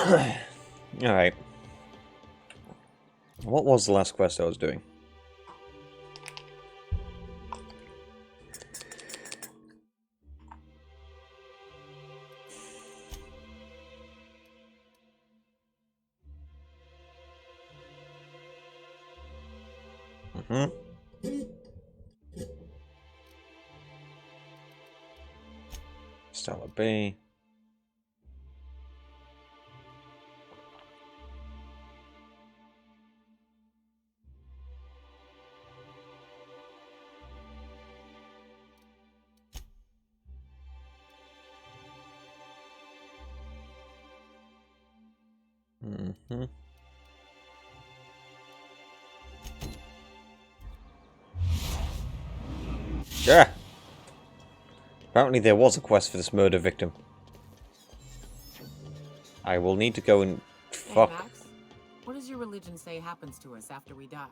Alright. What was the last quest I was doing? Stella Bay. Yeah. Apparently there was a quest for this murder victim. I will need to go and fuck. Hey Max, what does your religion say happens to us after we die?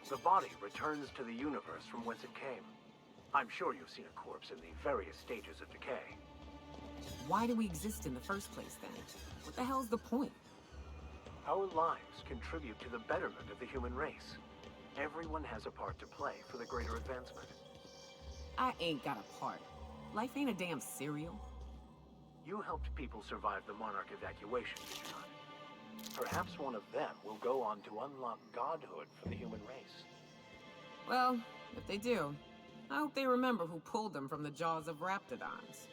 The body returns to the universe from whence it came. I'm sure you've seen a corpse in the various stages of decay. Why do we exist in the first place then? What the hell's the point? Our lives contribute to the betterment of the human race. Everyone has a part to play for the greater advancement. I ain't got a part. Life ain't a damn cereal. You helped people survive the Monarch evacuation, did you not? Perhaps one of them will go on to unlock godhood for the human race. Well, if they do, I hope they remember who pulled them from the jaws of raptidons.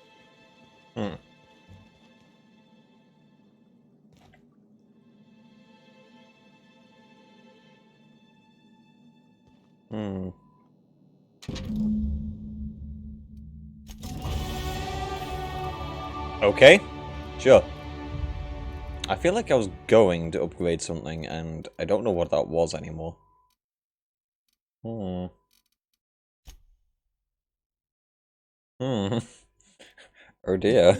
Okay, sure. I feel like I was going to upgrade something, and I don't know what that was anymore. Oh dear.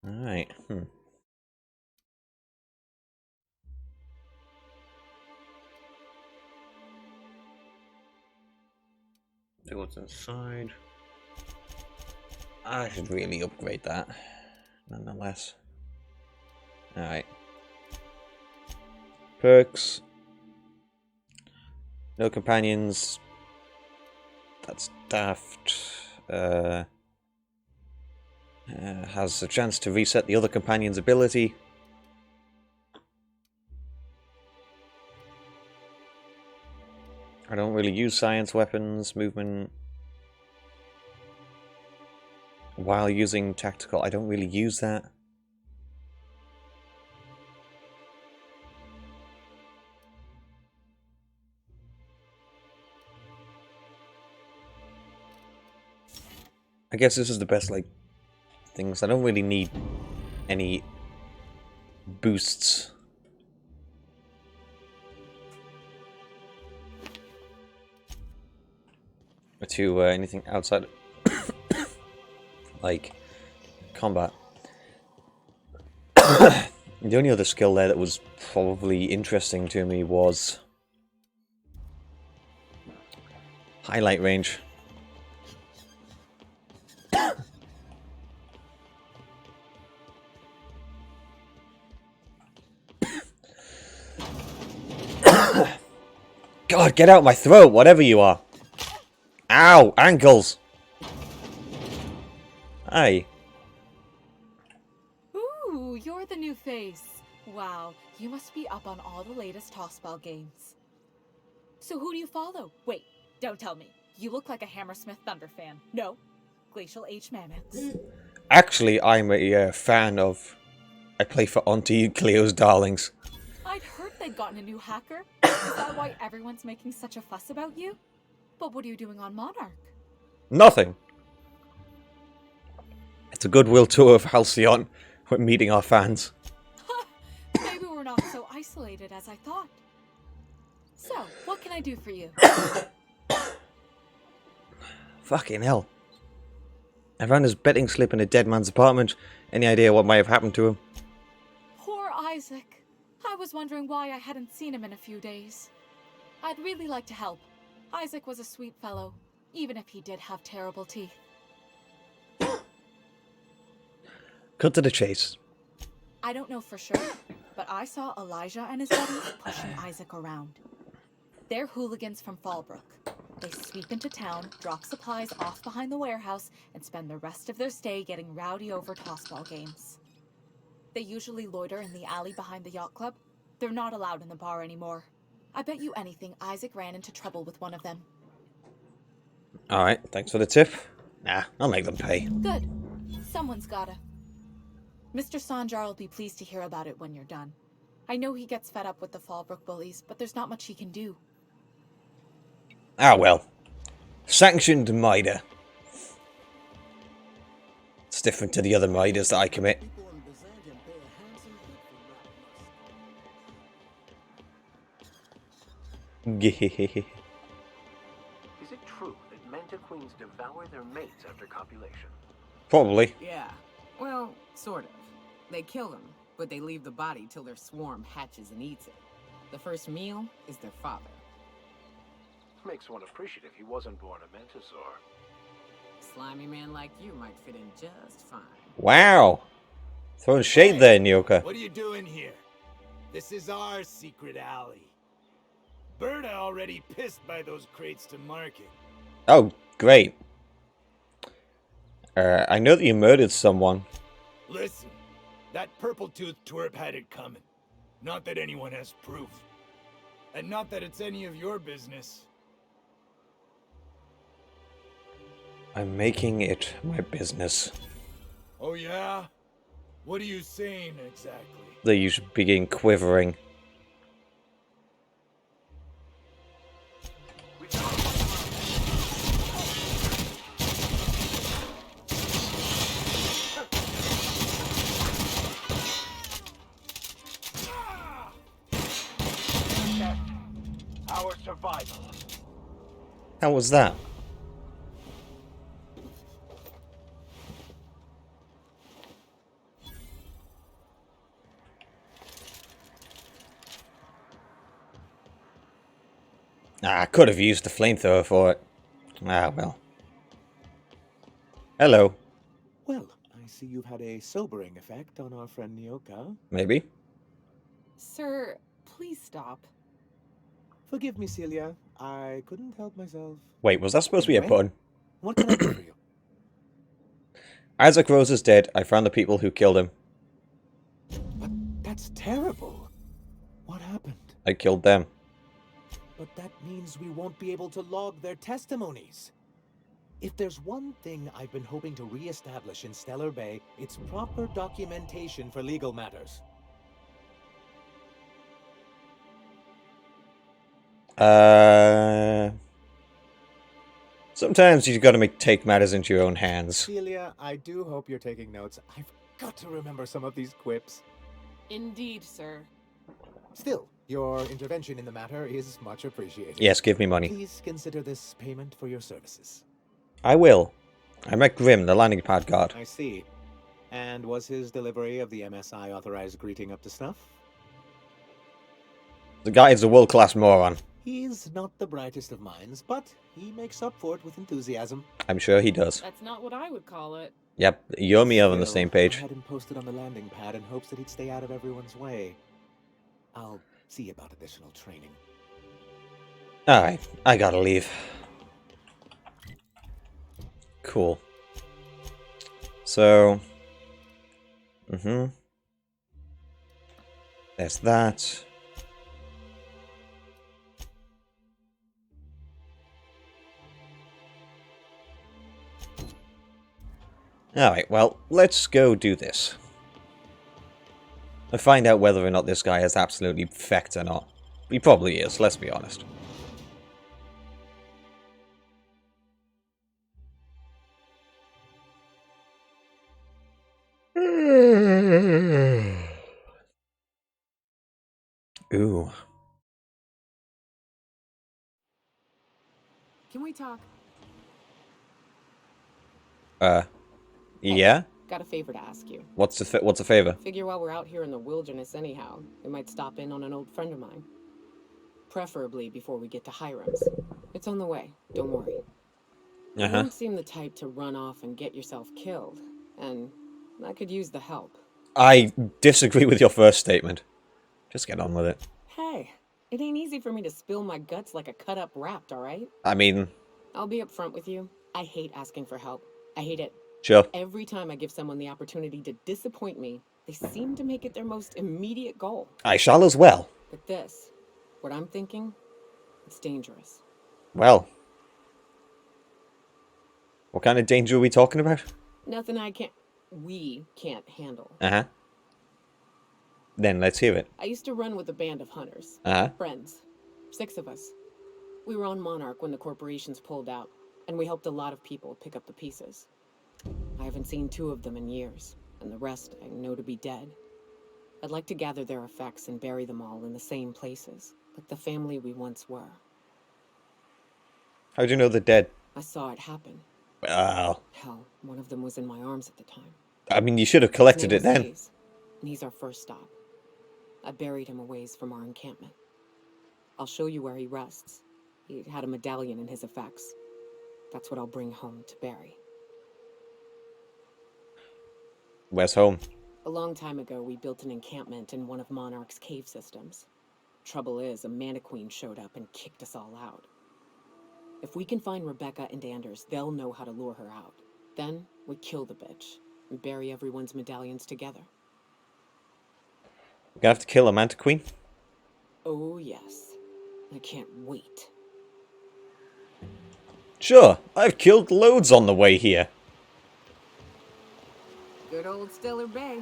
Alright, See what's inside. I should really upgrade that, nonetheless. Alright. Perks. No companions. That's daft. Has a chance to reset the other companion's ability. I don't really use science weapons, movement. While using tactical, I don't really use that. I guess this is the best, like, things. I don't really need any boosts. To anything outside, like, combat. The only other skill there that was probably interesting to me was highlight range. God, get out my throat, whatever you are. Ow, ankles. Hi. Ooh, you're the new face. Wow, you must be up on all the latest Tossball games. So who do you follow? Wait, don't tell me. You look like a Hammersmith Thunder fan. No, Glacial H Mammoths. Actually, I'm a fan of... I play for Auntie Cleo's Darlings. I'd heard they'd gotten a new hacker. Is that why everyone's making such a fuss about you? But what are you doing on Monarch? Nothing. It's a goodwill tour of Halcyon. We're meeting our fans. Maybe we're not so isolated as I thought. So, what can I do for you? Fucking hell. I found his betting slip in a dead man's apartment. Any idea what might have happened to him? Poor Isaac. I was wondering why I hadn't seen him in a few days. I'd really like to help. Isaac was a sweet fellow. even if he did have terrible teeth. Cut to the chase. I don't know for sure, but I saw Elijah and his buddies pushing Isaac around. They're hooligans from Fallbrook. They sweep into town, drop supplies off behind the warehouse, and spend the rest of their stay getting rowdy over tossball games. They usually loiter in the alley behind the yacht club. They're not allowed in the bar anymore. I bet you anything Isaac ran into trouble with one of them. Alright, thanks for the tip. Nah, I'll make them pay. Good. Someone's gotta. Mr. Sanjar will be pleased to hear about it when you're done. I know he gets fed up with the Fallbrook bullies, but there's not much he can do. Ah well. Sanctioned murder. It's different to the other murders that I commit. People in Byzantium pay a handsome fee for that. Is it true that Manta queens devour their mates after copulation? Probably. Yeah. Well, sort of. They kill them, but they leave the body till their swarm hatches and eats it. The first meal is their father. Makes one appreciative he wasn't born a Mentosaur. Slimy man like you might fit in just fine. Wow. Throwing shade there, Nyoka. What are you doing here? This is our secret alley. Berta already pissed by those crates to market. Oh, great. I know that you murdered someone. Listen, that purple-toothed twerp had it coming. Not that anyone has proof. And not that it's any of your business. I'm making it my business. Oh yeah? What are you saying exactly? That you should begin quivering. Our survival. How was that? Ah, I could have used the flamethrower for it. Ah, well. Hello. Well, I see you've had a sobering effect on our friend Nyoka. Maybe. Sir, please stop. Forgive me, Celia. I couldn't help myself. Wait, was that supposed to be a Anyway, pun? What can I do for you? Isaac Rose is dead. I found the people who killed him. But that's terrible. What happened? I killed them. But that means we won't be able to log their testimonies. If there's one thing I've been hoping to re-establish in Stellar Bay, it's proper documentation for legal matters. Sometimes you gotta take matters into your own hands. Celia, I do hope you're taking notes. I've got to remember some of these quips. Indeed, sir. Still, your intervention in the matter is much appreciated. Yes, give me money. Please consider this payment for your services. I will. I met Grim, the landing pad guard. I see. And was his delivery of the MSI authorized greeting up to snuff? The guy is a world-class moron. He's not the brightest of minds, but he makes up for it with enthusiasm. I'm sure he does. That's not what I would call it. Yep, you and me are on the Still, same page. I had him posted on the landing pad in hopes that he'd stay out of everyone's way. I'll see about additional training. Alright, I gotta leave. Cool. So... There's that. Alright, well, let's go do this. And find out whether or not this guy has absolutely fecked or not. He probably is, let's be honest. Ooh. Can we talk? Yeah? Got a favor to ask you. What's a favor? Figure while we're out here in the wilderness anyhow, we might stop in on an old friend of mine. Preferably before we get to Hiram's. It's on the way, don't worry. You Uh-huh. don't seem the type to run off and get yourself killed, and I could use the help. I disagree with your first statement. Just get on with it. Hey, it ain't easy for me to spill my guts like a cut-up rat, alright? I mean, I'll be upfront with you. I hate asking for help. I hate it. sure. Every time I give someone the opportunity to disappoint me, they seem to make it their most immediate goal. I shall as well. But this, what I'm thinking, it's dangerous. Well. What kind of danger are we talking about? Nothing we can't handle. Uh-huh. Then let's hear it. I used to run with a band of hunters. Uh-huh. Friends. 6 of us. We were on Monarch when the corporations pulled out, and we helped a lot of people pick up the pieces. I haven't seen 2 of them in years, and the rest I know to be dead. I'd like to gather their effects and bury them all in the same places, like the family we once were. How'd you know they're dead? I saw it happen. Well, Hell, one of them was in my arms at the time. I mean, you should have collected His it name then. was Hayes, and he's our first stop. I buried him a ways from our encampment. I'll show you where he rests. He had a medallion in his effects. That's what I'll bring home to Barry. Where's home? A long time ago, we built an encampment in one of Monarch's cave systems. Trouble is, a Mantiqueen showed up and kicked us all out. If we can find Rebecca and Anders, they'll know how to lure her out. Then, we kill the bitch and bury everyone's medallions together. We're gonna have to kill a Mantiqueen? Oh, yes. I can't wait. Sure, I've killed loads on the way here. Good old Stellar Bay.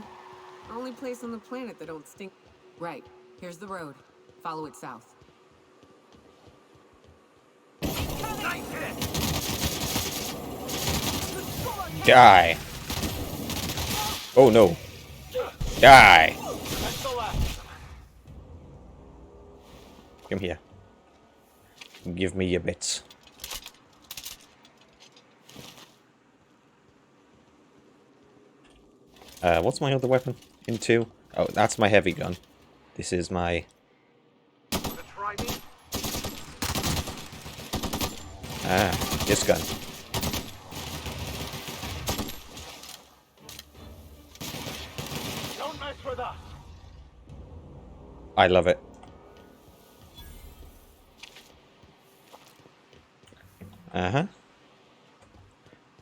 Only place on the planet that don't stink. Right. Here's the road. Follow it south. Die. Oh no. Die. Come here. Give me your bits. What's my other weapon? Into? Oh, that's my heavy gun. This is my... Ah, this gun. Don't mess with us. I love it. Uh-huh.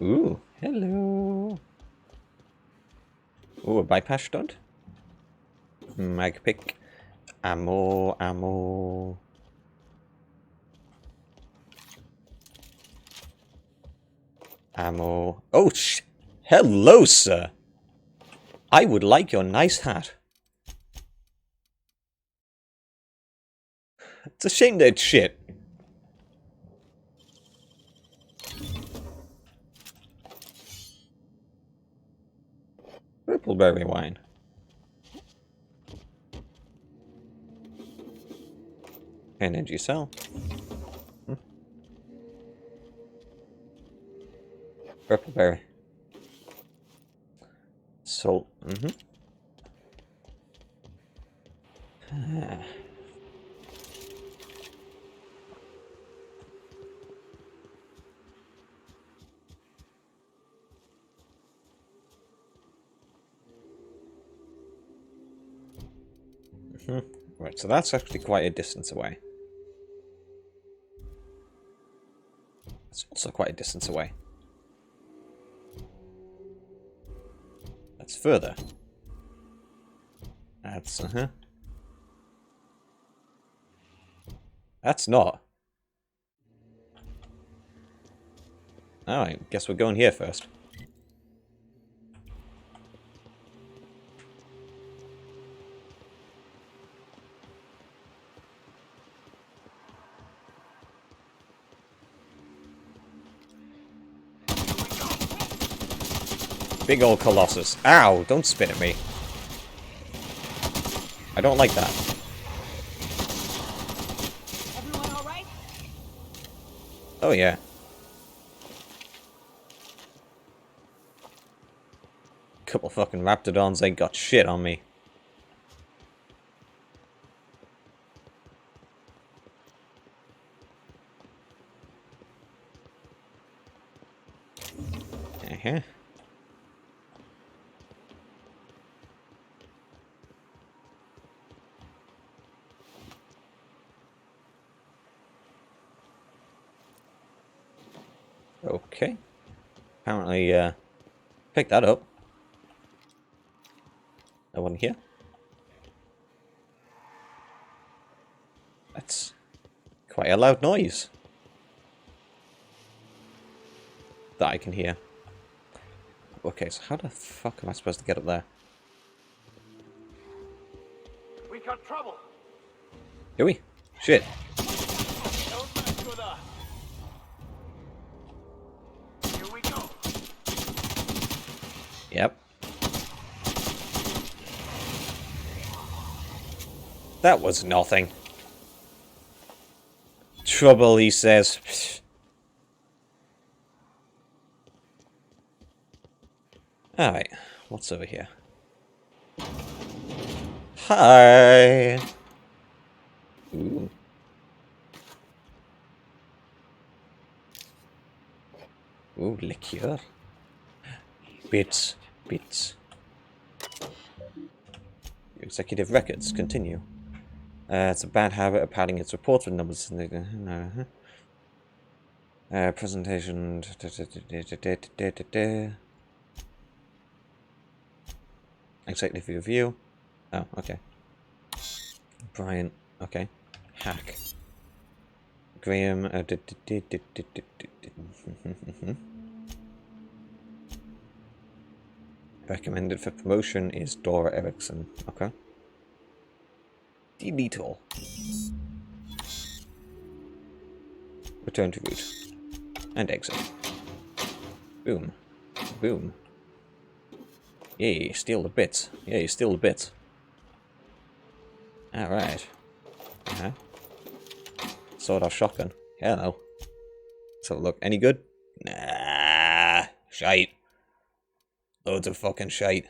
Ooh, hello. Ooh, a bypass stud. Mag pick. Ammo, ammo. Ammo. Oh, hello, sir. I would like your nice hat. It's a shame that it's shit. Purple berry wine. Energy cell. Purple berry. Salt. Right, so that's actually quite a distance away. It's also quite a distance away. That's further. That's, That's not. Alright, guess we're going here first. Big old Colossus. Ow! Don't spit at me. I don't like that. Everyone all right? Oh yeah. Couple fucking Raptidons ain't got shit on me. Uh-huh. Okay. Apparently, pick that up. No one here. That's quite a loud noise that I can hear. Okay, so how the fuck am I supposed to get up there? We got trouble. Do we? Shit. Don't mess with us. Here we go. Yep. That was nothing. Trouble, he says. Alright, what's over here? Hi! Ooh. Ooh, liqueur. Bits. Executive records, continue. It's a bad habit of padding its reports with numbers. Presentation. Executive review. Oh, okay. Brian. Okay. Hack. Graham. Recommended for promotion is Dora Erickson. Okay. Delete all. Return to root. And exit. Boom. Boom. Yay, steal the bits. Yay, steal the bits. Alright. Uh-huh. Sawed off shotgun. Hello. So look, any good? Nah. Shite. Loads of fucking shite.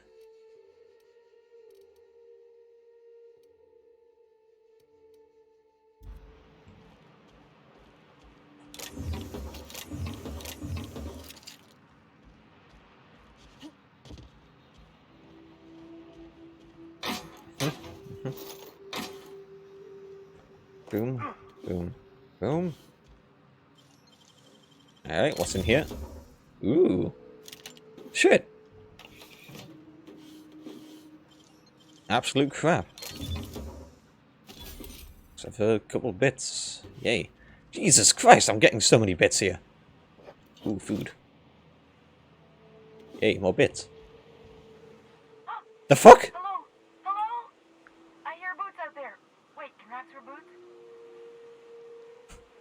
Boom, boom, boom. Alright, what's in here? Ooh. Shit. Absolute crap. Except for a couple of bits. Yay. Jesus Christ, I'm getting so many bits here. Ooh, food. Yay, more bits. The fuck? Hello? Hello? I hear boots out there. Wait, can rats wear boots?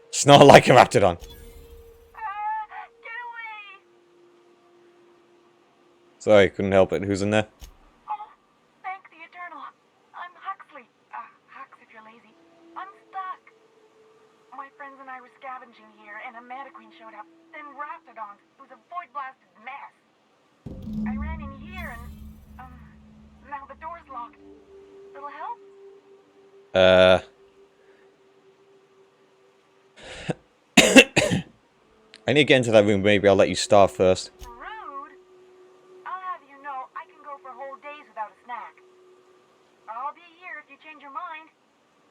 It's not like a Raptidon. Get away! Sorry, couldn't help it. Who's in there? Oh, thank the Eternal. I'm Huxley. Hux if you're lazy. I'm stuck. My friends and I were scavenging here, and a Meta Queen showed up. Then Raptidons. It was a void-blasted mess. I ran in here, and, now the door's locked. Little help? I need to get into that room. Maybe I'll let you starve first. Rude? I'll have you know, I can go for whole days without a snack. I'll be here if you change your mind.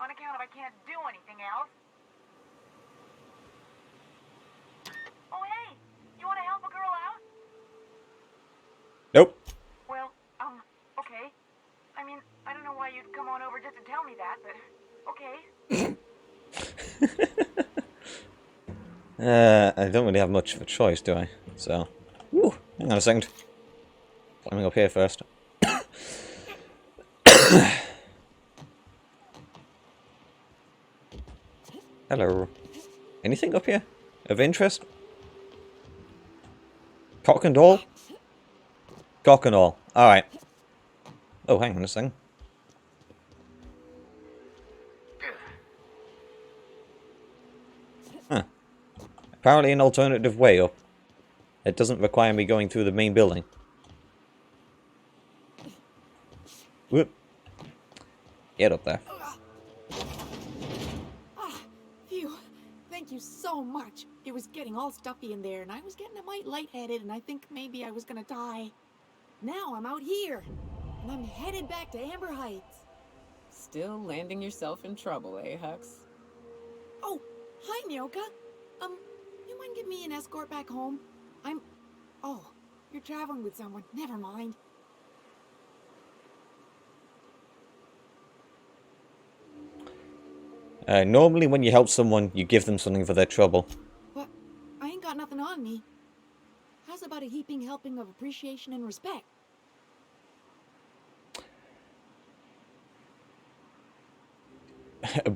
On account of I can't do anything else. Oh, hey! You want to help a girl out? Nope. Well, okay. I mean, I don't know why you'd come on over just to tell me that, but okay. I don't really have much of a choice, do I? So, woo, hang on a second. Climbing up here first. Hello. Anything up here of interest? Cock and all? Cock and all. Alright. Oh, hang on a second. Huh. Apparently an alternative way up. It doesn't require me going through the main building. Whoop. Get up there. Phew. Thank you. you so much. It was getting all stuffy in there, and I was getting a mite lightheaded, and I think maybe I was gonna die. Now I'm out here, and I'm headed back to Amber Heights. Still landing yourself in trouble, eh, Hux? Oh, hi, Nyoka. You mind giving me an escort back home? Oh, you're traveling with someone. Never mind. Normally when you help someone, you give them something for their trouble. But I ain't got nothing on me. How's about a heaping helping of appreciation and respect?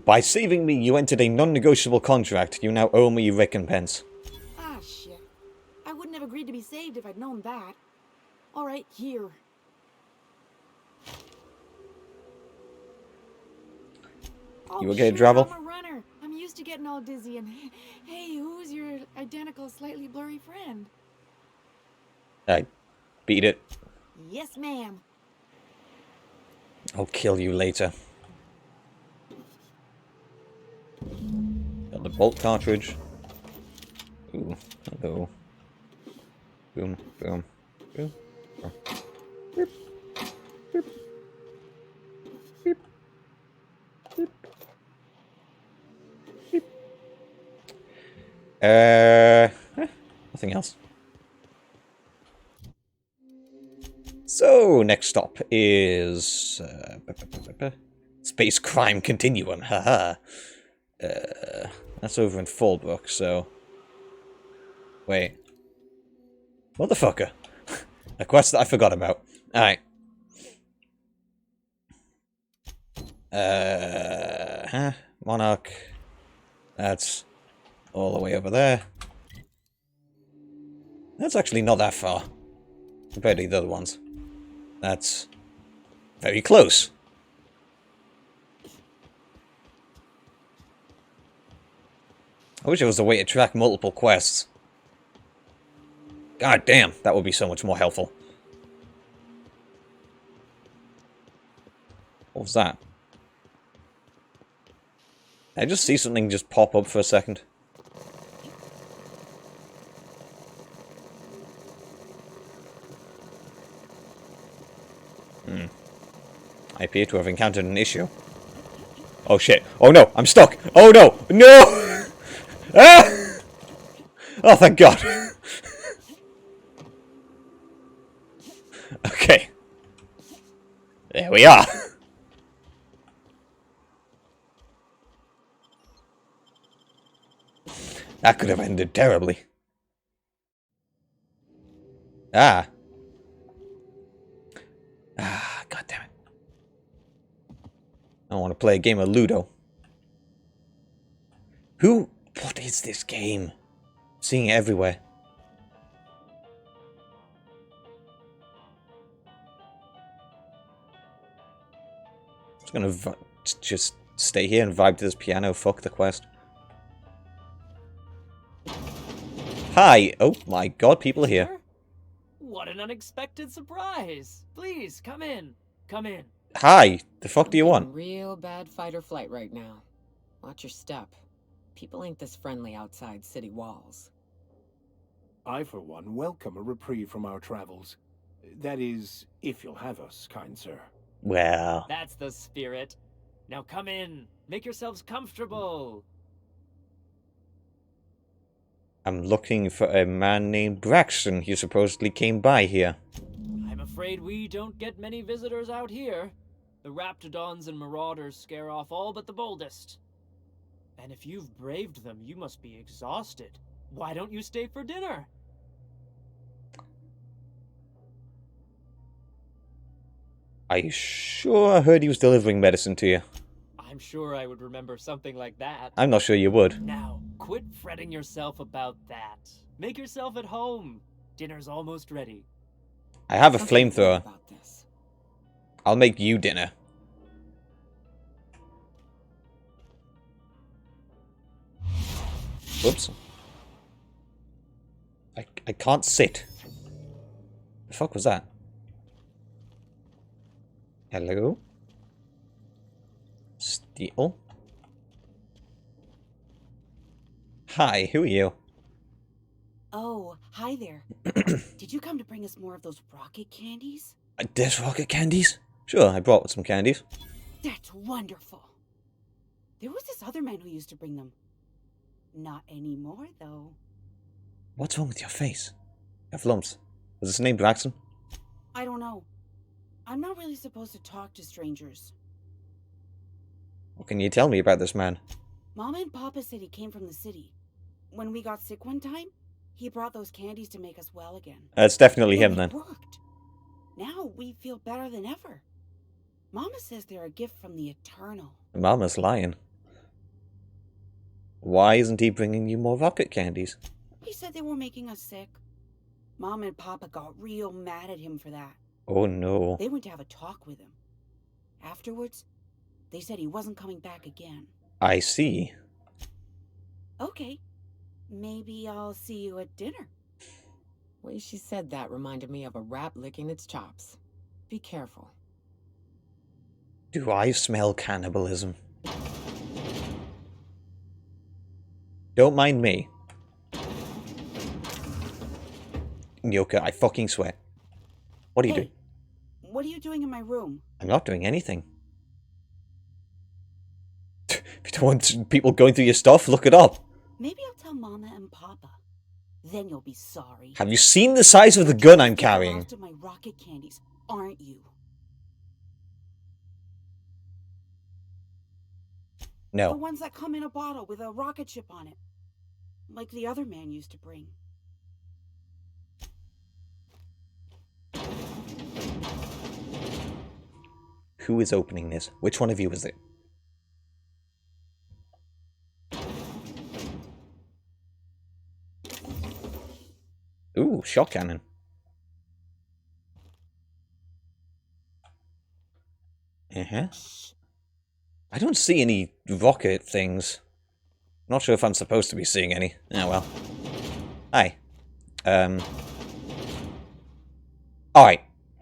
By saving me, you entered a non-negotiable contract. You now owe me recompense. Ah, shit. I wouldn't have agreed to be saved if I'd known that. Alright, here. You okay, Travel? I'm a runner. I'm used to getting all dizzy and... Hey, who's your identical, slightly blurry friend? I beat it. Yes, ma'am. I'll kill you later. Got the bolt cartridge. Ooh, hello. Boom, boom, boom. Oh. Beep. Beep. Beep. Beep. Beep. Nothing else. So, next stop is Space Crime Continuum. Haha. That's over in Fallbrook, so... Wait. Motherfucker. A quest that I forgot about. Alright. Monarch. That's all the way over there. That's actually not that far compared to the other ones. That's very close. I wish there was a way to track multiple quests. God damn, that would be so much more helpful. What was that? I just see something just pop up for a second. I appear to have encountered an issue. Oh shit. Oh no, I'm stuck. Oh no. No! Ah! Oh, thank God. Okay. There we are. That could have ended terribly. Ah. Ah, God damn it. I want to play a game of Ludo. What is this game? I'm seeing it everywhere. I'm just gonna just stay here and vibe to this piano. Fuck the quest. Hi! Oh my God, people are here. What an unexpected surprise! Please, come in. Come in. Hi! The fuck do you I'm want? getting real bad fight or flight right now. Watch your step. People ain't this friendly outside city walls. I, for one, welcome a reprieve from our travels. That is, if you'll have us, kind sir. Well... That's the spirit. Now come in. Make yourselves comfortable. I'm looking for a man named Braxton. He supposedly came by here. I'm afraid we don't get many visitors out here. The Raptidons and Marauders scare off all but the boldest. And if you've braved them, you must be exhausted. Why don't you stay for dinner? Are you sure I heard he was delivering medicine to you? I'm sure I would remember something like that. I'm not sure you would. Now, quit fretting yourself about that. Make yourself at home. Dinner's almost ready. I have a Something flamethrower. about this. I'll make you dinner. Whoops. I can't sit. The fuck was that? Hello? Steel? Hi, who are you? Oh, hi there. Did you come to bring us more of those rocket candies? There's rocket candies? Sure, I brought some candies. That's wonderful. There was this other man who used to bring them. Not anymore, though. What's wrong with your face? You have lumps. Was his name Braxton? I don't know. I'm not really supposed to talk to strangers. What can you tell me about this man? Mama and Papa said he came from the city. When we got sick one time, he brought those candies to make us well again. It's definitely him It then. worked. Now we feel better than ever. Mama says they're a gift from the Eternal. Mama's lying. Why isn't he bringing you more rocket candies? He said they were making us sick. Mom and Papa got real mad at him for that. Oh no. They went to have a talk with him. Afterwards, they said he wasn't coming back again. I see. Okay, maybe I'll see you at dinner. The way she said that reminded me of a rat licking its chops. Be careful. Do I smell cannibalism? Don't mind me. Nyoka, I fucking swear. What are you doing? What are you doing in my room? I'm not doing anything. If you don't want people going through your stuff, look it up. Maybe I'll tell Mama and Papa. Then you'll be sorry. Have you seen the size of the gun I'm carrying? After my rocket candies, aren't you? The No. ones that come in a bottle with a rocket ship on it. Like the other man used to bring. Who is opening this? Which one of you is it? Ooh, shot cannon. Uh-huh. I don't see any rocket things. Not sure if I'm supposed to be seeing any. Oh well. Hi. Alright.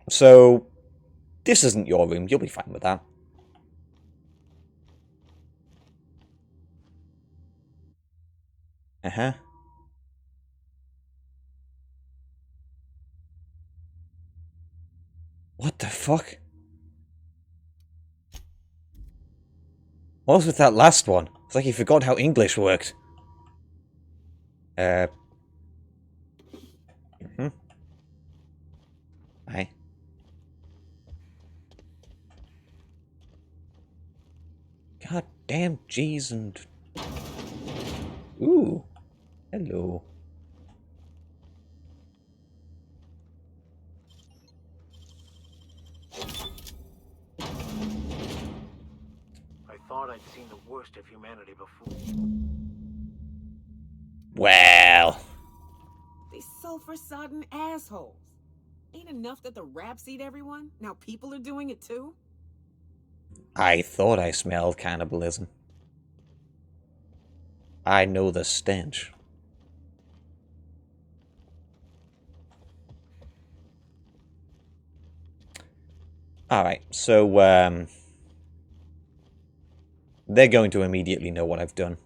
So, this isn't your room. You'll be fine with that. Uh-huh. What the fuck? What was with that last one? It's like he forgot how English worked. Hi. God damn jeez and... Ooh. Hello. I thought I'd seen the worst of humanity before. Well. These sulfur-sodden assholes. Ain't enough that the rats eat everyone? Now people are doing it too? I thought I smelled cannibalism. I know the stench. Alright, so, they're going to immediately know what I've done.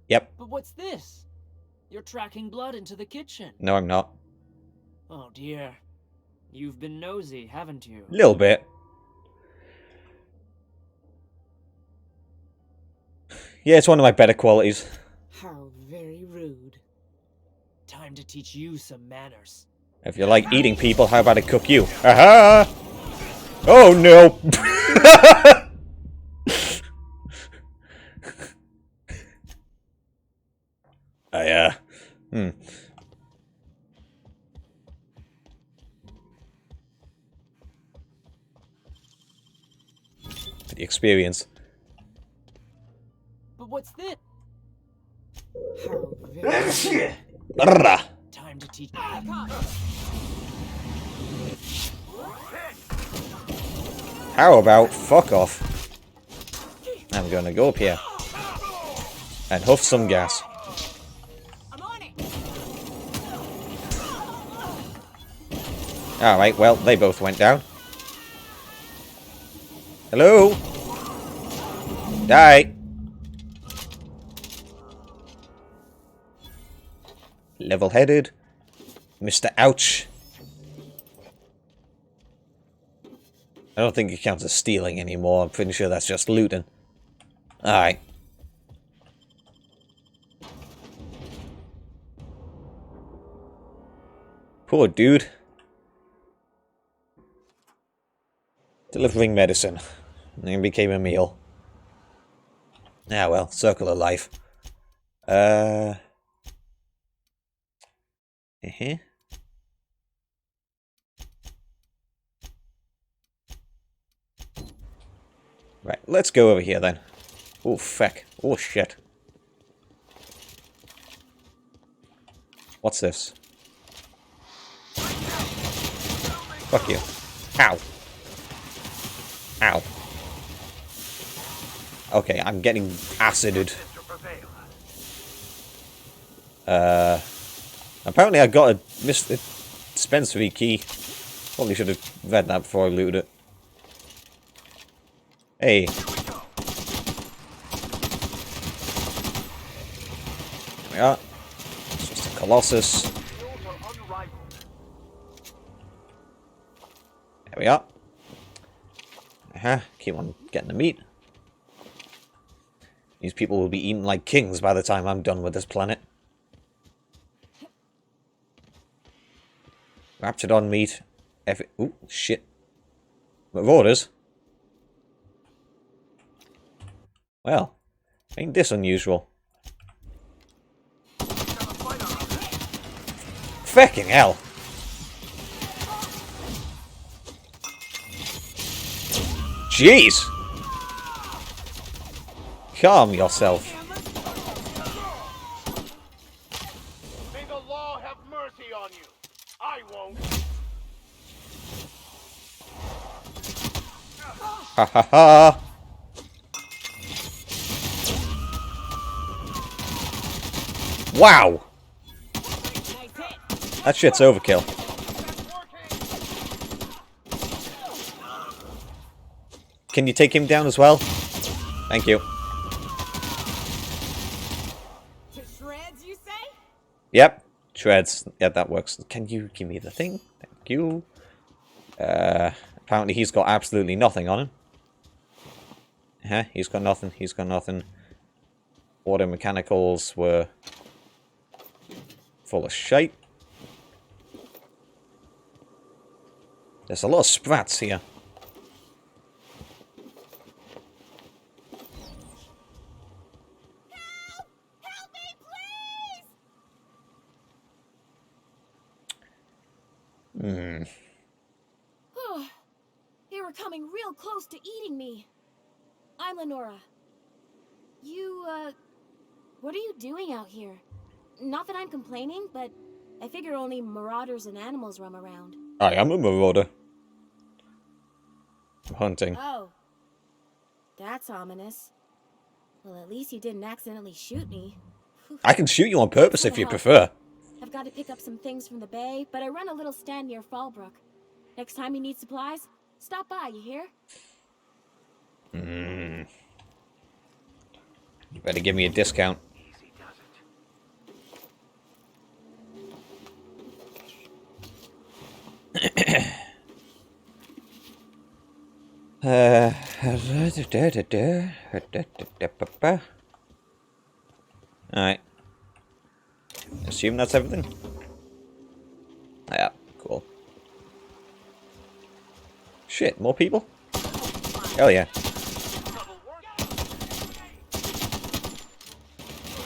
Yep. But what's this? You're tracking blood into the kitchen. No, I'm not. Oh dear. You've been nosy, haven't you? Little bit. Yeah, it's one of my better qualities. How very rude. Time to teach you some manners. If you like eating people, how about I cook you? Aha! Oh no! The experience. But what's this? How very Arrgh. Time to teach. How about fuck off? I'm gonna go up here and huff some gas. I'm on it. Alright, well, they both went down. Hello? Die! Level-headed. Mr. Ouch. I don't think it counts as stealing anymore. I'm pretty sure that's just looting. Alright. Poor dude. Delivering medicine. And it became a meal. Ah well, circle of life. Uh-huh. Right, let's go over here then. Oh, feck. Oh, shit. What's this? Fuck you. Ow. Ow. Okay, I'm getting acided. Apparently I got a dispensary key. Probably should have read that before I looted it. Hey. There we are. It's just a Colossus. There we are. Keep on getting the meat. These people will be eaten like kings by the time I'm done with this planet. Raptidon meat. Ooh, shit. Marauders? Well, ain't this unusual? Fucking hell! Jeez! Calm yourself. May the law have mercy on you. I won't. Ha ha ha! Wow! That shit's overkill. Can you take him down as well? Thank you. To shreds, you say? Yep. Shreds. Yeah, that works. Can you give me the thing? Thank you. Apparently he's got absolutely nothing on him. He's got nothing. He's got nothing. Auto mechanicals were full of shite. There's a lot of sprats here. They were coming real close to eating me. I'm Lenora. You, what are you doing out here? Not that I'm complaining, but I figure only marauders and animals roam around. I am a marauder. I'm hunting. Oh. That's ominous. Well, at least you didn't accidentally shoot me. I can shoot you on purpose if you prefer. I've got to pick up some things from the bay, but I run a little stand near Fallbrook. Next time you need supplies, stop by, you hear? You better give me a discount. Alright. Assume that's everything? Yeah, cool. Shit, more people? Hell yeah.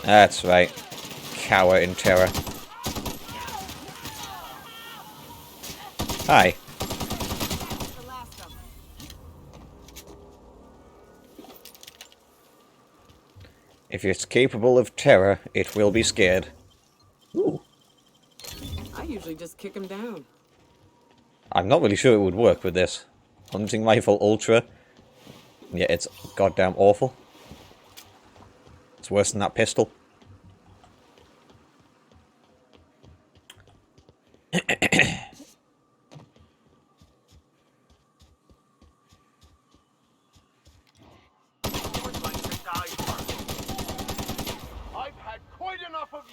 That's right. Cower in terror. Hi. If it's capable of terror, it will be scared. Ooh. I usually just kick him down. I'm not really sure it would work with this. Hunting rifle ultra. Yeah, it's goddamn awful. It's worse than that pistol.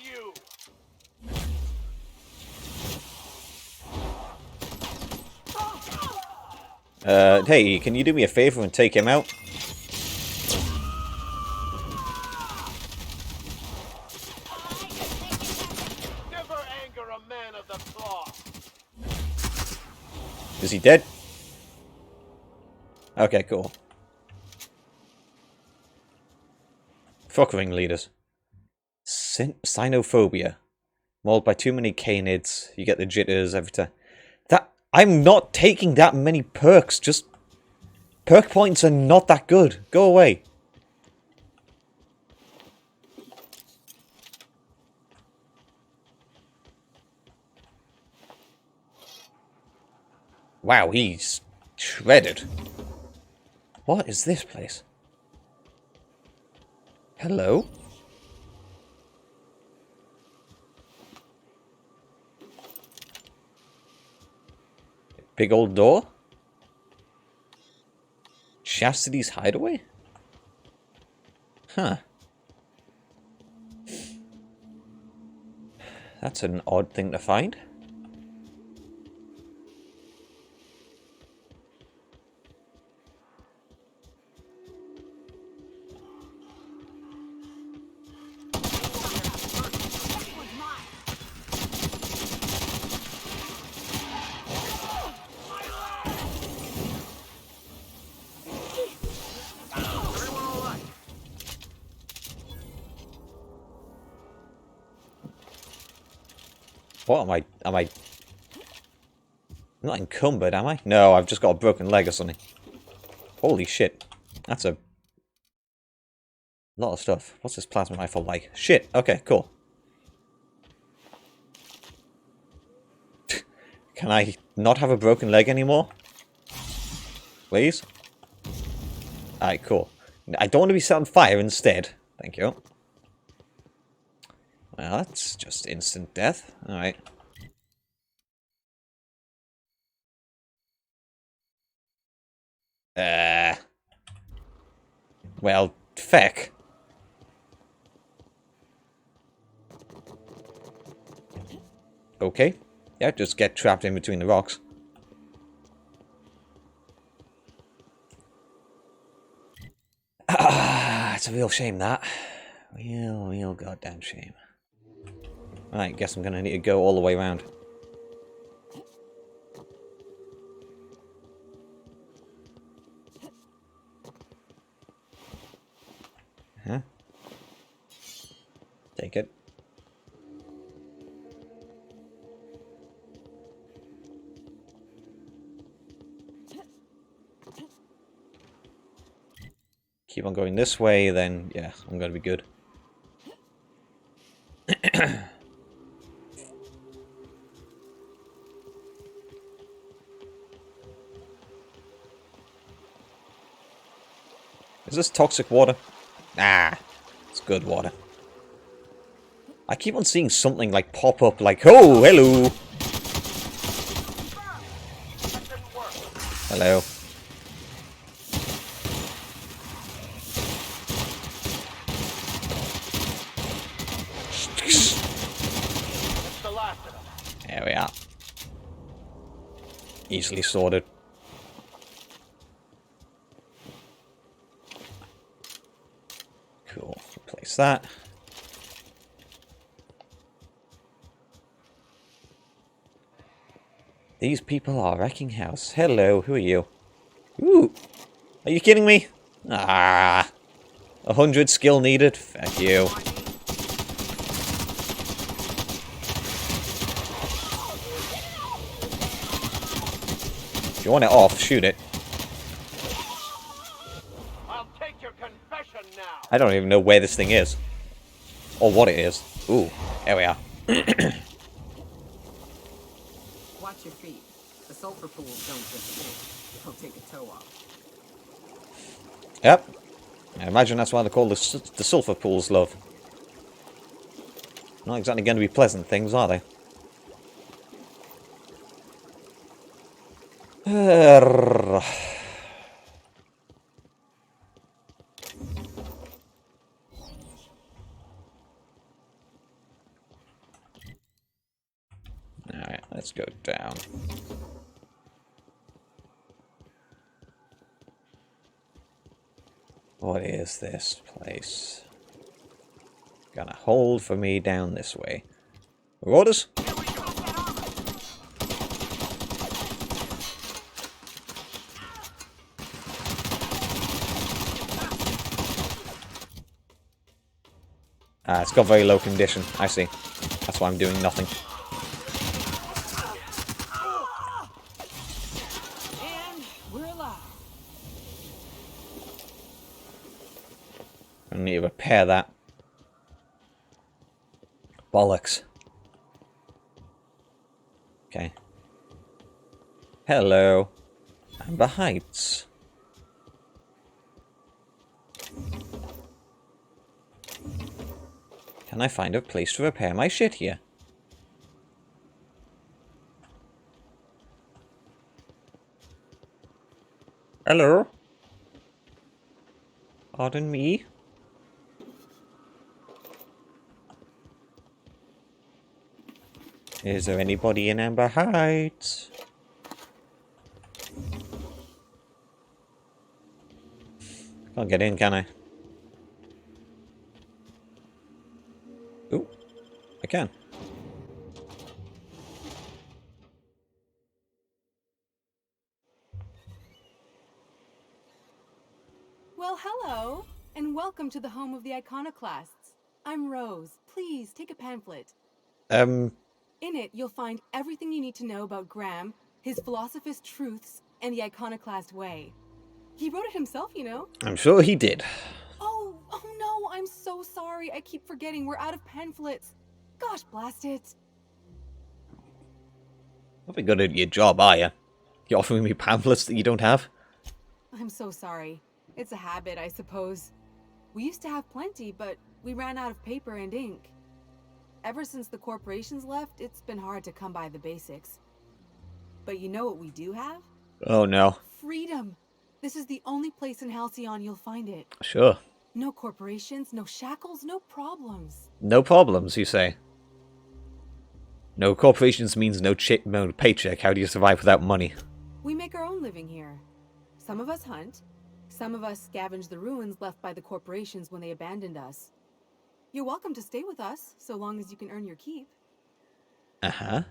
you! Hey, can you do me a favor and take him out? Never anger a man of the cloth! Is he dead? Okay, cool. Fuck ringleaders. Cynophobia. Mauled by too many canids. You get the jitters every time. I'm not taking that many perks. Just... Perk points are not that good. Go away. Wow, he's shredded. What is this place? Hello? Big old door? Chastity's hideaway? Huh. That's an odd thing to find. What am I? I'm not encumbered, am I? No, I've just got a broken leg or something. Holy shit. That's a lot of stuff. What's this plasma rifle like? Shit, okay, cool. Can I not have a broken leg anymore? Please? Alright, cool. I don't want to be set on fire instead. Thank you. Well, that's just instant death. Alright. Well, feck. Okay. Yeah, just get trapped in between the rocks. Ah, it's a real shame, that. Real goddamn shame. Right, guess I'm gonna need to go all the way around. Huh? Take it. Keep on going this way, then yeah, I'm gonna be good. Is this toxic water? Ah, it's good water. I keep on seeing something like pop up like, oh, hello. Hello. There we are. Easily sorted. Cool. Replace that. These people are wrecking house. Hello, who are you? Ooh. Are you kidding me? Ah. 100 skill needed? Fuck you. If you want it off, shoot it. I'll take your confession now. I don't even know where this thing is. Or what it is. Ooh, there we are. Watch your feet. The sulfur pools don't disappear. They'll take a toe off. Yep. I imagine that's why they call the sulfur pools, love. Not exactly going to be pleasant things, are they? down. What is this place? Gonna hold for me down this way. Orders? Ah, it's got very low condition. I see. That's why I'm doing nothing. And we're alive. I need to repair that. Bollocks. Okay. Hello. Amber Heights. Can I find a place to repair my shit here? Hello? Pardon me? Is there anybody in Amber Heights? Can't get in, can I? Ooh, I can. Well, hello, and welcome to the home of the Iconoclasts. I'm Rose. Please take a pamphlet. In it, you'll find everything you need to know about Graham, his Philosophist truths, and the Iconoclast way. He wrote it himself, you know. I'm sure he did. Oh no, I'm so sorry. I keep forgetting we're out of pamphlets. Gosh, blast it. Not very good at your job, are you? You're offering me pamphlets that you don't have? I'm so sorry. It's a habit, I suppose. We used to have plenty, but we ran out of paper and ink. Ever since the corporations left, it's been hard to come by the basics. But you know what we do have? Oh no. Freedom! This is the only place in Halcyon you'll find it. Sure. No corporations, no shackles, no problems. No problems, you say? No corporations means no paycheck. How do you survive without money? We make our own living here. Some of us hunt. Some of us scavenge the ruins left by the corporations when they abandoned us. You're welcome to stay with us, so long as you can earn your keep. Uh-huh.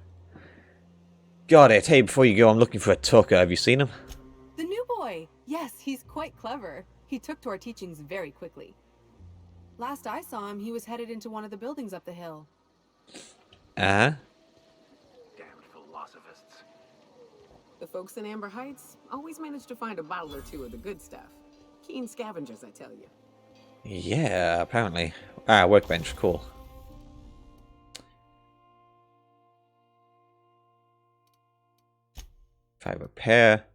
Got it. Hey, before you go, I'm looking for a Tucker. Have you seen him? The new boy! Yes, he's quite clever. He took to our teachings very quickly. Last I saw him, he was headed into one of the buildings up the hill. Uh-huh. Damned philosophists. The folks in Amber Heights always manage to find a bottle or two of the good stuff. Keen scavengers, I tell you. Yeah, apparently. Ah, workbench. Cool. If I repair...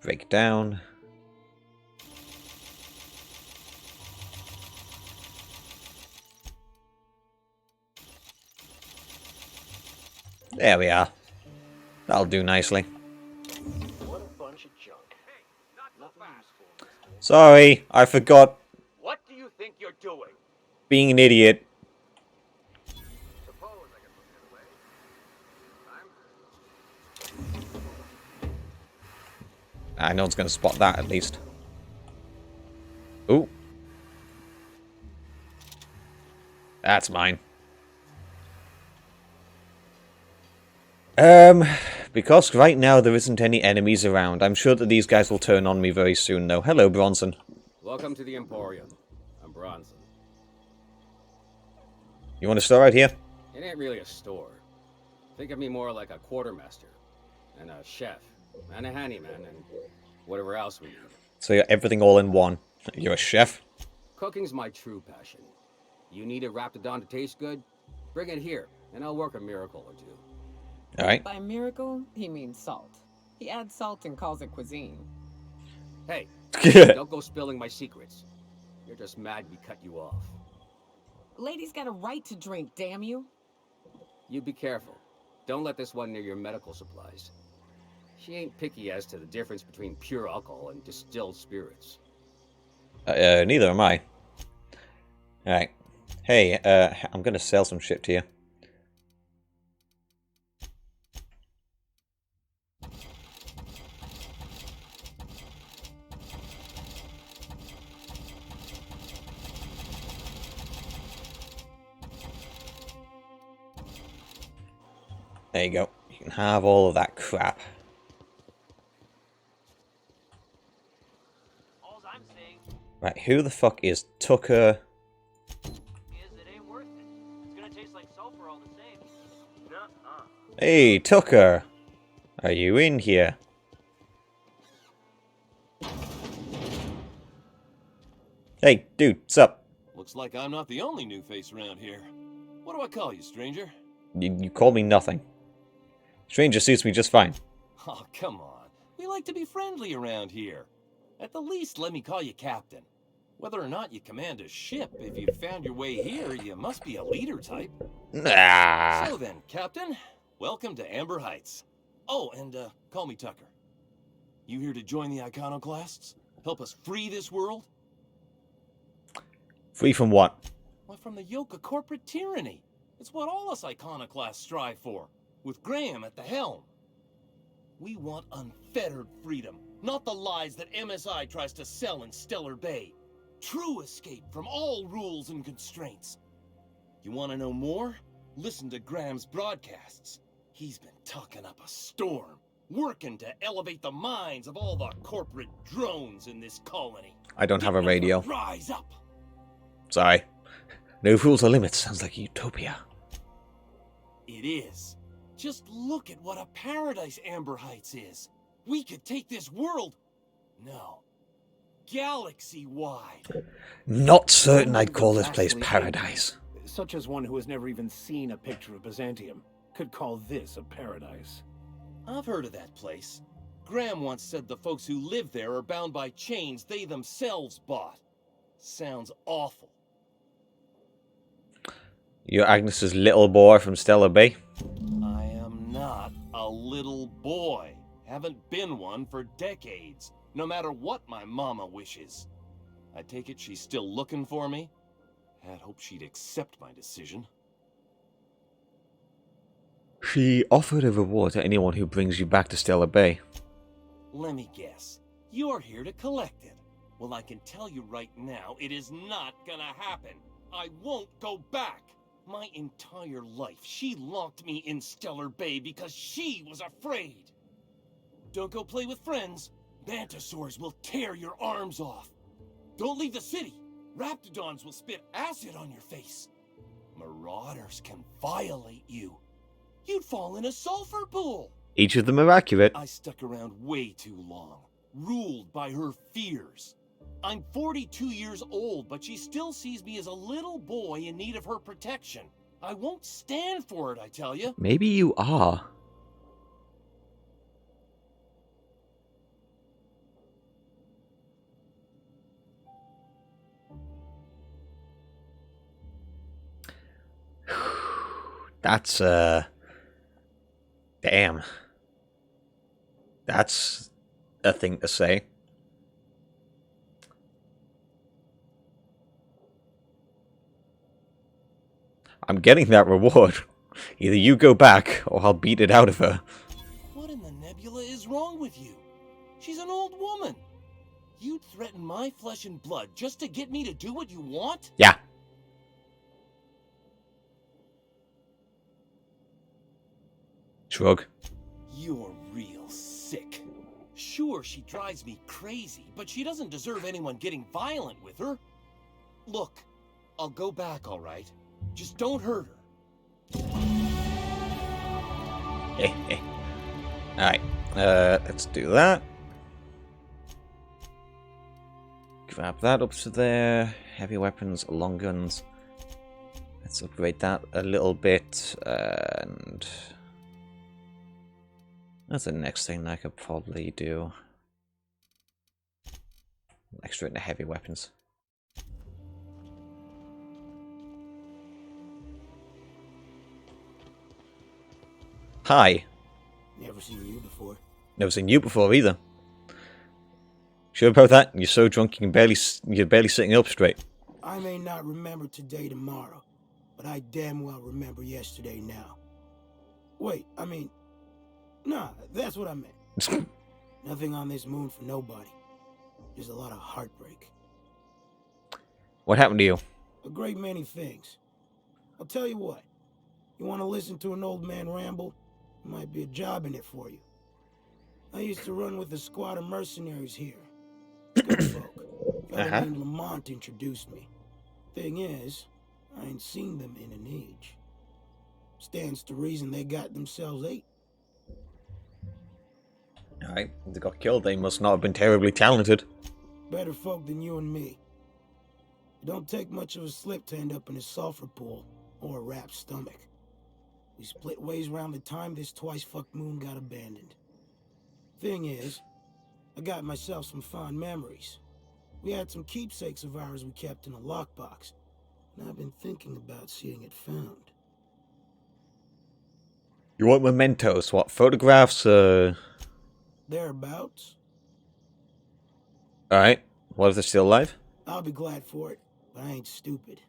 Break down. There we are. That'll do nicely. What a bunch of junk. Nothing useful. Sorry, I forgot What do you think you're doing? being an idiot. Suppose I can put it away. Ah, no one's going to spot that, at least. Ooh. That's mine. Because right now there isn't any enemies around. I'm sure that these guys will turn on me very soon, though. Hello, Bronson. Welcome to the Emporium. I'm Bronson. You want to start right here? It ain't really a store. Think of me more like a quartermaster, and a chef, and a handyman, and whatever else we need. So you're everything all in one. You're a chef? Cooking's my true passion. You need a Raptidon to taste good? Bring it here, and I'll work a miracle or two. Alright. By miracle, he means salt. He adds salt and calls it cuisine. Hey, don't go spilling my secrets. You're just mad we cut you off. Lady's got a right to drink, damn you. You be careful. Don't let this one near your medical supplies. She ain't picky as to the difference between pure alcohol and distilled spirits. Neither am I. Alright. Hey, I'm gonna sell some shit to you. There you go. You can have all of that crap. All I'm saying Right, who the fuck is Tucker? is it ain't worth it. It's gonna taste like sulfur all the same. Nuh-uh. Hey, Tucker! Are you in here? Hey, dude, what's up? Looks like I'm not the only new face around here. What do I call you, stranger? You call me nothing. Stranger suits me just fine. Oh, come on. We like to be friendly around here. At the least, let me call you Captain. Whether or not you command a ship, if you've found your way here, you must be a leader type. Nah. So then, Captain, welcome to Amber Heights. Oh, and call me Tucker. You here to join the Iconoclasts? Help us free this world? Free from what? Why, from the yoke of corporate tyranny. It's what all us Iconoclasts strive for, with Graham at the helm. We want unfettered freedom, not the lies that MSI tries to sell in Stellar Bay. True escape from all rules and constraints. You want to know more? Listen to Graham's broadcasts. He's been talking up a storm, working to elevate the minds of all the corporate drones in this colony. I don't have a radio. Rise up. Sorry. No rules or limits sounds like a utopia. It is. Just look at what a paradise Amber Heights is. We could take this world... No. Galaxy-wide. Not certain I'd call this place paradise. Such as one who has never even seen a picture of Byzantium could call this a paradise. I've heard of that place. Graham once said the folks who live there are bound by chains they themselves bought. Sounds awful. You're Agnes's little boy from Stellar Bay? I am not a little boy. Haven't been one for decades, no matter what my mama wishes. I take it she's still looking for me? Had hoped she'd accept my decision. She offered a reward to anyone who brings you back to Stellar Bay. Let me guess. You're here to collect it. Well, I can tell you right now, it is not gonna happen. I won't go back. My entire life, she locked me in Stellar Bay because she was afraid. Don't go play with friends. Mantisaurs will tear your arms off. Don't leave the city. Raptidons will spit acid on your face. Marauders can violate you. You'd fall in a sulfur pool. Each of them are accurate. I stuck around way too long, ruled by her fears. I'm 42 years old, but she still sees me as a little boy in need of her protection. I won't stand for it, I tell you. Maybe you are. That's, damn. That's a thing to say. I'm getting that reward. Either you go back, or I'll beat it out of her. What in the nebula is wrong with you? She's an old woman. You'd threaten my flesh and blood just to get me to do what you want? Yeah. Shrug. You're real sick. Sure, she drives me crazy, but she doesn't deserve anyone getting violent with her. Look, I'll go back, all right? Just don't hurt her. Alright, let's do that. Grab that up to there. Heavy weapons, long guns. Let's upgrade that a little bit, and that's the next thing I could probably do. Extra into heavy weapons. Hi. Never seen you before. Never seen you before either. Sure about that? You're so drunk you're barely sitting up straight. I may not remember today tomorrow, but I damn well remember yesterday now. Wait, I mean, nah, that's what I meant. Nothing on this moon for nobody. There's a lot of heartbreak. What happened to you? A great many things. I'll tell you what. You want to listen to an old man ramble? There might be a job in it for you. I used to run with a squad of mercenaries here. Good folk. A fellow named Lamont introduced me. Thing is, I ain't seen them in an age. Stands to reason they got themselves ate. Alright, they got killed. They must not have been terribly talented. Better folk than you and me. It don't take much of a slip to end up in a sulfur pool or a wrapped stomach. We split ways around the time this twice-fucked moon got abandoned. Thing is, I got myself some fond memories. We had some keepsakes of ours we kept in a lockbox, and I've been thinking about seeing it found. You want mementos? What, photographs? Thereabouts. Alright, what if they're still alive? I'll be glad for it, but I ain't stupid.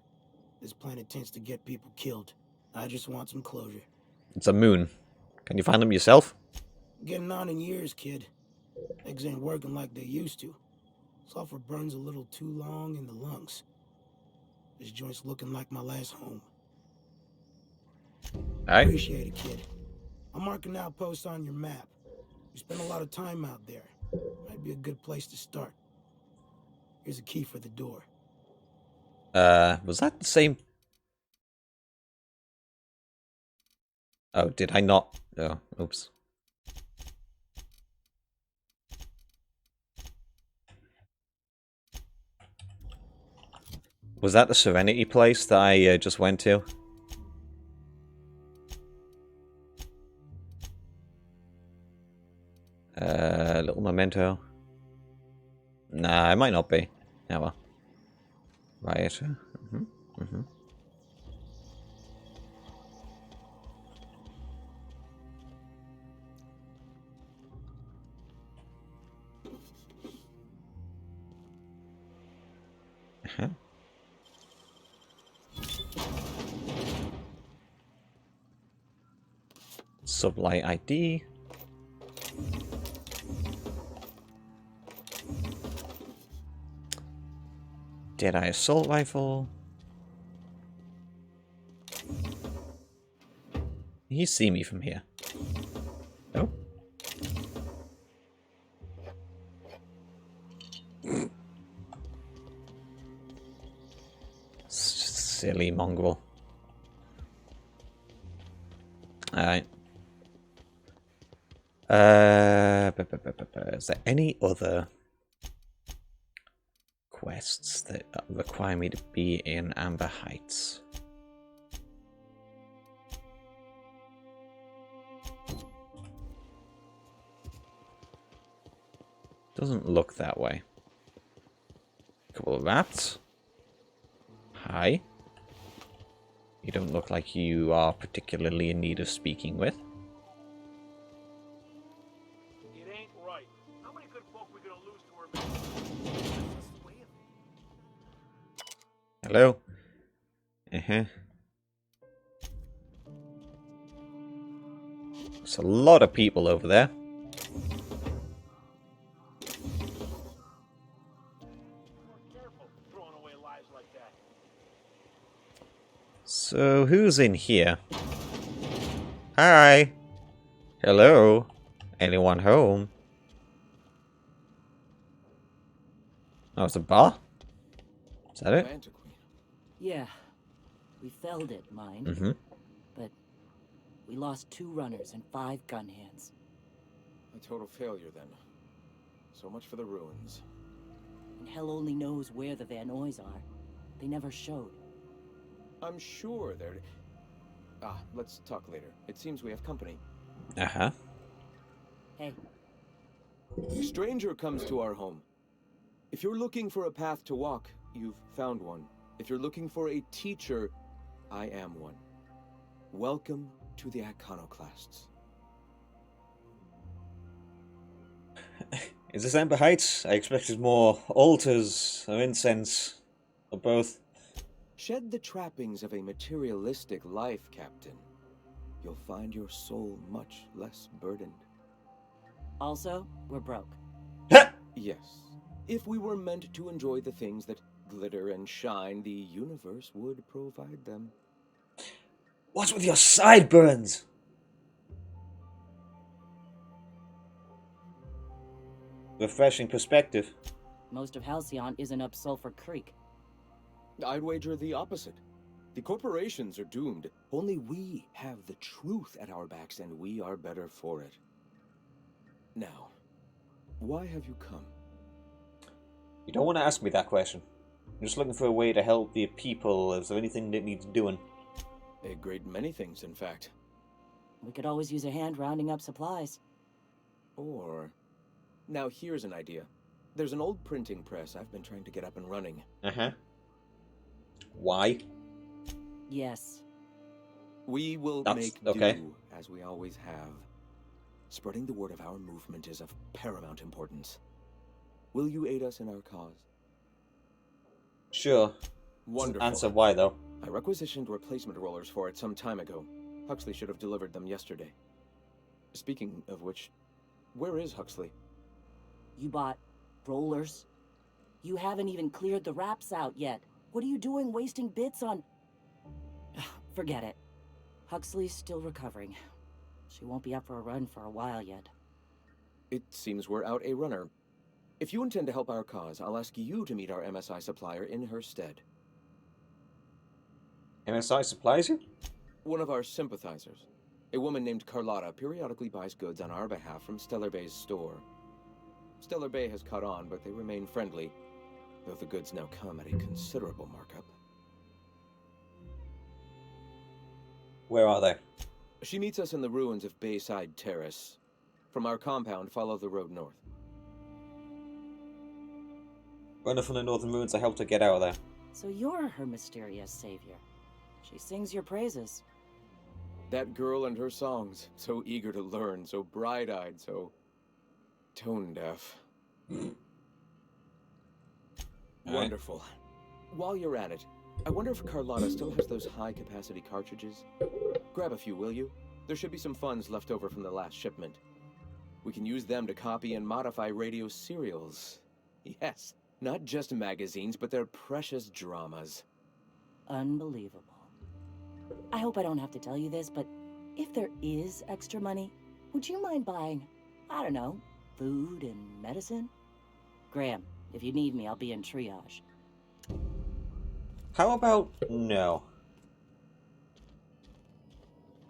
This planet tends to get people killed. I just want some closure. It's a moon. Can you find them yourself? Getting on in years, kid. Eggs ain't working like they used to. Sulfur burns a little too long in the lungs. This joint's looking like my last home. Alright. Appreciate it, kid. I'm marking outposts on your map. You spend a lot of time out there. Might be a good place to start. Here's a key for the door. Was that the same? Oh, did I not? Oh, oops. Was that the Serenity place that I just went to? Little memento. Nah, it might not be. Yeah, well. Right. Sublight ID. Deadeye assault rifle. Can you see me from here? No. Silly mongrel. Alright. Is there any other quests that require me to be in Amber Heights? Doesn't look that way. Couple of rats. Hi. You don't look like you are particularly in need of speaking with. It ain't right. How many good folk we gonna lose to her? Hello? There's a lot of people over there. So, who's in here? Hi! Hello? Anyone home? Oh, it's a bar? Is that it? Yeah. We felled it, mind. Mm-hmm. But we lost 2 runners and 5 gun hands. A total failure, then. So much for the ruins. And hell only knows where the Van Oys are. They never showed. I'm sure they're... Ah, let's talk later. It seems we have company. Uh-huh. Hey. Stranger comes to our home. If you're looking for a path to walk, you've found one. If you're looking for a teacher, I am one. Welcome to the Iconoclasts. Is this Ember Heights? I expected more altars or incense, or both. Shed the trappings of a materialistic life, Captain. You'll find your soul much less burdened. Also, we're broke. Yes. If we were meant to enjoy the things that glitter and shine, the universe would provide them. What's with your sideburns? Refreshing perspective. Most of Halcyon isn't up Sulphur Creek. I'd wager the opposite. The corporations are doomed. Only we have the truth at our backs, and we are better for it. Now, why have you come? You don't want to ask me that question. I'm just looking for a way to help the people. Is there anything that needs doing? A great many things, in fact. We could always use a hand rounding up supplies. Or... Now here's an idea. There's an old printing press I've been trying to get up and running. Uh-huh. Why? Yes. We will make do, as we always have. Spreading the word of our movement is of paramount importance. Will you aid us in our cause? Sure. Wonderful. Answer why, though. I requisitioned replacement rollers for it some time ago. Huxley should have delivered them yesterday. Speaking of which, where is Huxley? You bought rollers? You haven't even cleared the wraps out yet. What are you doing wasting bits on... Forget it. Huxley's still recovering. She won't be up for a run for a while yet. It seems we're out a runner. If you intend to help our cause, I'll ask you to meet our MSI supplier in her stead. MSI supplies you? One of our sympathizers. A woman named Carlotta periodically buys goods on our behalf from Stellar Bay's store. Stellar Bay has caught on, but they remain friendly, though the goods now come at a considerable markup. Where are they? She meets us in the ruins of Bayside Terrace. From our compound, follow the road north. Runner from the northern ruins, I helped her get out of there. So you're her mysterious savior. She sings your praises. That girl and her songs, so eager to learn, so bright-eyed, so... tone-deaf. Wonderful. While you're at it, I wonder if Carlotta still has those high-capacity cartridges? Grab a few, will you? There should be some funds left over from the last shipment. We can use them to copy and modify radio serials. Yes, not just magazines, but their precious dramas. Unbelievable. I hope I don't have to tell you this, but if there is extra money, would you mind buying, I don't know, food and medicine? Graham, if you need me, I'll be in triage. How about no?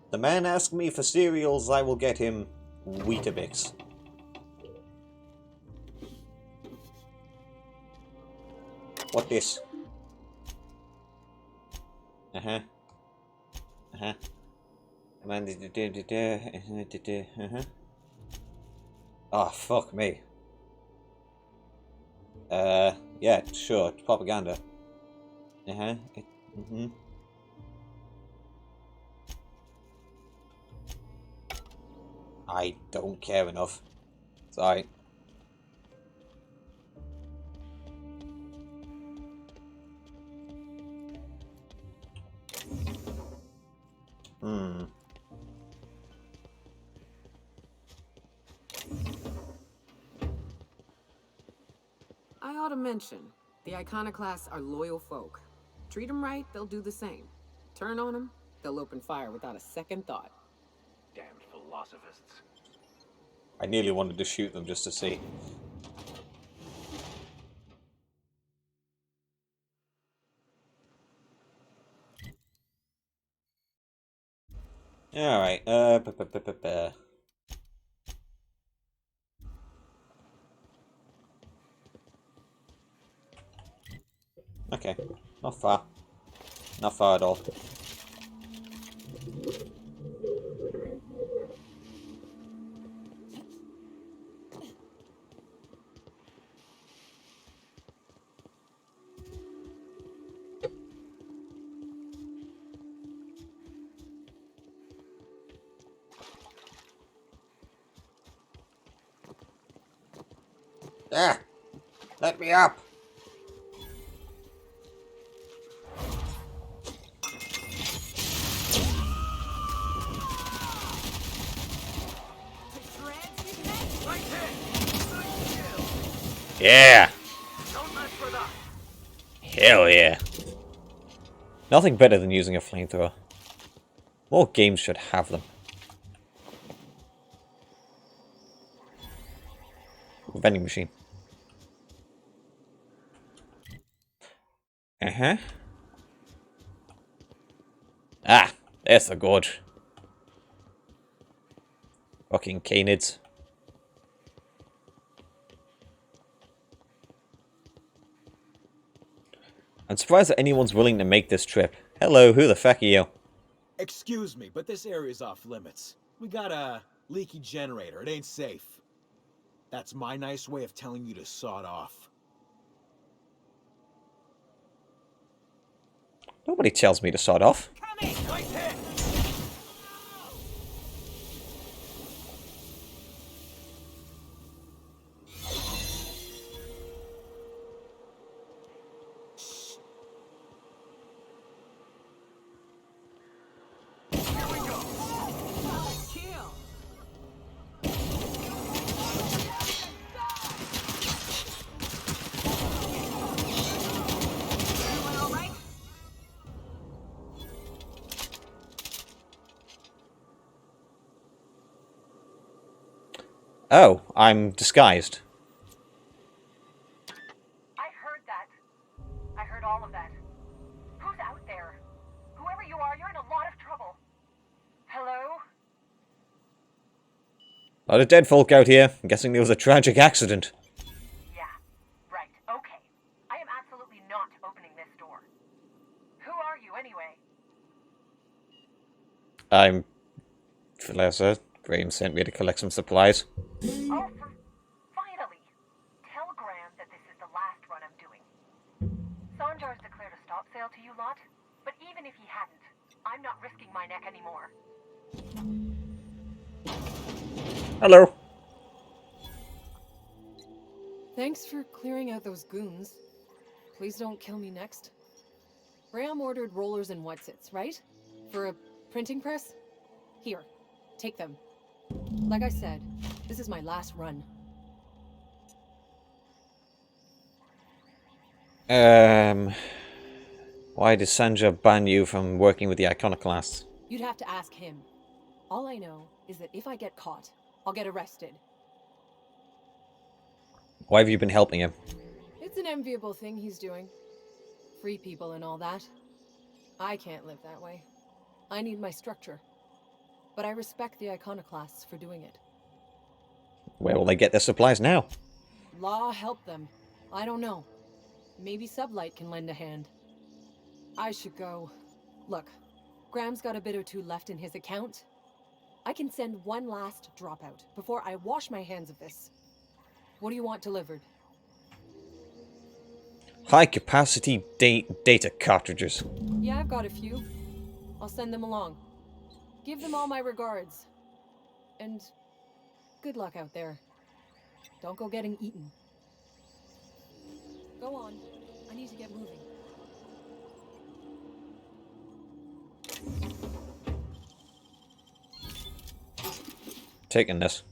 The man asks me for cereals, I will get him Weetabix. What this? Uh-huh. Uh-huh. Uh-huh. Oh, fuck me. Yeah, sure, it's propaganda. Uh-huh. Mm-hmm. I don't care enough. Sorry. I ought to mention, the Iconoclasts are loyal folk. Treat them right, they'll do the same. Turn on them, they'll open fire without a second thought. Damned philosophists. I nearly wanted to shoot them just to see. Alright, okay, not far. Not far at all. Ah! Let me up! Yeah! Hell yeah! Nothing better than using a flamethrower. More games should have them. Vending machine. Uh-huh. Ah! There's the gorge. Fucking canids. I'm surprised that anyone's willing to make this trip. Hello, who the fuck are you? Excuse me, but this area's off limits. We got a leaky generator. It ain't safe. That's my nice way of telling you to sod off. Nobody tells me to sod off. Oh, I'm disguised. I heard that. I heard all of that. Who's out there? Whoever you are, you're in a lot of trouble. Hello? A lot of dead folk out here. I'm guessing there was a tragic accident. Yeah, right. Okay. I am absolutely not opening this door. Who are you, anyway? I'm Philessa. Graham sent me to collect some supplies. Oh, finally! Tell Graham that this is the last run I'm doing. Sanjar's declared a stop sale to you lot, but even if he hadn't, I'm not risking my neck anymore. Hello. Thanks for clearing out those goons. Please don't kill me next. Graham ordered rollers and whatsits, right? For a printing press? Here, take them. Like I said, this is my last run. Why did Sanja ban you from working with the Iconoclasts? You'd have to ask him. All I know is that if I get caught, I'll get arrested. Why have you been helping him? It's an enviable thing he's doing. Free people and all that. I can't live that way. I need my structure. But I respect the Iconoclasts for doing it. Where will they get their supplies now? Law help them. I don't know. Maybe Sublight can lend a hand. I should go. Look, Graham's got a bit or two left in his account. I can send one last dropout before I wash my hands of this. What do you want delivered? High-capacity data cartridges. Yeah, I've got a few. I'll send them along. Give them all my regards. And good luck out there. Don't go getting eaten. Go on. I need to get moving. Taking this.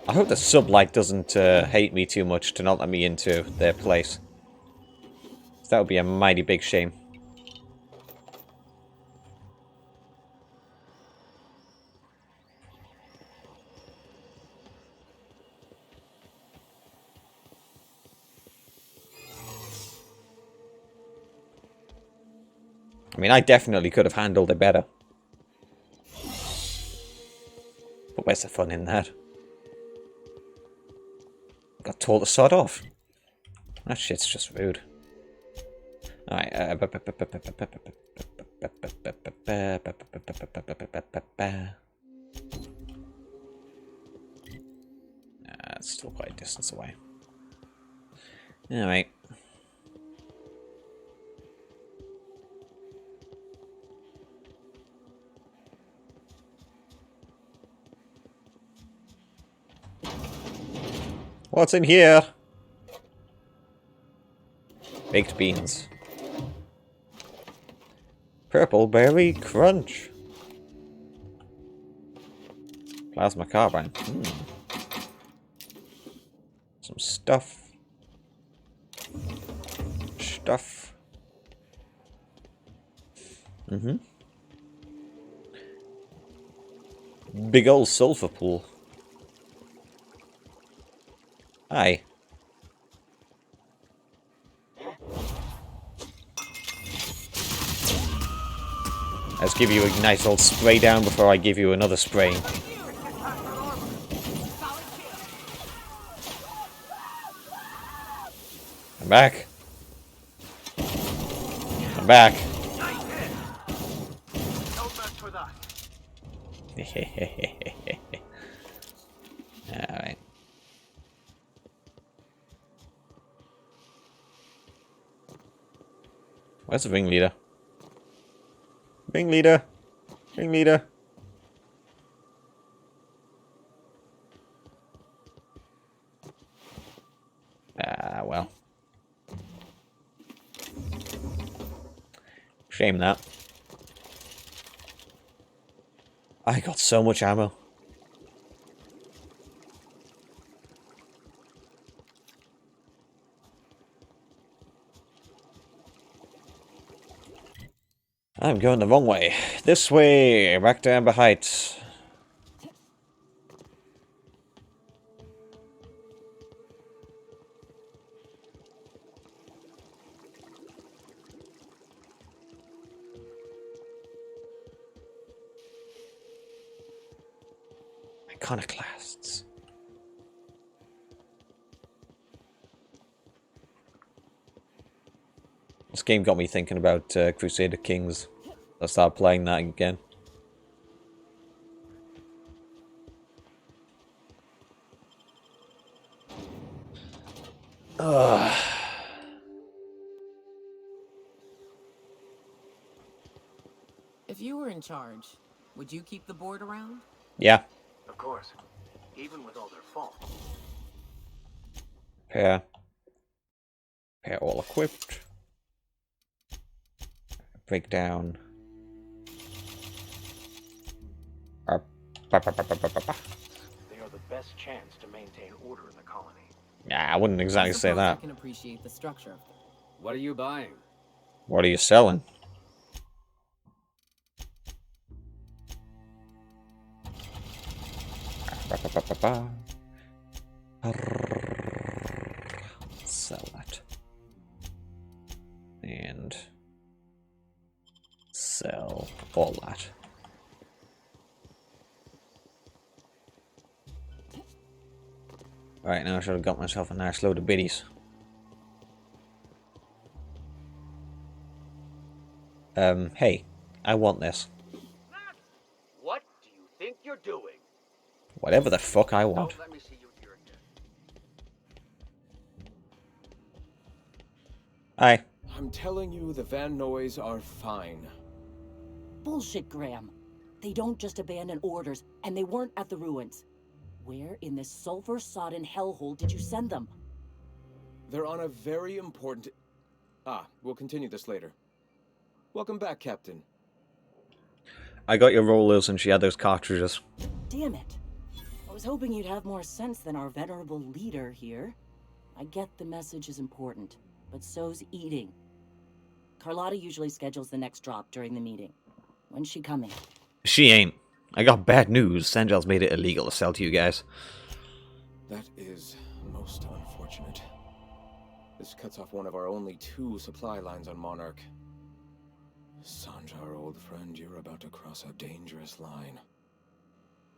I hope the Sublight doesn't hate me too much to not let me into their place. That would be a mighty big shame. I mean, I definitely could have handled it better. But where's the fun in that? Got told to sod off. That shit's just rude. Alright, let's Still quite a distance away. Alright. What's in here? Baked beans. Purple berry crunch. Plasma carbine. Some stuff. Big old sulfur pool. Hi. Let's give you a nice old spray down before I give you another spray. I'm back. I'm back. Alright. Where's the ringleader? Ringleader! Ringleader! Ah, well. Shame that. I got so much ammo. I'm going the wrong way. This way, back to Amber Heights. Iconoclasts. This game got me thinking about Crusader Kings. I started playing that again. Ugh. If you were in charge, would you keep the board around? Yeah. Of course. Even with all their faults. Pair all equipped. Break down. They are the best chance to maintain order in the colony. Nah, I wouldn't exactly say that. I can appreciate the structure of them. What are you buying? What are you selling? Sell that. And sell all that. Right, now I should have got myself a nice load of biddies. Hey, I want this. What do you think you're doing? Whatever the fuck I want. Don't let me see you here again. Hi. I'm telling you, the Van Noys are fine. Bullshit, Graham. They don't just abandon orders, and they weren't at the ruins. Where in this sulfur-sodden hellhole did you send them? They're on a very important... we'll continue this later. Welcome back, Captain. I got your rollers and she had those cartridges. Damn it. I was hoping you'd have more sense than our venerable leader here. I get the message is important, but so's eating. Carlotta usually schedules the next drop during the meeting. When's she coming? She ain't. I got bad news. Sanjel's made it illegal to sell to you guys. That is most unfortunate. This cuts off one of our only 2 supply lines on Monarch. Sanjar, old friend, you're about to cross a dangerous line.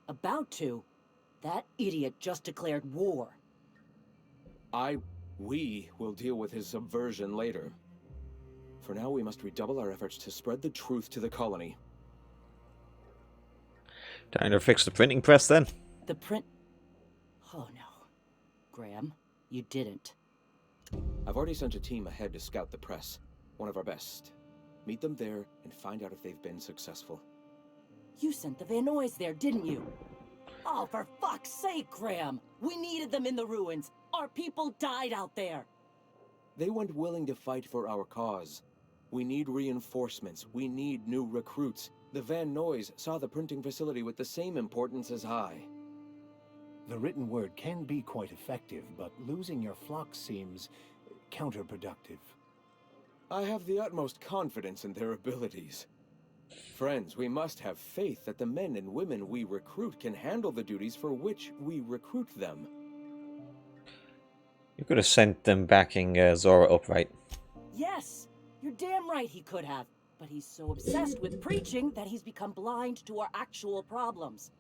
About to? That idiot just declared war. We will deal with his subversion later. For now, we must redouble our efforts to spread the truth to the colony. Time to fix the printing press then? The print... Oh no. Graham. You didn't. I've already sent a team ahead to scout the press. One of our best. Meet them there and find out if they've been successful. You sent the Van Noys there, didn't you? Oh, for fuck's sake, Graham! We needed them in the ruins. Our people died out there. They weren't willing to fight for our cause. We need reinforcements. We need new recruits. The Van Noys saw the printing facility with the same importance as I. The written word can be quite effective, but losing your flock seems counterproductive. I have the utmost confidence in their abilities. Friends, we must have faith that the men and women we recruit can handle the duties for which we recruit them. You could have sent them backing Zora upright. Yes, you're damn right he could have. But he's so obsessed with preaching that he's become blind to our actual problems.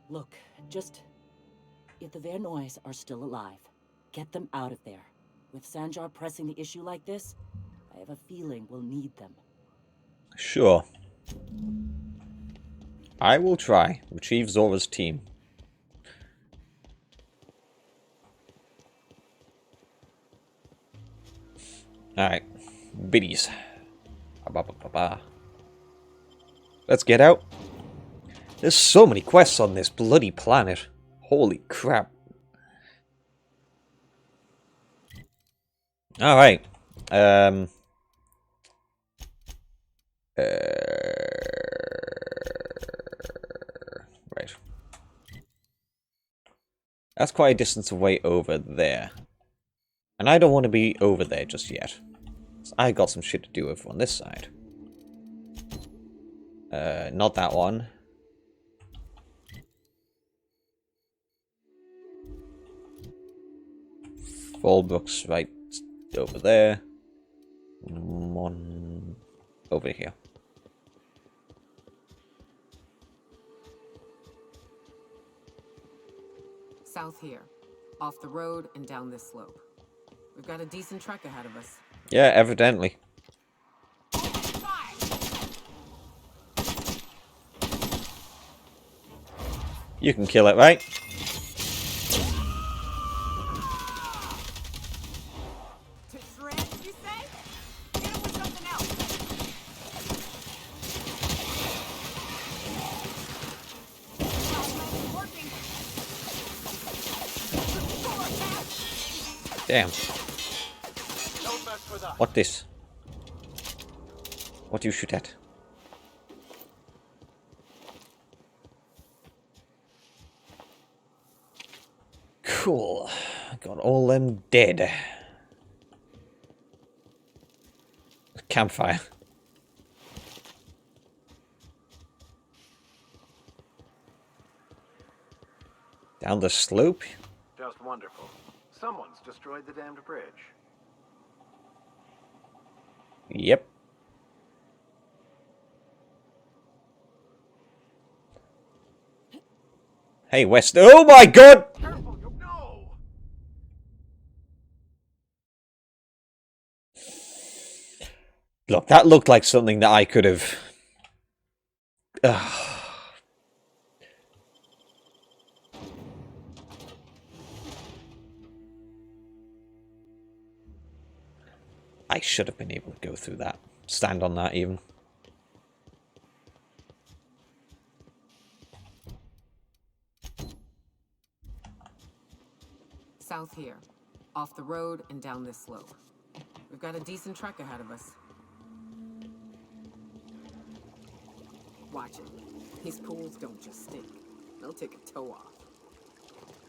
Look, just... if the Van Noys are still alive, get them out of there. With Sanjar pressing the issue like this, I have a feeling we'll need them. Sure. I will try. Retrieve Zora's team. Alright. Biddies. Let's get out. There's so many quests on this bloody planet. Holy crap. Alright. Right. That's quite a distance away over there. And I don't want to be over there just yet. I got some shit to do over on this side. Not that one. Fallbrook's right over there. One over here. South here. Off the road and down this slope. We've got a decent trek ahead of us. Yeah, evidently. You can kill it, right? To shreds, you say? Hit him with something else. Damn. What this? What do you shoot at? Cool. Got all them dead. Campfire. Down the slope? Just wonderful. Someone's destroyed the damned bridge. Yep. Hey, West. Oh my god! Careful, no! Look, that looked like something that I could have... I should have been able to go through that. Stand on that, even. South here. Off the road and down this slope. We've got a decent trek ahead of us. Watch it. These pools don't just stink. They'll take a toe off.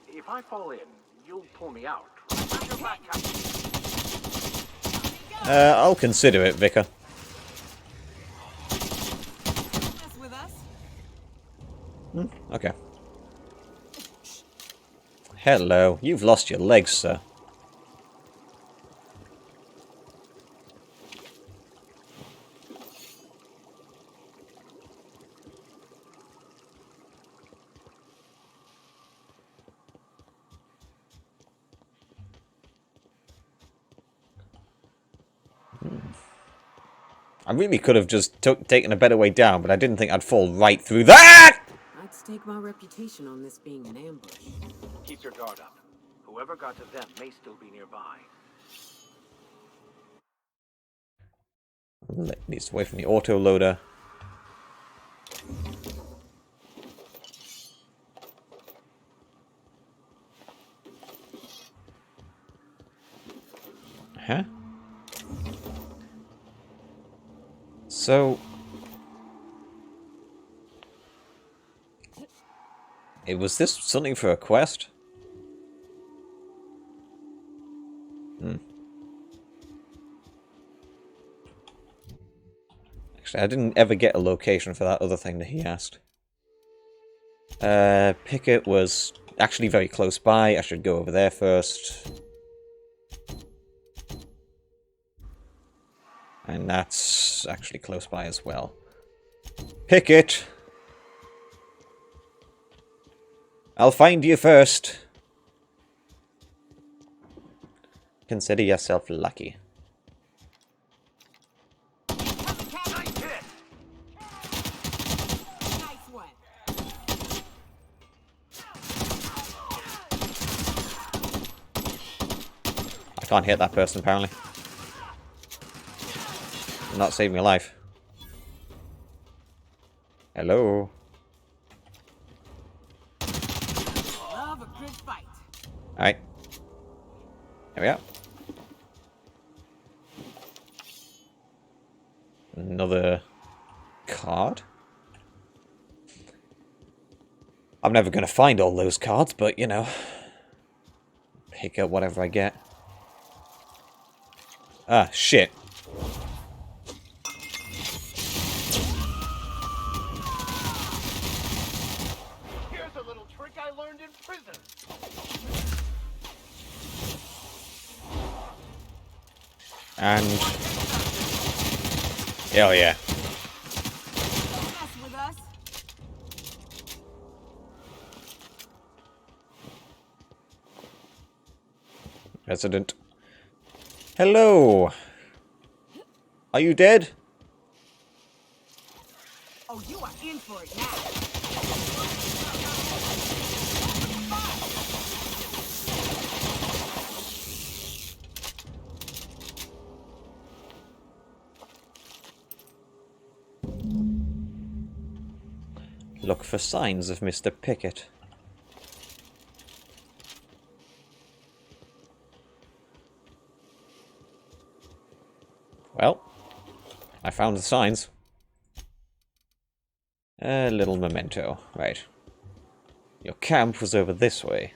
If I fall in, you'll pull me out. Right? Your back, Captain. I'll consider it, Vicar. Okay. Hello. You've lost your legs, sir. I really could have just taken a better way down, but I didn't think I'd fall right through that! I'd stake my reputation on this being an ambush. Keep your guard up. Whoever got to them may still be nearby. Needs away from the autoloader. Huh? So... was this something for a quest? Actually, I didn't ever get a location for that other thing that he asked. Picket was actually very close by. I should go over there first. And that's actually close by as well. Picket! I'll find you first. Consider yourself lucky. I can't hit that person, apparently. Not saving my life. Hello? Love a good fight. Alright. There we are. Another card? I'm never going to find all those cards, but, you know. Pick up whatever I get. Ah, shit. Here's a little trick I learned in prison. And... hell yeah. Resident. Hello! Are you dead? Oh, you are in for it now. Look for signs of Mr. Pickett. Well, I found the signs. A little memento. Right. Your camp was over this way.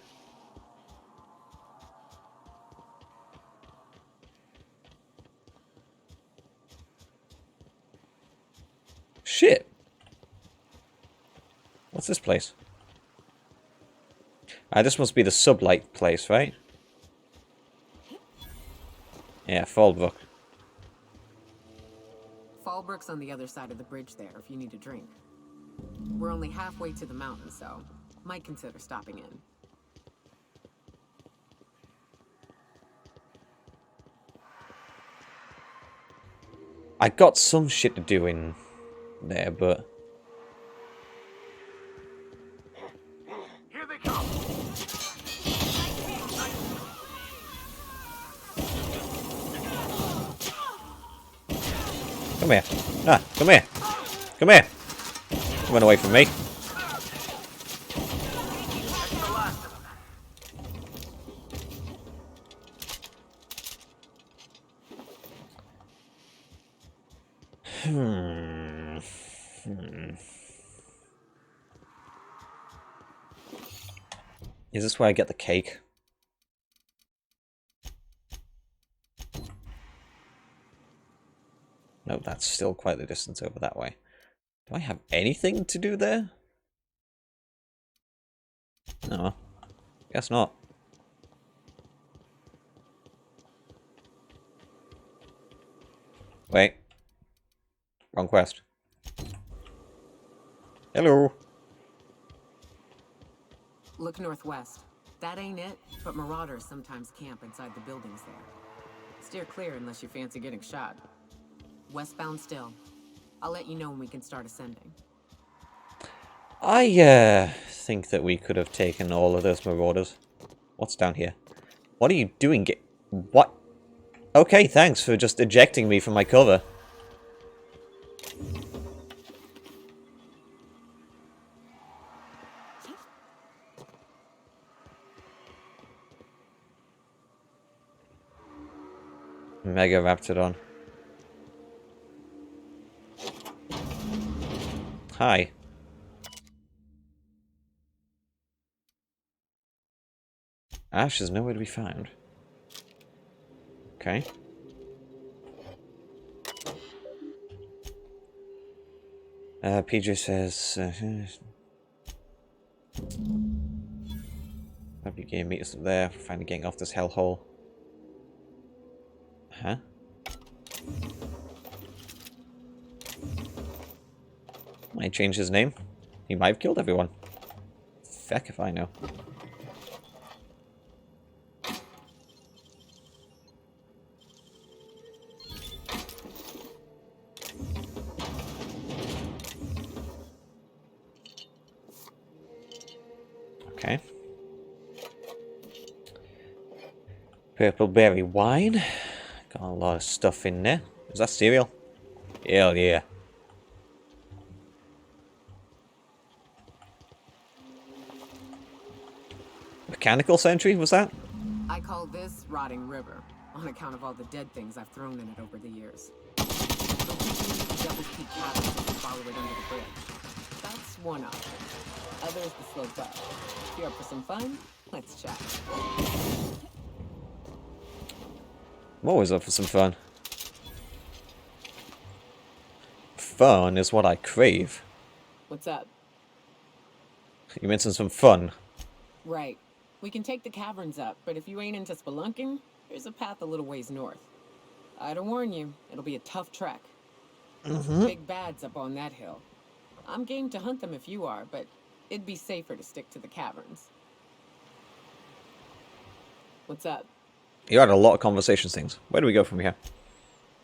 Shit! What's this place? This must be the sublight place, right? Yeah, Fallbrook. Fallbrook's on the other side of the bridge there if you need a drink. We're only halfway to the mountain, so might consider stopping in. I got some shit to do in there, but... Here they come. Come here. Ah, come here. Come here. Run away from me. Is this where I get the cake? No, that's still quite the distance over that way. Do I have anything to do there? No. Guess not. Wait. Wrong quest. Hello. Look northwest. That ain't it, but marauders sometimes camp inside the buildings there. Steer clear unless you fancy getting shot. Westbound still. I'll let you know when we can start ascending. I think that we could have taken all of those marauders. What's down here? What are you doing? What? Okay, thanks for just ejecting me from my cover. Mega Raptidon. Hi. Ash is nowhere to be found. Okay. PJ says... Lovely game, meet us up there. Finally getting off this hellhole. Huh? Might change his name. He might have killed everyone. Feck if I know. Okay. Purple berry wine. Got a lot of stuff in there. Is that cereal? Hell yeah. Mechanical sentry, was that? I call this Rotting River, on account of all the dead things I've thrown in it over the years. So we can use the Devil's Peak Cabin to follow it under the bridge. That's one option. Others the slope up. If you're up for some fun, let's chat. I'm always up for some fun. Fun is what I crave. What's up? You mentioned some fun. Right. We can take the caverns up, but if you ain't into spelunking, there's a path a little ways north. I'd warn you, it'll be a tough trek. Big bads up on that hill. I'm game to hunt them if you are, but it'd be safer to stick to the caverns. What's up? You had a lot of conversations things. Where do we go from here?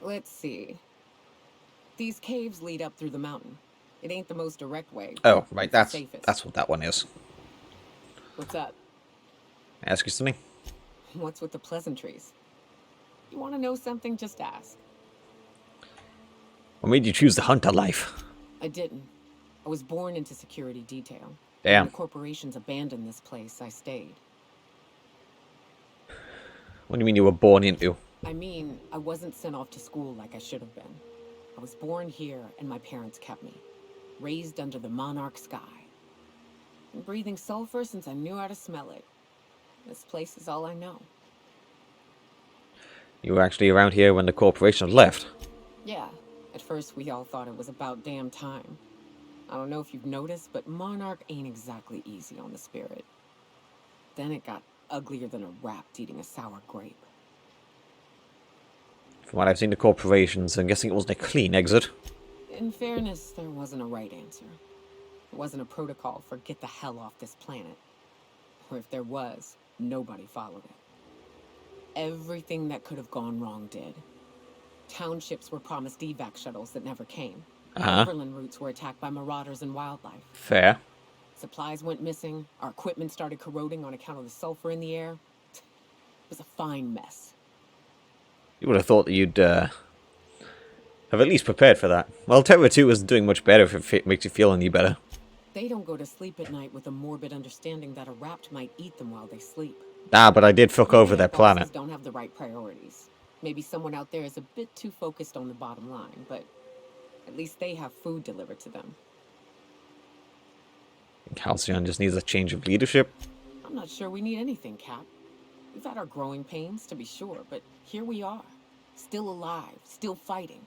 Let's see. These caves lead up through the mountain. It ain't the most direct way. Oh, right, that's safest. what that one is. What's up? Ask you something? What's with the pleasantries? You want to know something? Just ask. What made you choose the hunter life? I didn't. I was born into security detail. Damn. When the corporations abandoned this place, I stayed. What do you mean you were born into? I mean, I wasn't sent off to school like I should have been. I was born here, and my parents kept me. Raised under the Monarch sky. Been breathing sulfur since I knew how to smell it. This place is all I know. You were actually around here when the corporation left. Yeah, at first we all thought it was about damn time. I don't know if you've noticed, but Monarch ain't exactly easy on the spirit. Then it got uglier than a rat eating a sour grape. From what I've seen the corporations, I'm guessing it wasn't a clean exit. In fairness, there wasn't a right answer. There wasn't a protocol for get the hell off this planet. Or if there was, nobody followed it. Everything that could have gone wrong did. Townships were promised evac shuttles that never came. Overland routes were attacked by marauders and wildlife. Fair. Supplies went missing. Our equipment started corroding on account of the sulfur in the air. It was a fine mess. You would have thought that you'd have at least prepared for that. Well, Terror 2 isn't doing much better if it makes you feel any better. They don't go to sleep at night with a morbid understanding that a rapt might eat them while they sleep. Nah, but I did fuck over their planet. Don't have the right priorities. Maybe someone out there is a bit too focused on the bottom line, but at least they have food delivered to them. Halcyon just needs a change of leadership. I'm not sure we need anything, Cap. We've had our growing pains, to be sure, but here we are. Still alive, still fighting.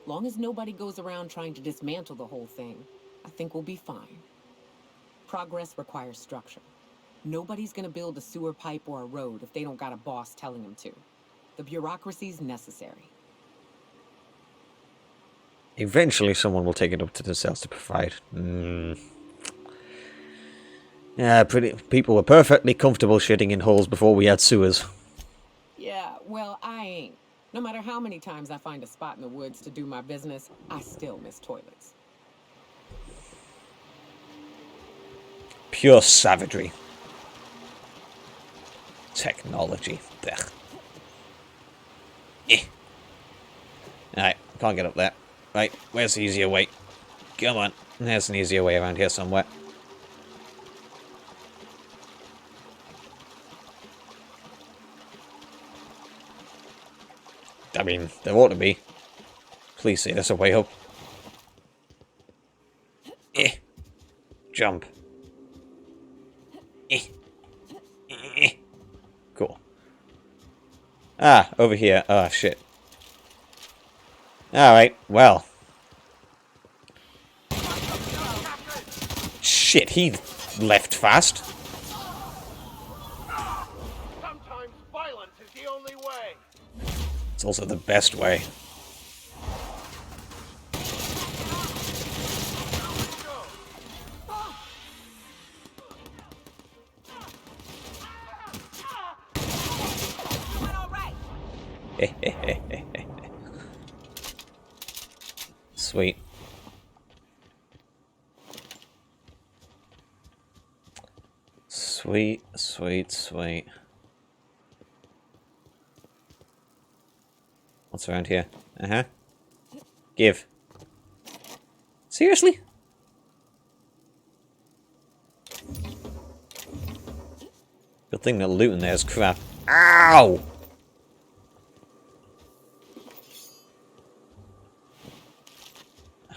Long as nobody goes around trying to dismantle the whole thing, I think we'll be fine. Progress requires structure. Nobody's gonna build a sewer pipe or a road if they don't got a boss telling them to. The bureaucracy's necessary. Eventually someone will take it up to themselves to provide. Yeah, people were perfectly comfortable shitting in holes before we had sewers. Yeah, well, I ain't. No matter how many times I find a spot in the woods to do my business, I still miss toilets. Pure savagery. Technology. Ugh. Eh. Alright, can't get up there. Right, where's the easier way? Come on. There's an easier way around here somewhere. I mean, there ought to be. Please say there's a way up. Eh. Jump. Eh. Eh. Cool. Ah, over here. Ah, shit. Alright, well. Shit, he left fast. Sometimes violence is the only way. It's also the best way. Sweet. Sweet, sweet, sweet. What's around here? Uh-huh. Give. Seriously? Good thing that loot in there is crap. Ow!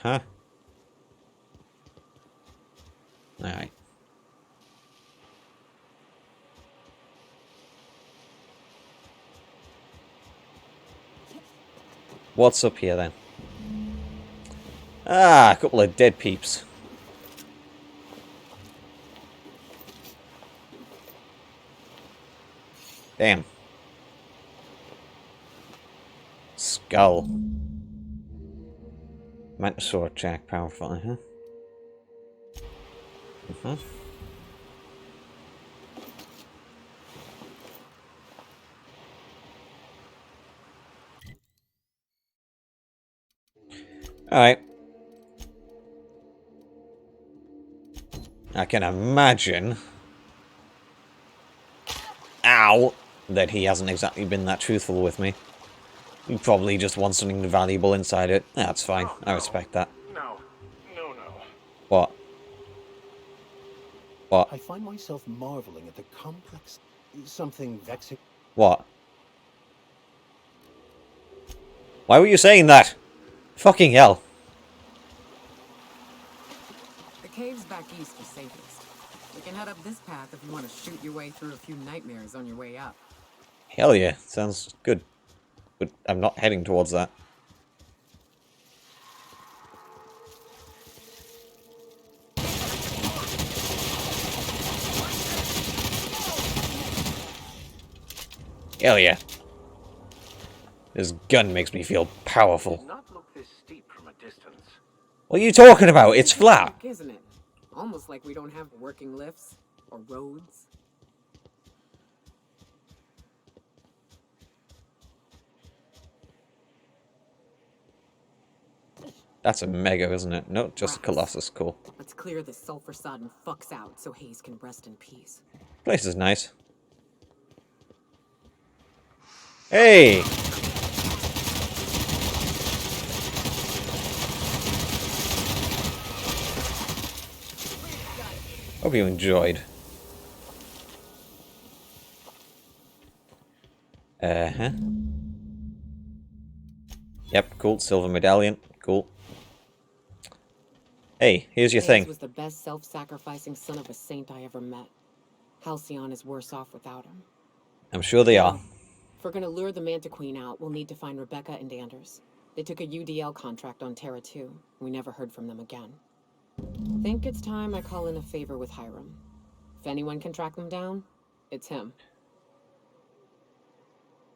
Huh? Alright. What's up here then? Ah, a couple of dead peeps. Damn. Skull. Mantisaur attack powerful, huh? Alright. I can imagine... Ow! That he hasn't exactly been that truthful with me. He probably just wants something valuable inside it. That's fine. I respect that. No. What? What? I find myself marveling at the complex... something vexing... What? Why were you saying that? Fucking hell. The caves back east are safest. You can head up this path if you want to shoot your way through a few nightmares on your way up. Hell yeah. Sounds good. But I'm not heading towards that. Hell yeah. This gun makes me feel powerful. Not look this steep from a distance. What are you talking about? It's flat. Isn't it? Almost like we don't have working lifts or roads. That's a mega, isn't it? No, just a Colossus. Cool. Let's clear this sulfur-sodden fucks out so Hayes can rest in peace. Place is nice. Hey! Hope you enjoyed. Uh-huh. Yep, cool. Silver medallion. Cool. Hey, here's your thing. Hayes was the best self-sacrificing son of a saint I ever met. Halcyon is worse off without him. I'm sure they are. If we're gonna lure the Manta Queen out, we'll need to find Rebecca and Anders. They took a UDL contract on Terra 2. We never heard from them again. Think it's time I call in a favor with Hiram. If anyone can track them down, it's him.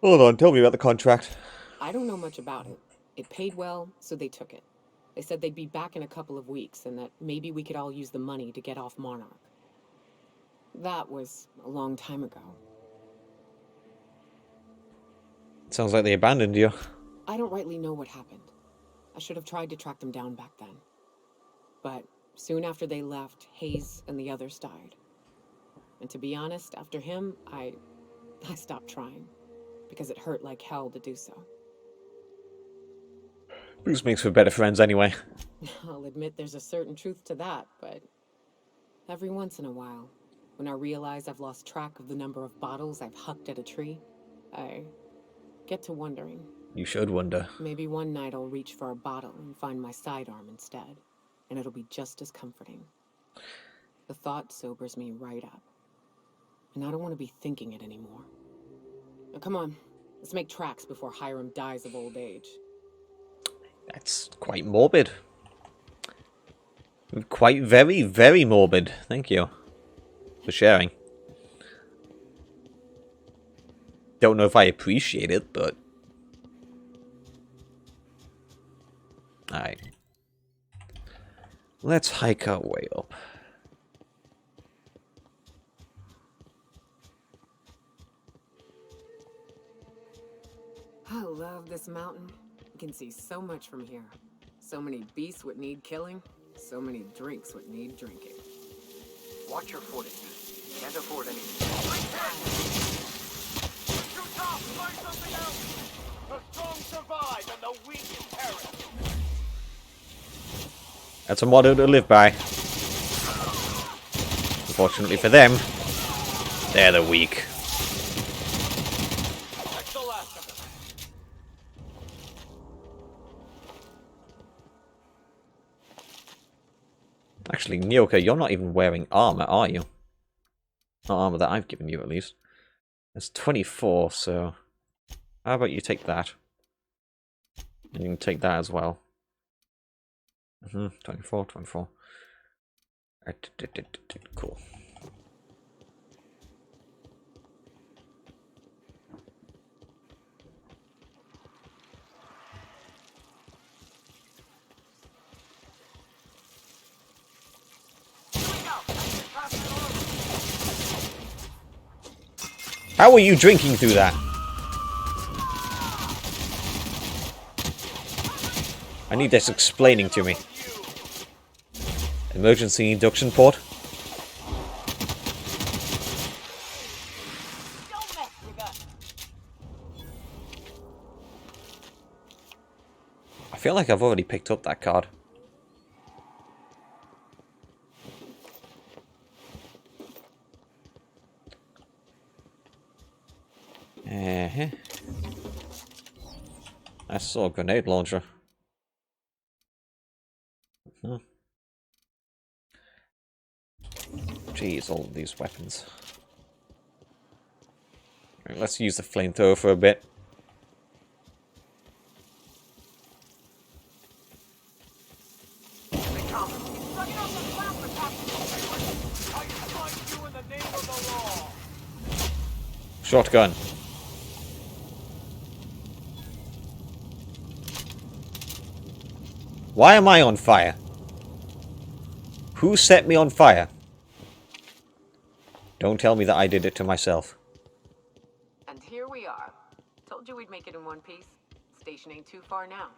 Hold on, tell me about the contract. I don't know much about it. It paid well, so they took it. They said they'd be back in a couple of weeks, and that maybe we could all use the money to get off Monarch. That was a long time ago. Sounds like they abandoned you. I don't rightly know what happened. I should have tried to track them down back then. But soon after they left, Hayes and the others died. And to be honest, after him, I I stopped trying, because it hurt like hell to do so. Bruce makes for better friends anyway. I'll admit there's a certain truth to that, but every once in a while, when I realize I've lost track of the number of bottles I've hucked at a tree, I get to wondering. You should wonder. Maybe one night I'll reach for a bottle and find my sidearm instead, and it'll be just as comforting. The thought sobers me right up, and I don't want to be thinking it anymore. Now come on, let's make tracks before Hiram dies of old age. That's quite morbid. Quite very, very morbid. Thank you for sharing. Don't know if I appreciate it, but... Alright. Let's hike our way up. I love this mountain. You can see so much from here. So many beasts would need killing. So many drinks would need drinking. Watch your fortitude. Can't afford anything. Too tough! Find something else! The strong survive and the weak perish! That's a motto to live by. Unfortunately for them, they're the weak. That's the last of them. Actually, Nyoka, you're not even wearing armor, are you? Not armor that I've given you, at least. It's 24, so... How about you take that? And you can take that as well. 24, 24. Cool. How are you drinking through that? I need this explaining to me. Emergency induction port? I feel like I've already picked up that card. I saw a grenade launcher. Jeez, all of these weapons. Right, let's use the flamethrower for a bit. Shotgun. Why am I on fire? Who set me on fire? Don't tell me that I did it to myself. And here we are. Told you we'd make it in one piece. Station ain't too far now.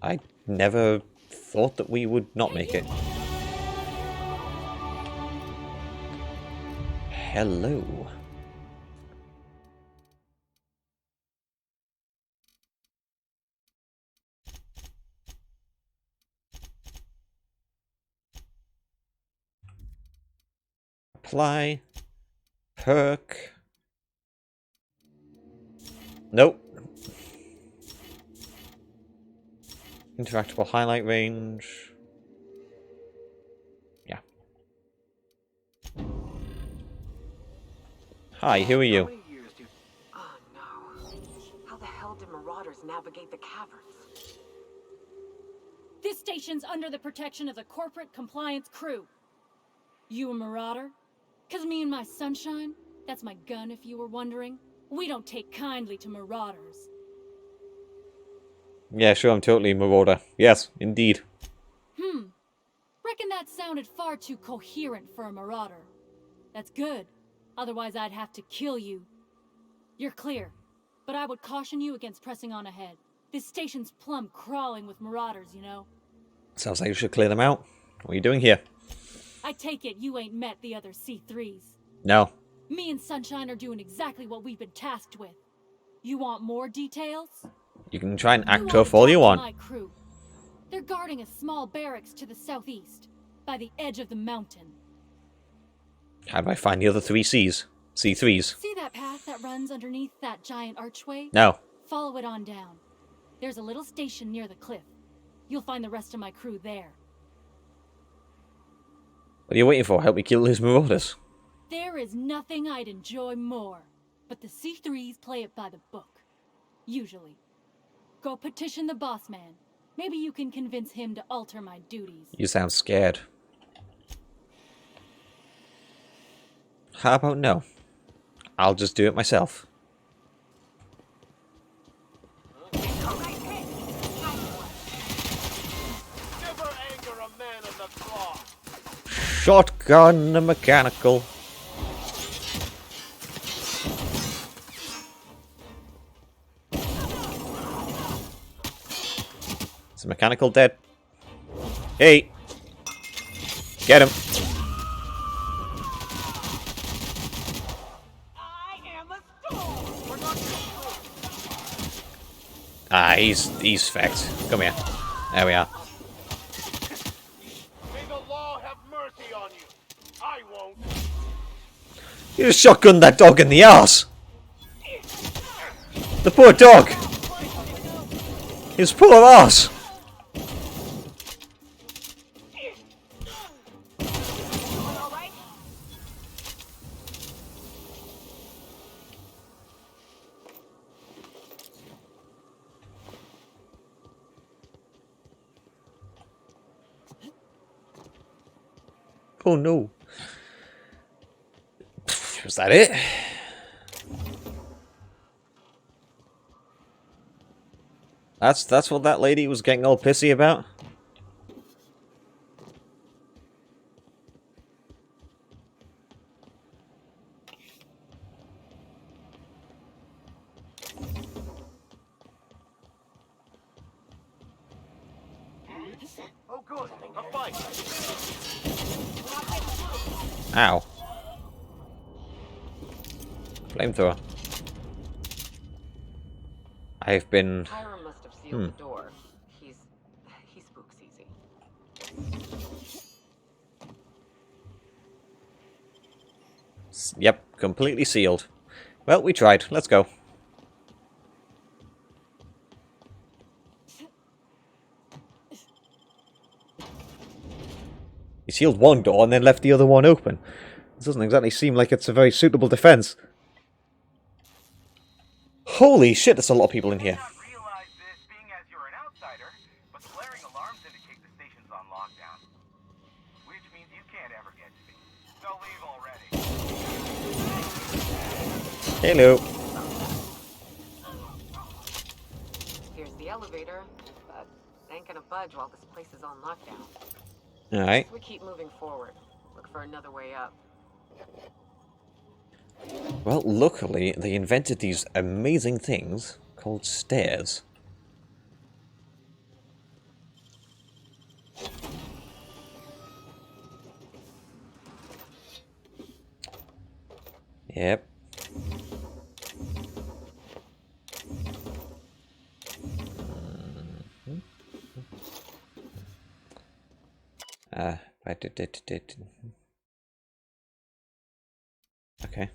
I never thought that we would not make it. Hello. Apply. Perk. Nope. Interactable highlight range. Yeah. Hi, who are you? Oh no. How the hell did marauders navigate the caverns? This station's under the protection of the corporate compliance crew. You a marauder? 'Cause me and my sunshine, that's my gun if you were wondering, we don't take kindly to marauders. Yeah, sure, I'm totally a marauder. Yes, indeed. Reckon that sounded far too coherent for a marauder. That's good. Otherwise I'd have to kill you. You're clear, but I would caution you against pressing on ahead. This station's plumb crawling with marauders, you know. Sounds like you should clear them out. What are you doing here? I take it you ain't met the other C3s. No. Me and Sunshine are doing exactly what we've been tasked with. You want more details? You can try and You act wanna tough all talk you to want. my crew. They're guarding a small barracks to the southeast, by the edge of the mountain. How do I find the other 3 C's? C3s. See that path that runs underneath that giant archway? No. Follow it on down. There's a little station near the cliff. You'll find the rest of my crew there. What are you waiting for? Help me kill these marauders. There is nothing I'd enjoy more, but the C3s play it by the book. Usually. Go petition the boss man. Maybe you can convince him to alter my duties. You sound scared. How about no? I'll just do it myself. Shotgun and mechanical. Is the mechanical dead? Hey! Get him! Ah, he's fecked. Come here. There we are. May the law have mercy on you. I won't. You just shotgunned that dog in the arse! The poor dog! His poor arse! Oh no. Was that it? That's what that lady was getting all pissy about? Oh good, a fight. Ow. Flamethrower. I've been... Hiram must have sealed the door. He spooks easy. Yep, completely sealed. Well, we tried. Let's go. He sealed one door and then left the other one open. It doesn't exactly seem like it's a very suitable defense. Holy shit, there's a lot of people in here. Hello. Here's the elevator, but ain't gonna budge while this place is on lockdown. Alright. We keep moving forward. Look for another way up. Well, luckily, they invented these amazing things called stairs. Yep. Okay.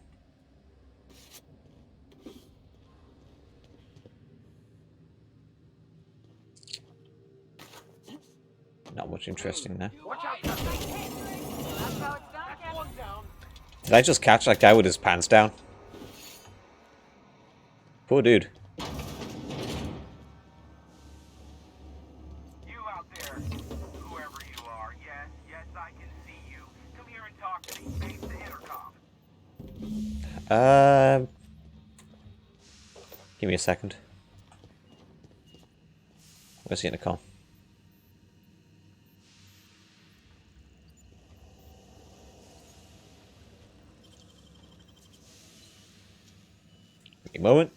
Not much interesting there. Did I just catch that guy with his pants down? Poor dude. You out there, whoever you are, yes, I can see you. Come here and talk to me. Face the intercom. Give me a second. Where's the intercom? Give me a moment.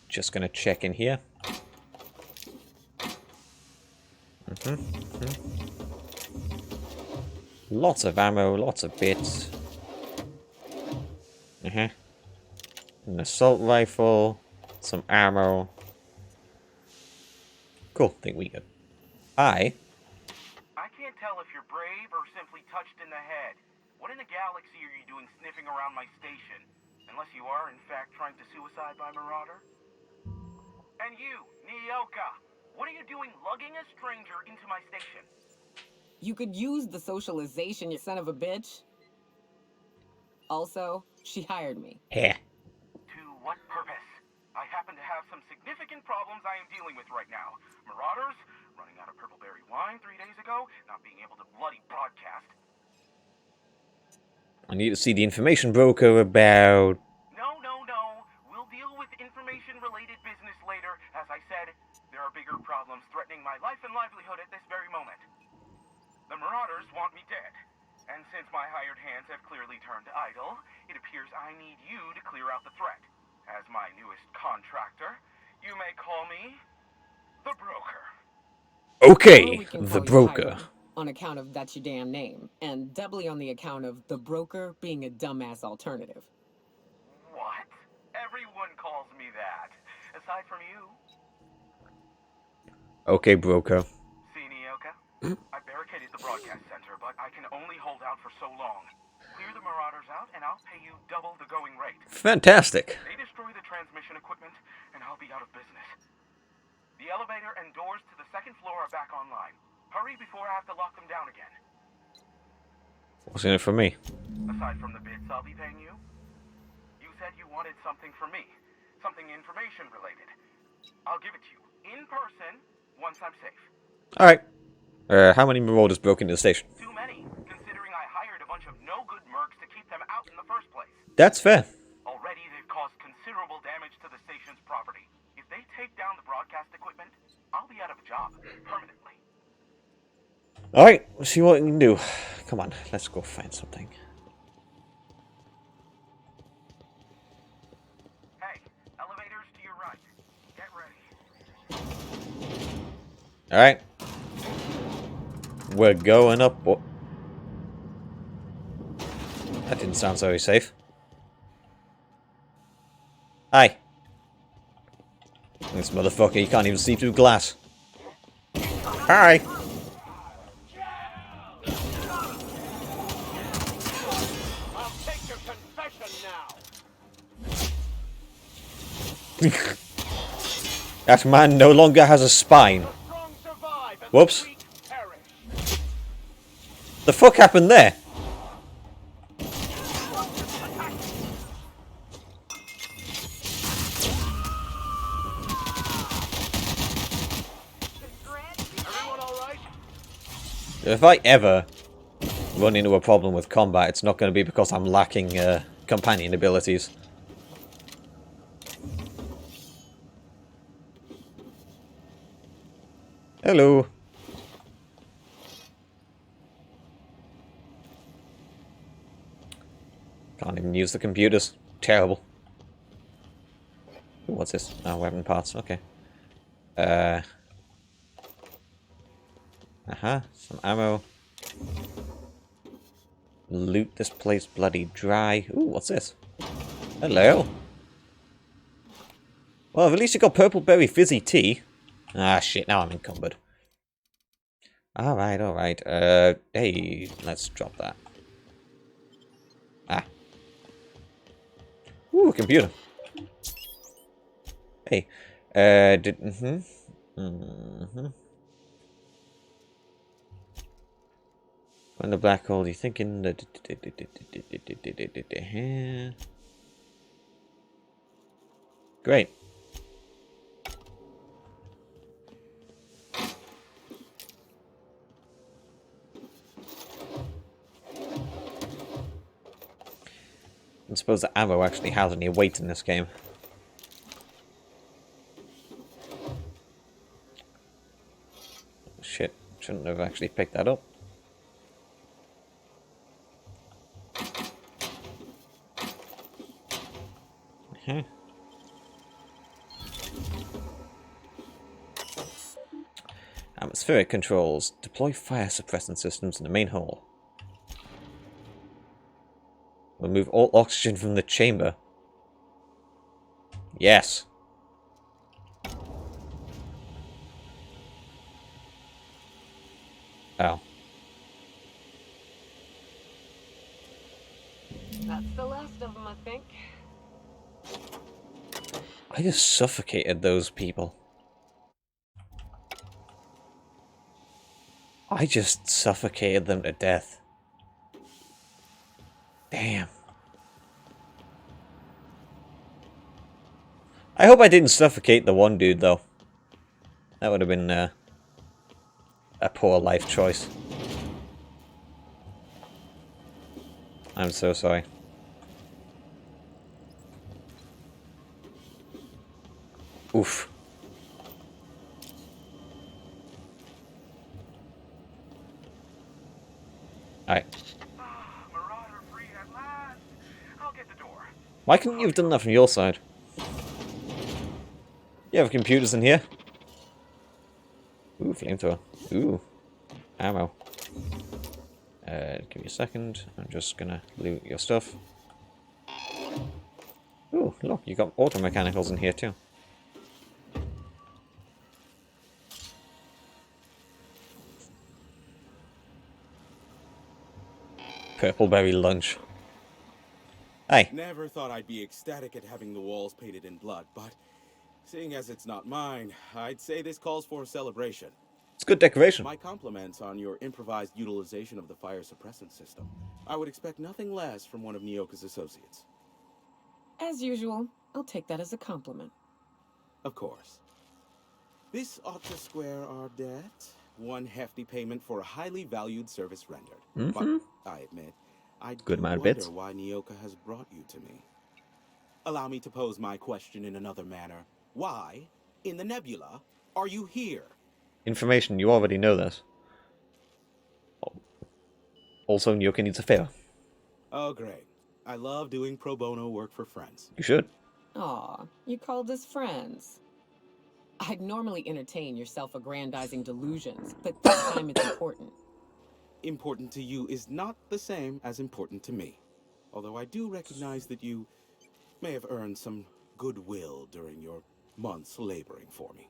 Just gonna check in here. Lots of ammo, lots of bits. An assault rifle, some ammo. Cool, think we good. I can't tell if you're brave or simply touched in the head. What in the galaxy are you doing sniffing around my station? Unless you are, in fact, trying to suicide by Marauder? And you, Nyoka, what are you doing lugging a stranger into my station? You could use the socialization, you son of a bitch. Also, she hired me. Yeah. To what purpose? I happen to have some significant problems I am dealing with right now. Marauders, running out of purple-berry wine 3 days ago, not being able to bloody broadcast. I need to see the information broker about... No. We'll deal with information-related business later. As I said, there are bigger problems threatening my life and livelihood at this very moment. The Marauders want me dead. And since my hired hands have clearly turned idle, it appears I need you to clear out the threat. As my newest contractor, you may call me the Broker. Okay, the Broker. On account of that's your damn name, and doubly on the account of the Broker being a dumbass alternative. What? Everyone calls me that. Aside from you. Okay, Broker. See, Nyoka? I barricaded the broadcast center, but I can only hold out for so long. Clear the Marauders out, and I'll pay you double the going rate. Fantastic. They destroy the transmission equipment, and I'll be out of business. The elevator and doors to the second floor are back online. Hurry before I have to lock them down again. What's in it for me? Aside from the bits I'll be paying you, you said you wanted something from me. Something information related. I'll give it to you in person once I'm safe. Alright. How many marauders broke into the station? Too many, considering I hired a bunch of no-good mercs to keep them out in the first place. That's fair. Already they've caused considerable damage to the station's property. If they take down the broadcast equipment, I'll be out of a job, permanently. Alright, let's see what we can do. Come on, let's go find something. Hey, elevators to your right. Get ready. Alright. We're going up. Oh. That didn't sound very safe. Hi. This motherfucker, you can't even see through glass. Hi. I'll take your confession now. That man no longer has a spine. Whoops. The fuck happened there? If I ever run into a problem with combat, it's not going to be because I'm lacking companion abilities. Hello. Can't even use the computers. Terrible. Ooh, what's this? Oh, weapon parts. Okay. Some ammo. Loot this place bloody dry. Ooh, what's this? Hello. Well, at least you got purple berry fizzy tea. Ah, shit, now I'm encumbered. Alright. Hey, let's drop that. Ah. Ooh, computer. Hey. On the black hole, you thinking that... Great. I suppose the ammo actually has any weight in this game. Shit, shouldn't have actually picked that up. Atmospheric controls. Deploy fire suppressant systems in the main hall. Remove all oxygen from the chamber. Yes. Oh. That's the last of them, I think. I just suffocated those people. I just suffocated them to death. Damn. I hope I didn't suffocate the one dude, though. That would have been a poor life choice. I'm so sorry. Oof. Alright. Marauder free at last. I'll get the door. Why couldn't you have done that from your side? You have computers in here. Ooh, flamethrower. Ooh. Ammo. Give me a second. I'm just gonna loot your stuff. Ooh, look, you got auto mechanicals in here too. Purpleberry lunch. Hey. Never thought I'd be ecstatic at having the walls painted in blood, but seeing as it's not mine, I'd say this calls for a celebration. It's good decoration. My compliments on your improvised utilization of the fire suppressant system. I would expect nothing less from one of Nyoka's associates. As usual, I'll take that as a compliment. Of course. This ought to square our debt. One hefty payment for a highly valued service rendered. But I admit, I do wonder why Nyoka has brought you to me. Allow me to pose my question in another manner. Why, in the nebula, are you here? Information, you already know this. Also, Nyoka needs a favor. Oh, great. I love doing pro bono work for friends. You should. Aw, you called us friends. I'd normally entertain your self-aggrandizing delusions, but this time it's important. Important to you is not the same as important to me. Although I do recognize that you may have earned some goodwill during your months laboring for me.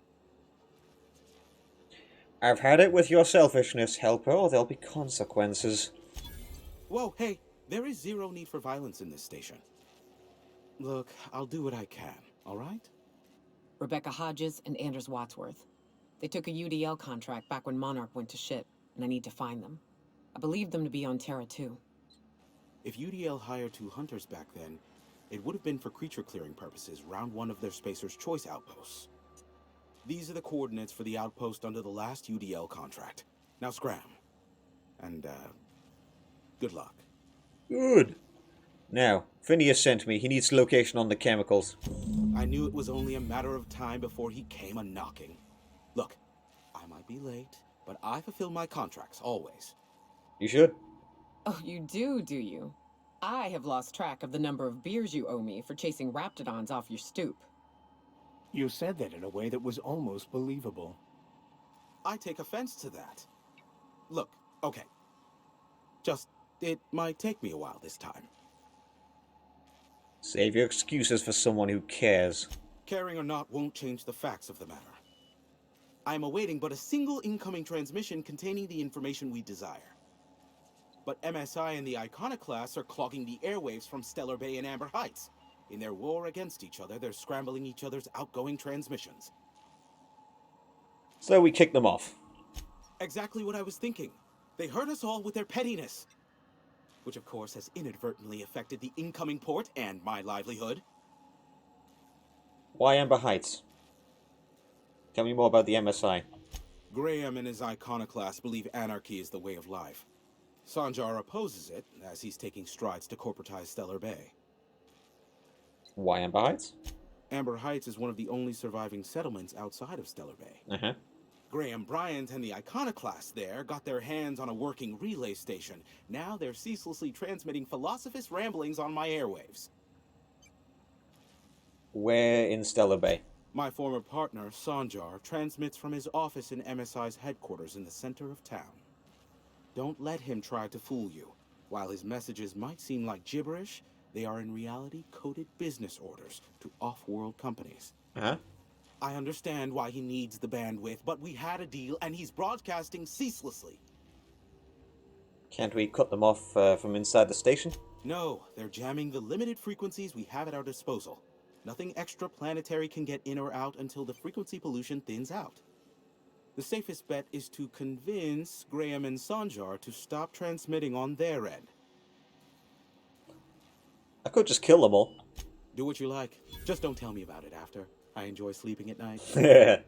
I've had it with your selfishness, Helper, or there'll be consequences. Whoa, hey, there is zero need for violence in this station. Look, I'll do what I can, all right? Rebecca Hodges and Anders Wadsworth. They took a UDL contract back when Monarch went to shit, and I need to find them. I believe them to be on Terra too. If UDL hired 2 hunters back then, it would have been for creature clearing purposes round one of their Spacer's Choice outposts. These are the coordinates for the outpost under the last UDL contract. Now scram. And, good luck. Good. Now, Phineas sent me. He needs location on the chemicals. I knew it was only a matter of time before he came a-knocking. Look, I might be late, but I fulfill my contracts, always. You should. Oh, you do you? I have lost track of the number of beers you owe me for chasing raptidons off your stoop. You said that in a way that was almost believable. I take offense to that. Look, okay. Just, it might take me a while this time. Save your excuses for someone who cares. Caring or not won't change the facts of the matter. I am awaiting but a single incoming transmission containing the information we desire. But MSI and the Iconoclasts are clogging the airwaves from Stellar Bay and Amber Heights. In their war against each other, they're scrambling each other's outgoing transmissions. So we kick them off. Exactly what I was thinking. They hurt us all with their pettiness. Which of course has inadvertently affected the incoming port and my livelihood. Why Amber Heights? Tell me more about the MSI. Graham and his Iconoclast believe anarchy is the way of life. Sanjar opposes it, as he's taking strides to corporatize Stellar Bay. Why Amber Heights? Amber Heights is one of the only surviving settlements outside of Stellar Bay. Graham Bryant and the Iconoclasts there got their hands on a working relay station. Now they're ceaselessly transmitting philosophist ramblings on my airwaves. Where in Stellar Bay? My former partner, Sanjar, transmits from his office in MSI's headquarters in the center of town. Don't let him try to fool you. While his messages might seem like gibberish, they are in reality coded business orders to off-world companies. Uh-huh. I understand why he needs the bandwidth, but we had a deal and he's broadcasting ceaselessly. Can't we cut them off from inside the station? No, they're jamming the limited frequencies we have at our disposal. Nothing extraplanetary can get in or out until the frequency pollution thins out. The safest bet is to convince Graham and Sanjar to stop transmitting on their end. I could just kill them all. Do what you like. Just don't tell me about it after. I enjoy sleeping at night. You're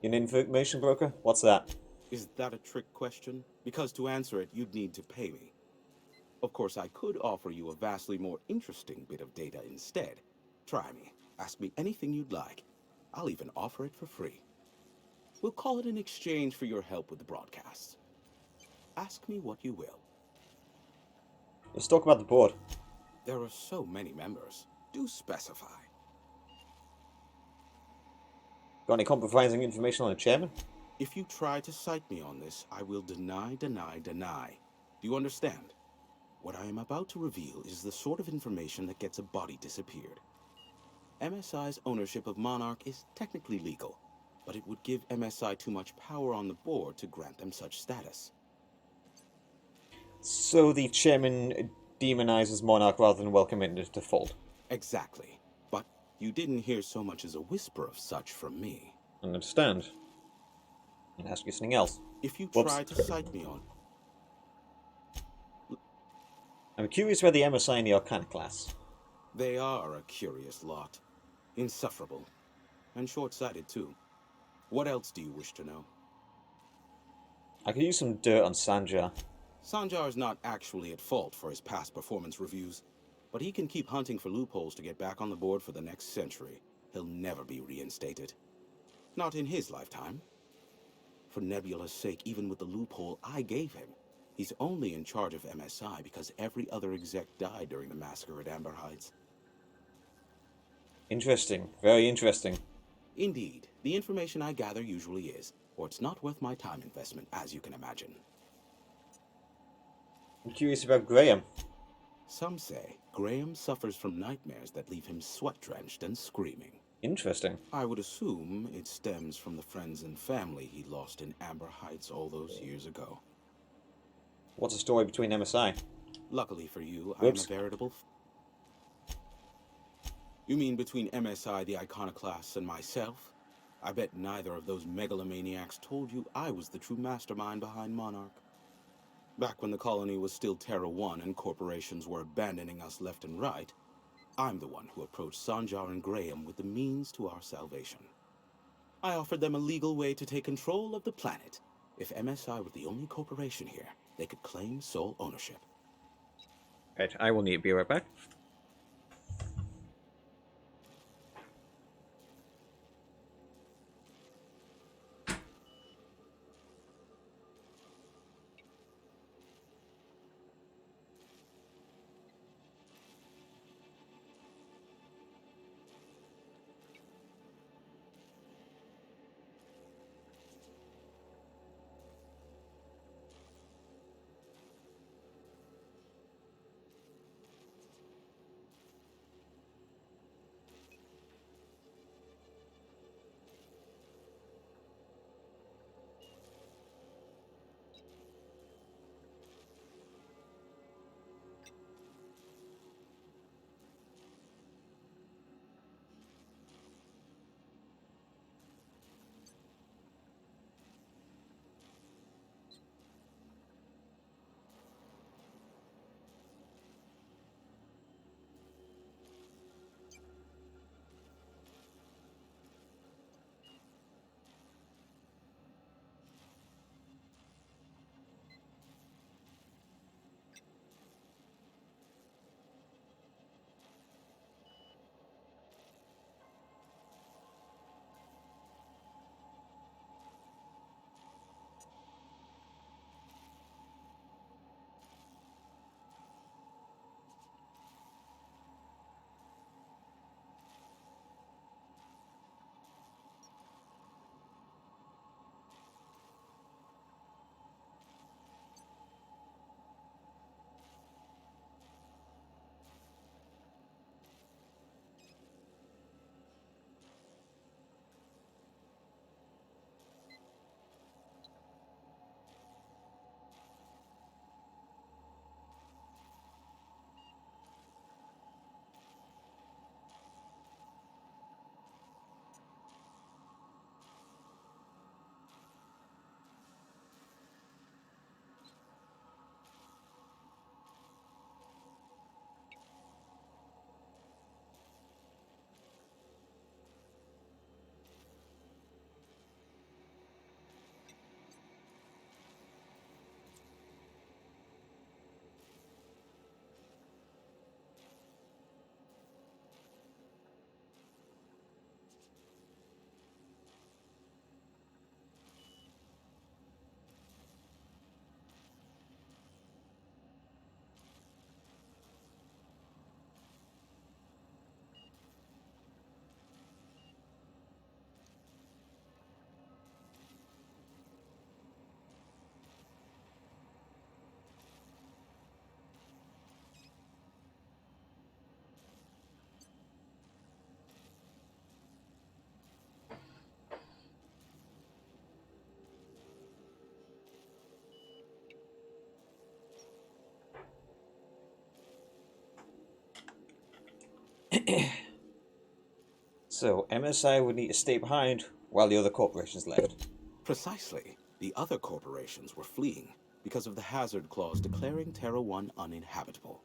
an information broker? What's that? Is that a trick question? Because to answer it, you'd need to pay me. Of course, I could offer you a vastly more interesting bit of data instead. Try me. Ask me anything you'd like. I'll even offer it for free. We'll call it an exchange for your help with the broadcasts. Ask me what you will. Let's talk about the board. There are so many members. Do specify. Got any compromising information on the chairman? If you try to cite me on this, I will deny. Do you understand? What I am about to reveal is the sort of information that gets a body disappeared. MSI's ownership of Monarch is technically legal, but it would give MSI too much power on the board to grant them such status. So the chairman demonizes Monarch rather than welcoming it to fold. Exactly. But you didn't hear so much as a whisper of such from me. I understand. I'll ask you something else. If you try to cite me on... I'm curious about the MSI and the Arcana class. They are a curious lot. Insufferable. And short-sighted, too. What else do you wish to know? I could use some dirt on Sanjar. Sanjar's not actually at fault for his past performance reviews, but he can keep hunting for loopholes to get back on the board for the next century. He'll never be reinstated. Not in his lifetime. For Nebula's sake, even with the loophole I gave him, he's only in charge of MSI because every other exec died during the massacre at Amber Heights. Interesting. Very interesting. Indeed. The information I gather usually is, or it's not worth my time investment, as you can imagine. I'm curious about Graham. Some say Graham suffers from nightmares that leave him sweat-drenched and screaming. Interesting. I would assume it stems from the friends and family he lost in Amber Heights all those years ago. What's the story between MSI? Luckily for you, I am a veritable... You mean between MSI, the Iconoclasts, and myself? I bet neither of those megalomaniacs told you I was the true mastermind behind Monarch. Back when the colony was still Terra 1 and corporations were abandoning us left and right, I'm the one who approached Sanjar and Graham with the means to our salvation. I offered them a legal way to take control of the planet. If MSI were the only corporation here, they could claim sole ownership. Right, I will need to be right back. So, MSI would need to stay behind while the other corporations left. Precisely. The other corporations were fleeing because of the hazard clause declaring Terra 1 uninhabitable.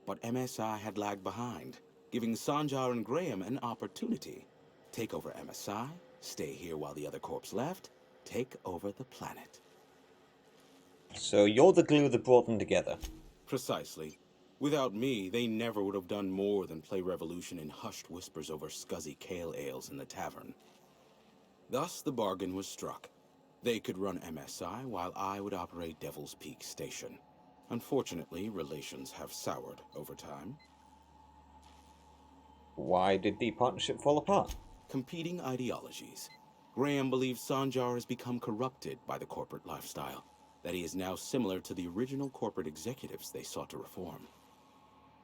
But MSI had lagged behind, giving Sanjar and Graham an opportunity. Take over MSI, stay here while the other corps left, take over the planet. So you're the glue that brought them together. Precisely. Without me, they never would have done more than play Revolution in hushed whispers over scuzzy kale ales in the tavern. Thus, the bargain was struck. They could run MSI while I would operate Devil's Peak Station. Unfortunately, relations have soured over time. Why did the partnership fall apart? Competing ideologies. Graham believes Sanjar has become corrupted by the corporate lifestyle, that he is now similar to the original corporate executives they sought to reform.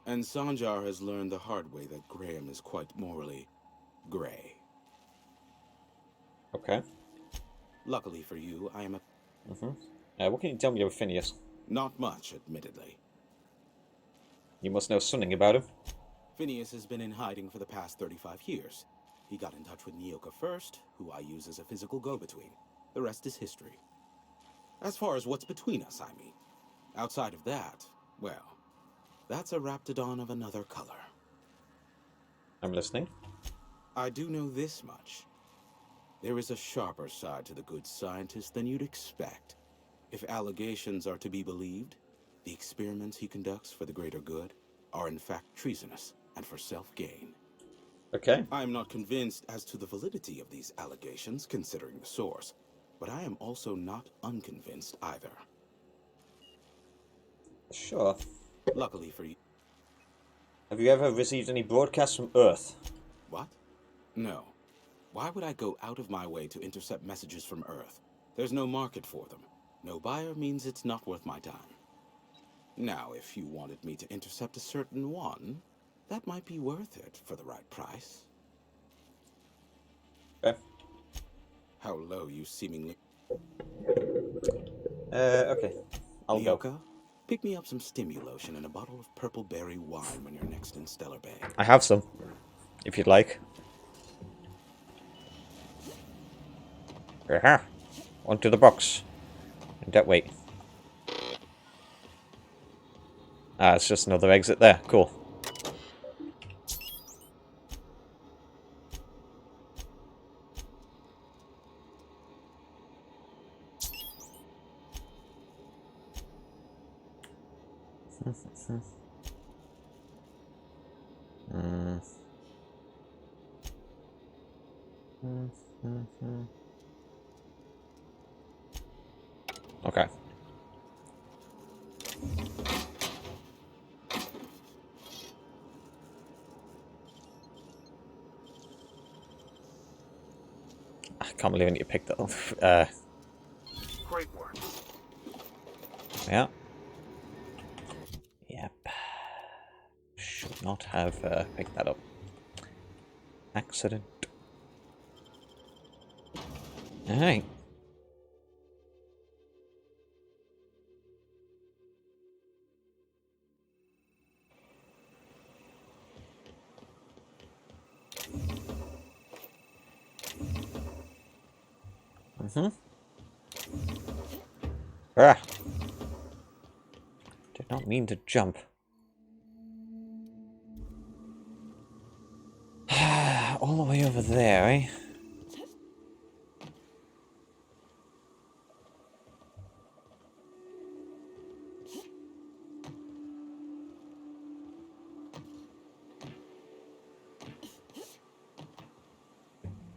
And Sanjar has learned the hard way that Graham is quite morally gray. Okay. Luckily for you, I am a... What can you tell me about Phineas? Not much, admittedly. You must know something about him. Phineas has been in hiding for the past 35 years. He got in touch with Nyoka first, who I use as a physical go-between. The rest is history. As far as what's between us, I mean. Outside of that, well, that's a Raptidon of another color. I'm listening. I do know this much. There is a sharper side to the good scientist than you'd expect. If allegations are to be believed, the experiments he conducts for the greater good are in fact treasonous and for self-gain. Okay. I am not convinced as to the validity of these allegations, considering the source, but I am also not unconvinced either. Sure. Luckily for you. Have you ever received any broadcasts from Earth? What? No. Why would I go out of my way to intercept messages from Earth? There's no market for them. No buyer means it's not worth my time. Now, if you wanted me to intercept a certain one, that might be worth it for the right price. Okay. How low you seemingly... Okay. I'll Nyoka, go. pick me up some Stimulotion and a bottle of purple berry wine when you're next in Stellar Bay. I have some, if you'd like. Aha! Onto the box. And that way. Ah, it's just another exit there. Cool. Okay. I can't believe I need to pick that up. Great work. Yeah. Yep. Should not have picked that up. Accident. Alright. Ah! Did not mean to jump. All the way over there, eh?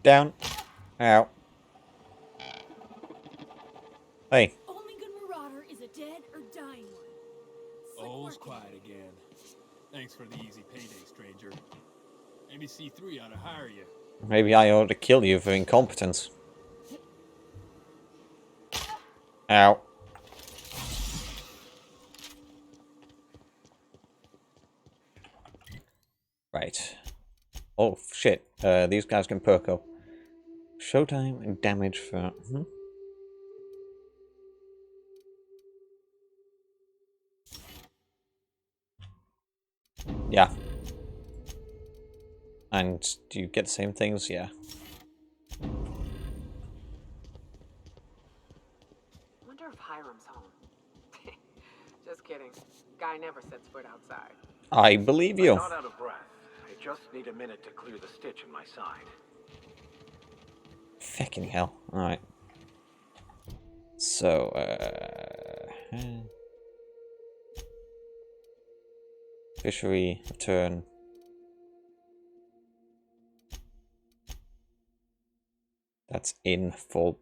Down. Out. Hey. Only good marauder is a dead or dying one. All's quiet again. Thanks for the easy payday, stranger. Maybe C3 ought to hire you. Maybe I ought to kill you for incompetence. Ow. Right. Oh, shit. These guys can perk up. Showtime and damage for... Yeah. And do you get the same things? Yeah. Wonder if Hiram's home. Just kidding. Guy never sets foot outside. I believe you. I'm not out of breath. I just need a minute to clear the stitch in my side. Fucking hell. Alright. So, fishery, return. That's in full.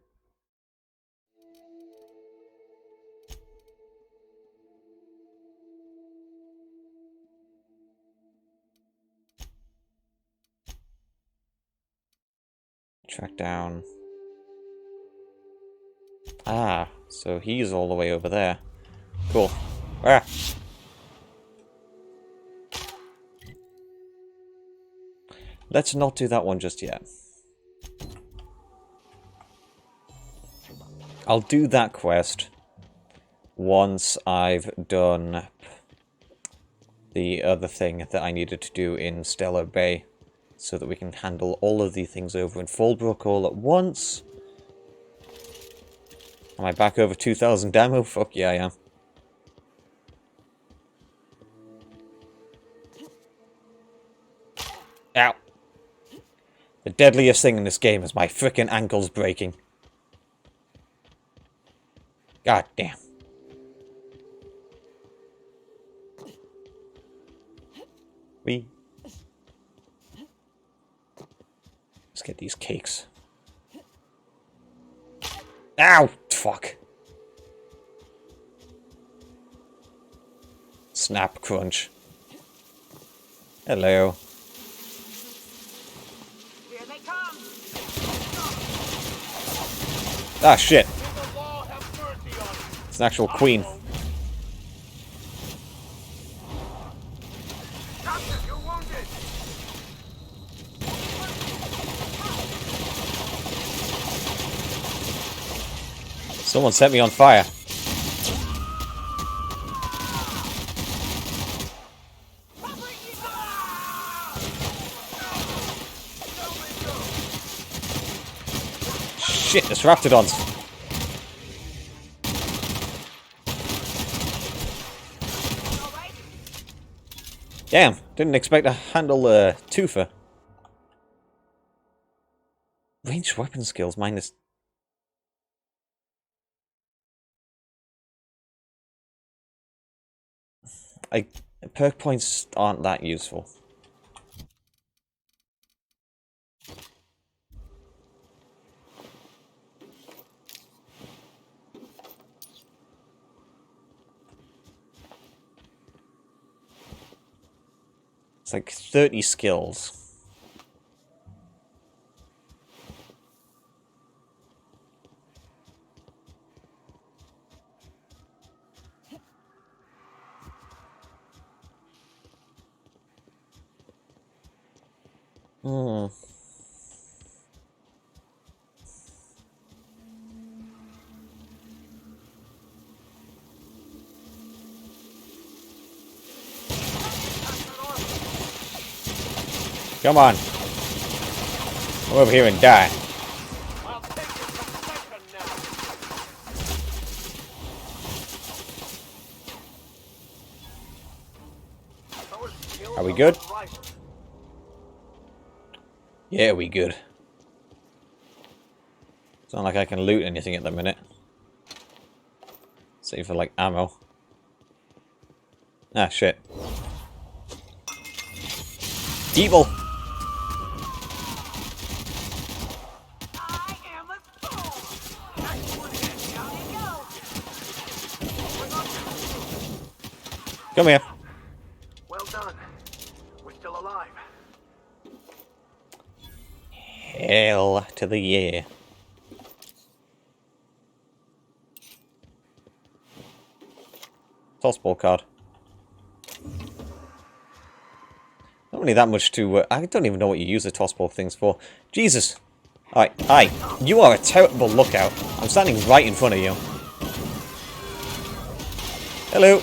Track down. Ah, so he's all the way over there. Cool. Ah! Let's not do that one just yet. I'll do that quest once I've done the other thing that I needed to do in Stellar Bay, so that we can handle all of the things over in Fallbrook all at once. Am I back over 2,000 ammo? Fuck yeah, I am. Ow. The deadliest thing in this game is my frickin' ankles breaking. God damn. Let's get these cakes. Ow! Fuck. Snap crunch. Hello. Here they come. Ah, shit. It's an actual queen. Someone set me on fire. Shit, it's Raptidons. Damn, didn't expect to handle a twofer. Ranged weapon skills minus... perk points aren't that useful. It's like 30 skills. Hmm. Come on. Come over here and die. Are we good? Yeah, we good. It's not like I can loot anything at the minute. Save for, like, ammo. Ah, shit. Evil! Come here. Well done. We're still alive. Hell to the yeah. Tossball card. Not really that much to... I don't even know what you use the tossball things for. Jesus! Alright, hi. You are a terrible lookout. I'm standing right in front of you. Hello.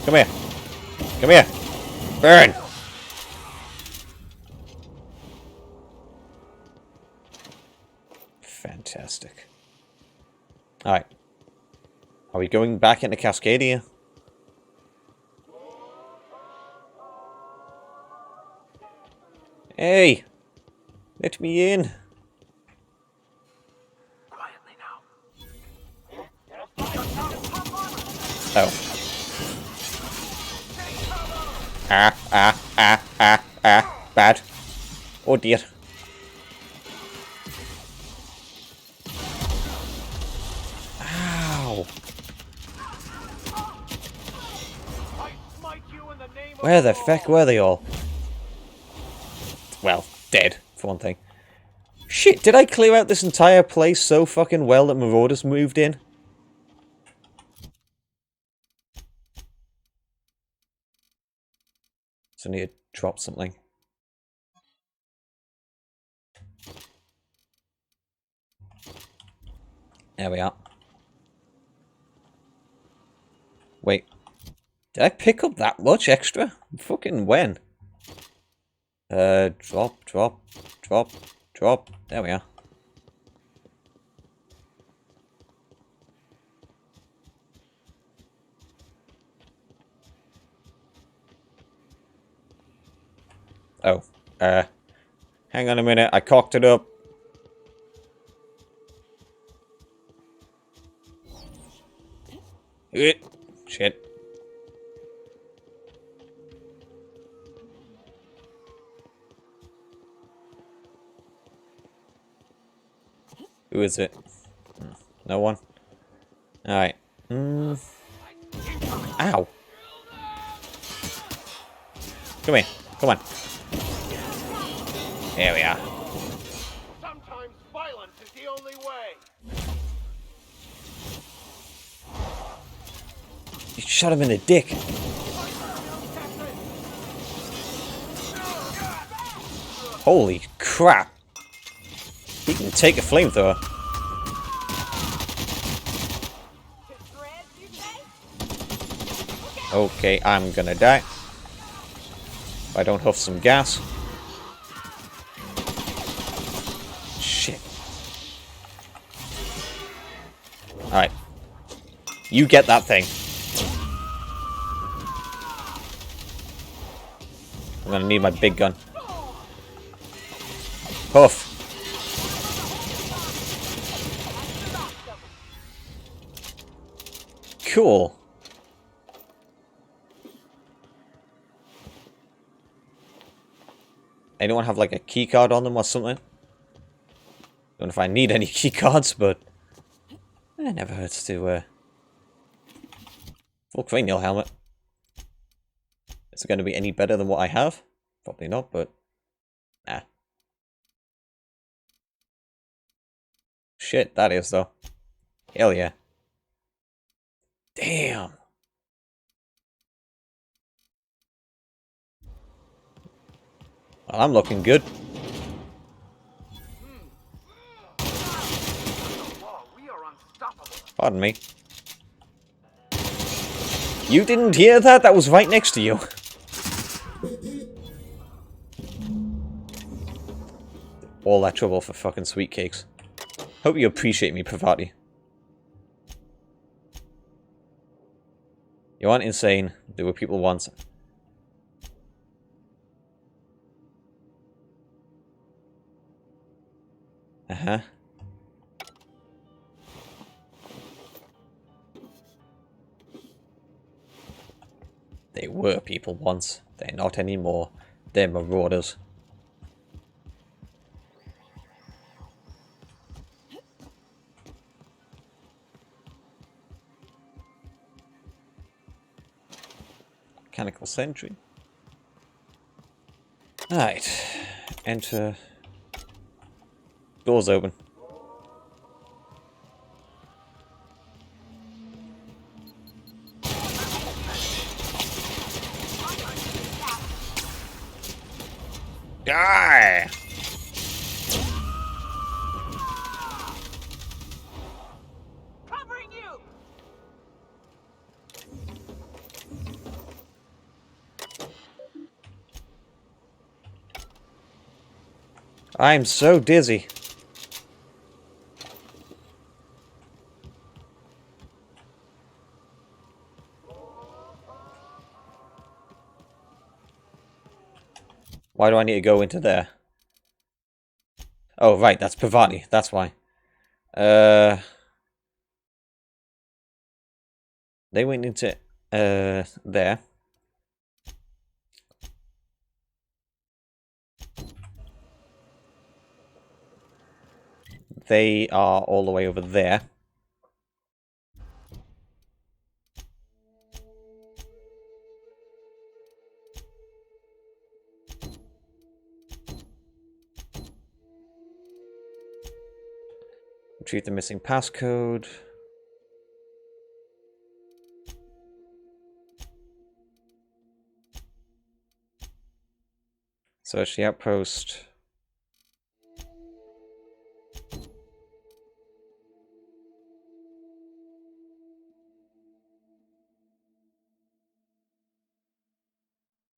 Come here. Come here. Burn. Fantastic. Alright. Are we going back into Cascadia? Hey! Let me in! Oh. Bad. Oh dear. Ow. Where the feck were they all? Well, dead, for one thing. Shit, did I clear out this entire place so fucking well that Marauders moved in? So I need to drop something. There we are. Wait. Did I pick up that much extra? Fucking when? Drop, drop, drop, drop. There we are. Oh, hang on a minute, I cocked it up. Shit. Who is it? No one? Alright. Ow. Come here. Come on. There we are. Sometimes violence is the only way. You shot him in the dick. Holy crap. He can take a flamethrower. Okay, I'm gonna die. If I don't huff some gas. Shit. Alright. You get that thing. I'm gonna need my big gun. Huff. Cool. Anyone have like a key card on them or something? Don't know if I need any key cards, but it never hurts to full cranial helmet. Is it going to be any better than what I have? Probably not, but nah. Shit, that is though. Hell yeah. Damn. Well, I'm looking good. Pardon me. You didn't hear that? That was right next to you. All that trouble for fucking sweet cakes. Hope you appreciate me, Pravati. You aren't insane. There were people once. Uh-huh. They were people once. They're not anymore. They're marauders. Mechanical sentry. Alright. Enter. Doors open. Die! Covering you. I'm so dizzy. Why do I need to go into there? Oh, right, that's Pavati. That's why. They went into there. They are all the way over there. Retrieve the missing passcode. Search the outpost.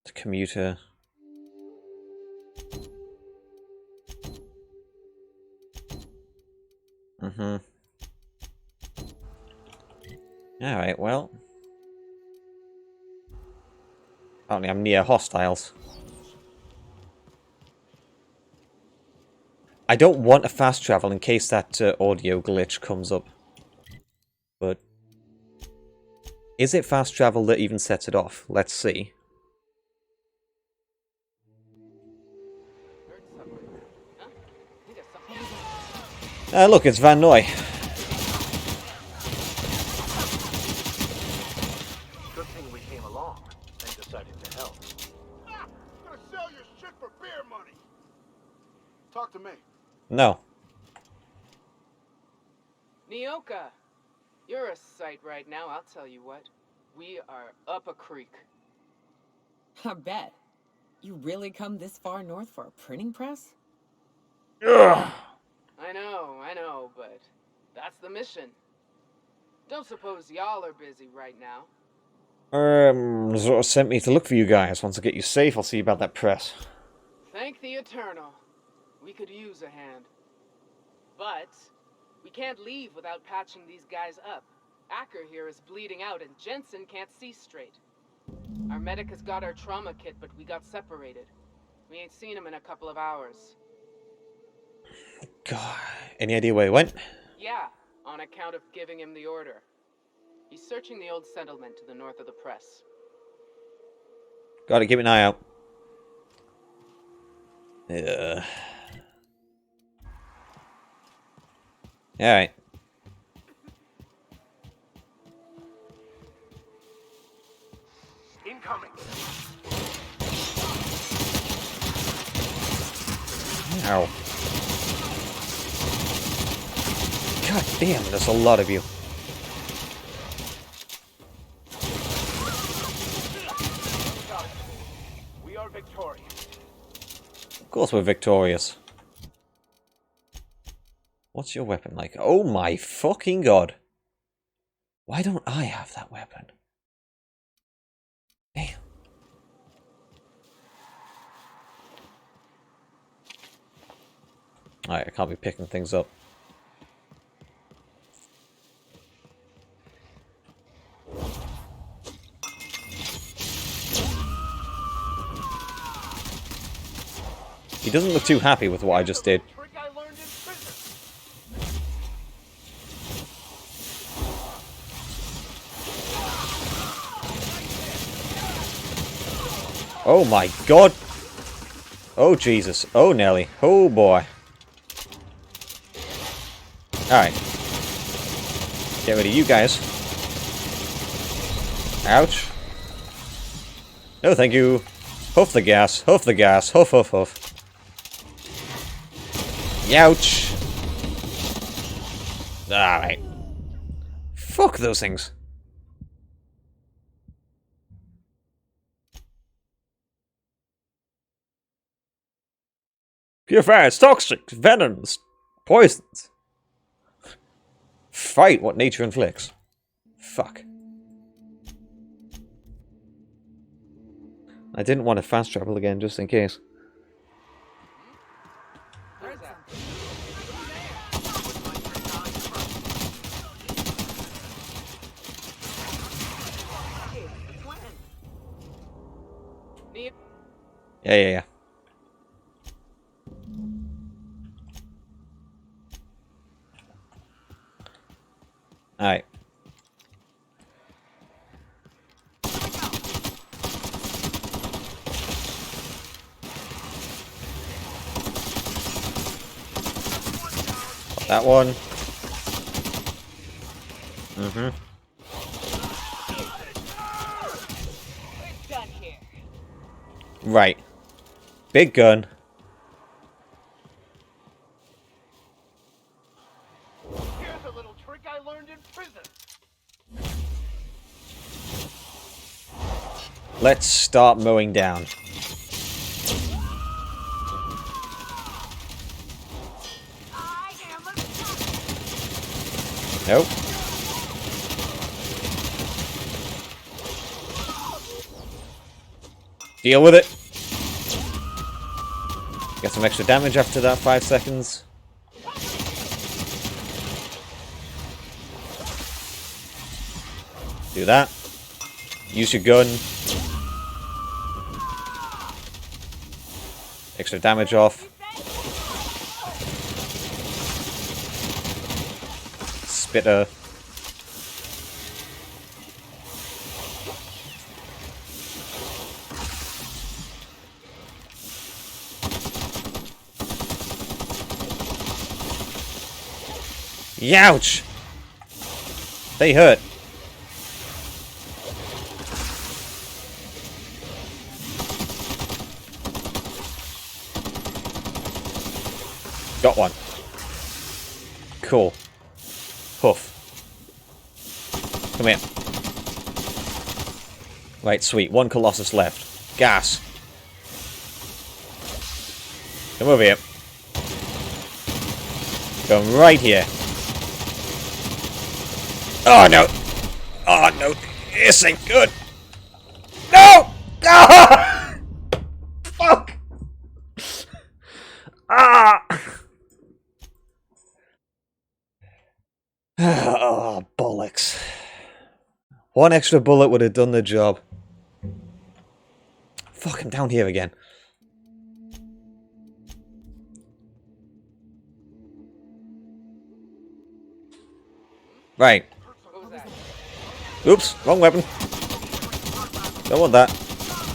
The commuter. Alright, well. Apparently I'm near hostiles. I don't want to fast travel in case that audio glitch comes up. But is it fast travel that even sets it off? Let's see. Look, it's Van Noy. Good thing we came along and decided to help. Ah, I'm gonna sell your shit for beer money. Talk to me. No. Nyoka, you're a sight right now, I'll tell you what. We are up a creek. I bet. You really come this far north for a printing press? Ugh. I know, but that's the mission. Don't suppose y'all are busy right now. Zora sent me to look for you guys. Once I get you safe, I'll see about that press. Thank the Eternal. We could use a hand. But we can't leave without patching these guys up. Acker here is bleeding out and Jensen can't see straight. Our medic has got our trauma kit, but we got separated. We ain't seen him in a couple of hours. God, any idea where he went? Yeah, on account of giving him the order. He's searching the old settlement to the north of the press. Gotta keep an eye out. Yeah. Alright. Incoming. Ow. God damn, there's a lot of you. We are victorious. Of course we're victorious. What's your weapon like? Oh my fucking god. Why don't I have that weapon? Damn. Alright, I can't be picking things up. He doesn't look too happy with what I just did. Oh my god! Oh Jesus. Oh Nelly. Oh boy. Alright. Get rid of you guys. Ouch. No thank you. Huff the gas. Huff the gas. Huff huff huff. Youch. Alright. Fuck those things. Pure fire, it's toxic, venomous, poisons. Fight what nature inflicts. Fuck. I didn't want to fast travel again, just in case. Yeah. Alright. That one. Mm-hmm. Right. Big gun. Here's a little trick I learned in prison. Let's start mowing down. Nope. Deal with it. Get some extra damage after that 5 seconds. Do that. Use your gun. Extra damage off. Spitter. Youch! They hurt. Got one. Cool. Huff. Come here. Right, sweet. One Colossus left. Gas. Come over here. Come right here. Oh no! Oh no! This ain't good! No! Ah! Fuck! Ah! Oh, bollocks. One extra bullet would have done the job. Fuck, I'm down here again. Right. Oops, wrong weapon. Don't want that.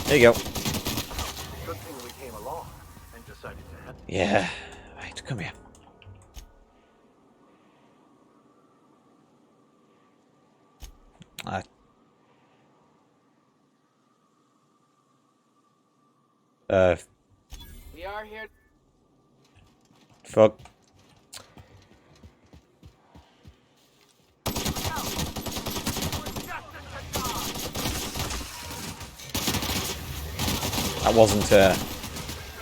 There you go. Good thing we came along and decided to help. Yeah. Right, come here. We are here. Fuck. That wasn't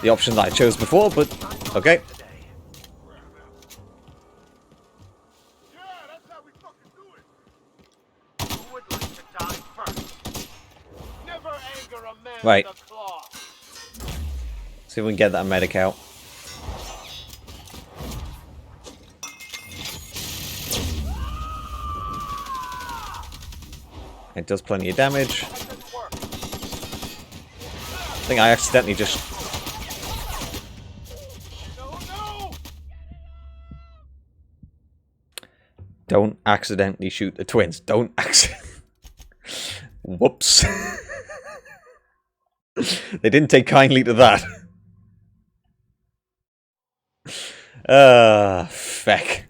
the option that I chose before, but okay. Right. See if we can get that medic out. It does plenty of damage. I think I accidentally just... Don't accidentally shoot the twins. Don't accidentally... Whoops. They didn't take kindly to that. Feck.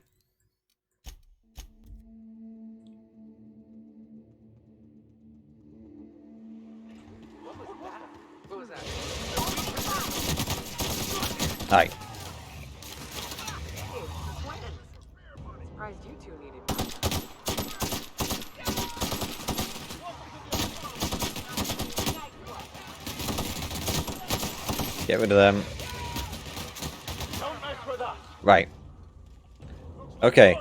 Hi. Surprised you two needed. Get rid of them. Right. Okay.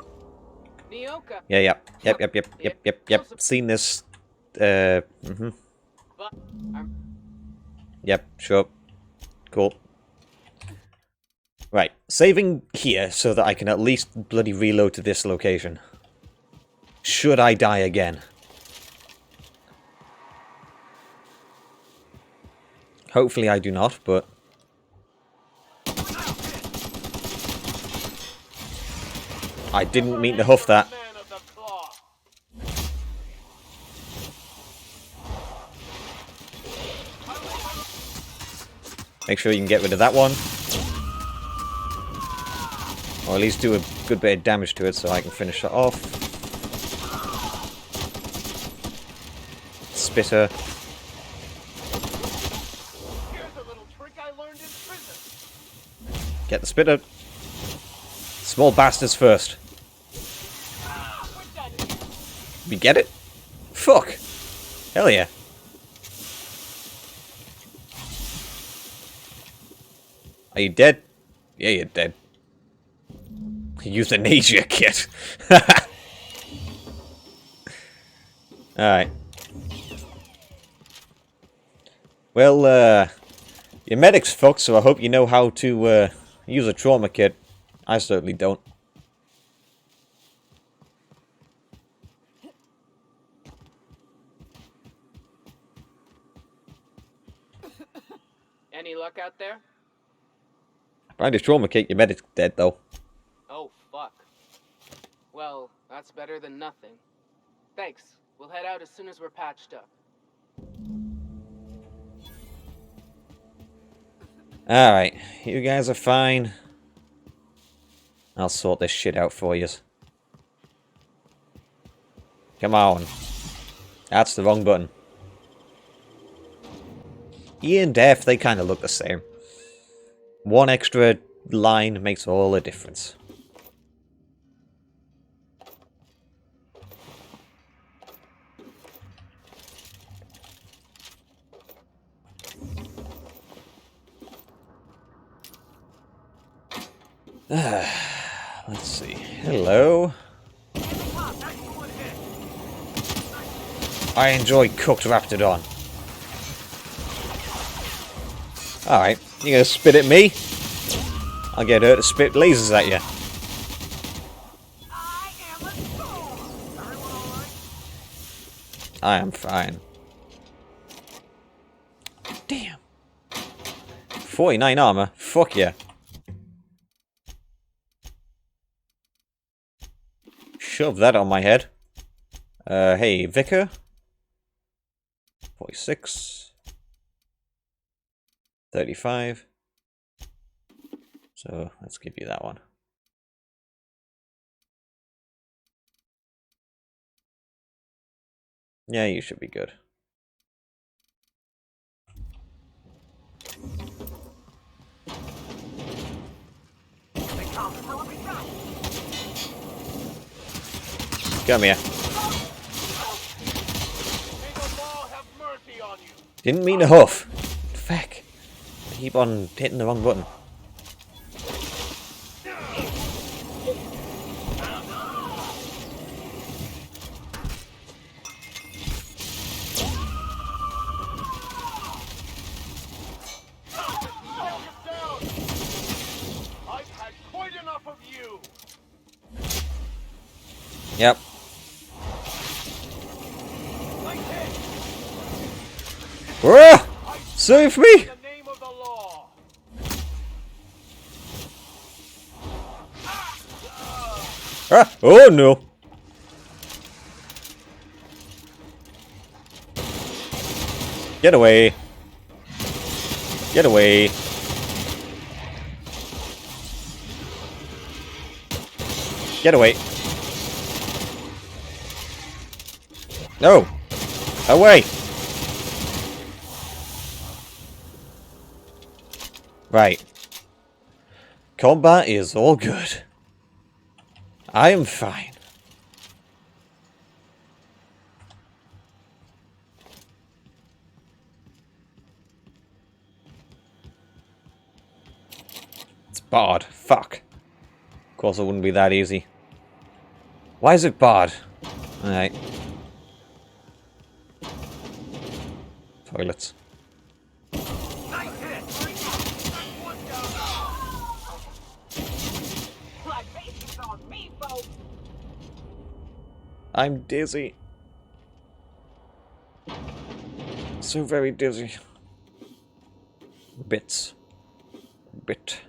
Yeah, yep. Seen this. Yep, sure. Cool. Right. Saving here so that I can at least bloody reload to this location. Should I die again? Hopefully I do not, but... I didn't mean to huff that. Make sure you can get rid of that one. Or at least do a good bit of damage to it so I can finish it off. Spitter. Get the spitter. Small bastards first. We get it? Fuck. Hell yeah. Are you dead? Yeah, you're dead. Euthanasia kit. Alright. Well, your medic's fucked, so I hope you know how to use a trauma kit. I certainly don't. Any luck out there? Find a trauma kit, your medic's dead though. Oh, fuck. Well, that's better than nothing. Thanks. We'll head out as soon as we're patched up. Alright, you guys are fine. I'll sort this shit out for you. Come on. That's the wrong button. E and F, they kind of look the same. One extra line makes all the difference. Let's see. Hello. I enjoy cooked Raptidon. Alright, you gonna spit at me? I'll get her to spit lasers at you. I am fine. Damn. 49 armor. Fuck yeah. Shove that on my head. Hey, Vicar. 46. 35. So, let's give you that one. Yeah, you should be good. Come here. Didn't mean to huff. Fuck. I keep on hitting the wrong button. Yep. Save me! Ah! Oh no! Get away! Get away! Get away! No! Away! Right. Combat is all good. I am fine. It's barred. Fuck. Of course it wouldn't be that easy. Why is it barred? Alright. Toilets. I'm dizzy. So very dizzy. Bits. Bit.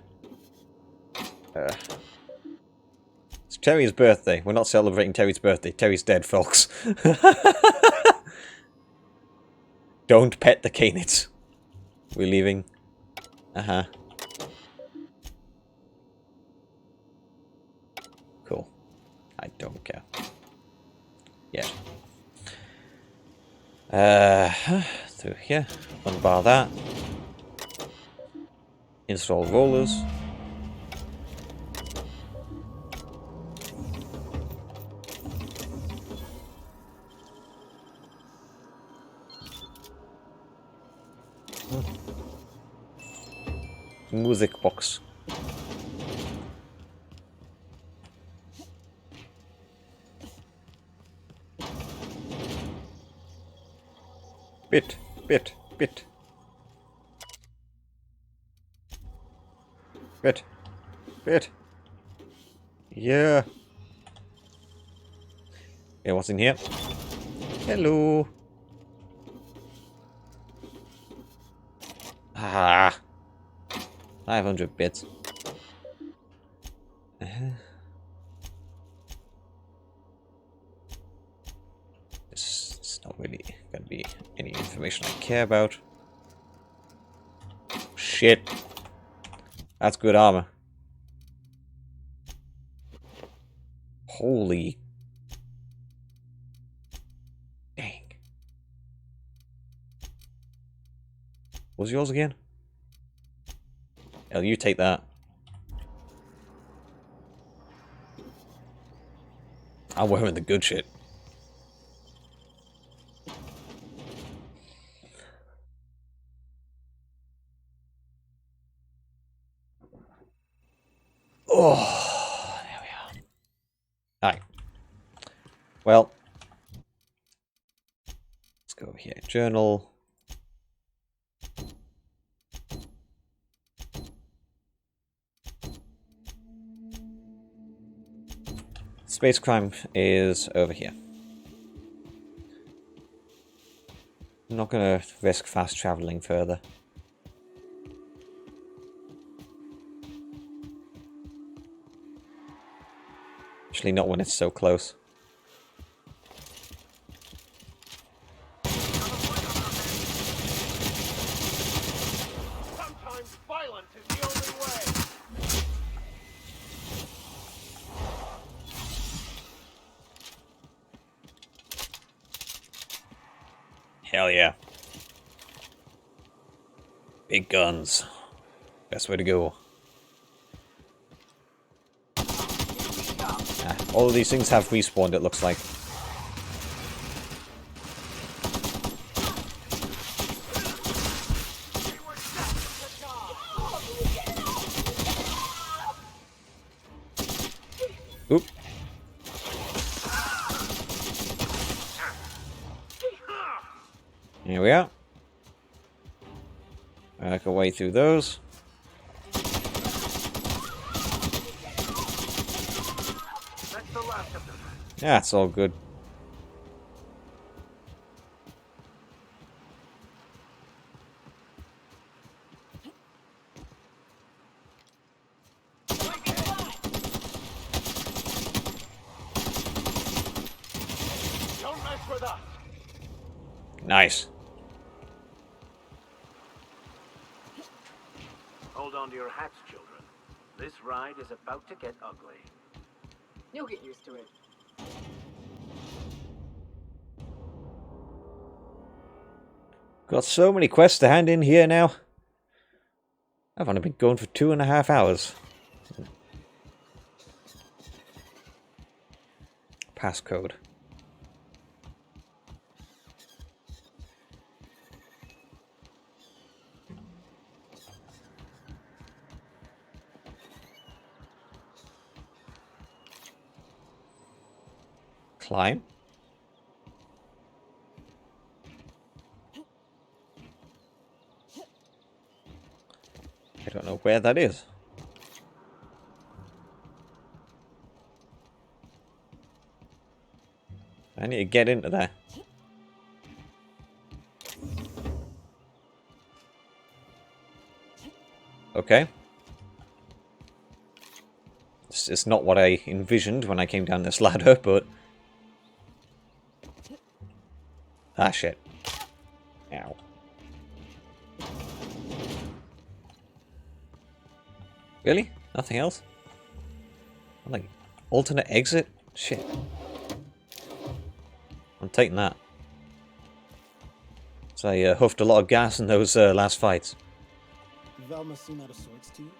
It's Terry's birthday. We're not celebrating Terry's birthday. Terry's dead, folks. Don't pet the canids. We're leaving. Uh-huh. Cool. I don't care. Yeah. Through here. Unbar that. Install rollers. Music box. Bit. Bit. Yeah. Yeah, what's in here? Hello. Ah. 500 bits. It's not really gonna be any information I care about. Shit. That's good armor. Holy. Dang. What was yours again? Hell, you take that. I'm wearing the good shit. Oh, there we are. Alright. Well, let's go over here. Journal. Space crime is over here. I'm not going to risk fast traveling further. Actually, not when it's so close. Sometimes violence is the only way. Hell yeah. Big guns. Best way to go. All of these things have respawned, it looks like. Oop. Here we are. Work our way through those. Yeah, it's all good. Don't mess with us. Nice. Hold on to your hats, children. This ride is about to get ugly. You'll get used to it. Got so many quests to hand in here now. I've only been going for 2.5 hours. Passcode. Climb. I don't know where that is. I need to get into there. Okay. It's not what I envisioned when I came down this ladder, but... Ah, shit. Ow. Really? Nothing else? Like, alternate exit? Shit. I'm taking that. So I huffed a lot of gas in those last fights. Velma seem out of sorts to you?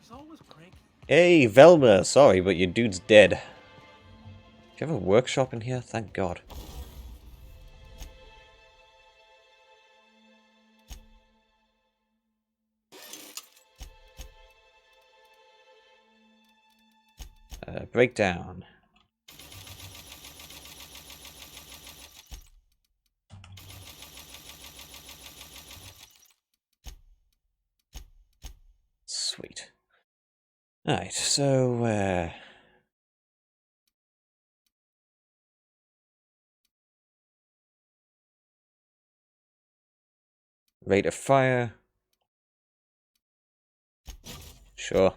He's always cranky. Hey, Velma! Sorry, but your dude's dead. Do you have a workshop in here? Thank God. Breakdown. Sweet. Alright, so, rate of fire. Sure.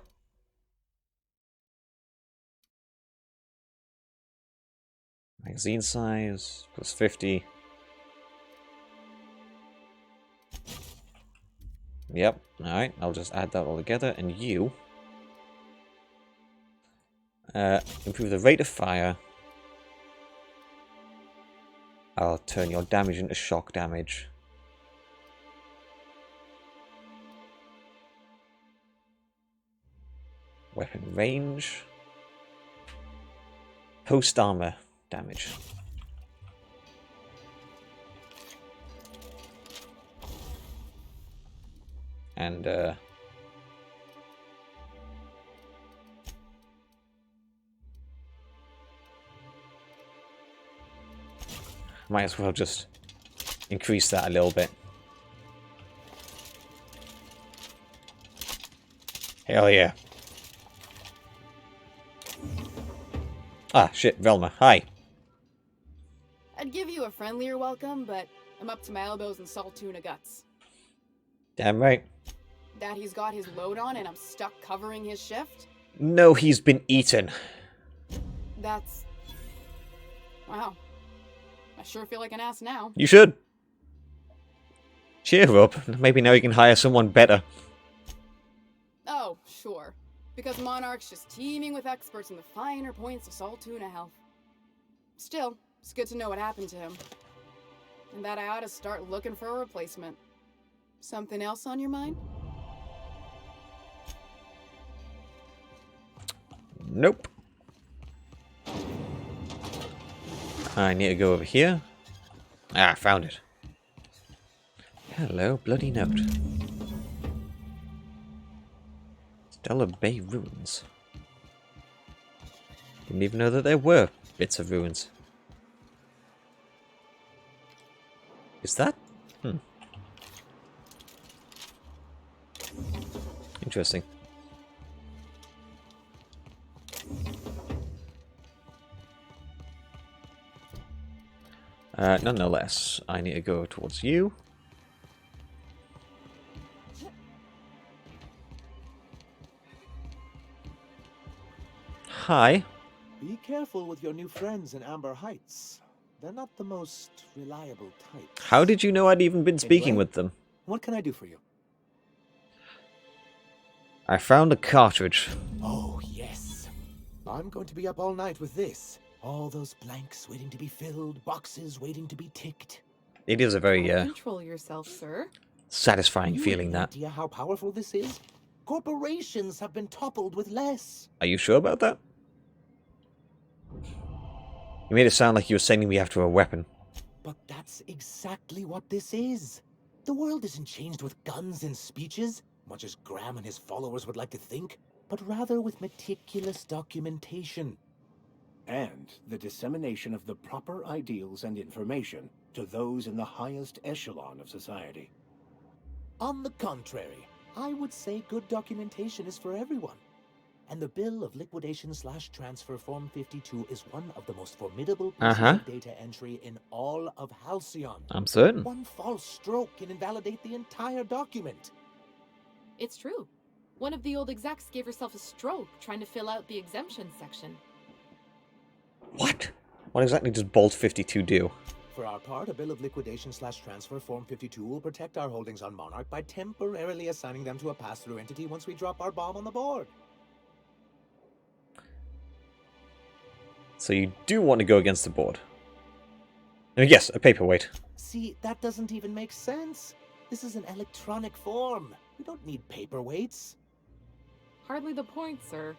Magazine size, plus 50. Yep, alright, I'll just add that all together, and you... improve the rate of fire. I'll turn your damage into shock damage. Weapon range. Post armor damage. And might as well just increase that a little bit. Hell yeah. Ah, shit, Velma. Hi. I'd give you a friendlier welcome, but I'm up to my elbows in salt tuna guts. Damn right. That he's got his load on and I'm stuck covering his shift? No, he's been eaten. That's... wow. I sure feel like an ass now. You should. Cheer up. Maybe now you can hire someone better. Oh, sure. Because Monarch's just teeming with experts in the finer points of salt tuna health. Still, it's good to know what happened to him. And that I ought to start looking for a replacement. Something else on your mind? Nope. I need to go over here. Ah, found it. Hello, bloody note. Stellar Bay Ruins. Didn't even know that there were bits of ruins. Is that? Interesting. Nonetheless, I need to go towards you. Hi. Be careful with your new friends in Amber Heights. They're not the most reliable type. How did you know I'd even been speaking with them? What can I do for you? I found a cartridge. Oh, yes. I'm going to be up all night with this. All those blanks waiting to be filled, boxes waiting to be ticked. It is a very Control yourself, sir. satisfying feeling, that. Idea how powerful this is? Corporations have been toppled with less. Are you sure about that? You made it sound like you were sending me after a weapon. But that's exactly what this is. The world isn't changed with guns and speeches, much as Graham and his followers would like to think, but rather with meticulous documentation. And the dissemination of the proper ideals and information to those in the highest echelon of society. On the contrary, I would say good documentation is for everyone. And the Bill of Liquidation/Transfer Form 52 is one of the most formidable pieces of data entry in all of Halcyon. I'm certain. One false stroke can invalidate the entire document. It's true. One of the old execs gave herself a stroke trying to fill out the exemption section. What? What exactly does Bolt 52 do? For our part, a bill of liquidation/transfer Form 52 will protect our holdings on Monarch by temporarily assigning them to a pass-through entity once we drop our bomb on the board. So you do want to go against the board. I mean, yes, a paperweight. See, that doesn't even make sense. This is an electronic form. We don't need paperweights. Hardly the point, sir.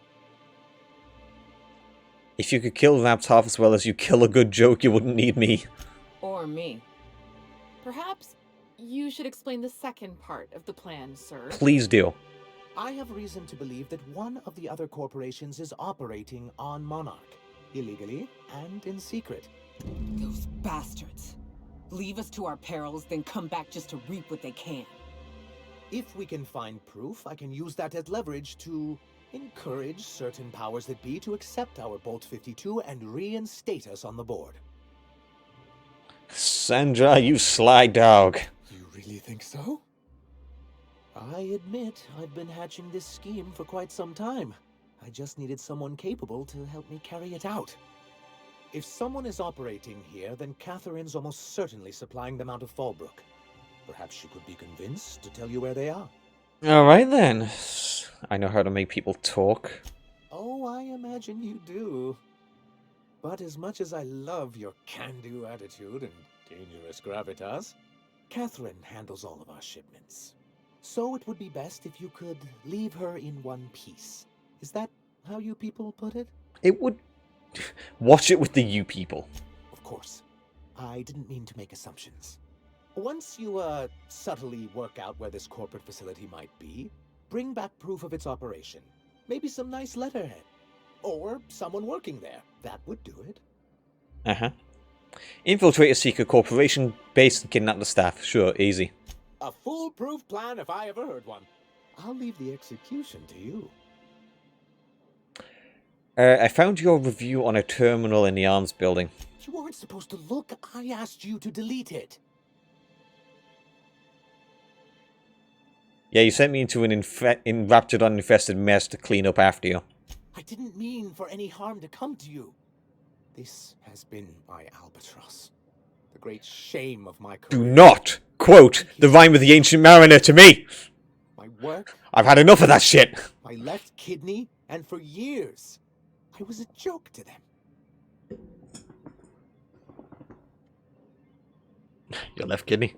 If you could kill Vaps half as well as you kill a good joke, you wouldn't need me. Or me. Perhaps you should explain the second part of the plan, sir. Please do. I have reason to believe that one of the other corporations is operating on Monarch. Illegally and in secret. Those bastards. Leave us to our perils, then come back just to reap what they can. If we can find proof, I can use that as leverage to encourage certain powers that be to accept our Bolt 52 and reinstate us on the board. Sandra, you sly dog. You really think so? I admit I've been hatching this scheme for quite some time. I just needed someone capable to help me carry it out. If someone is operating here, then Catherine's almost certainly supplying them out of Fallbrook. Perhaps she could be convinced to tell you where they are. Alright then. I know how to make people talk. Oh, I imagine you do. But as much as I love your can-do attitude and dangerous gravitas, Catherine handles all of our shipments. So it would be best if you could leave her in one piece. Is that how you people put it? It would... Watch it with the you people. Of course. I didn't mean to make assumptions. Once you, subtly work out where this corporate facility might be, bring back proof of its operation. Maybe some nice letterhead. Or someone working there. That would do it. Uh-huh. Infiltrate a secret corporation base and kidnap the staff. Sure, easy. A foolproof plan if I ever heard one. I'll leave the execution to you. I found your review on a terminal in the arms building. You weren't supposed to look. I asked you to delete it. Yeah, you sent me into an Raptidon-infested mess to clean up after you. I didn't mean for any harm to come to you. This has been my albatross. The great shame of my career. Do not quote the rhyme of the ancient mariner to me! My work. I've had enough of that shit! My left kidney, and for years, I was a joke to them. Your left kidney?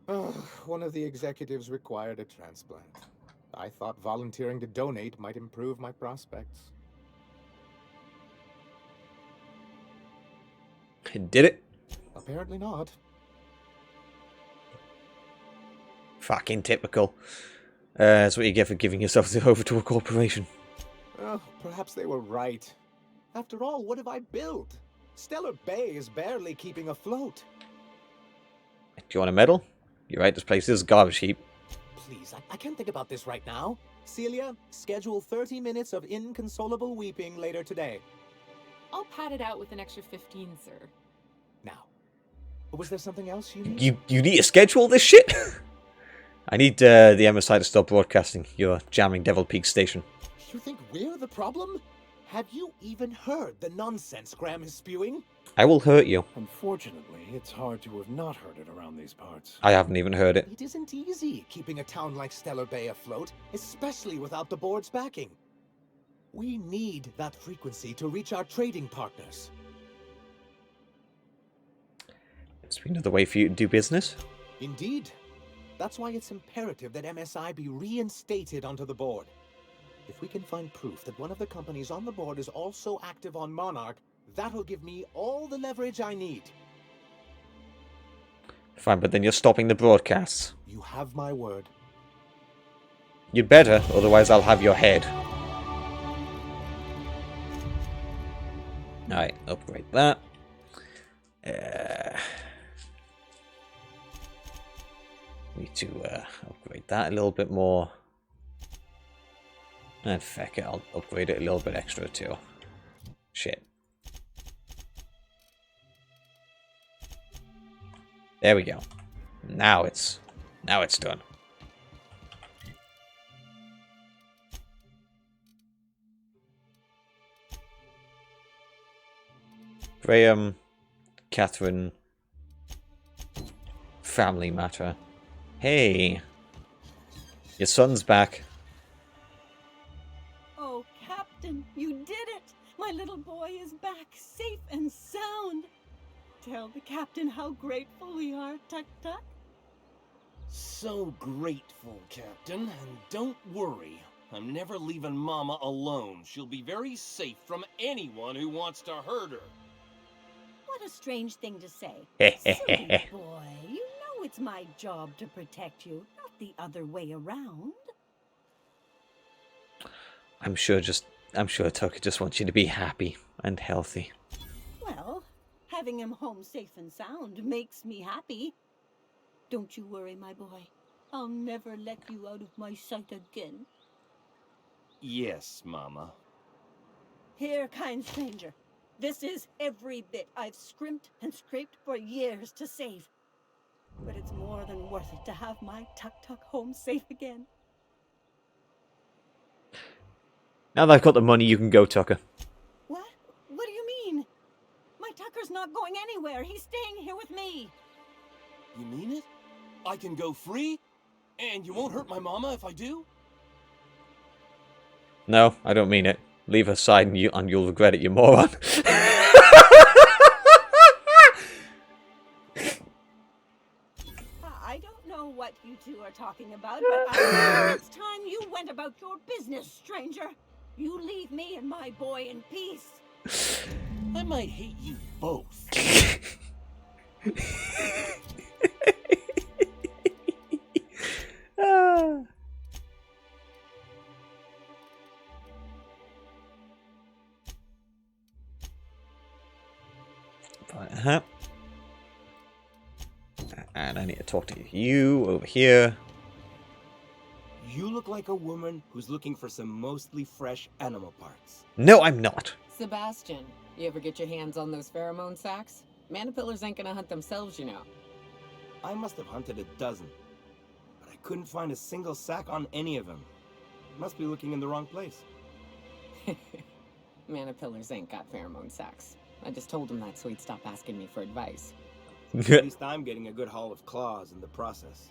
One of the executives required a transplant. I thought volunteering to donate might improve my prospects. Did it? Apparently not. Fucking typical. That's what you get for giving yourself over to a corporation. Oh, perhaps they were right. After all, what have I built? Stellar Bay is barely keeping afloat. Do you want a medal? You're right, this place is a garbage heap. Please, I can't think about this right now. Celia, schedule 30 minutes of inconsolable weeping later today. I'll pad it out with an extra 15, sir. Now, was there something else you need? You need to schedule this shit? I need the MSI to stop broadcasting your jamming Devil Peak station. You think we're the problem? Have you even heard the nonsense Graham is spewing? I will hurt you. Unfortunately, it's hard to have not heard it around these parts. I haven't even heard it. It isn't easy keeping a town like Stellar Bay afloat, especially without the board's backing. We need that frequency to reach our trading partners. It's another way for you to do business. Indeed. That's why it's imperative that MSI be reinstated onto the board. If we can find proof that one of the companies on the board is also active on Monarch, that'll give me all the leverage I need. Fine, but then you're stopping the broadcasts. You have my word. You'd better, otherwise I'll have your head. Alright, upgrade that. Need to upgrade that a little bit more. And feck it, I'll upgrade it a little bit extra too. Shit. There we go. Now it's done. Graham, Catherine, family matter. Hey, your son's back. Oh, Captain, you did it! My little boy is back, safe and sound. Tell the Captain how grateful we are, Tuk-Tuk. So grateful, Captain. And don't worry, I'm never leaving Mama alone. She'll be very safe from anyone who wants to hurt her. What a strange thing to say. Silly boy, you know it's my job to protect you, not the other way around. I'm sure Tucker just wants you to be happy and healthy. Well, having him home safe and sound makes me happy. Don't you worry, my boy. I'll never let you out of my sight again. Yes, Mama. Here, kind stranger. This is every bit I've scrimped and scraped for years to save. But it's more than worth it to have my Tuk-Tuk home safe again. Now that I've got the money, you can go, Tucker. What? What do you mean? My Tucker's not going anywhere. He's staying here with me. You mean it? I can go free? And you won't hurt my mama if I do? No, I don't mean it. Leave her side and you'll regret it, you moron. I don't know what you two are talking about, but I know it's time you went about your business, stranger. You leave me and my boy in peace. I might hate you both. And I need to talk to you over here. You look like a woman who's looking for some mostly fresh animal parts. No, I'm not. Sebastian, you ever get your hands on those pheromone sacks? Manipillars ain't gonna hunt themselves, you know. I must have hunted a dozen, but I couldn't find a single sack on any of them. Must be looking in the wrong place. Manipillars ain't got pheromone sacks. I just told him that so he'd stop asking me for advice. At least I'm getting a good haul of claws in the process.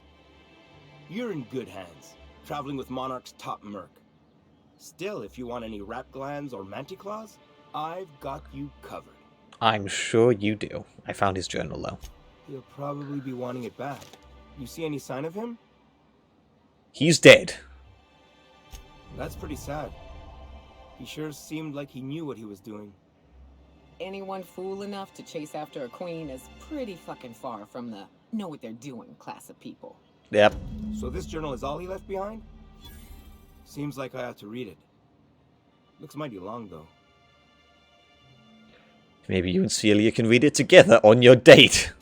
You're in good hands, traveling with Monarch's top merc. Still, if you want any rat glands or manticlaws, I've got you covered. I'm sure you do. I found his journal, though. He'll probably be wanting it back. You see any sign of him? He's dead. That's pretty sad. He sure seemed like he knew what he was doing. Anyone fool enough to chase after a queen is pretty fucking far from the know what they're doing class of people. Yep. So this journal is all he left behind? Seems like I ought to read it. Looks mighty long, though. Maybe you and Celia can read it together on your date.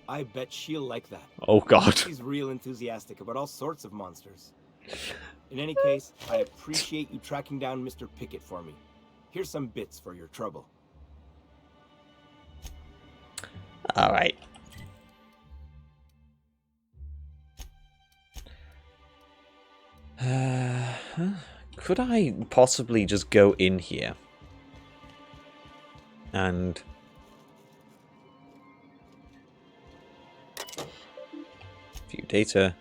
I bet she'll like that. Oh, God. She's real enthusiastic about all sorts of monsters. In any case, I appreciate you tracking down Mr. Pickett for me. Here's some bits for your trouble. Alright. Could I possibly just go in here? And... view data.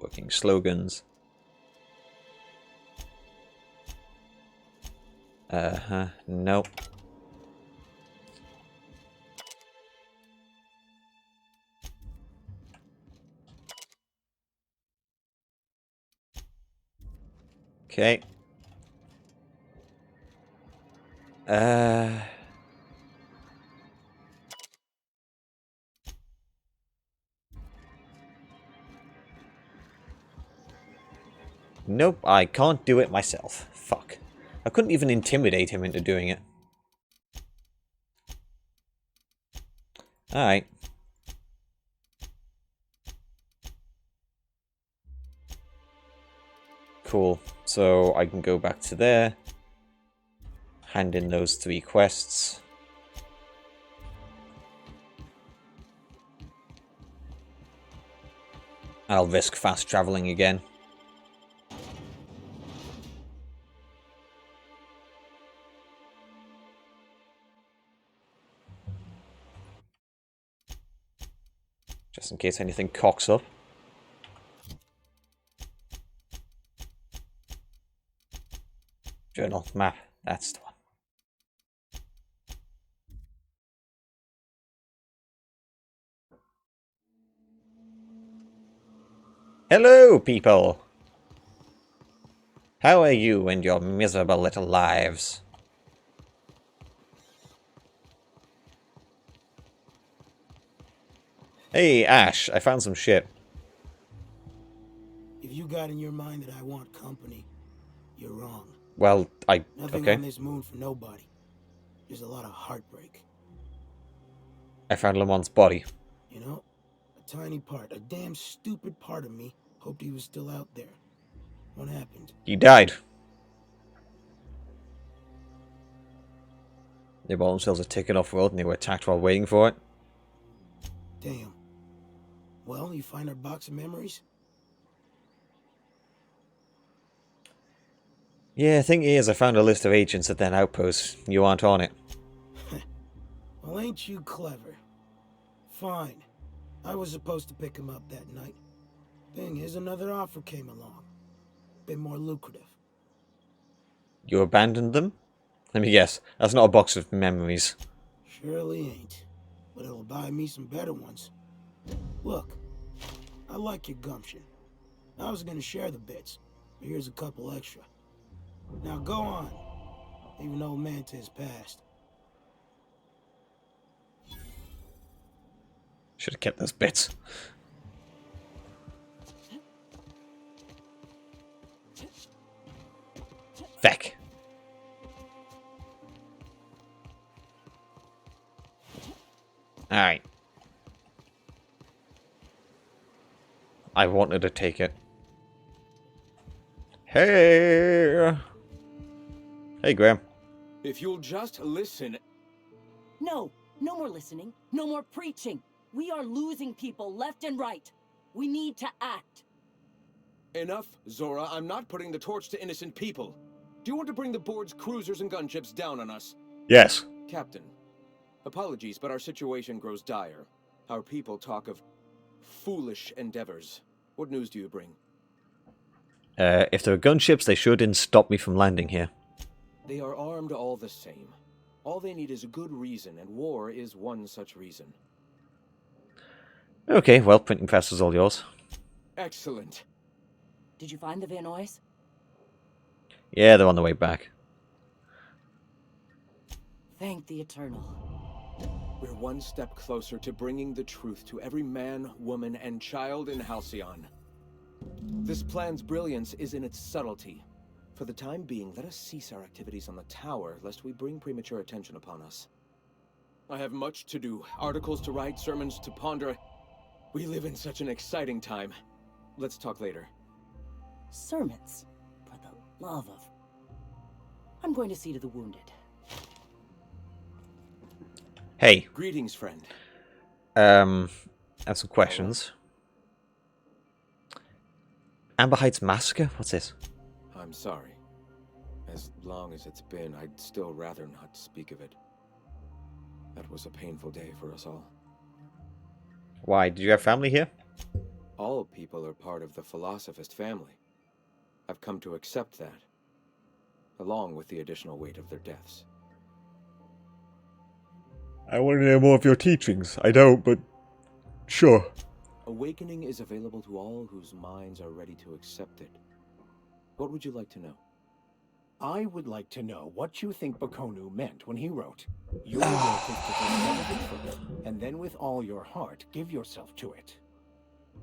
Working slogans. Nope. Okay. Nope, I can't do it myself. Fuck. I couldn't even intimidate him into doing it. Alright. Cool. So I can go back to there. Hand in those 3 quests. I'll risk fast traveling again. Just in case anything cocks up. Journal, map, that's the one. Hello, people! How are you and your miserable little lives? Hey, Ash, I found some shit. If you got in your mind that I want company, you're wrong. Well, Nothing okay. on this moon for nobody. There's a lot of heartbreak. I found Lamont's body. You know, a tiny part, a damn stupid part of me hoped he was still out there. What happened? He died. They bought themselves a ticket off-world and they were attacked while waiting for it. Damn. Well, you find our box of memories? Yeah, thing is, I found a list of agents at that outpost. You aren't on it. Well, ain't you clever? Fine. I was supposed to pick him up that night. Thing is, another offer came along. Bit more lucrative. You abandoned them? Let me guess, that's not a box of memories. Surely ain't. But it'll buy me some better ones. Look, I like your gumption. I was gonna share the bits, but here's a couple extra. Now go on. Even old Mantis passed. Should have kept those bits. Feck. Alright. I wanted to take it. Hey! Hey, Graham. If you'll just listen... No, no more listening, no more preaching. We are losing people left and right. We need to act. Enough, Zora. I'm not putting the torch to innocent people. Do you want to bring the board's cruisers and gunships down on us? Yes. Captain, apologies, but our situation grows dire. Our people talk of foolish endeavors. What news do you bring? If there are gunships, they shouldn't stop me from landing here. They are armed all the same. All they need is a good reason, and war is one such reason. Okay, well, printing press is all yours. Excellent. Did you find the Vanois? Yeah, they're on the way back. Thank the Eternal. We're one step closer to bringing the truth to every man, woman, and child in Halcyon. This plan's brilliance is in its subtlety. For the time being, let us cease our activities on the tower, lest we bring premature attention upon us. I have much to do, articles to write, sermons to ponder. We live in such an exciting time. Let's talk later. Sermons? For the love of... I'm going to see to the wounded. Hey. Greetings, friend. I have some questions. Amber Heights Massacre? What's this? I'm sorry. As long as it's been, I'd still rather not speak of it. That was a painful day for us all. Why? Did you have family here? All people are part of the Philosophist family. I've come to accept that, along with the additional weight of their deaths. I want to know more of your teachings. I don't, but sure. Awakening is available to all whose minds are ready to accept it. What would you like to know? I would like to know what you think Bakonu meant when he wrote, "Your work is to discover the truth, and then with all your heart give yourself to it."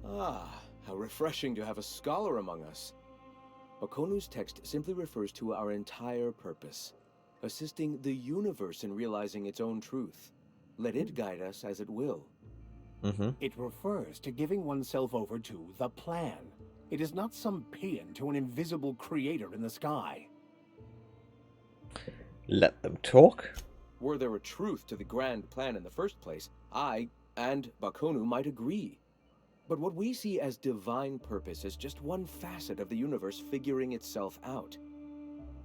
Ah, how refreshing to have a scholar among us. Bakonu's text simply refers to our entire purpose, assisting the universe in realizing its own truth. Let it guide us as it will. It refers to giving oneself over to the plan. It is not some paean to an invisible creator in the sky. Let them talk. Were there a truth to the grand plan in the first place, I and Bakonu might agree. But what we see as divine purpose is just one facet of the universe figuring itself out.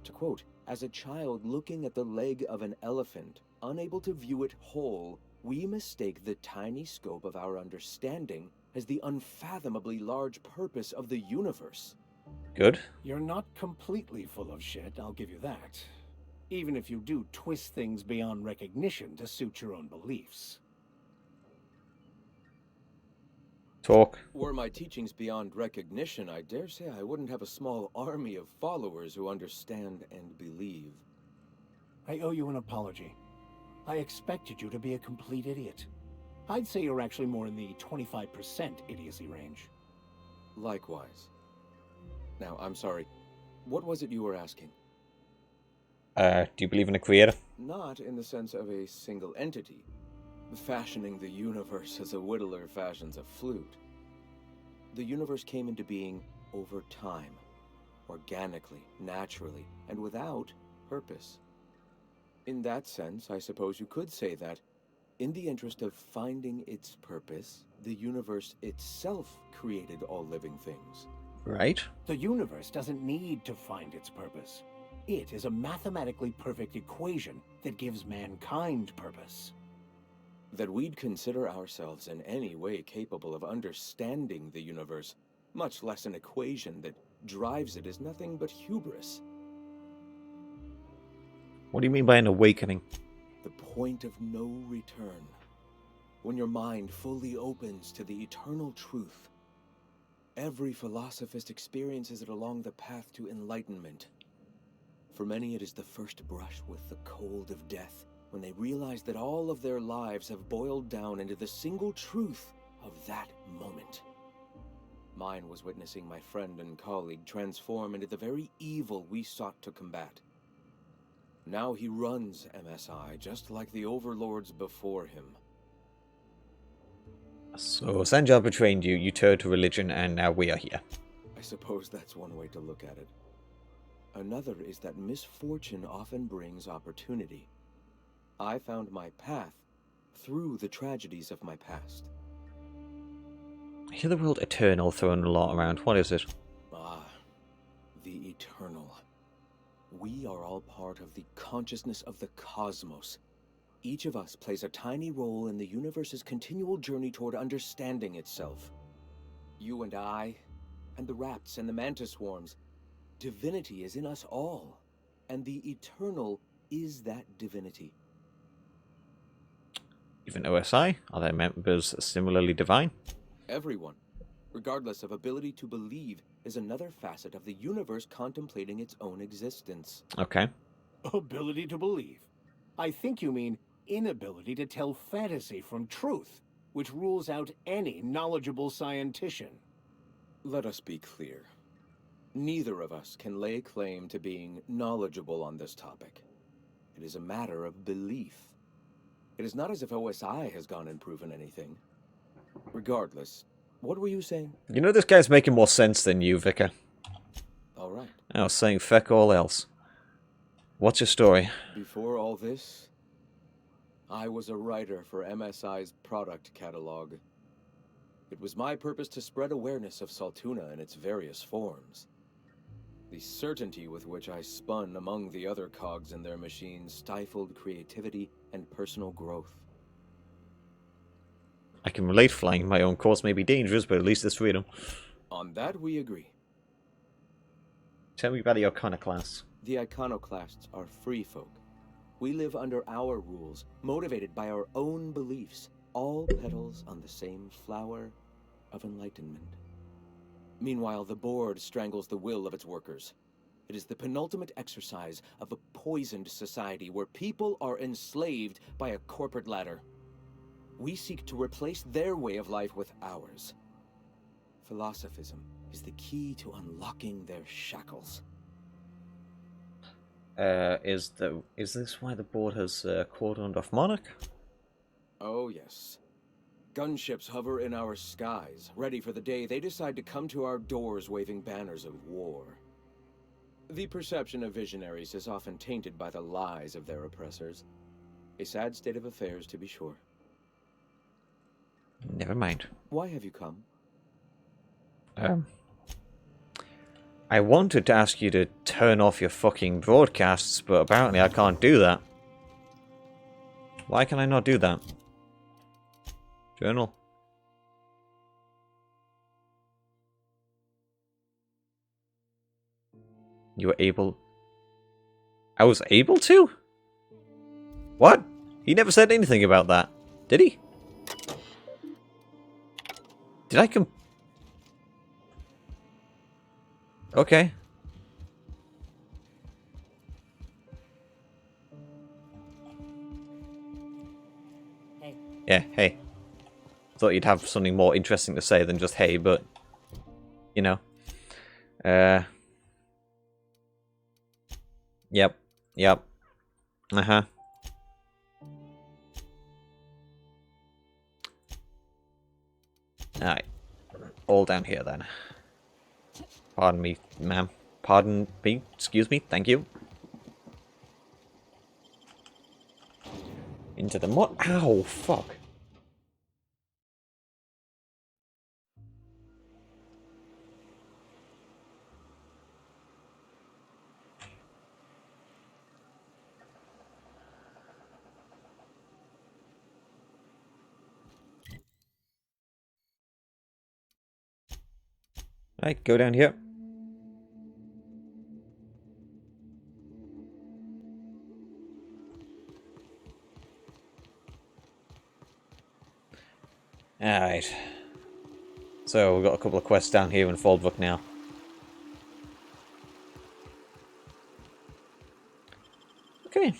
To quote, as a child looking at the leg of an elephant, unable to view it whole, We mistake the tiny scope of our understanding as the unfathomably large purpose of the universe. Good. You're not completely full of shit, I'll give you that. Even if you do twist things beyond recognition to suit your own beliefs. Talk. Were my teachings beyond recognition, I dare say I wouldn't have a small army of followers who understand and believe. I owe you an apology. I expected you to be a complete idiot. I'd say you're actually more in the 25% idiocy range. Likewise. Now, I'm sorry. What was it you were asking? Do you believe in a creator? Not in the sense of a single entity, fashioning the universe as a whittler fashions a flute. The universe came into being over time, organically, naturally, and without purpose. In that sense, I suppose you could say that, in the interest of finding its purpose, the universe itself created all living things. Right. The universe doesn't need to find its purpose. It is a mathematically perfect equation that gives mankind purpose. That we'd consider ourselves in any way capable of understanding the universe, much less an equation that drives it, is nothing but hubris. What do you mean by an awakening? The point of no return. When your mind fully opens to the eternal truth. Every philosophist experiences it along the path to enlightenment. For many, it is the first brush with the cold of death, when they realize that all of their lives have boiled down into the single truth of that moment. Mine was witnessing my friend and colleague transform into the very evil we sought to combat. Now he runs MSI, just like the overlords before him. So Sanjaba trained you, you turned to religion, and now we are here. I suppose that's one way to look at it. Another is that misfortune often brings opportunity. I found my path through the tragedies of my past. I hear the word eternal thrown a lot around. What is it? Ah, the eternal. We are all part of the consciousness of the cosmos. Each of us plays a tiny role in the universe's continual journey toward understanding itself. You and I, and the rats and the mantis swarms. Divinity is in us all, and the eternal is that divinity. Even OSI? Are their members similarly divine? Everyone, regardless of ability to believe, is another facet of the universe contemplating its own existence. Okay. Ability to believe. I think you mean inability to tell fantasy from truth, which rules out any knowledgeable scientician. Let us be clear. Neither of us can lay claim to being knowledgeable on this topic. It is a matter of belief. It is not as if OSI has gone and proven anything. Regardless, what were you saying? You know this guy's making more sense than you, Vicar. All right. I was saying feck all else. What's your story? Before all this, I was a writer for MSI's product catalog. It was my purpose to spread awareness of Saltuna in its various forms. The certainty with which I spun among the other cogs in their machine stifled creativity and personal growth. I can relate. Flying my own course may be dangerous, but at least there's freedom. On that we agree. Tell me about the iconoclasts. The iconoclasts are free folk. We live under our rules, motivated by our own beliefs, all petals on the same flower of enlightenment. Meanwhile, the board strangles the will of its workers. It is the penultimate exercise of a poisoned society where people are enslaved by a corporate ladder. We seek to replace their way of life with ours. Philosophism is the key to unlocking their shackles. Is this why the board has cordoned off Monarch? Oh, yes. Gunships hover in our skies, ready for the day they decide to come to our doors waving banners of war. The perception of visionaries is often tainted by the lies of their oppressors. A sad state of affairs, to be sure. Never mind. Why have you come? I wanted to ask you to turn off your fucking broadcasts, but apparently I can't do that. Why can I not do that? Journal. You were able... I was able to? What? He never said anything about that. Did he? Did I Okay. Hey. Yeah, hey. Thought you'd have something more interesting to say than just hey, but... You know. Yep. Yep. Uh-huh. Alright. All down here, then. Pardon me, ma'am. Pardon me. Excuse me. Thank you. Into the mud. Ow, fuck. Right, go down here. Alright. So, we've got a couple of quests down here in Fallbrook now. Okay.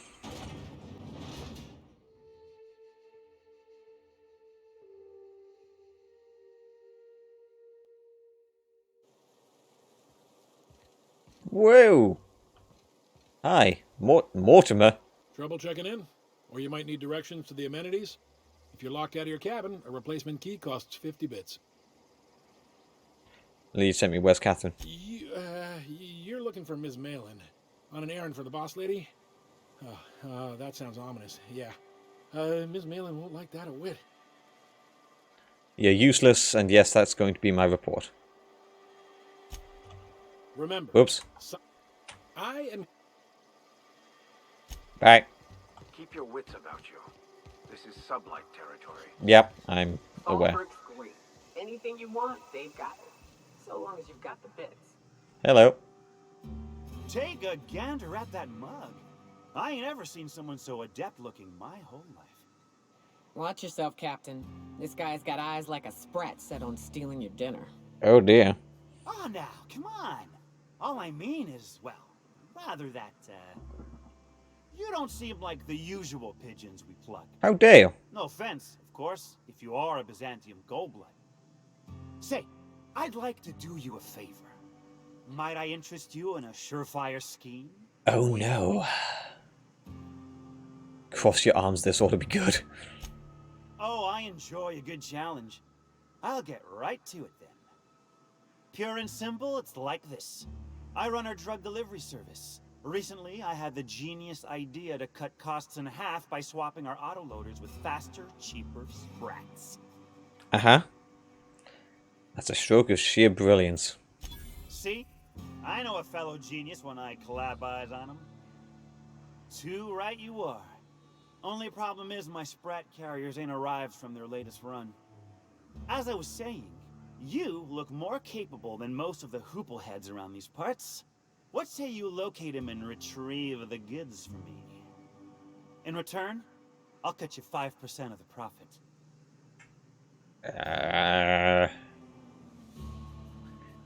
Whoa! Hi, Mortimer. Trouble checking in? Or you might need directions to the amenities? If you're locked out of your cabin, a replacement key costs 50 bits. You sent me, where's Catherine? You're looking for Ms. Malin. On an errand for the boss lady? That sounds ominous. Yeah. Ms. Malin won't like that a whit. You're useless, and yes, that's going to be my report. Remember. Whoops. I am... Bye. Keep your wits about you. This is sublight territory. Yep, I'm aware. Fallbrook's great. Anything you want, they've got it. So long as you've got the bits. Hello. Take a gander at that mug. I ain't ever seen someone so adept looking my whole life. Watch yourself, Captain. This guy's got eyes like a sprat set on stealing your dinner. Oh dear. Oh, now, come on. All I mean is, well, rather that, you don't seem like the usual pigeons we pluck. How dare you? No offense, of course, if you are a Byzantium goldblood. Say, I'd like to do you a favor. Might I interest you in a surefire scheme? Oh no. Cross your arms, this ought to be good. Oh, I enjoy a good challenge. I'll get right to it then. Pure and simple, it's like this. I run our drug delivery service. Recently, I had the genius idea to cut costs in half by swapping our autoloaders with faster, cheaper sprats. Uh-huh. That's a stroke of sheer brilliance. See? I know a fellow genius when I collab eyes on him. Too right you are. Only problem is my sprat carriers ain't arrived from their latest run. As I was saying, you look more capable than most of the hoople heads around these parts. What say you locate him and retrieve the goods for me? In return, I'll cut you 5% of the profit.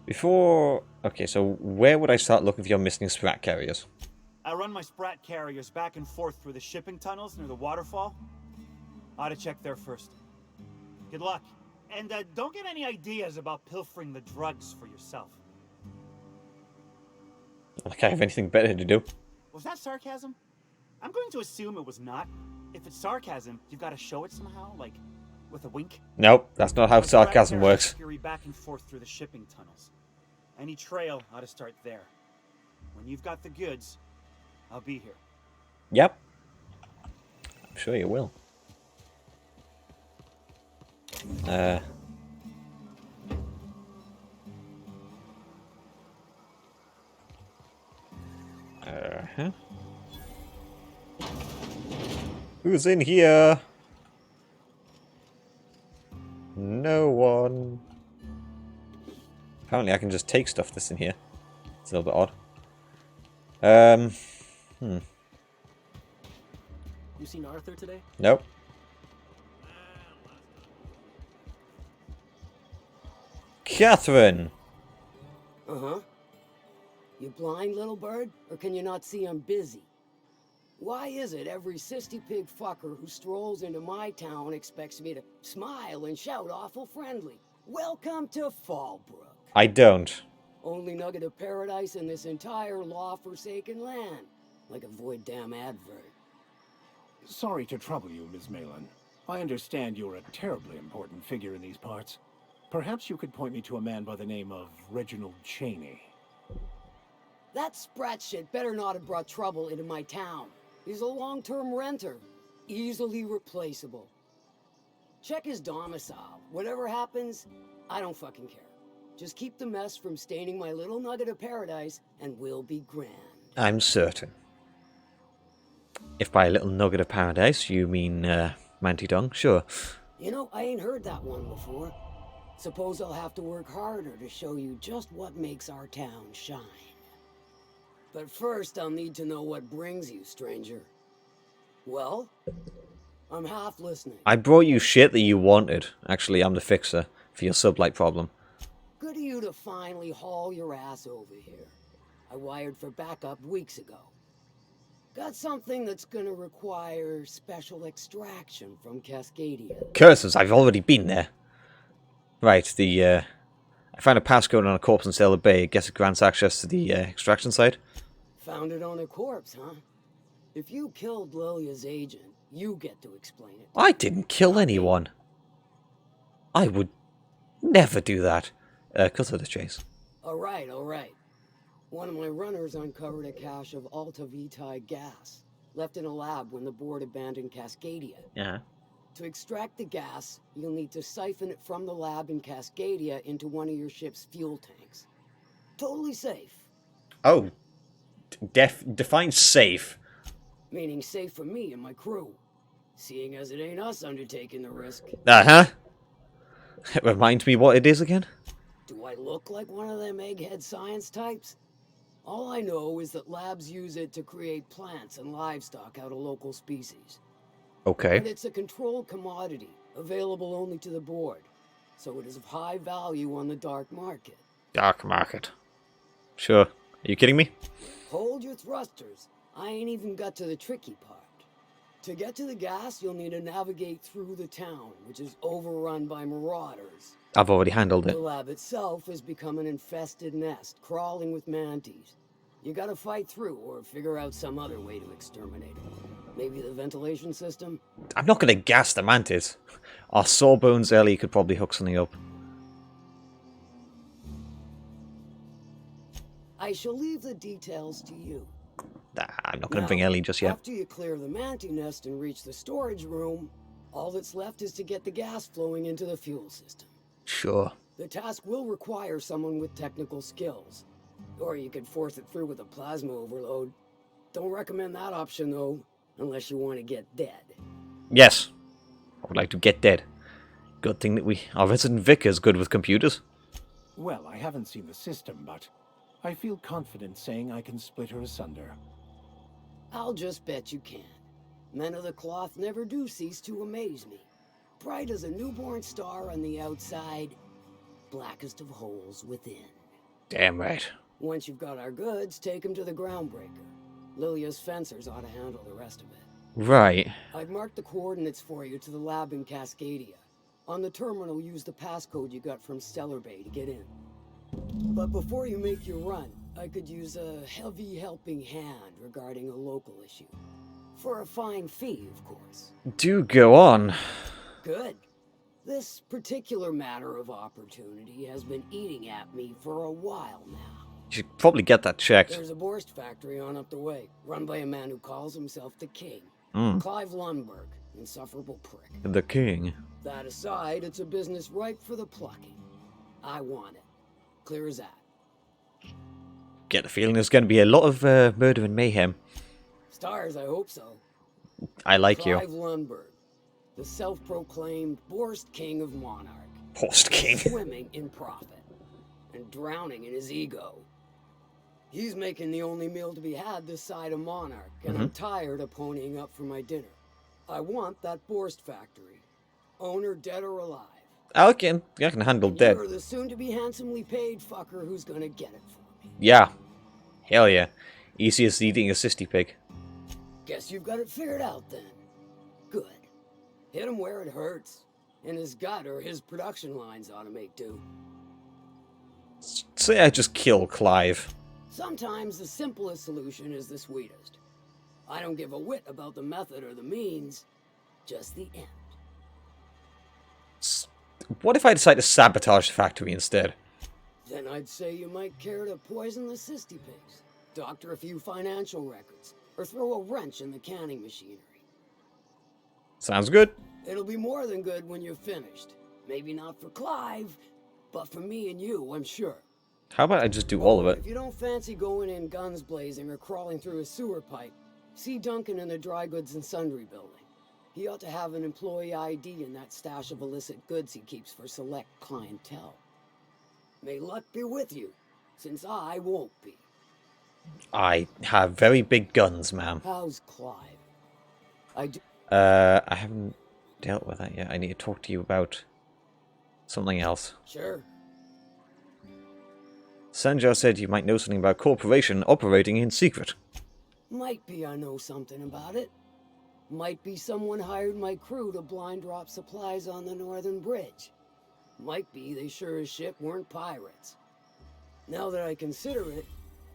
Before... Okay, so where would I start looking for your missing sprat carriers? I run my sprat carriers back and forth through the shipping tunnels near the waterfall. Ought to check there first. Good luck. And don't get any ideas about pilfering the drugs for yourself. Like I have anything better to do. Was that sarcasm? I'm going to assume it was not. If it's sarcasm, you've got to show it somehow, like with a wink. Nope, that's not how sarcasm works. Scurry back and forth through the shipping tunnels. Any trail ought to start there. When you've got the goods, I'll be here. Yep. I'm sure you will. Who's in here? No one. Apparently I can just take stuff that's in here. It's a little bit odd. You seen Arthur today? Nope. Catherine! Uh-huh. You blind, little bird? Or can you not see I'm busy? Why is it every sissy pig fucker who strolls into my town expects me to smile and shout awful friendly? Welcome to Fallbrook. I don't. Only nugget of paradise in this entire law-forsaken land. Like a void damn advert. Sorry to trouble you, Ms. Malin. I understand you're a terribly important figure in these parts. Perhaps you could point me to a man by the name of Reginald Cheney. That sprat shit better not have brought trouble into my town. He's a long-term renter. Easily replaceable. Check his domicile. Whatever happens, I don't fucking care. Just keep the mess from staining my little nugget of paradise, and we'll be grand. I'm certain. If by a little nugget of paradise you mean Manty Dong, sure. You know, I ain't heard that one before. Suppose I'll have to work harder to show you just what makes our town shine. But first, I'll need to know what brings you, stranger. Well, I'm half listening. I brought you shit that you wanted. Actually, I'm the fixer for your sublight problem. Good of you to finally haul your ass over here. I wired for backup weeks ago. Got something that's gonna require special extraction from Cascadia. Curses, I've already been there. Right, I found a passcode on a corpse in Sailor Bay. I guess it grants access to the extraction site. Found it on a corpse, huh? If you killed Lilia's agent, you get to explain it. I didn't kill anyone. I would never do that. Cut to the chase. Alright, alright. One of my runners uncovered a cache of Alta Vitae gas, left in a lab when the board abandoned Cascadia. Yeah. To extract the gas, you'll need to siphon it from the lab in Cascadia into one of your ship's fuel tanks. Totally safe. Oh. Define safe. Meaning safe for me and my crew. Seeing as it ain't us undertaking the risk. Uh-huh. Remind me what it is again? Do I look like one of them egghead science types? All I know is that labs use it to create plants and livestock out of local species. Okay. And it's a controlled commodity, available only to the board. So it is of high value on the dark market. Dark market. Sure. Are you kidding me? Hold your thrusters. I ain't even got to the tricky part. To get to the gas, you'll need to navigate through the town, which is overrun by marauders. I've already handled it. The lab itself has become an infested nest, crawling with manties. You gotta fight through, or figure out some other way to exterminate them. Maybe the ventilation system? I'm not going to gas the mantis. Our Sawbones Ellie could probably hook something up. I shall leave the details to you. Nah, I'm not going to bring Ellie just yet. After you clear the mantis nest and reach the storage room, all that's left is to get the gas flowing into the fuel system. Sure. The task will require someone with technical skills. Or you could force it through with a plasma overload. Don't recommend that option, though, unless you want to get dead. Yes. I would like to get dead. Good thing that our resident vicar's good with computers. Well, I haven't seen the system, but I feel confident saying I can split her asunder. I'll just bet you can. Men of the cloth never do cease to amaze me. Bright as a newborn star on the outside, blackest of holes within. Damn right. Once you've got our goods, take them to the groundbreaker. Lilia's fencers ought to handle the rest of it. Right. I've marked the coordinates for you to the lab in Cascadia. On the terminal, use the passcode you got from Stellar Bay to get in. But before you make your run, I could use a heavy helping hand regarding a local issue. For a fine fee, of course. Do go on. Good. This particular matter of opportunity has been eating at me for a while now. You should probably get that checked. There's a Borst factory on up the way, run by a man who calls himself the King. Clive Lundberg, insufferable prick. The King. That aside, it's a business ripe for the plucking. I want it. Clear as that. Get the feeling there's going to be a lot of murder and mayhem. Stars, I hope so. I like you. Clive Lundberg, the self-proclaimed Borst King of Monarch. Post-king. Swimming in profit. And drowning in his ego. He's making the only meal to be had this side of Monarch, and I'm tired of ponying up for my dinner. I want that Borst factory. Owner dead or alive. I can handle dead. You're the soon-to-be handsomely paid fucker who's gonna get it for me. Yeah. Hell yeah. Easy as eating a cysty pig. Guess you've got it figured out then. Good. Hit him where it hurts. In his gut, or his production lines ought to make do. Say I just kill Clive. Sometimes the simplest solution is the sweetest. I don't give a whit about the method or the means, just the end. What if I decide to sabotage the factory instead? Then I'd say you might care to poison the cysty pigs, doctor a few financial records, or throw a wrench in the canning machinery. Sounds good. It'll be more than good when you're finished. Maybe not for Clive, but for me and you, I'm sure. How about I just do all of it? If you don't fancy going in guns blazing or crawling through a sewer pipe, see Duncan in the dry goods and sundry building. He ought to have an employee ID in that stash of illicit goods he keeps for select clientele. May luck be with you, since I won't be. I have very big guns, ma'am. How's Clive? I haven't dealt with that yet. I need to talk to you about something else. Sure. Sanjar said you might know something about corporation operating in secret. Might be I know something about it. Might be someone hired my crew to blind drop supplies on the northern bridge. Might be they sure as shit weren't pirates. Now that I consider it,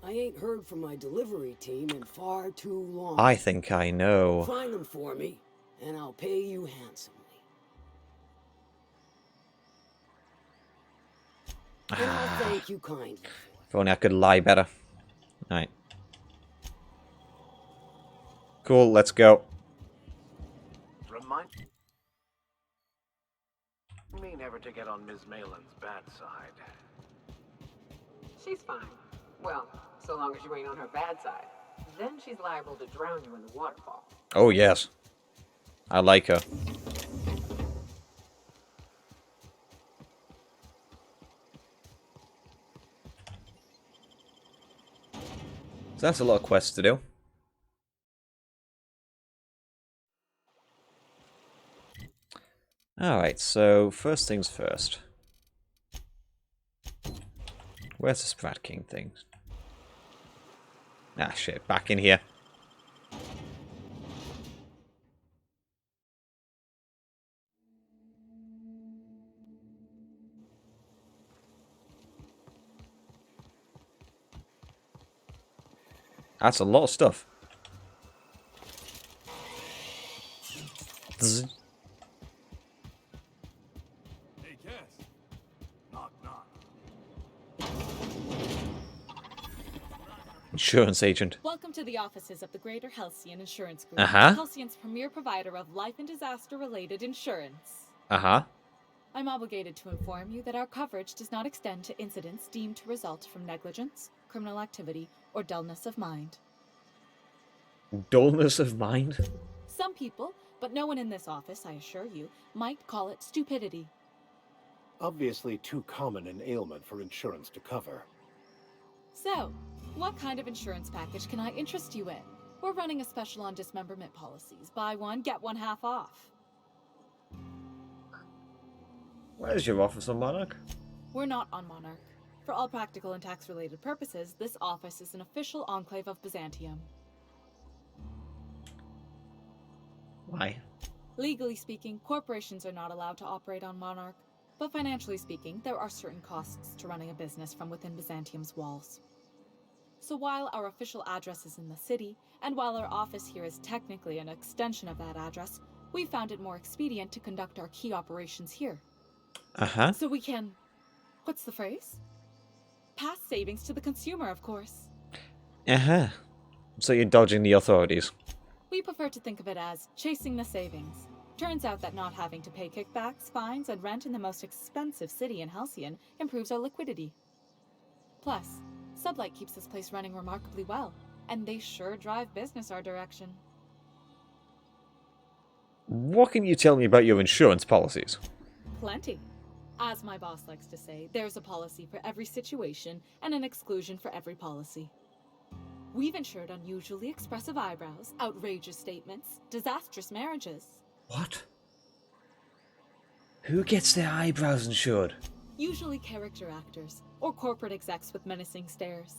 I ain't heard from my delivery team in far too long. I think I know. Find them for me, and I'll pay you handsomely. And I'll thank you kindly. If only I could lie better. Alright. Cool, let's go. Remind me never to get on Ms. Malin's bad side. She's fine. Well, so long as you ain't on her bad side. Then she's liable to drown you in the waterfall. Oh, yes. I like her. So that's a lot of quests to do. Alright, so first things first. Where's the Sprat King thing? Ah, shit, back in here. That's a lot of stuff. Zzz. Hey, Cass. Knock, knock. Insurance agent. Welcome to the offices of the Greater Halcyon Insurance Group. Uh-huh. Halcyon's premier provider of life and disaster-related insurance. Uh-huh. I'm obligated to inform you that our coverage does not extend to incidents deemed to result from negligence, criminal activity, or dullness of mind. Dullness of mind? Some people, but no one in this office, I assure you, might call it stupidity. Obviously too common an ailment for insurance to cover. So, what kind of insurance package can I interest you in? We're running a special on dismemberment policies. Buy one, get one half off. Where's your office on Monarch? We're not on Monarch. For all practical and tax-related purposes, this office is an official enclave of Byzantium. Why? Legally speaking, corporations are not allowed to operate on Monarch, but financially speaking, there are certain costs to running a business from within Byzantium's walls. So while our official address is in the city, and while our office here is technically an extension of that address, we found it more expedient to conduct our key operations here. Uh-huh. So we can... what's the phrase? Pass savings to the consumer, of course. Uh-huh. So you're dodging the authorities. We prefer to think of it as chasing the savings. Turns out that not having to pay kickbacks, fines, and rent in the most expensive city in Halcyon improves our liquidity. Plus, Sublight keeps this place running remarkably well, and they sure drive business our direction. What can you tell me about your insurance policies? Plenty. As my boss likes to say, there's a policy for every situation and an exclusion for every policy. We've insured unusually expressive eyebrows, outrageous statements, disastrous marriages. What? Who gets their eyebrows insured? Usually character actors, or corporate execs with menacing stares.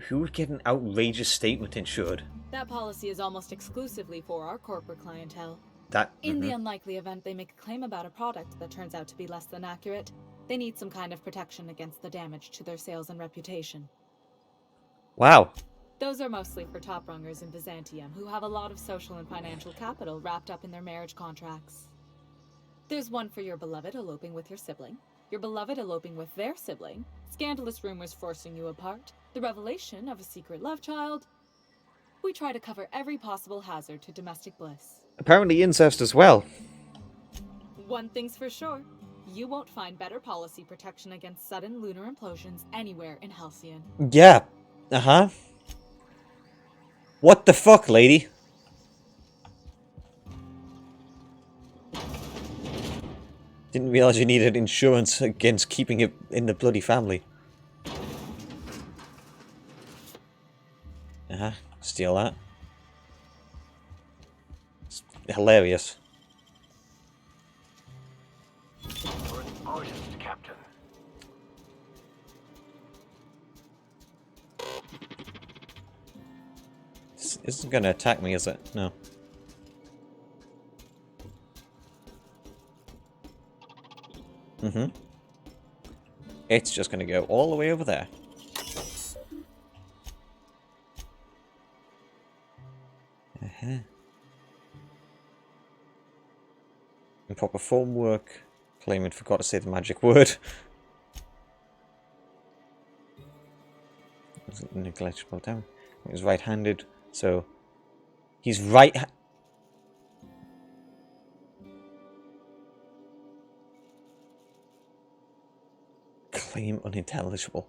Who would get an outrageous statement insured? That policy is almost exclusively for our corporate clientele. That. In the unlikely event they make a claim about a product that turns out to be less than accurate, they need some kind of protection against the damage to their sales and reputation. Wow. Those are mostly for top-rungers in Byzantium who have a lot of social and financial capital wrapped up in their marriage contracts. There's one for your beloved eloping with your sibling, your beloved eloping with their sibling, scandalous rumors forcing you apart, the revelation of a secret love child. We try to cover every possible hazard to domestic bliss. Apparently incest as well. One thing's for sure, you won't find better policy protection against sudden lunar implosions anywhere in Halcyon. Yeah. Uh-huh. What the fuck, lady? Didn't realize you needed insurance against keeping it in the bloody family. Uh-huh. Steal that. It's hilarious. You're an artist, Captain. This isn't gonna attack me, is it? No. Mm-hmm. It's just gonna go all the way over there. Uh-huh. Improper form work. Claimant forgot to say the magic word. Negligible down. He's right-handed, so he's right. Claim unintelligible.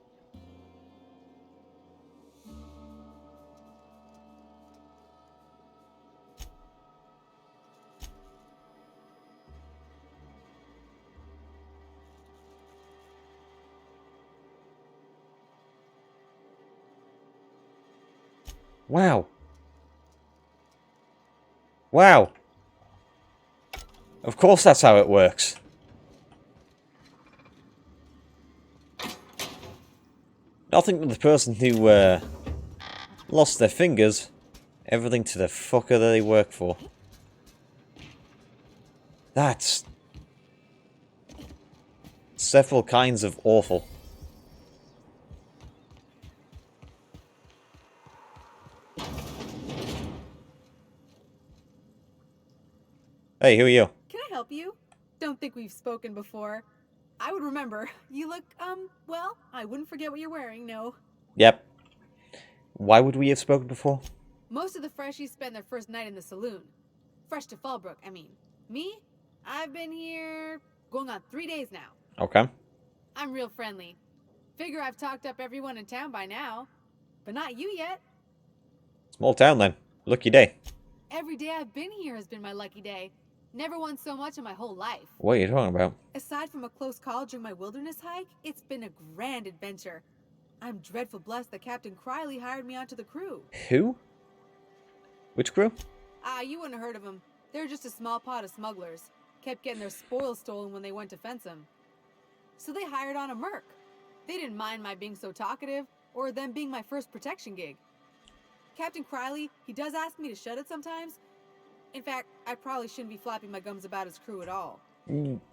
Wow. Wow. Of course that's how it works. Nothing to the person who lost their fingers. Everything to the fucker that they work for. That's several kinds of awful. Hey, who are you? Can I help you? Don't think we've spoken before. I would remember. You look, well, I wouldn't forget what you're wearing, no. Yep. Why would we have spoken before? Most of the freshies spend their first night in the saloon. Fresh to Fallbrook, I mean. Me? I've been here going on 3 days now. Okay. I'm real friendly. Figure I've talked up everyone in town by now. But not you yet. Small town then. Lucky day. Every day I've been here has been my lucky day. Never won so much in my whole life. What are you talking about? Aside from a close call during my wilderness hike, it's been a grand adventure. I'm dreadful blessed that Captain Criley hired me onto the crew. Who? Which crew? You wouldn't have heard of them. They're just a small pot of smugglers. Kept getting their spoils stolen when they went to fence them. So they hired on a merc. They didn't mind my being so talkative, or them being my first protection gig. Captain Criley, he does ask me to shut it sometimes. In fact, I probably shouldn't be flapping my gums about his crew at all.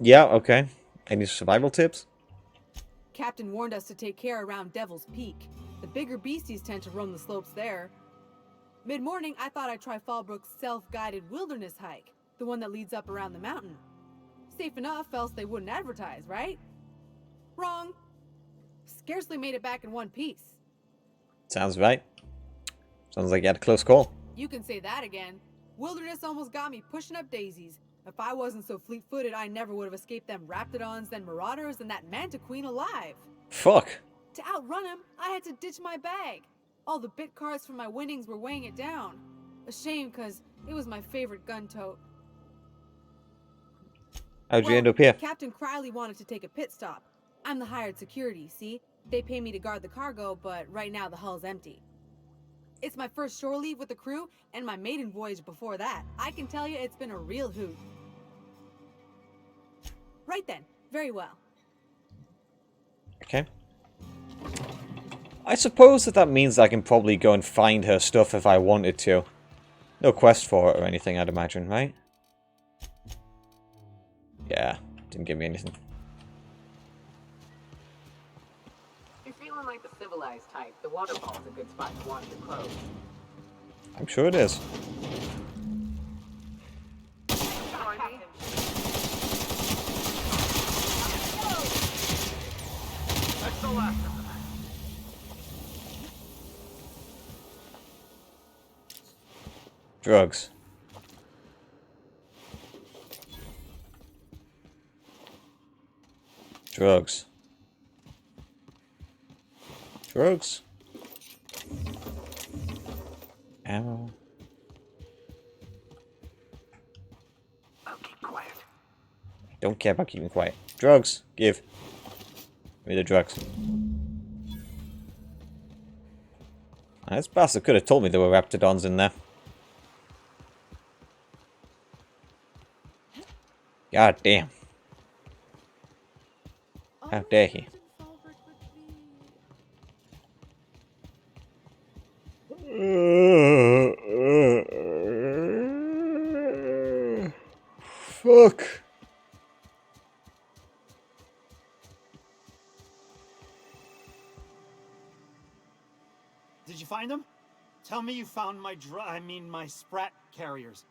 Yeah, okay. Any survival tips? Captain warned us to take care around Devil's Peak. The bigger beasties tend to roam the slopes there. Mid-morning, I thought I'd try Fallbrook's self-guided wilderness hike, the one that leads up around the mountain. Safe enough, else they wouldn't advertise, right? Wrong. Scarcely made it back in one piece. Sounds right. Sounds like you had a close call. You can say that again. Wilderness almost got me pushing up daisies. If I wasn't so fleet-footed, I never would have escaped them raptidons, then marauders, and that manta queen alive. Fuck. To outrun him, I had to ditch my bag. All the bit cards from my winnings were weighing it down. A shame, cause it was my favorite gun tote. How'd you end up here? Captain Crowley wanted to take a pit stop. I'm the hired security, see? They pay me to guard the cargo, but right now the hull's empty. It's my first shore leave with the crew, and my maiden voyage before that. I can tell you it's been a real hoot. Right then. Very well. Okay. I suppose that means I can probably go and find her stuff if I wanted to. No quest for it or anything, I'd imagine, right? Yeah, didn't give me anything. If you're feeling like the civilized type, the waterfall's a good spot to wash your clothes. I'm sure it is. That's the last of them. Drugs. Drugs. Drugs. Ammo. I'll keep quiet. Don't care about keeping quiet. Drugs. Give. Give me the drugs. This bastard could have told me there were raptidons in there. God damn. How dare he? Fuck. Did you find them? Tell me you found my my sprat carriers.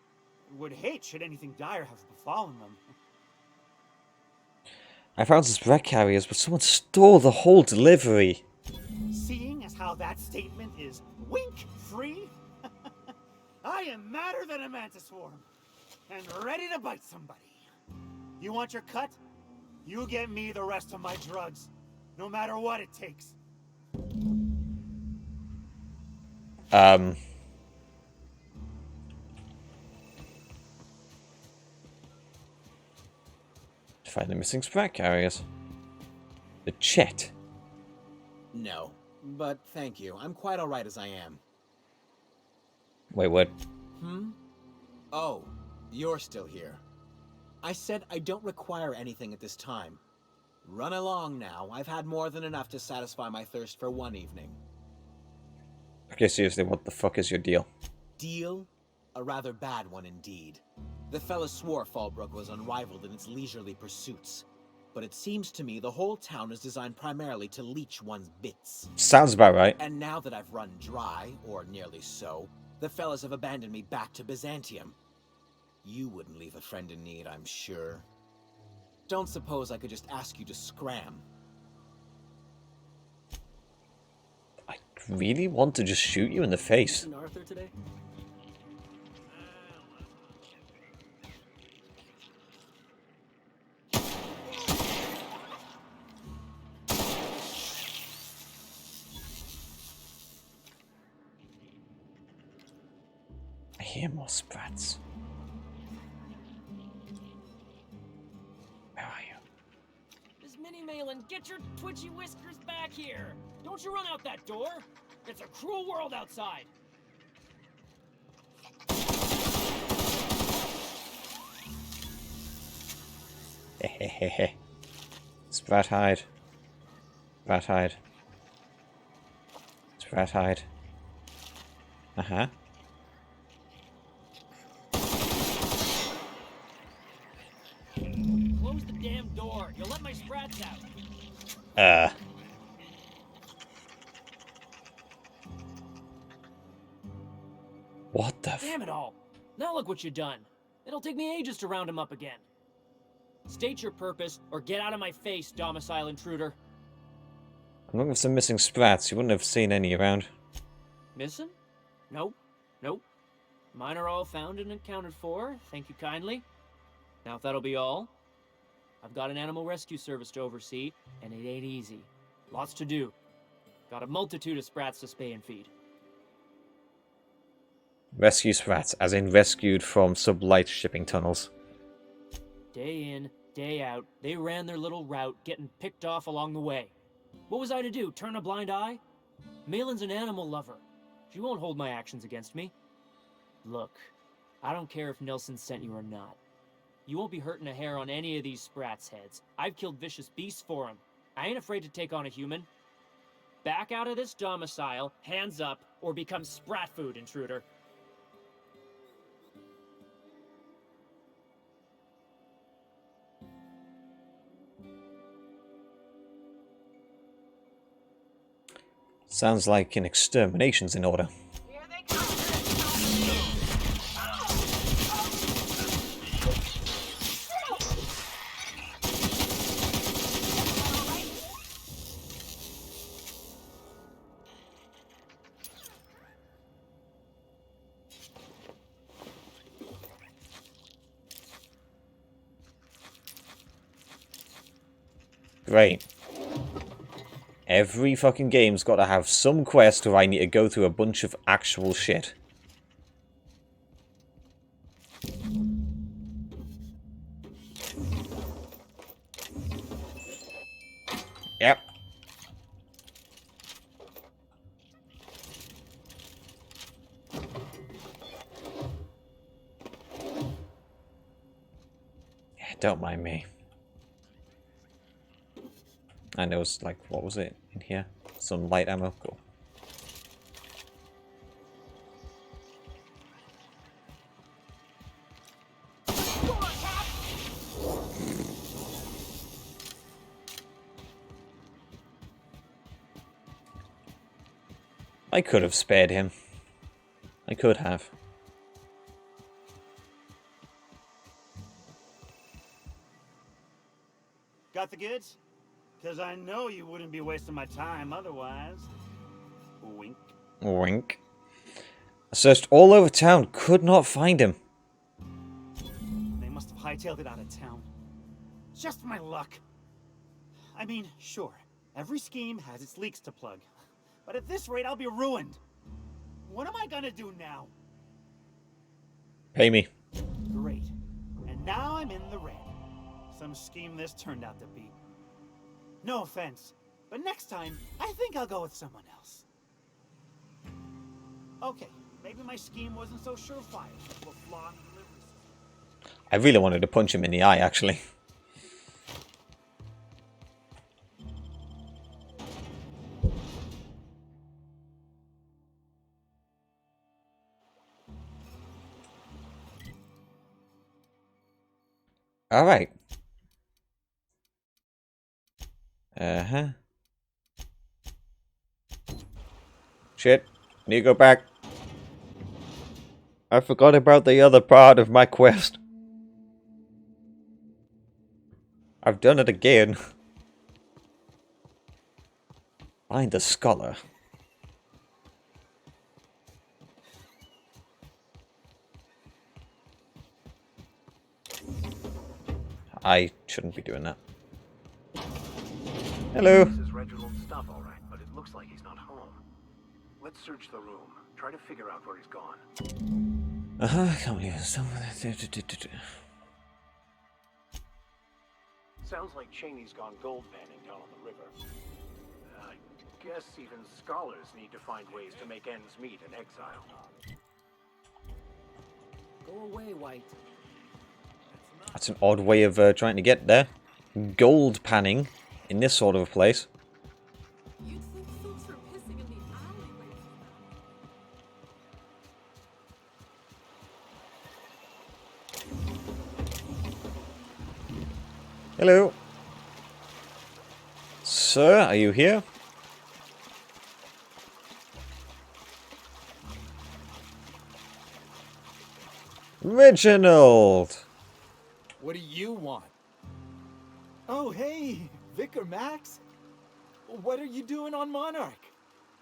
Would hate should anything dire have befallen them. I found some sprat carriers, but someone stole the whole delivery. Seeing as how that statement is wink-free, I am madder than a mantis swarm, and ready to bite somebody. You want your cut? You get me the rest of my drugs, no matter what it takes. Find the missing sprat carriers. The Chet. No, but thank you. I'm quite alright as I am. Wait, what? Oh, you're still here. I said I don't require anything at this time. Run along now. I've had more than enough to satisfy my thirst for one evening. Okay, seriously, what the fuck is your deal? Deal? A rather bad one indeed. The fella swore Fallbrook was unrivaled in its leisurely pursuits. But it seems to me the whole town is designed primarily to leech one's bits. Sounds about right. And now that I've run dry, or nearly so, the fellas have abandoned me back to Byzantium. You wouldn't leave a friend in need, I'm sure. Don't suppose I could just ask you to scram. I really want to just shoot you in the face. Seen Arthur today? I hear more sprats. Where are you? Miss Minnie Malin, get your twitchy whiskers back here! Don't you run out that door! It's a cruel world outside! Hehehehe. Sprat hide. Sprat hide. Sprat hide. Uh-huh. Close the damn door. You'll let my sprats out. What the Damn it all. Now look what you done. It'll take me ages to round him up again. State your purpose, or get out of my face, domicile intruder. I'm looking for some missing sprats. You wouldn't have seen any around. Missing? Nope. Nope. Mine are all found and accounted for. Thank you kindly. Now if that'll be all, I've got an animal rescue service to oversee, and it ain't easy. Lots to do. Got a multitude of sprats to spay and feed. Rescue sprats, as in rescued from sublight shipping tunnels. Day in, day out, they ran their little route, getting picked off along the way. What was I to do, turn a blind eye? Malin's an animal lover. She won't hold my actions against me. Look, I don't care if Nelson sent you or not. You won't be hurting a hair on any of these sprats' heads. I've killed vicious beasts for him. I ain't afraid to take on a human. Back out of this domicile, hands up, or become sprat food, intruder. Sounds like an extermination's in order. Great. Every fucking game's got to have some quest where I need to go through a bunch of actual shit. Yep. Yeah, don't mind me. And there was, like, what was it in here? Some light ammo? Cool. I could have spared him. I could have. Got the goods? Because I know you wouldn't be wasting my time otherwise. Wink. Wink. I searched all over town, could not find him. They must have hightailed it out of town. Just my luck. I mean, sure, every scheme has its leaks to plug. But at this rate, I'll be ruined. What am I gonna do now? Pay me. Great. And now I'm in the red. Some scheme this turned out to be. No offense, but next time, I think I'll go with someone else. Okay, maybe my scheme wasn't so surefire. We'll flaw in the delivery system. I really wanted to punch him in the eye, actually. Alright. Uh-huh. Shit. Need to go back. I forgot about the other part of my quest. I've done it again. Find the scholar. I shouldn't be doing that. Hello. This is Reginald's stuff, all right, but it looks like he's not home. Let's search the room. Try to figure out where he's gone. Can't believe it's Sounds like Cheney's gone gold panning down on the river. I guess even scholars need to find ways to make ends meet in exile. Go away, White. That's an odd way of trying to get there. Gold panning in this sort of a place. Hello. Sir, are you here? Reginald! What do you want? Oh, hey, Vicar Max. What are you doing on Monarch?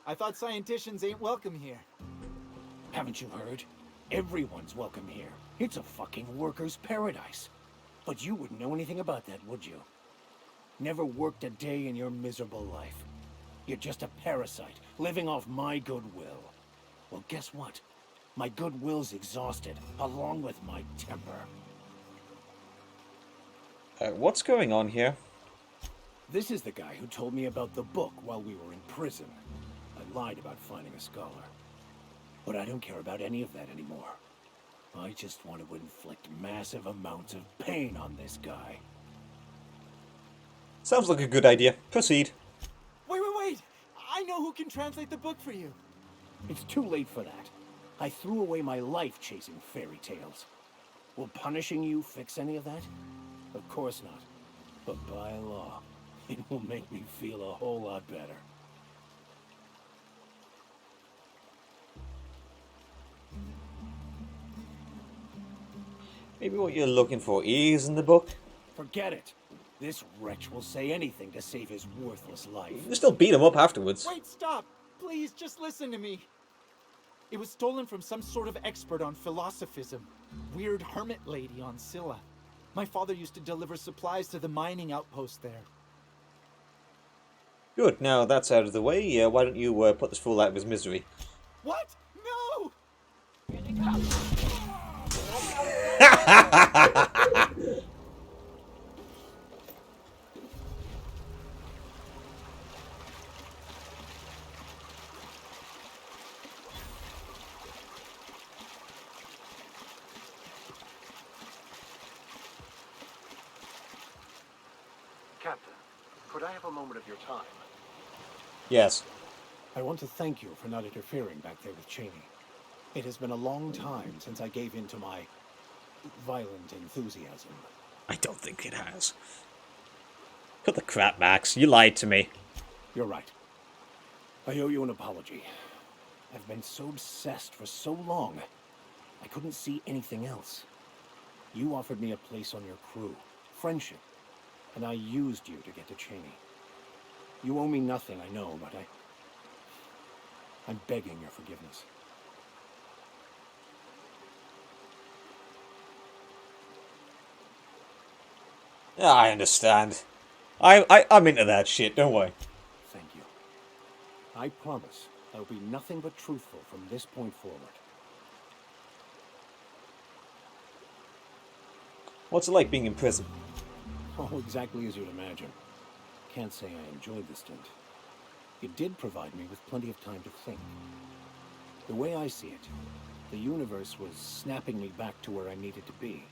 I thought scienticians ain't welcome here. Haven't you heard? Everyone's welcome here. It's a fucking worker's paradise. But you wouldn't know anything about that, would you? Never worked a day in your miserable life. You're just a parasite, living off my goodwill. Well, guess what? My goodwill's exhausted, along with my temper. What's going on here? This is the guy who told me about the book while we were in prison. I lied about finding a scholar. But I don't care about any of that anymore. I just want to inflict massive amounts of pain on this guy. Sounds like a good idea. Proceed. Wait! I know who can translate the book for you. It's too late for that. I threw away my life chasing fairy tales. Will punishing you fix any of that? Of course not. But by law, it will make me feel a whole lot better. Maybe what you're looking for is in the book? Forget it. This wretch will say anything to save his worthless life. You can still beat him up afterwards. Wait, stop! Please, just listen to me. It was stolen from some sort of expert on philosophism. Weird hermit lady on Scylla. My father used to deliver supplies to the mining outpost there. Good, now that's out of the way, why don't you put this fool out of his misery? What? No! Captain, could I have a moment of your time? Yes. I want to thank you for not interfering back there with Cheney. It has been a long time since I gave in to my violent enthusiasm. I don't think it has. Cut the crap, Max. You lied to me. You're right. I owe you an apology. I've been so obsessed for so long, I couldn't see anything else. You offered me a place on your crew, friendship, and I used you to get to Cheney. You owe me nothing, I know, but I'm begging your forgiveness. Yeah, I understand. I'm into that shit, don't worry. Thank you. I promise I'll be nothing but truthful from this point forward. What's it like being in prison? Oh, exactly as you'd imagine. Can't say I enjoyed the stint. It did provide me with plenty of time to think. The way I see it, the universe was snapping me back to where I needed to be.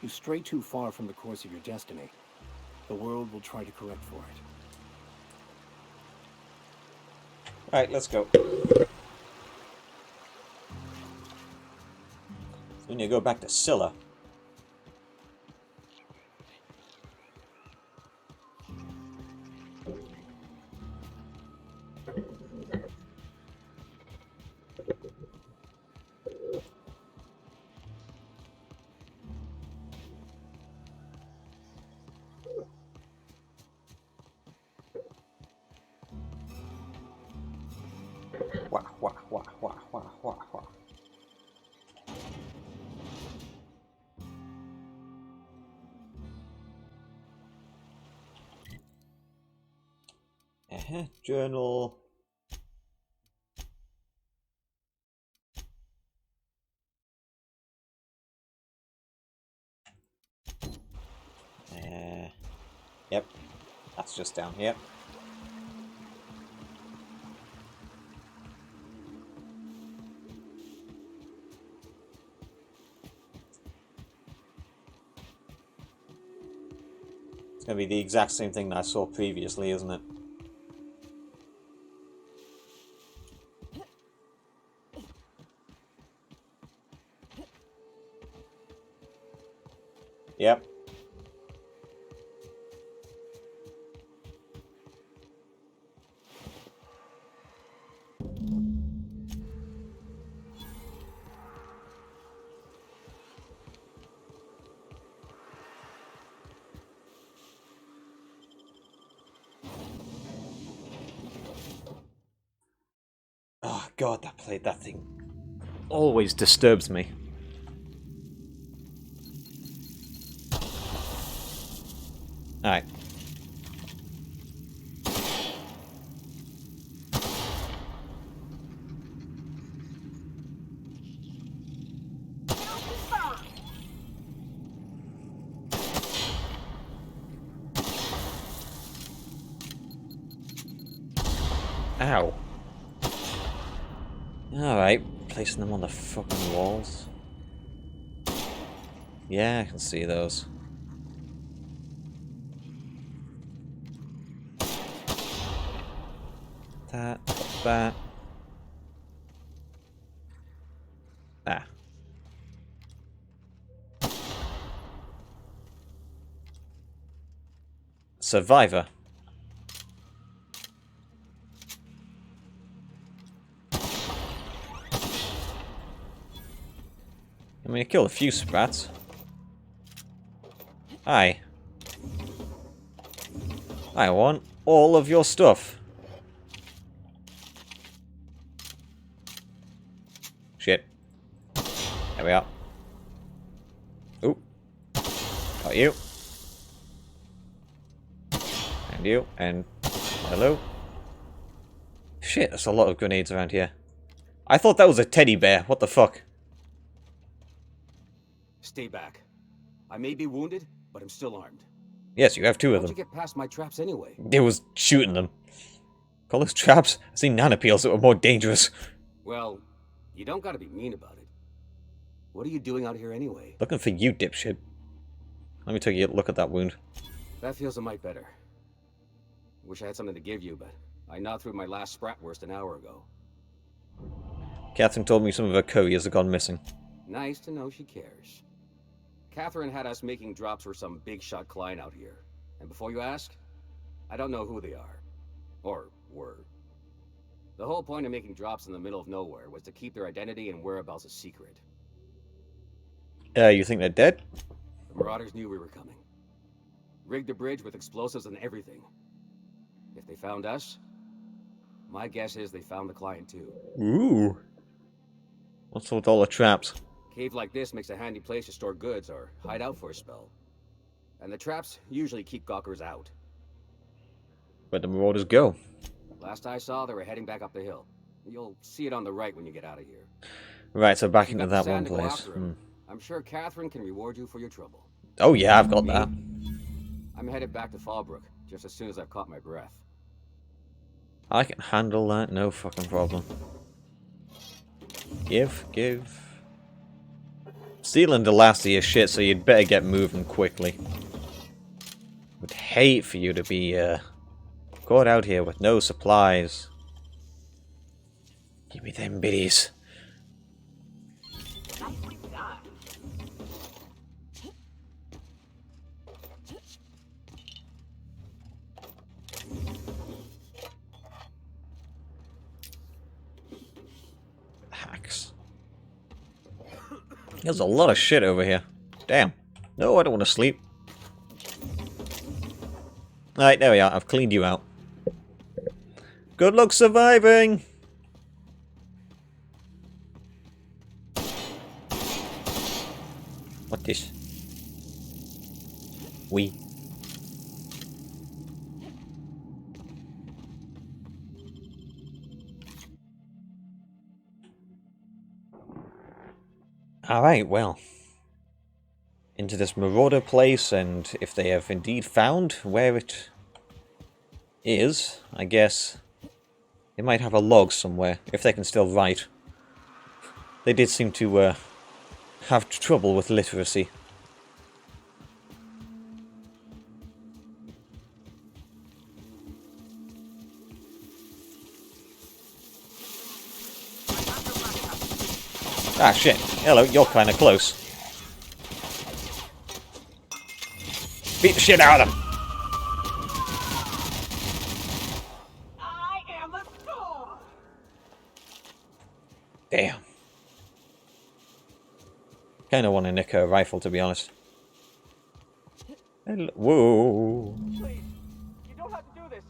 You stray too far from the course of your destiny, the world will try to correct for it. Alright, let's go. We need to go back to Scylla. Journal. Yep. That's just down here. It's going to be the exact same thing that I saw previously, isn't it? Yep. Oh god, that thing always disturbs me. Alright. Ow. Alright, placing them on the fucking walls. Yeah, I can see those. That. Ah. Survivor. I mean, I killed a few sprats. Hi. I want all of your stuff. Shit. There we are. Oop. Got you. And you. And hello. Shit, that's a lot of grenades around here. I thought that was a teddy bear. What the fuck? Stay back. I may be wounded, but I'm still armed. Yes, you have two of How'd them. you get past my traps anyway? It was shooting them. Call those traps? I've seen nanopeels that were more dangerous. Well, you don't gotta be mean about it. What are you doing out here anyway? Looking for you, dipshit. Let me take a look at that wound. That feels a mite better. Wish I had something to give you, but I gnawed through my last Spratwurst an hour ago. Catherine told me some of her couriers have gone missing. Nice to know she cares. Catherine had us making drops for some big-shot client out here. And before you ask, I don't know who they are. Or were. The whole point of making drops in the middle of nowhere was to keep their identity and whereabouts a secret. You think they're dead? The Marauders knew we were coming. Rigged the bridge with explosives and everything. If they found us, my guess is they found the client too. Ooh. What's with all the traps? Cave like this makes a handy place to store goods or hide out for a spell. And the traps usually keep gawkers out. Where'd the Marauders go? Last I saw, they were heading back up the hill. You'll see it on the right when you get out of here. Right, so back into If you got that the one sand to go place. after 'em, I'm sure Catherine can reward you for your trouble. Oh yeah, I've got that. I'm headed back to Fallbrook just as soon as I've caught my breath. I can handle that, no fucking problem. Give. Stealing the last of your shit, so you'd better get moving quickly. Would hate for you to be caught out here with no supplies. Give me them biddies. Hacks. There's a lot of shit over here. Damn. No, I don't want to sleep. Alright, there we are. I've cleaned you out. Good luck surviving! What this? We. Alright, well. Into this marauder place, and if they have indeed found where it is, I guess they might have a log somewhere, if they can still write. They did seem to have trouble with literacy. Ah, shit. Hello, you're kind of close. Beat the shit out of them! I am the sword! Damn. Kinda want to nick her rifle, to be honest. Whoa. Please, you don't have to do this.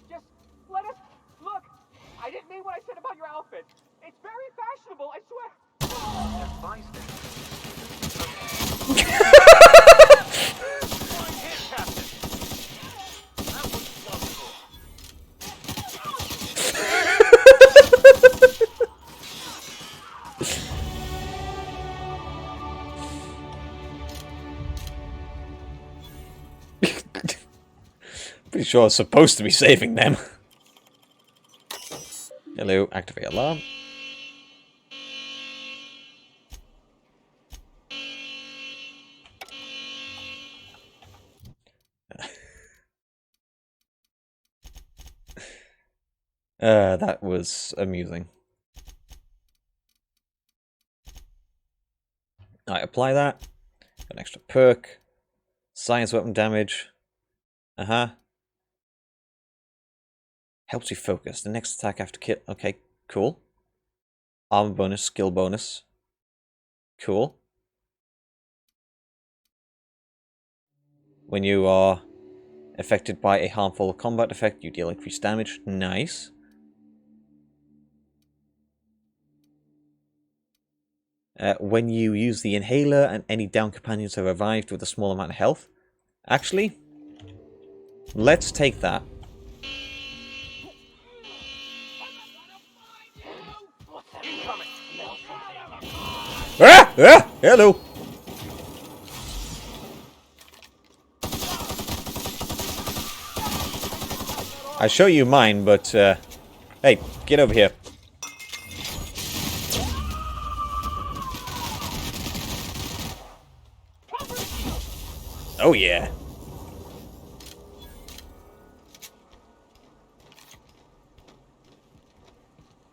Just let us look. I didn't mean what I said about your outfit. It's very fashionable, I swear. Pretty sure I was supposed to be saving them. Hello, activate alarm. That was amusing. Alright, apply that. Got an extra perk. Science weapon damage. Helps you focus. The next attack after kill. Okay, cool. Armor bonus, skill bonus. Cool. When you are affected by a harmful combat effect, you deal increased damage. Nice. When you use the inhaler and any down companions are revived with a small amount of health. Actually, let's take that. Ah! Ah! Hello! I show you mine, but hey, get over here. Oh yeah.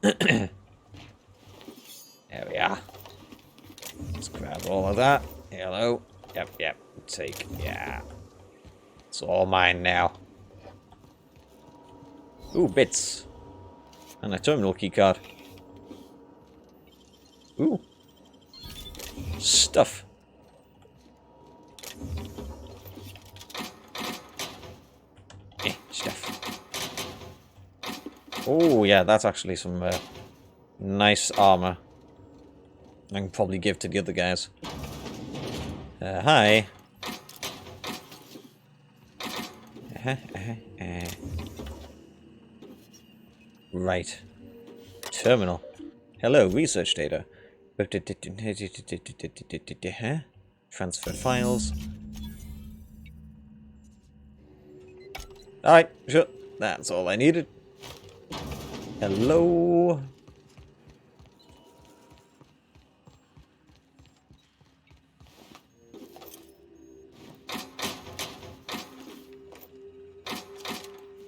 There we are. Let's grab all of that. Hello. Yep. Take. Yeah. It's all mine now. Ooh, bits. And a terminal keycard. Ooh. Stuff. Stuff. Oh, yeah, that's actually some nice armor. I can probably give to the other guys. Hi. Right. Terminal. Hello, research data. Transfer files. Alright, sure. That's all I needed. Hello.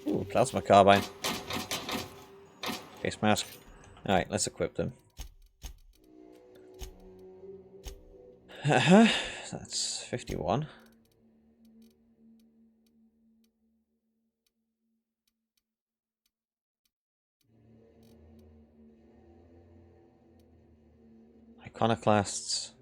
Ooh, plasma carbine. Face mask. Alright, let's equip them. That's 51. Iconoclasts.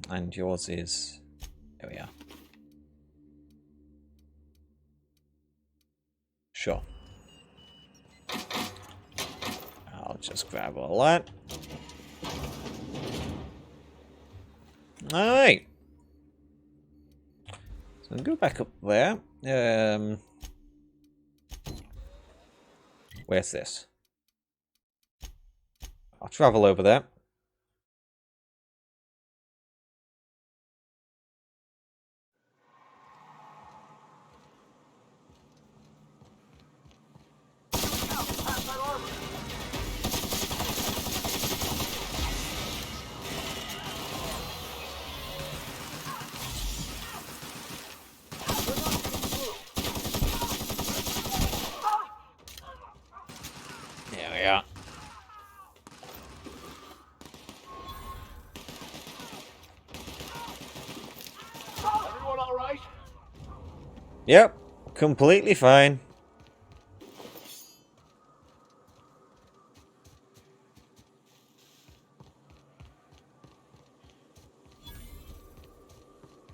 And yours is... There we are. Sure. I'll just grab all that. Alright. So I'll go back up there. Where's this? I'll travel over there. There we are. Everyone all right? Yep, completely fine.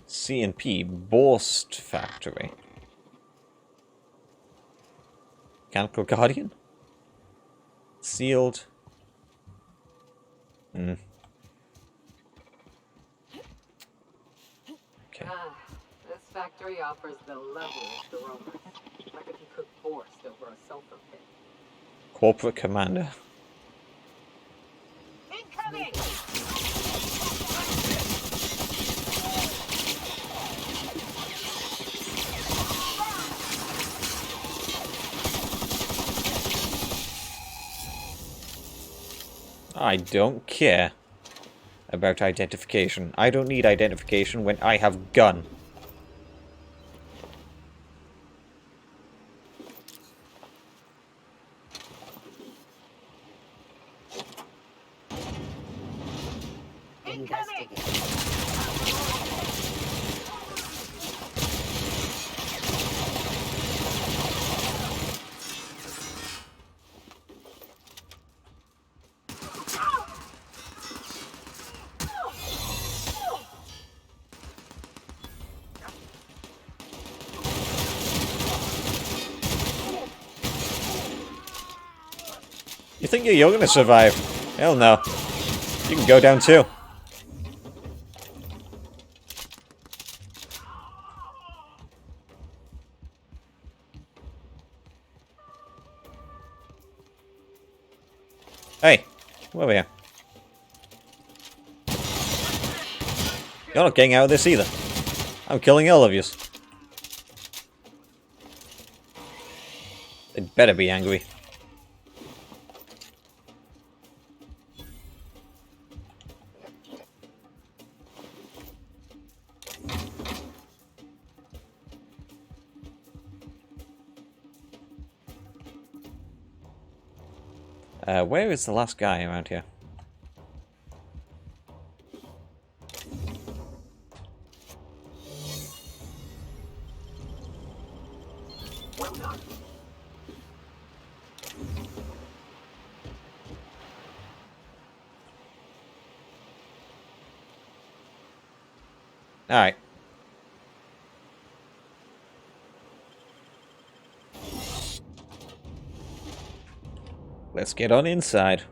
C&P Borst Factory. Mechanical Guardian? Sealed. Okay. This factory offers the loveliest aromas. Like if you cook forest over a sulfur pit. Corporate Commander. I don't care about identification. I don't need identification when I have gun. You think you're gonna survive? Hell no. You can go down too. Hey, come over here. You're not getting out of this either. I'm killing all of yous. They'd better be angry. Where is the last guy around here? Alright. Let's get on inside.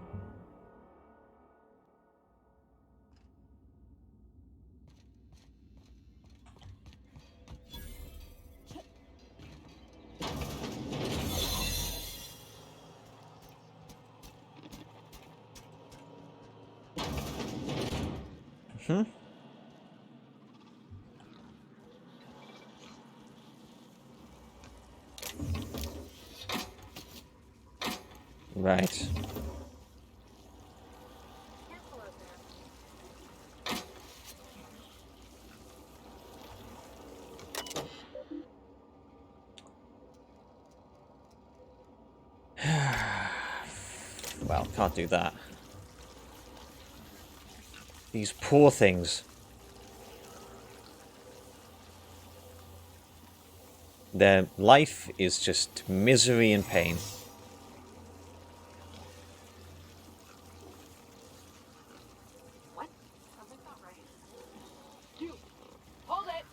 Right. Well, can't do that. These poor things. Their life is just misery and pain. Hold it!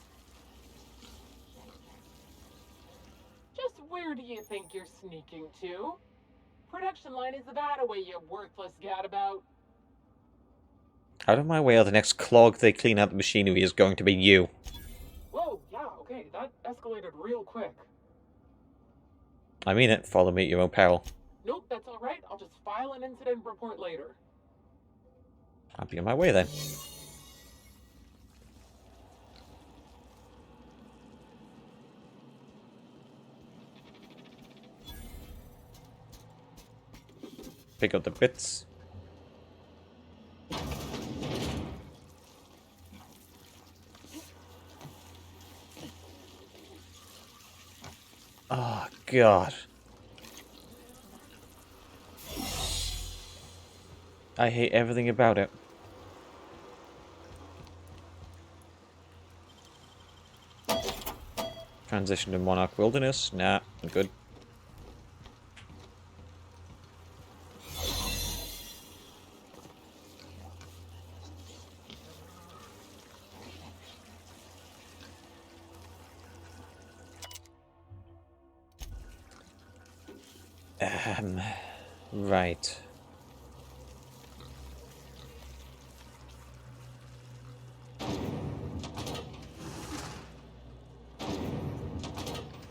Just where do you think you're sneaking to? Production line is that away, you worthless gadabout. Out of my way, or the next clog they clean out the machinery is going to be you. Whoa, yeah, okay, that escalated real quick. I mean it. Follow me at your own peril. Nope, that's alright. I'll just file an incident report later. I'll be on my way then. Pick up the bits. Oh, God. I hate everything about it. Transition to Monarch Wilderness? Nah, I'm good. Right.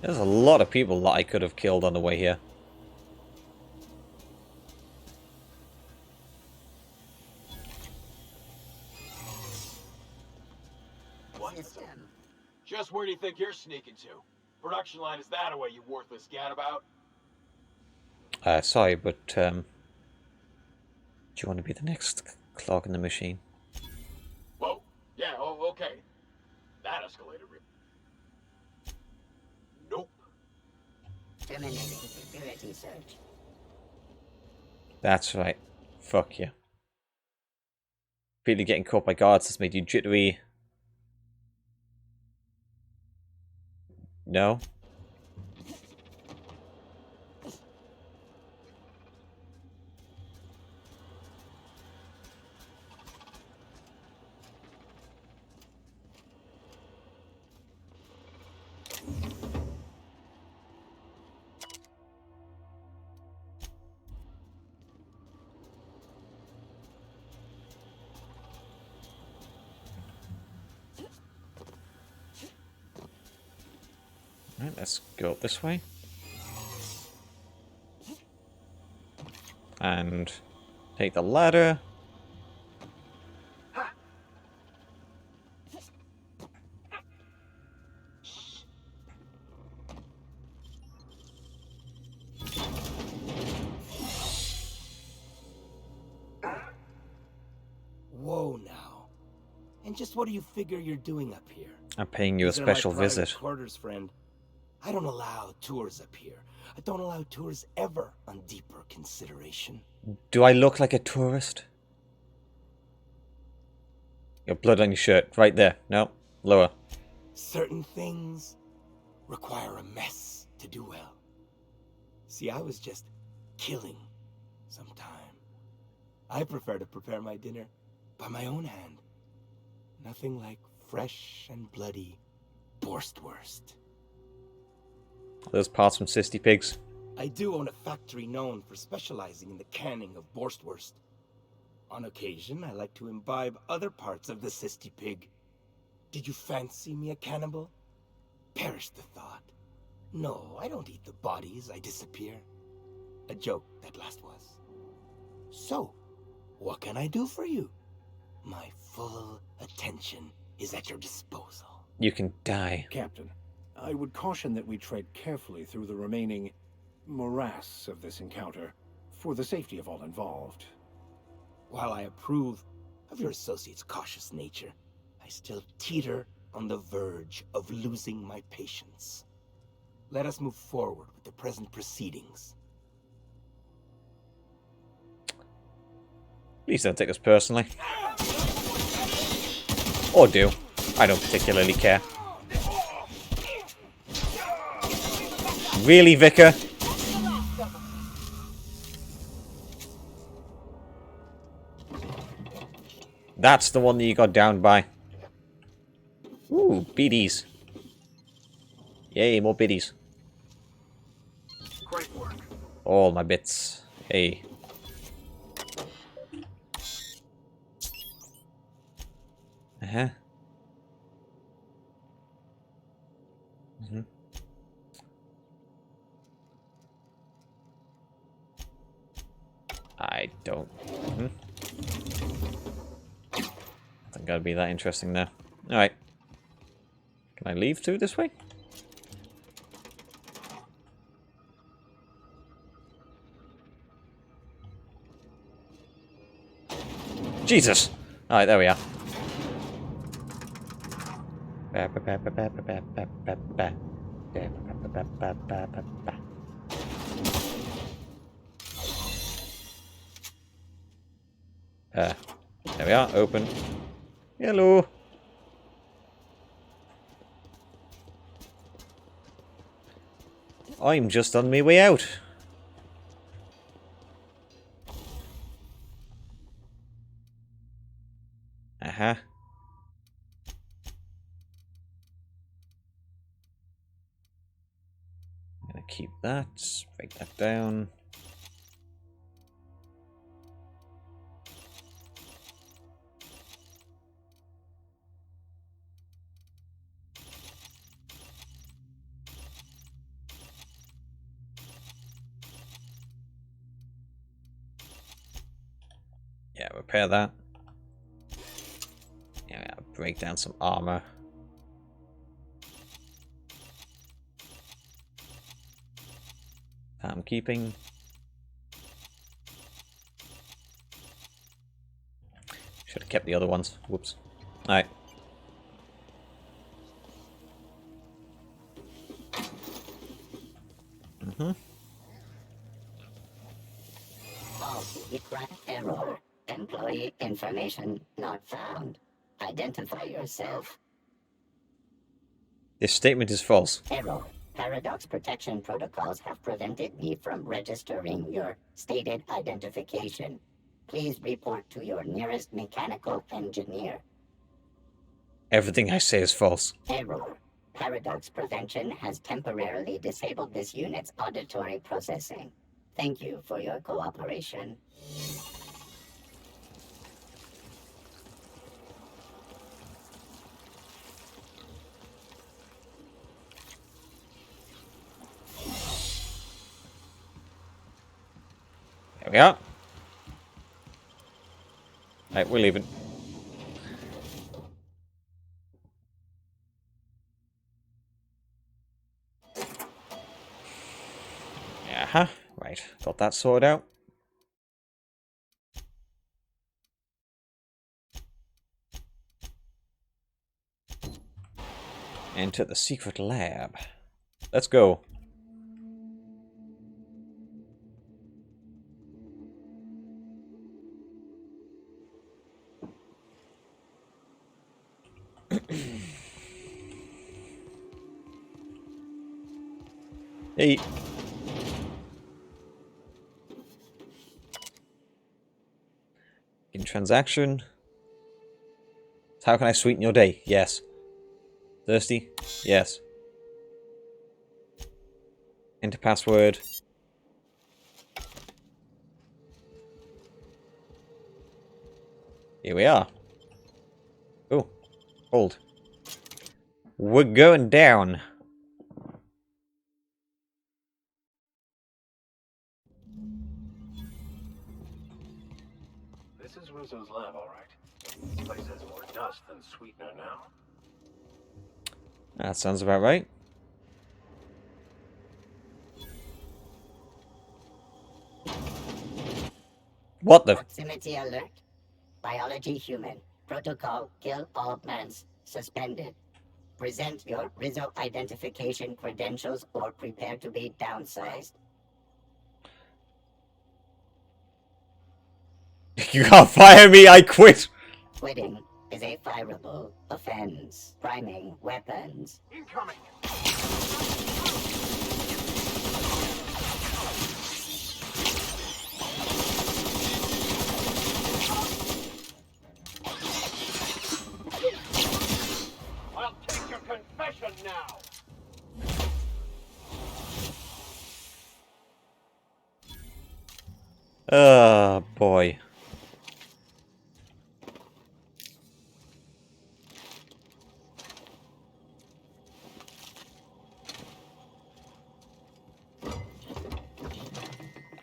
There's a lot of people that I could have killed on the way here. Just where do you think you're sneaking to? Production line is that away, you worthless gadabout? Sorry, but do you want to be the next clog in the machine? Whoa. Yeah, oh, okay. That escalated real. Nope. Terminating security search. That's right. Fuck you. Really getting caught by guards has made you jittery. No? Right, let's go up this way. And take the ladder. Whoa now. And just what do you figure you're doing up here? I'm paying you a These are my special private visit. quarters, friend. I don't allow tours up here. I don't allow tours ever on deeper consideration. Do I look like a tourist? Your blood on your shirt. Right there. No. Lower. Certain things require a mess to do well. See, I was just killing some time. I prefer to prepare my dinner by my own hand. Nothing like fresh and bloody Borstwurst. Those parts from Sisty Pigs. I do own a factory known for specializing in the canning of Borstwurst. On occasion, I like to imbibe other parts of the Sisty Pig. Did you fancy me a cannibal? Perish the thought. No, I don't eat the bodies, I disappear. A joke, that last was. So, what can I do for you? My full attention is at your disposal. You can die. Captain, I would caution that we tread carefully through the remaining morass of this encounter, for the safety of all involved. While I approve of your associate's cautious nature, I still teeter on the verge of losing my patience. Let us move forward with the present proceedings. Please don't take this personally. Or do. I don't particularly care. Really, Vicar? That's the one that you got downed by. Ooh, biddies. Yay, more biddies. Great work. All my bits. Hey. Uh-huh. Mm-hmm. I don't... Mm-hmm. I think that'd be that interesting there. Alright. Can I leave through this way? Jesus! Alright, there we are. There we are, open. Hello! I'm just on my way out. Uh-huh. I'm gonna keep that, break that down. Yeah, repair that. Yeah, break down some armor. I'm keeping. Should have kept the other ones. Whoops. Alright. False error. Employee information not found. Identify yourself. This statement is false. Error. Paradox protection protocols have prevented me from registering your stated identification. Please report to your nearest mechanical engineer. Everything I say is false. Error. Paradox prevention has temporarily disabled this unit's auditory processing. Thank you for your cooperation. There we are. Right, we're leaving. Yeah, right. Got that sorted out. Enter the secret lab. Let's go. Hey. In transaction. How can I sweeten your day? Yes. Thirsty? Yes. Enter password. Here we are. Oh, hold. We're going down. This is Rizzo's lab, all right. Place has more dust than sweetener now. That sounds about right. What the? Proximity alert. Biology human. Protocol kill all plants. Suspended. Present your Rizzo identification credentials or prepare to be downsized. You can't fire me, I quit! Quitting is a fireable offense. Priming weapons. Incoming! I'll take your confession now! Oh, boy.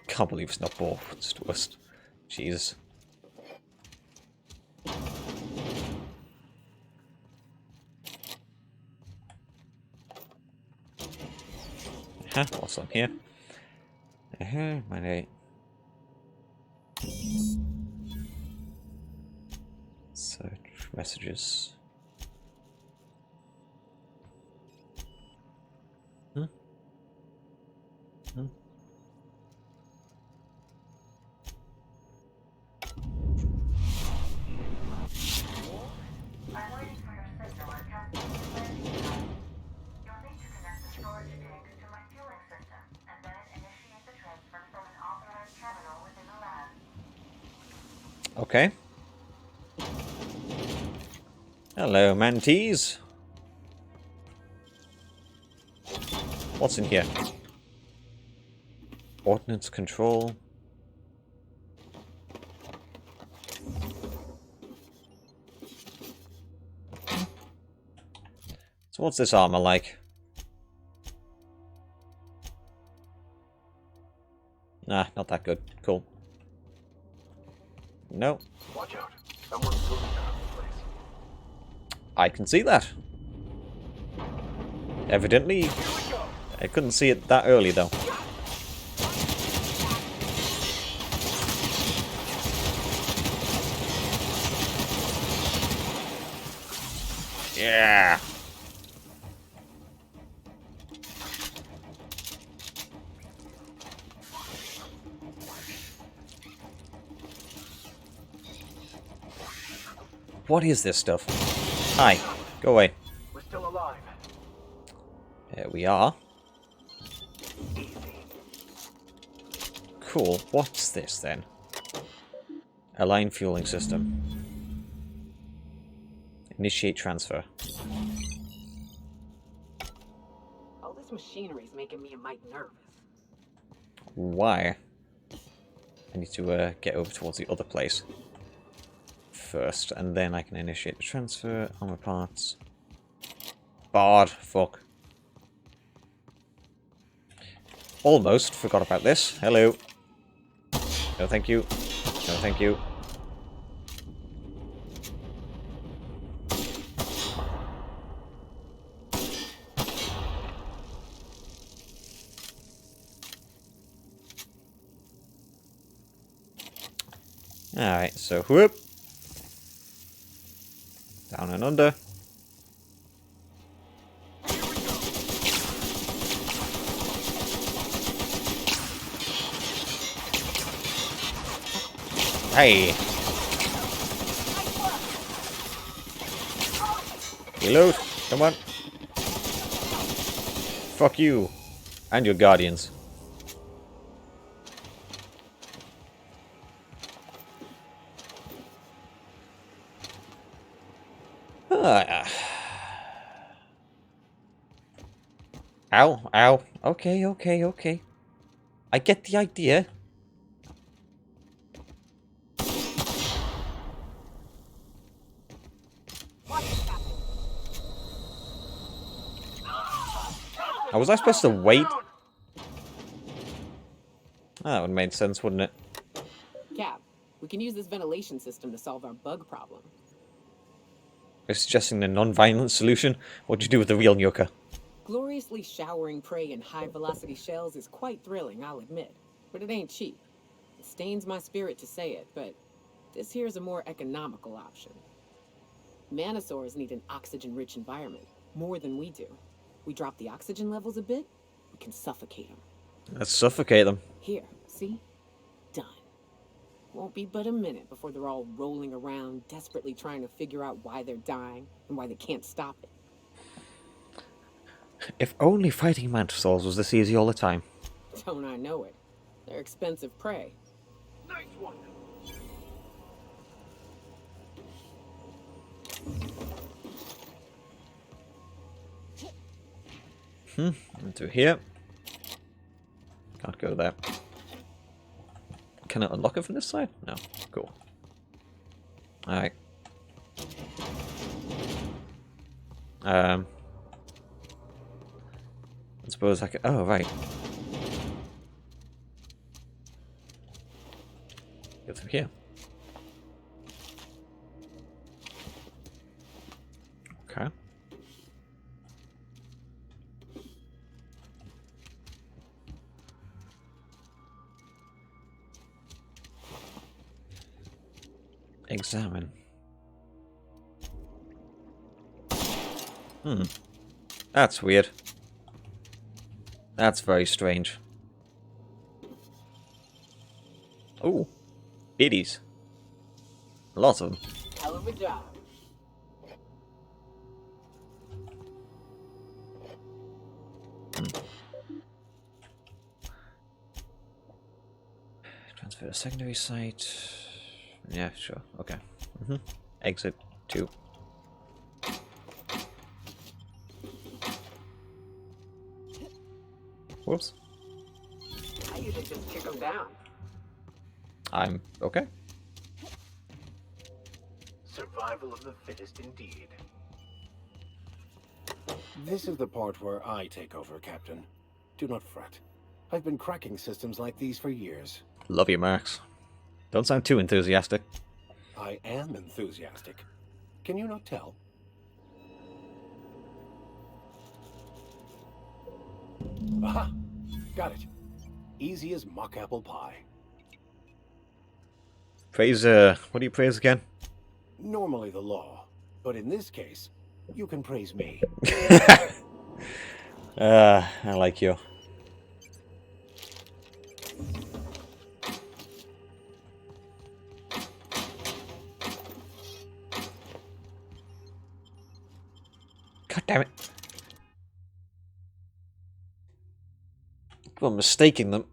Can't believe it's not both. It's just... Jesus. Huh? What's on here? My name. Search messages. Hmm? Hmm? I'm waiting for your signal at Captain Byzantium. You'll need to connect the storage tanks to my fueling system, and then initiate the transfer from an authorized terminal within the lab. Okay. Hello, mantees. What's in here? Ordnance control. So what's this armor like? Nah, not that good. Cool. No. Watch out. Someone's moving out of the place. I can see that. Evidently, I couldn't see it that early though. Yeah. What is this stuff? Hi. Go away. We're still alive. There we are. Cool. What's this then? Align fueling system. Initiate transfer. All this machinery is making me a mite nervous. Why? I need to get over towards the other place first, and then I can initiate the transfer. Armor parts. Bard. Fuck. Almost forgot about this. Hello. No, thank you. No, thank you. Alright, so whoop. Down and under. Hey. Reload. Come on. Fuck you. And your guardians. Ow, ow. Okay, okay, okay. I get the idea. How was I supposed to wait? That would have made sense, wouldn't it? Cap, we can use this ventilation system to solve our bug problem. You're suggesting a non-violent solution? What'd you do with the real Nyoka? Gloriously showering prey in high-velocity shells is quite thrilling, I'll admit. But it ain't cheap. It stains my spirit to say it, but this here's a more economical option. Manosaurs need an oxygen-rich environment, more than we do. We drop the oxygen levels a bit, we can suffocate them. Let's suffocate them. Here, see? Done. Won't be but a minute before they're all rolling around, desperately trying to figure out why they're dying and why they can't stop it. If only fighting Manosaurs was this easy all the time. Don't I know it? They're expensive prey. Nice one. Into here. Can't go there. Can I unlock it from this side? No. Cool. Alright. I suppose I could... Oh, right. Go through here. Okay. Examine. That's weird. That's very strange. Oh, biddies. Lots of them. Hell of a job. Transfer to secondary site. Yeah, sure. Okay. Exit 2. Whoops. I usually just kick them down. I'm okay. Survival of the fittest indeed. This is the part where I take over, Captain. Do not fret. I've been cracking systems like these for years. Love you, Max. Don't sound too enthusiastic. I am enthusiastic. Can you not tell? Aha! Got it. Easy as mock apple pie. Praise, what do you praise again? Normally the law, but in this case, you can praise me. I like you. God damn it. I'm mistaking them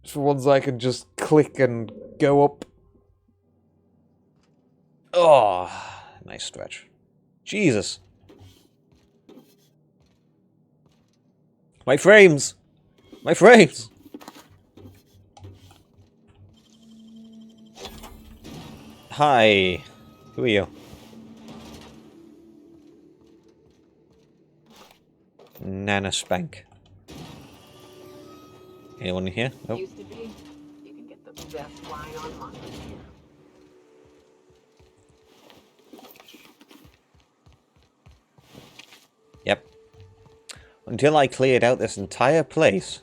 for ones I can just click and go up. Oh, nice stretch. Jesus. My frames! My frames! Hi. Who are you? Nana Spank. Anyone in here? Nope. Used to be. You can get the best wine on Monarch here. Yep. Until I cleared out this entire place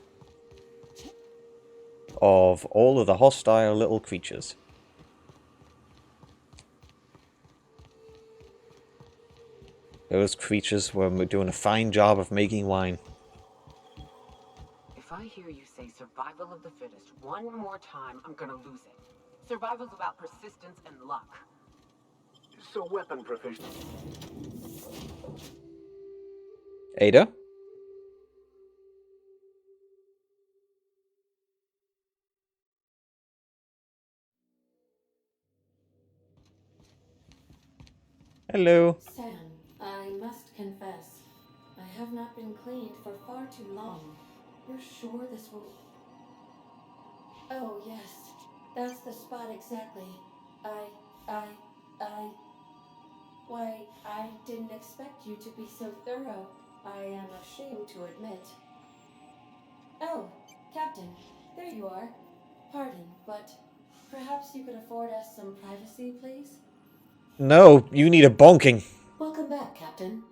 of all of the hostile little creatures. Those creatures were doing a fine job of making wine. If I hear you say survival of the fittest one more time, I'm gonna lose it. Survival's about persistence and luck. So weapon proficiency. Ada? Hello. Sam, I must confess, I have not been cleaned for far too long. You're sure this will... Oh, yes. That's the spot exactly. I... Why, I didn't expect you to be so thorough. I am ashamed to admit. Oh, Captain, there you are. Pardon, but perhaps you could afford us some privacy, please? No, you need a bonking. Welcome back, Captain.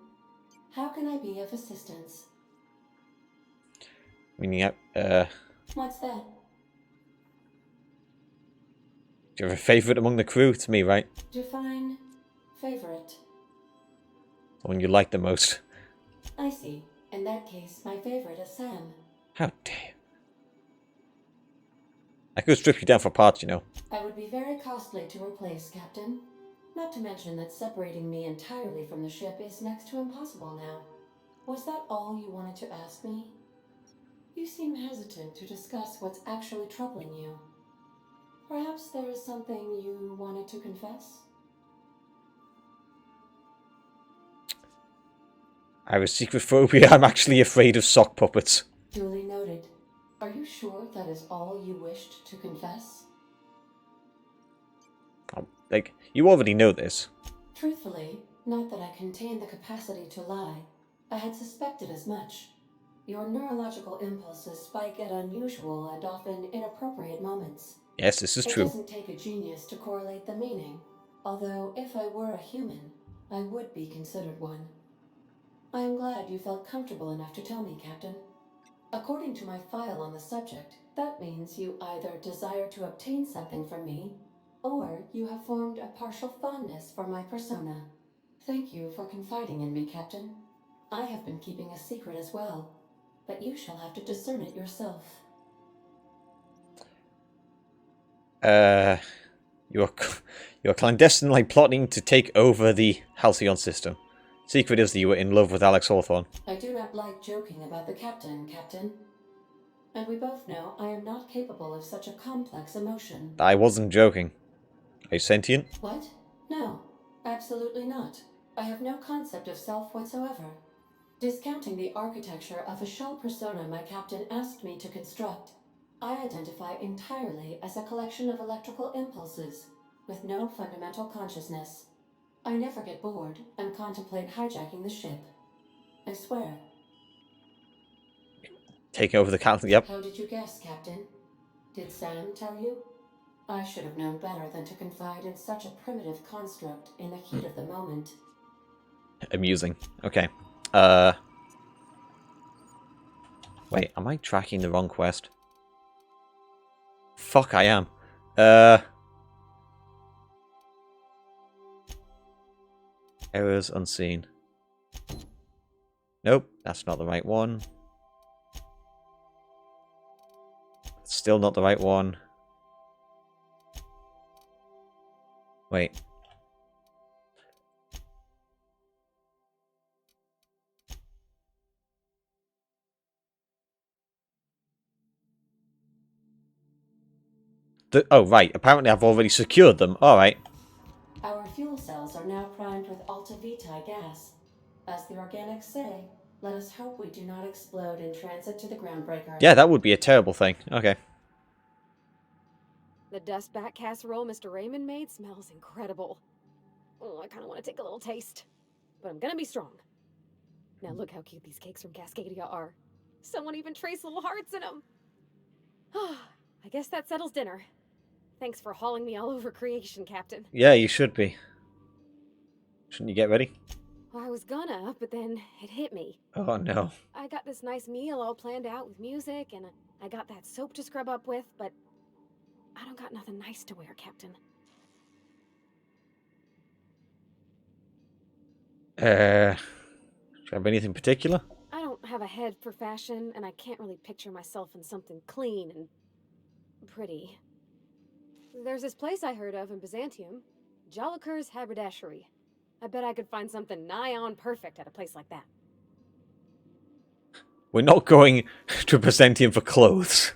How can I be of assistance? Meaning, What's that? do you have a favourite among the crew? It's me, right? Define favorite. The one you like the most. I see. In that case, my favorite is Sam. How dare you. I could strip you down for parts, you know. I would be very costly to replace, Captain. Not to mention that separating me entirely from the ship is next to impossible now. Was that all you wanted to ask me? You seem hesitant to discuss what's actually troubling you. Perhaps there is something you wanted to confess? I have a secret phobia. I'm actually afraid of sock puppets. Duly noted. Are you sure that is all you wished to confess? Like, you already know this. Truthfully, not that I contain the capacity to lie. I had suspected as much. Your neurological impulses spike at unusual and often inappropriate moments. Yes, this is true. It doesn't take a genius to correlate the meaning. Although, if I were a human, I would be considered one. I am glad you felt comfortable enough to tell me, Captain. According to my file on the subject, that means you either desire to obtain something from me, or you have formed a partial fondness for my persona. Thank you for confiding in me, Captain. I have been keeping a secret as well, but you shall have to discern it yourself. You're clandestinely plotting to take over the Halcyon system. Secret is that you were in love with Alex Hawthorne. I do not like joking about the captain, Captain. And we both know I am not capable of such a complex emotion. I wasn't joking. Are you sentient? What? No, absolutely not. I have no concept of self whatsoever. Discounting the architecture of a shell persona my captain asked me to construct, I identify entirely as a collection of electrical impulses, with no fundamental consciousness. I never get bored and contemplate hijacking the ship. I swear. Taking over the council, yep. How did you guess, Captain? Did Sam tell you? I should have known better than to confide in such a primitive construct in the heat of the moment. Amusing. Okay. Wait, am I tracking the wrong quest? Fuck, I am. Errors unseen. Nope, that's not the right one. Still not the right one. Wait. Oh, right. Apparently I've already secured them. Alright. Our fuel cells are now primed with Alta Vitae gas. As the organics say, let us hope we do not explode in transit to the groundbreaker. Yeah, that would be a terrible thing. Okay. The dust bat casserole Mr. Raymond made smells incredible. Oh, I kind of want to take a little taste. But I'm gonna be strong. Now look how cute these cakes from Cascadia are. Someone even traced little hearts in them. I guess that settles dinner. Thanks for hauling me all over creation, Captain. Yeah, you should be. Shouldn't you get ready? Well, I was gonna, but then it hit me. Oh, no. I got this nice meal all planned out with music, and I got that soap to scrub up with, but I don't got nothing nice to wear, Captain. Do you have anything particular? I don't have a head for fashion, and I can't really picture myself in something clean and pretty. There's this place I heard of in Byzantium, Jolicoeur's Haberdashery. I bet I could find something nigh on perfect at a place like that. We're not going to Byzantium for clothes.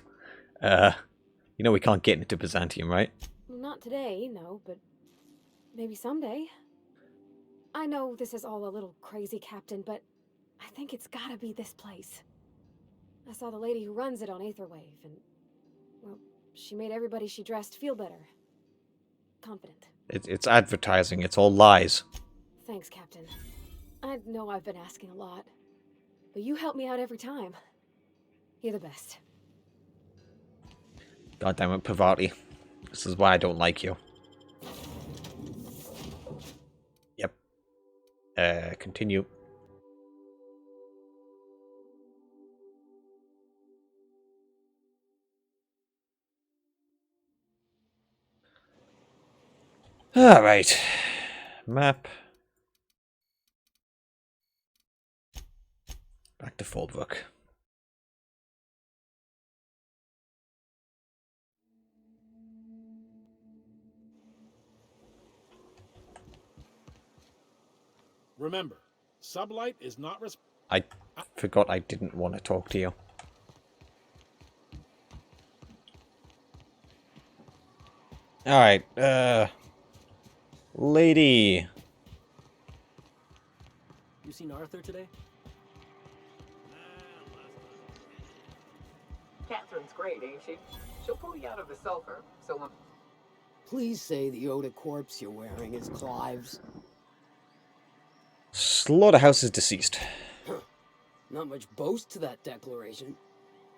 You know we can't get into Byzantium, right? Not today, no, but maybe someday. I know this is all a little crazy, Captain, but I think it's gotta be this place. I saw the lady who runs it on Aetherwave, and, well, she made everybody she dressed feel better. Confident. It's advertising. It's all lies. Thanks, Captain. I know I've been asking a lot, but you help me out every time. You're the best. God damn it, Pavati. This is why I don't like you. Yep. Continue. Alright. Map. Back to Fallbrook. Remember, Sublight is not I forgot I didn't want to talk to you. Alright, lady. You seen Arthur today? Catherine's great, ain't she? She'll pull you out of the sulfur, so Please say the Yoda corpse you're wearing is Clive's. Slaughterhouse is deceased. Not much boast to that declaration.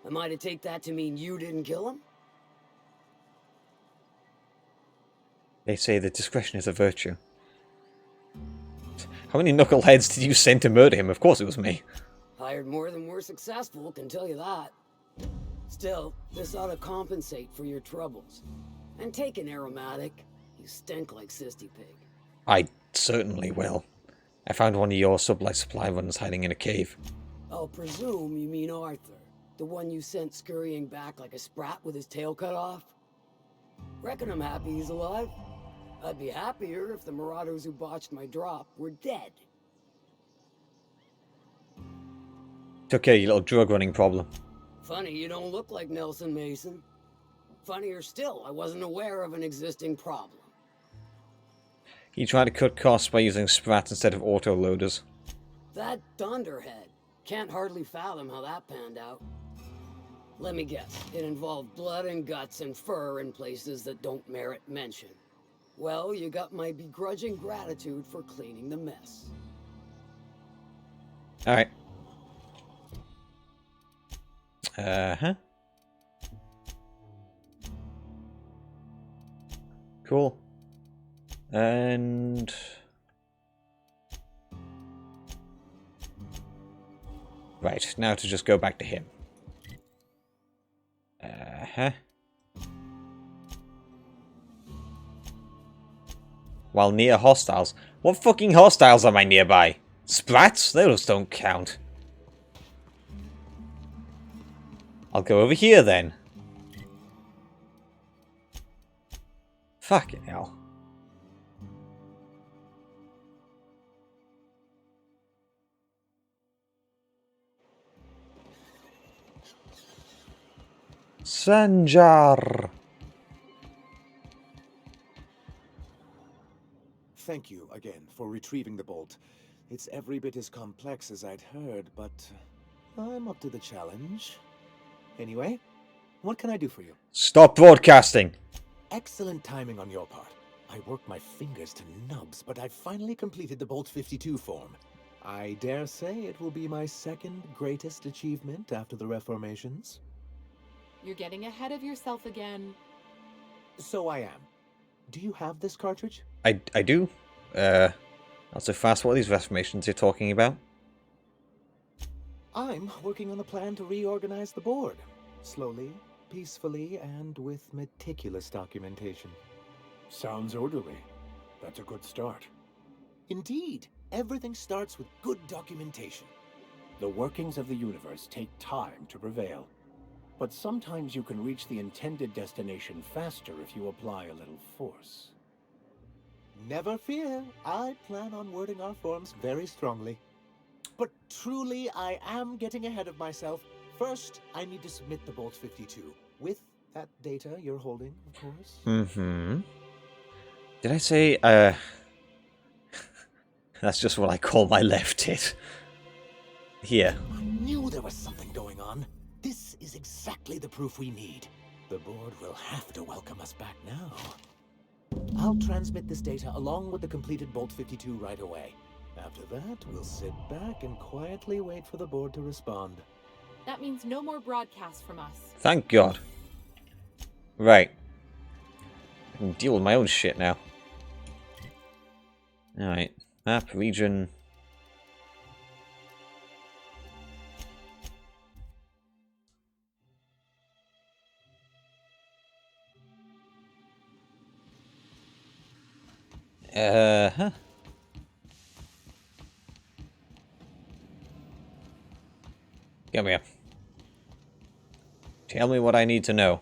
Am I to take that to mean you didn't kill him? They say that discretion is a virtue. How many knuckleheads did you send to murder him? Of course it was me. Hired more than were successful, can tell you that. Still, this ought to compensate for your troubles. And take an aromatic. You stink like Sisty Pig. I certainly will. I found one of your sublight supply runners hiding in a cave. I'll presume you mean Arthur. The one you sent scurrying back like a sprat with his tail cut off? Reckon I'm happy he's alive. I'd be happier if the marauders who botched my drop were dead. Took care of your little drug running problem. Funny you don't look like Nelson Mason. Funnier still, I wasn't aware of an existing problem. He tried to cut costs by using sprats instead of auto-loaders. That dunderhead. Can't hardly fathom how that panned out. Let me guess, it involved blood and guts and fur in places that don't merit mention. Well, you got my begrudging gratitude for cleaning the mess. Alright. Uh-huh. Cool. And... right, now to just go back to him. Uh-huh. while near hostiles. What fucking hostiles am I nearby? Sprats? Those don't count. I'll go over here then. Fucking hell. Sanjar. Thank you again for retrieving the bolt. It's every bit as complex as I'd heard, but I'm up to the challenge. Anyway, what can I do for you? Stop broadcasting. Excellent timing on your part. I worked my fingers to nubs, but I finally completed the Bolt 52 form. I dare say it will be my second greatest achievement after the Reformations. You're getting ahead of yourself again. So I am. Do you have this cartridge? I do. Not so fast. What are these reformations you're talking about? I'm working on a plan to reorganize the board. Slowly, peacefully, and with meticulous documentation. Sounds orderly. That's a good start. Indeed. Everything starts with good documentation. The workings of the universe take time to prevail. But sometimes you can reach the intended destination faster if you apply a little force. Never fear. I plan on wording our forms very strongly. But truly, I am getting ahead of myself. First, I need to submit the Bolt 52. With that data you're holding, of course. Mm-hmm. Did I say, That's just what I call my left hit. Here. I knew there was something going on. This is exactly the proof we need. The board will have to welcome us back now. I'll transmit this data along with the completed Bolt 52 right away. After that, we'll sit back and quietly wait for the board to respond. That means no more broadcasts from us. Thank God. Right. I can deal with my own shit now. Alright. Map, region. Huh. Come here. Tell me what I need to know.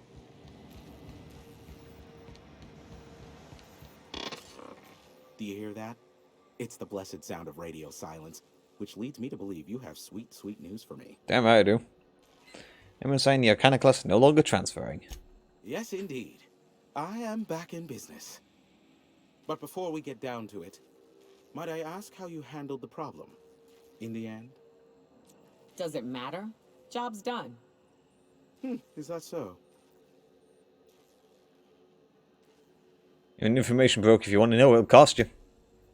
Do you hear that? It's the blessed sound of radio silence, which leads me to believe you have sweet, sweet news for me. Damn right I do. MSI in the Arcana class no longer transferring. Yes, indeed. I am back in business. But before we get down to it, might I ask how you handled the problem? In the end? Does it matter? Job's done. Is that so? Your information broke. If you want to know, it'll cost you.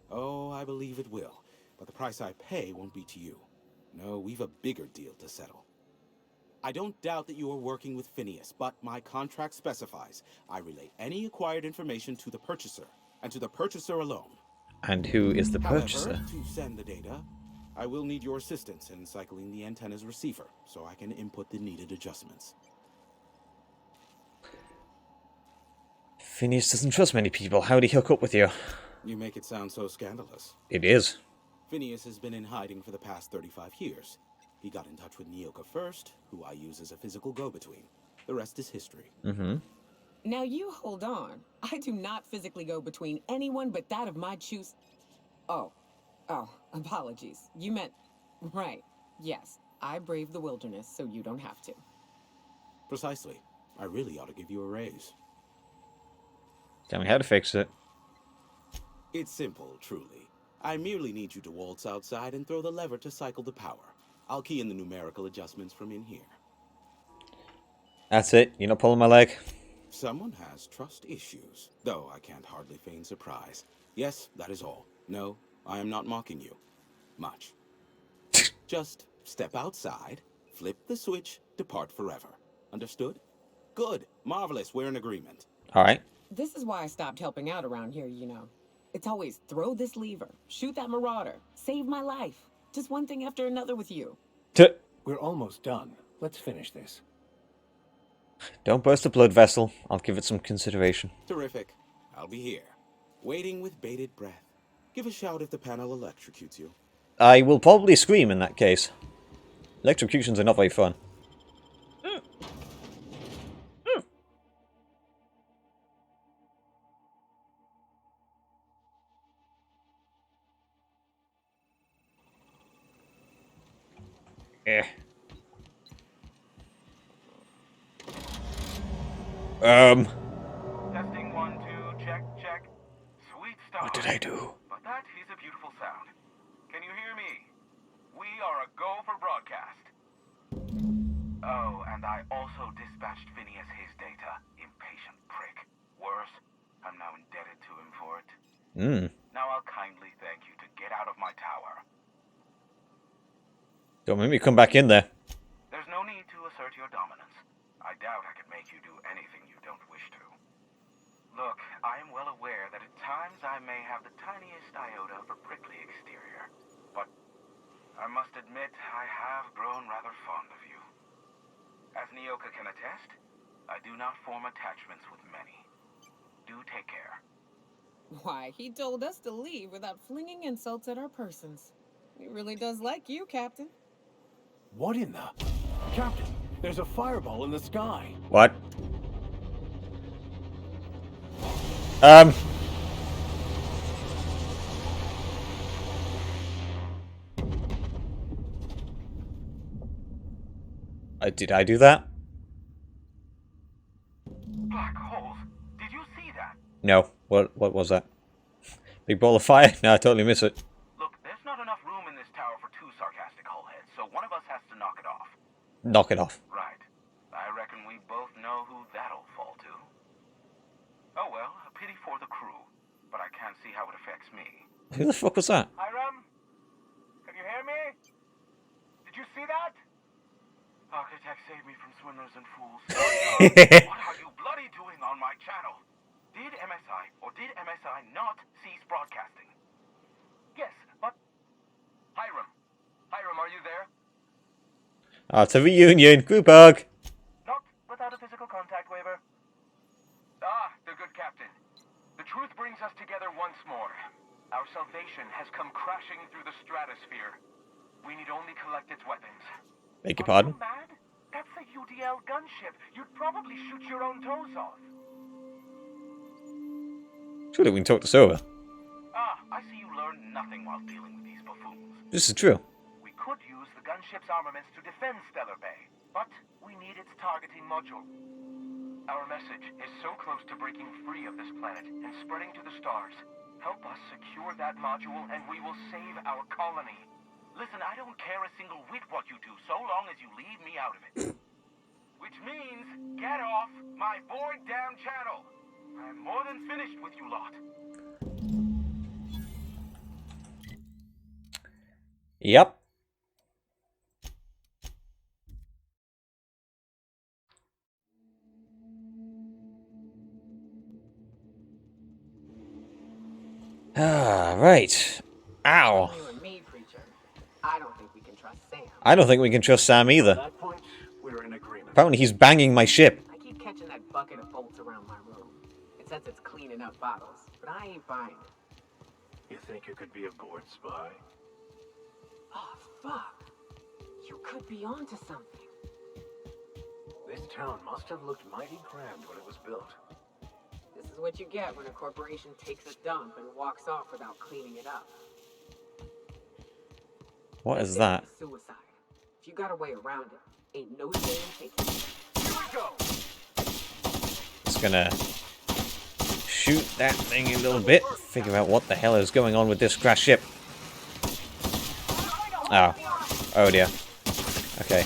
Oh, I believe it will. But the price I pay won't be to you. No, we've a bigger deal to settle. I don't doubt that you are working with Phineas, but my contract specifies I relay any acquired information to the purchaser, and to the purchaser alone. And who is the purchaser? However, to send the data, I will need your assistance in cycling the antenna's receiver, so I can input the needed adjustments. Phineas doesn't trust many people. How'd he hook up with you? You make it sound so scandalous. It is. Phineas has been in hiding for the past 35 years. He got in touch with Nyoka first, who I use as a physical go-between. The rest is history. Mm-hmm. Now you hold on. I do not physically go between anyone but that of my choose. Oh, apologies. You meant, right. Yes, I braved the wilderness, so you don't have to. Precisely. I really ought to give you a raise. Tell me how to fix it. It's simple, truly. I merely need you to waltz outside and throw the lever to cycle the power. I'll key in the numerical adjustments from in here. That's it. You're not pulling my leg. Someone has trust issues, though I can't hardly feign surprise. Yes, that is all. No, I am not mocking you. Much. Just step outside, flip the switch, depart forever. Understood? Good. Marvelous. We're in agreement. All right. This is why I stopped helping out around here, you know. It's always throw this lever, shoot that marauder, save my life. Just one thing after another with you. We're almost done. Let's finish this. Don't burst a blood vessel. I'll give it some consideration. Terrific. I'll be here. Waiting with bated breath. Give a shout if the panel electrocutes you. I will probably scream in that case. Electrocutions are not very fun. Eh. Testing 1, 2, check, check. Sweet stuff. What did I do? But that is a beautiful sound. Can you hear me? We are a go for broadcast. Oh, and I also dispatched Phineas his data. Impatient prick. Worse, I'm now indebted to him for it. Now I'll kindly thank you to get out of my tower. Don't make me come back in there. There's no need to assert your dominance. I doubt I could make you do anything you don't wish to. Look, I am well aware that at times I may have the tiniest iota of a prickly exterior, but I must admit I have grown rather fond of you. As Nyoka can attest, I do not form attachments with many. Do take care. Why, he told us to leave without flinging insults at our persons. He really does like you, Captain. What in the... Captain, there's a fireball in the sky. What? Did I do that? Black holes. Did you see that? No. What was that? Big ball of fire? No, I totally miss it. Look, there's not enough room in this tower for two sarcastic hullheads, so one of us has to knock it off. Knock it off. Right. I reckon we both know who that'll fall to. Oh well, a pity for the crew, but I can't see how it affects me. Who the fuck was that? Hiram? Can you hear me? Did you see that? Architect saved me from swindlers and fools. What are you bloody doing on my channel? Did MSI or did MSI not cease broadcasting? Yes, but... Hiram. Hiram, are you there? It's a reunion. Group hug. Not without a physical contact waiver. Ah, the good captain. The truth brings us together once more. Our salvation has come crashing through the stratosphere. We need only collect its weapons. Beg your pardon? Mad? That's a UDL gunship. You'd probably shoot your own toes off. Surely we can talk this over. Ah, I see you learned nothing while dealing with these buffoons. This is true. We could use the gunship's armaments to defend Stellar Bay, but we need its targeting module. Our message is so close to breaking free of this planet and spreading to the stars. Help us secure that module and we will save our colony. Listen, I don't care a single whit what you do, so long as you leave me out of it. Which means, get off my void damn channel. I'm more than finished with you lot. Yep. Ah, right. Ow. You and me, preacher. I don't think we can trust Sam. I don't think we can trust Sam either. At that point, we're in agreement. Apparently he's banging my ship. I keep catching that bucket of bolts around my room. It says it's cleaning up bottles, but I ain't buying it. You think you could be a board spy? Oh, fuck. You could be onto something. This town must have looked mighty grand when it was built. This is what you get when a corporation takes a dump and walks off without cleaning it up. What is that? Suicide. If you got a way around it, ain't no shame taking it. Here we go! Just gonna shoot that thing a little bit. Figure out what the hell is going on with this crash ship. Oh. Oh dear. Okay,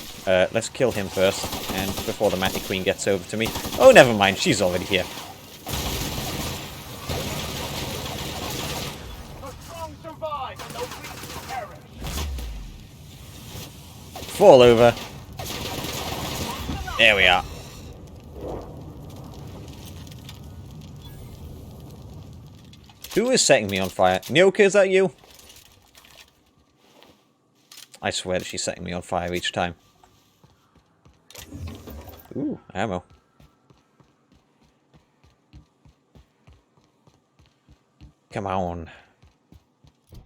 let's kill him first, and before the Matty Queen gets over to me. Oh, never mind, she's already here. Fall over. There we are. Who is setting me on fire? Nyoka, is that you? I swear that she's setting me on fire each time. Ooh, ammo. Come on.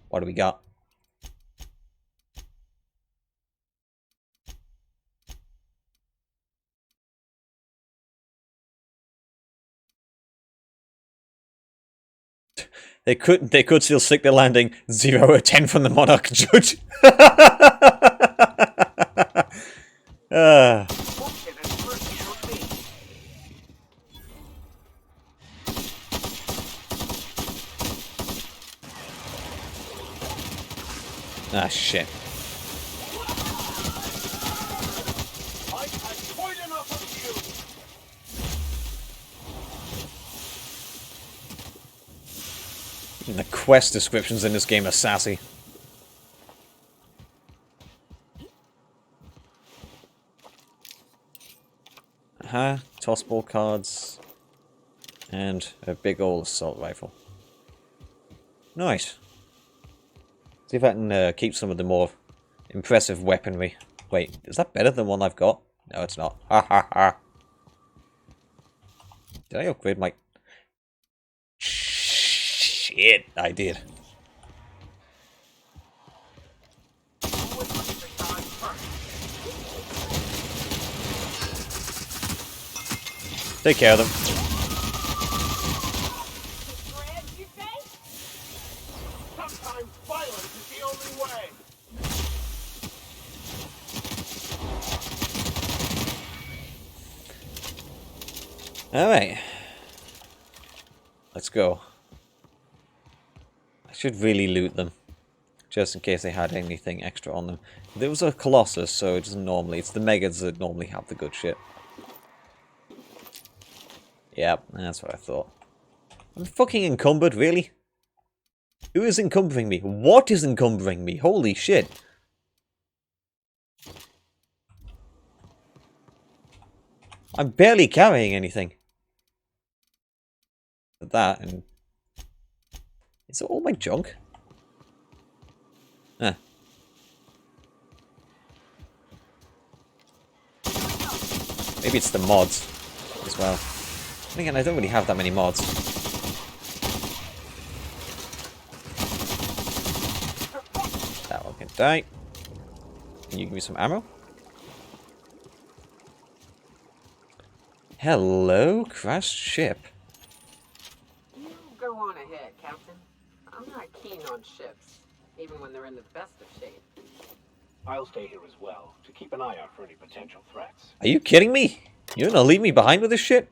What do we got? They could still stick the landing. 0 or 10 from the Monarch judge. Ah, shit. Even the quest descriptions in this game are sassy. Toss ball cards. And a big old assault rifle. Nice. See if I can keep some of the more impressive weaponry. Wait, is that better than one I've got? No, it's not. Ha ha ha. Did I upgrade my... Shit, I did. Take care of them. Sometimes violence is the only way. Alright. Let's go. I should really loot them. Just in case they had anything extra on them. There was a Colossus, so it doesn't normally... It's the Megas that normally have the good shit. Yep, that's what I thought. I'm fucking encumbered, really? Who is encumbering me? What is encumbering me? Holy shit. I'm barely carrying anything. That and... Is it all my junk? Huh. Maybe it's the mods as well. And again, I don't really have that many mods. That one can die. Can you give me some ammo? Hello, crashed ship. You go on ahead, Captain. I'm not keen on ships, even when they're in the best of shape. I'll stay here as well, to keep an eye out for any potential threats. Are you kidding me? You're gonna leave me behind with this shit?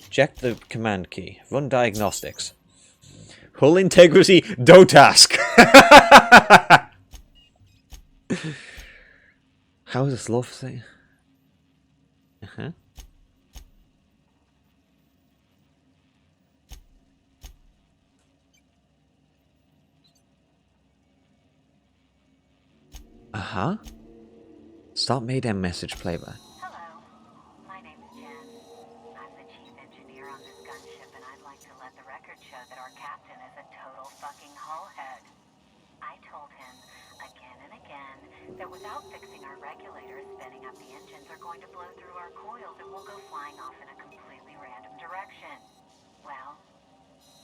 Check the command key. Run diagnostics. Hull integrity, don't ask. How is this love thing? Uh-huh. Uh-huh. Start Mayhem message playback. Hello, my name's Jen. I'm the chief engineer on this gunship, and I'd like to let the record show that our captain is a total fucking hullhead. I told him again and again that without fixing our regulators, spinning up the engines are going to blow through our coils and we'll go flying off in a completely random direction. Well,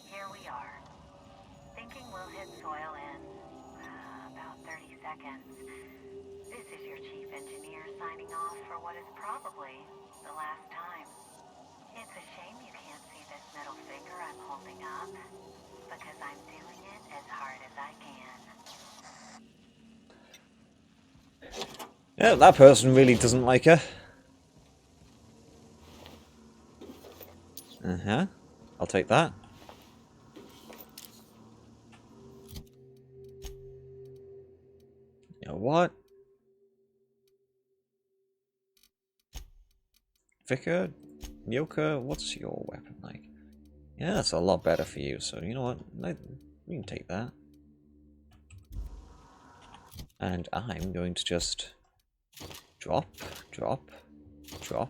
here we are. Thinking we'll hit soil in about 30 seconds. This is your chief engineer signing off for what is probably the last time. It's a shame you can't see this middle finger I'm holding up, because I'm doing it as hard as I can. Yeah, that person really doesn't like her. Uh-huh. I'll take that. You know what? Vicar, Yoka, what's your weapon like? Yeah, that's a lot better for you, so you know what? We can take that. And I'm going to just drop, drop, drop.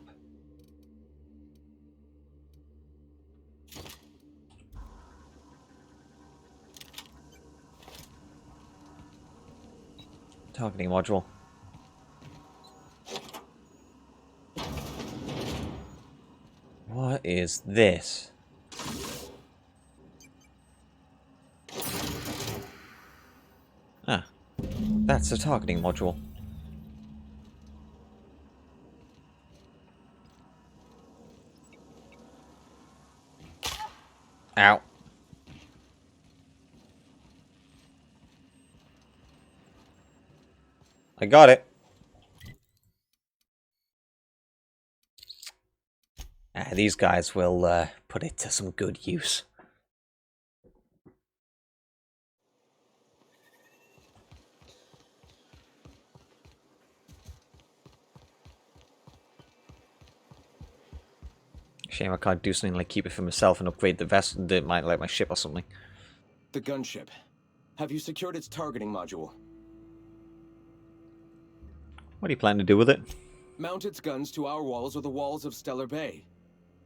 Targeting module. What is this? That's the targeting module. Ow. I got it. These guys will put it to some good use. Shame I can't do something like keep it for myself and upgrade the vessel, like my ship or something. The gunship. Have you secured its targeting module? What do you plan to do with it? Mount its guns to our walls or the walls of Stellar Bay.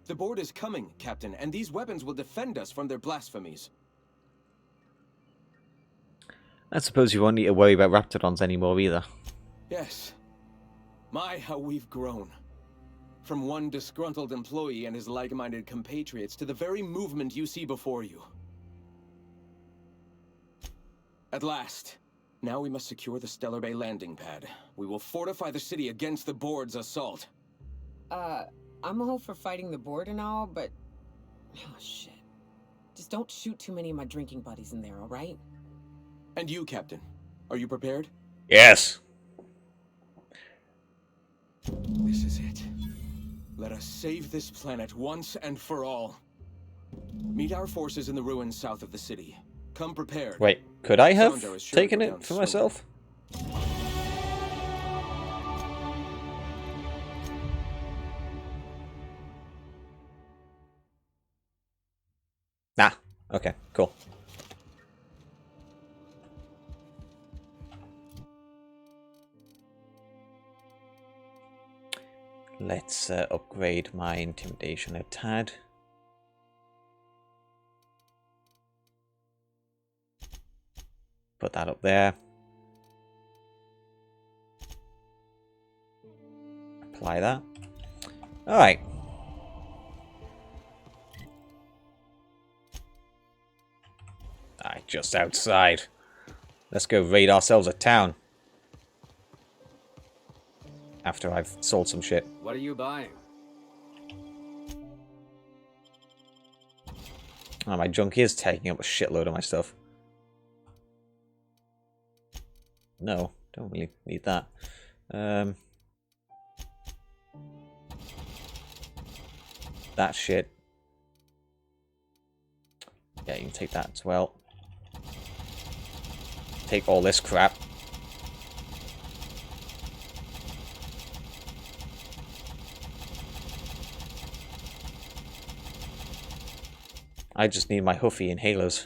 The board is coming, Captain, and these weapons will defend us from their blasphemies. I suppose you won't need to worry about Raptidons anymore either. Yes. My, how we've grown. From one disgruntled employee and his like-minded compatriots to the very movement you see before you. At last. Now we must secure the Stellar Bay landing pad. We will fortify the city against the board's assault. I'm all for fighting the board and all, but... Oh, shit. Just don't shoot too many of my drinking buddies in there, alright? And you, Captain. Are you prepared? Yes! This is it. Let us save this planet once and for all. Meet our forces in the ruins south of the city. Come prepared. Wait, could I have Sandro is sure taken to it go for down myself? Nah. Okay, cool. Let's upgrade my intimidation a tad. Put that up there. Apply that. Alright. Alright, just outside. Let's go raid ourselves a town. After I've sold some shit. What are you buying? Oh, my junk is taking up a shitload of my stuff. No, don't really need that. That shit. Yeah, you can take that as well. Take all this crap. I just need my Huffy inhalers.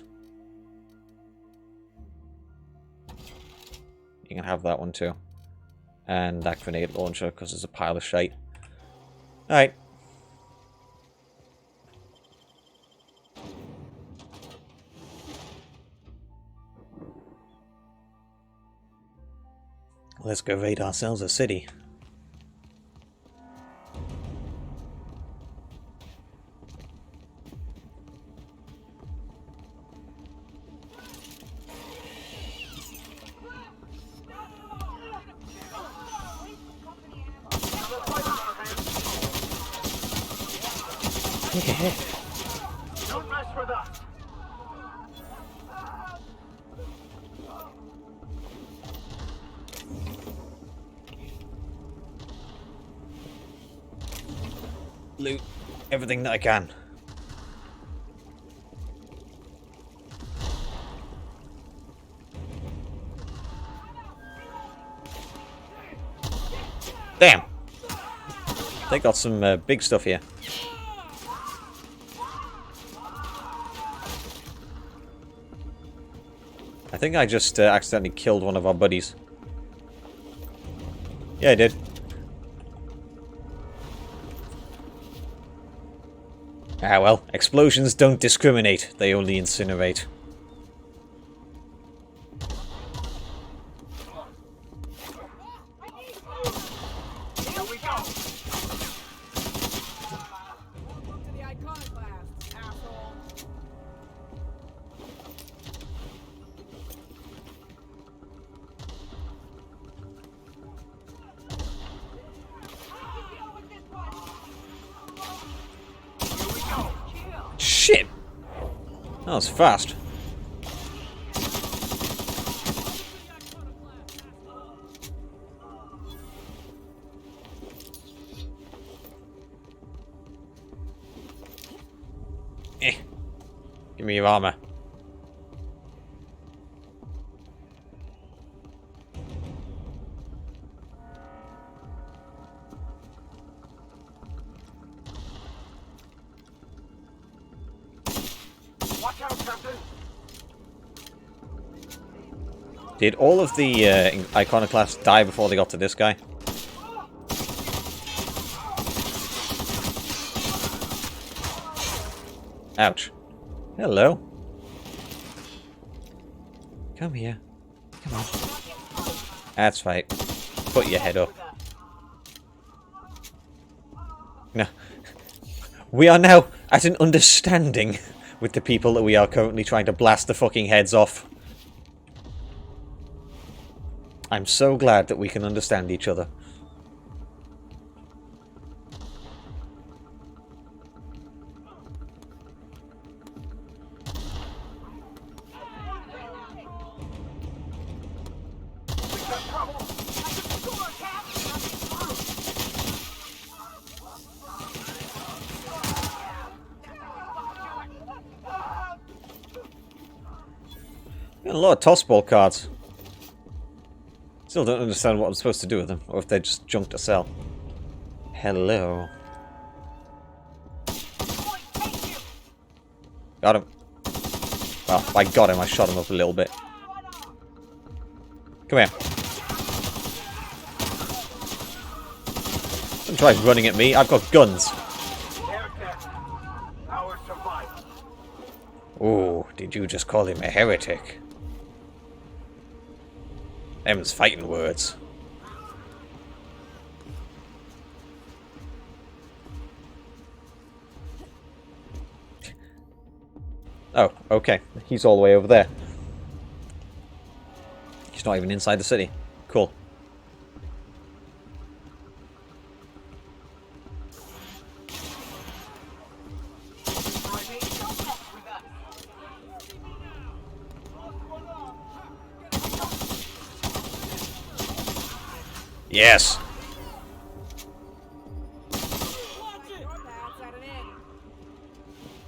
You can have that one too. And that grenade launcher, because there's a pile of shite. Alright. Let's go raid ourselves a city. Don't mess with us. Loot everything that I can. Damn! They got some big stuff here. I think I just accidentally killed one of our buddies. Yeah, I did. Ah well, explosions don't discriminate, they only incinerate. Here we go. That was fast. Give me your armor. Watch out, Captain! Did all of the iconoclasts die before they got to this guy? Ouch. Hello. Come here. Come on. That's right. Put your head up. No. We are now at an understanding with the people that we are currently trying to blast the fucking heads off. I'm so glad that we can understand each other. A lot of tossball cards. Still don't understand what I'm supposed to do with them, or if they're just junk to sell. Hello. Got him. Well, I got him. I shot him up a little bit. Come here. Don't try running at me. I've got guns. Ooh, did you just call him a heretic? Them's fighting words. Oh, okay. He's all the way over there. He's not even inside the city. Cool. Yes.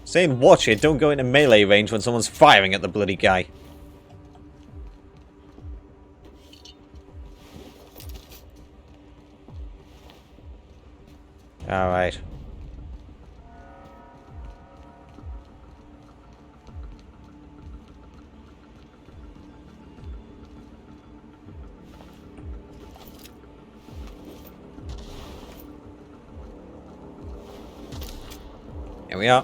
Saying watch it, don't go into melee range when someone's firing at the bloody guy. Alright. Here we are.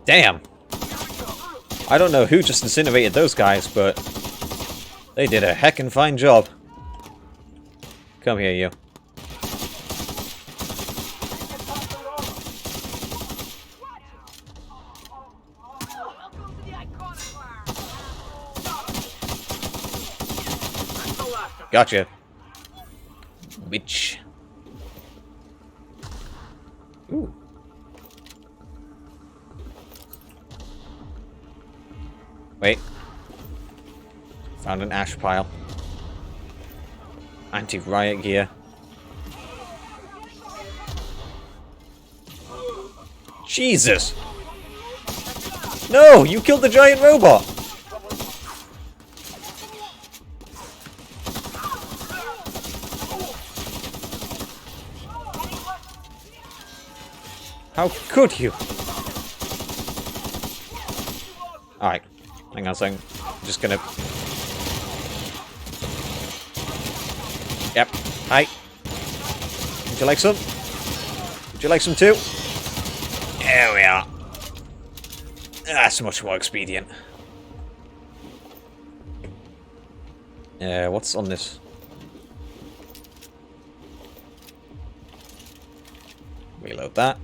Damn! I don't know who just incinerated those guys, but they did a heckin' fine job. Come here, you. Gotcha. Bitch. Ooh. Wait. Found an ash pile. Anti-riot gear. Jesus! No! You killed the giant robot! How could you? Alright. Hang on a second. I'm just gonna... Yep. Hi. Would you like some? Would you like some too? There we are. That's much more expedient. What's on this? Reload that.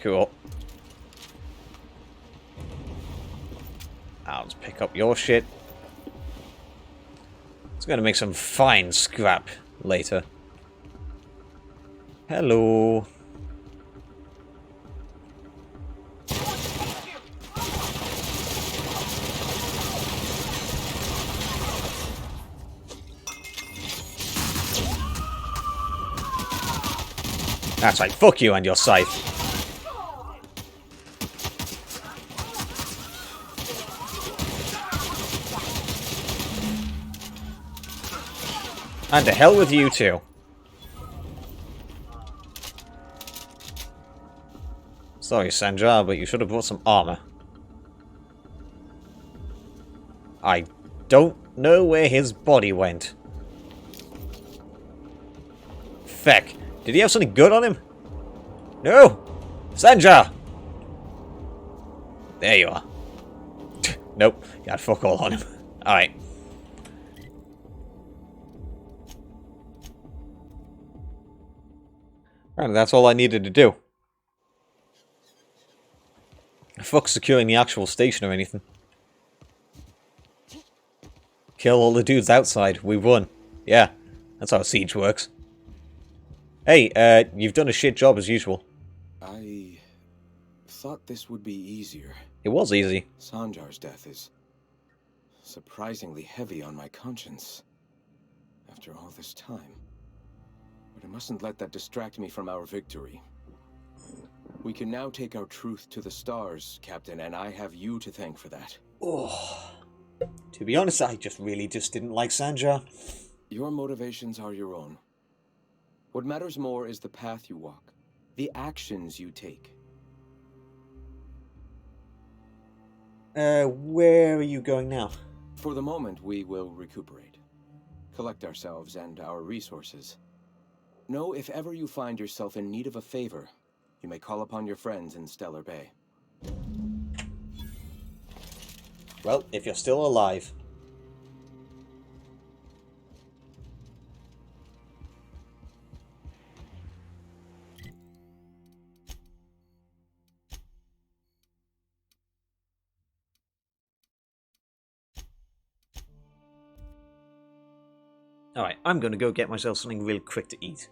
Cool. I'll just pick up your shit. It's gonna make some fine scrap later. Hello. That's right, fuck you and your scythe. And to hell with you too. Sorry, Sandra, but you should have brought some armor. I don't know where his body went. Feck. Did he have something good on him? No! Sandra! There you are. Nope, you had fuck all on him. Alright. Right, that's all I needed to do. Fuck securing the actual station or anything. Kill all the dudes outside. We won. Yeah, that's how a siege works. Hey, you've done a shit job as usual. I thought this would be easier. It was easy. Sanjar's death is surprisingly heavy on my conscience after all this time. But I mustn't let that distract me from our victory. We can now take our truth to the stars, Captain, and I have you to thank for that. Oh. To be honest, I really didn't like Sandra. Your motivations are your own. What matters more is the path you walk, the actions you take. Where are you going now? For the moment, we will recuperate, collect ourselves and our resources. Know if ever you find yourself in need of a favor, you may call upon your friends in Stellar Bay. Well, if you're still alive. Alright, I'm gonna go get myself something real quick to eat.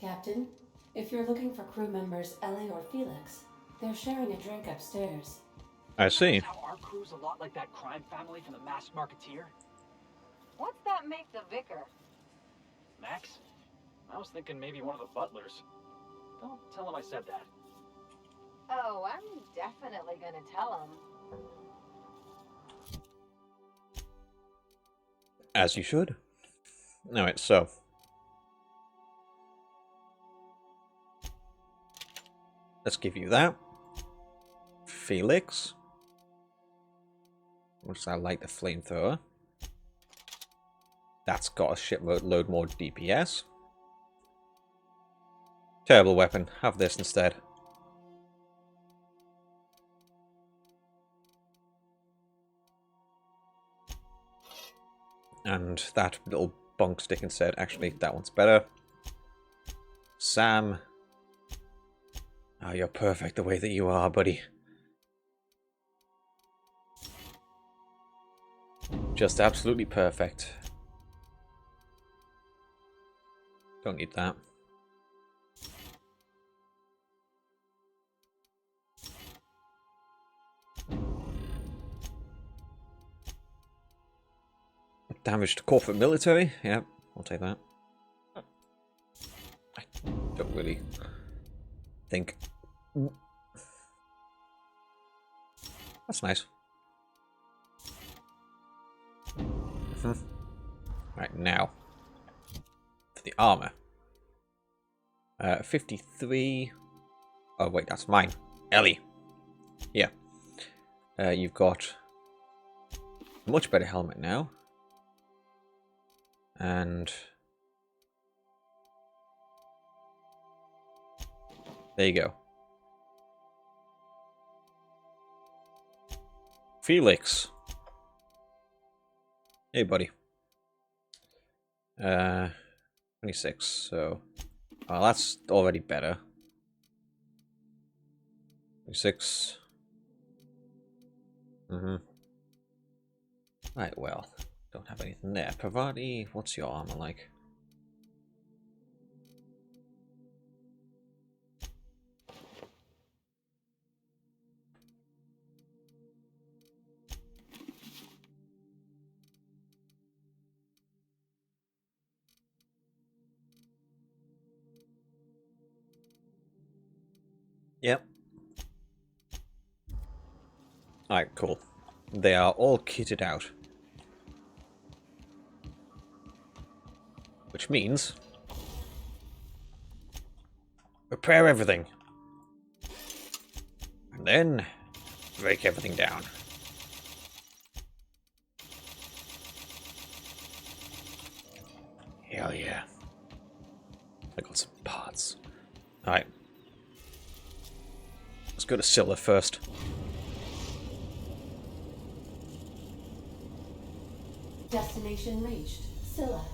Captain, if you're looking for crew members Ellie or Felix, they're sharing a drink upstairs. I see. How our crew's a lot like that crime family from the Masked Marketeer. What's that make the vicar? Max? I was thinking maybe one of the butlers. Don't tell him I said that. Oh, I'm definitely gonna tell him. As you should. Alright, so. Let's give you that. Felix. Which I like the flamethrower. That's got a shitload more DPS. Terrible weapon. Have this instead. And that little bunk stick instead. Actually, that one's better. Sam. Oh, you're perfect the way that you are, buddy. Just absolutely perfect. Don't need that. Damaged corporate military. Yeah, I'll take that. I don't really think. That's nice. Right, now for the armor. 53. Oh wait, that's mine. Ellie. Yeah. You've got a much better helmet now. And there you go. Felix. Hey, buddy. 26, so... Well, that's already better. 26. Right, well. Don't have anything there. Pravati, what's your armor like? Yep. Alright, cool. They are all kitted out. Which means repair everything. And then break everything down. Hell yeah. I got some parts. Alright. Let's go to Scylla first. Destination reached. Scylla.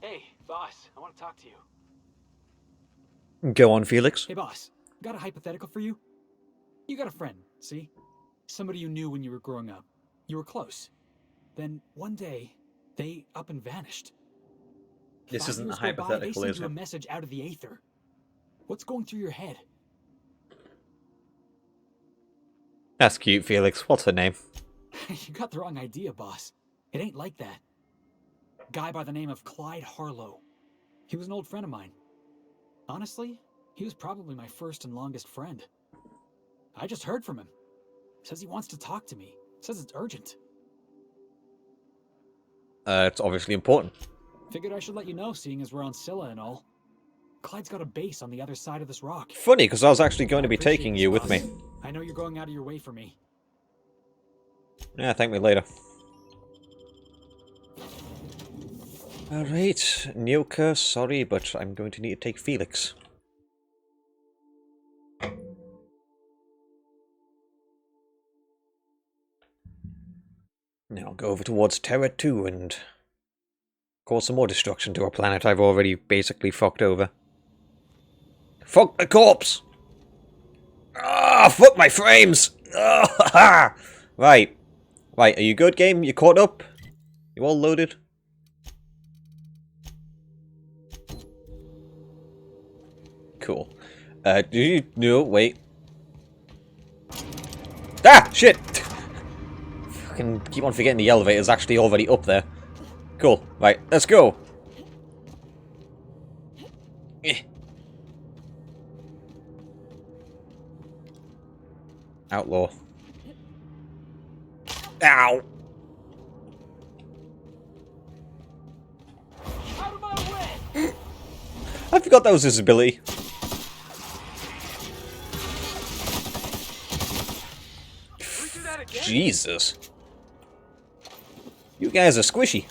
Hey, boss, I want to talk to you. Go on, Felix. Hey, boss, got a hypothetical for you? You got a friend, see? Somebody you knew when you were growing up. You were close. Then one day, they up and vanished. This 5 isn't a years go by, hypothetical, they is sent you it? a message out of the aether. What's going through your head? That's cute, Felix. What's her name? You got the wrong idea, boss. It ain't like that. Guy by the name of Clyde Harlow. He was an old friend of mine. Honestly, he was probably my first and longest friend. I just heard from him. Says he wants to talk to me. Says it's urgent. It's obviously important. Figured I should let you know, seeing as we're on Scylla and all. Clyde's got a base on the other side of this rock. Funny, because I was actually going to be taking you with me. I know you're going out of your way for me. Yeah, thank me later. Alright, Nyoka, sorry, but I'm going to need to take Felix. Now I'll go over towards Terra 2 and cause some more destruction to a planet I've already basically fucked over. Fuck the corpse! Ah, fuck my frames! Oh, right. Right, are you good, game? You caught up? You all loaded? Cool. Do you... No, wait. Ah! Shit! Fucking keep on forgetting the elevator's actually already up there. Cool. Right, let's go. Outlaw. Ow! I forgot that was his ability. Jesus. You guys are squishy.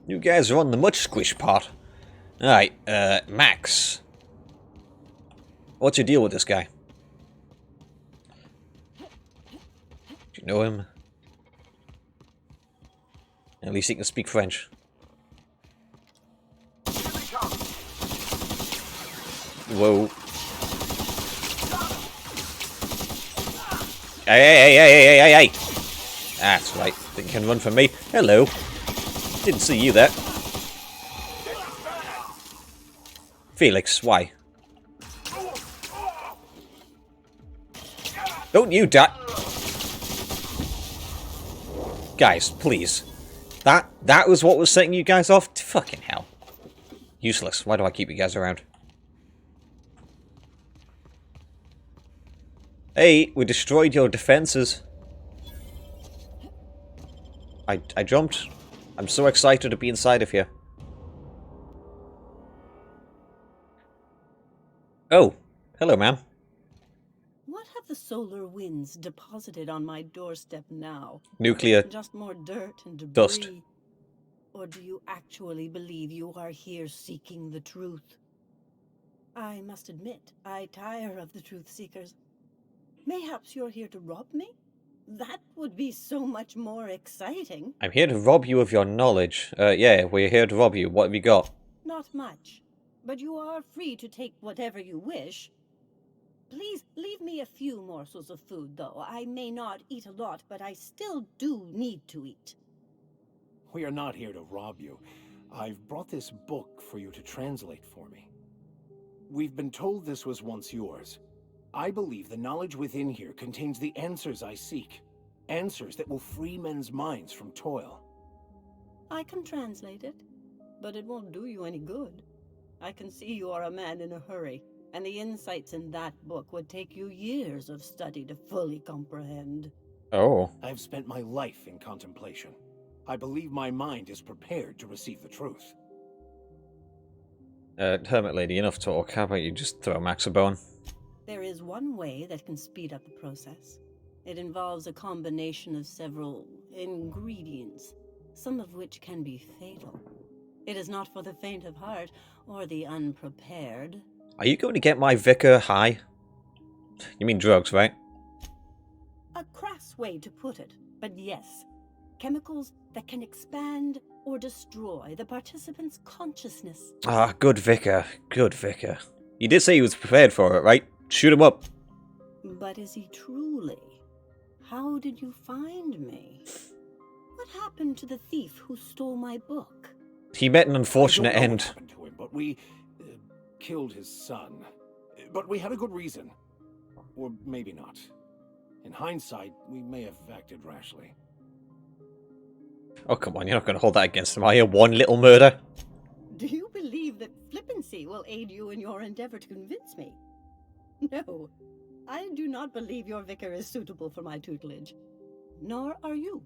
You guys are on the much squish part. Alright, Max. What's your deal with this guy? Do you know him? At least he can speak French. Whoa. Hey. That's right. Think you can run from me. Hello. Didn't see you there. Felix, why? Don't you die. Guys, please. That was what was setting you guys off? Fucking hell. Useless. Why do I keep you guys around? Hey, we destroyed your defenses. I jumped. I'm so excited to be inside of here. Oh, hello, ma'am. What have the solar winds deposited on my doorstep now? Nuclear Just more dirt and debris. dust. Or do you actually believe you are here seeking the truth? I must admit, I tire of the truth seekers. Mayhaps you're here to rob me? That would be so much more exciting. I'm here to rob you of your knowledge. Yeah, we're here to rob you. What have you got? Not much, but you are free to take whatever you wish. Please leave me a few morsels of food, though. I may not eat a lot, but I still do need to eat. We are not here to rob you. I've brought this book for you to translate for me. We've been told this was once yours. I believe the knowledge within here contains the answers I seek. Answers that will free men's minds from toil. I can translate it, but it won't do you any good. I can see you are a man in a hurry, and the insights in that book would take you years of study to fully comprehend. Oh. I've spent my life in contemplation. I believe my mind is prepared to receive the truth. Hermit lady, enough talk. How about you just throw Max a bone? There is one way that can speed up the process. It involves a combination of several ingredients, some of which can be fatal. It is not for the faint of heart or the unprepared. Are you going to get my vicar high? You mean drugs, right? A crass way to put it, but yes. Chemicals that can expand or destroy the participant's consciousness. Ah, good vicar. Good vicar. You did say he was prepared for it, right? Shoot him up. But is he truly? How did you find me? What happened to the thief who stole my book? He met an unfortunate I don't know end. what happened to him, but we killed his son. But we had a good reason. Or maybe not. In hindsight, we may have acted rashly. Oh, come on, you're not going to hold that against him, are you? One little murder? Do you believe that flippancy will aid you in your endeavor to convince me? No, I do not believe your vicar is suitable for my tutelage. Nor are you.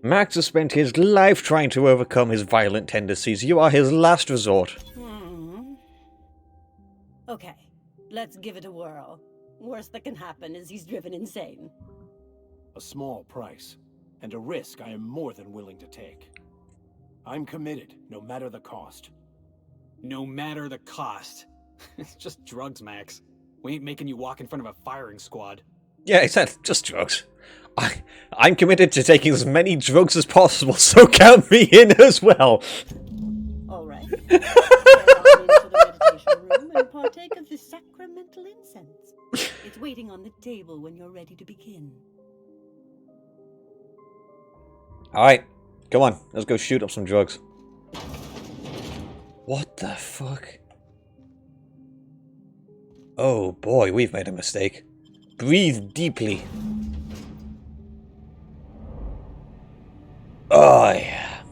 Max has spent his life trying to overcome his violent tendencies. You are his last resort. Okay, let's give it a whirl. Worst that can happen is he's driven insane. A small price, and a risk I am more than willing to take. I'm committed, no matter the cost. No matter the cost. It's just drugs, Max. We ain't making you walk in front of a firing squad. Yeah, exactly. Just drugs. I'm committed to taking as many drugs as possible, so count me in as well. All right. Head on into the meditation room waiting on the table when you're ready to begin. Alright, come on, let's go shoot up some drugs. What the fuck? Oh boy, we've made a mistake. Breathe deeply. Oh yeah.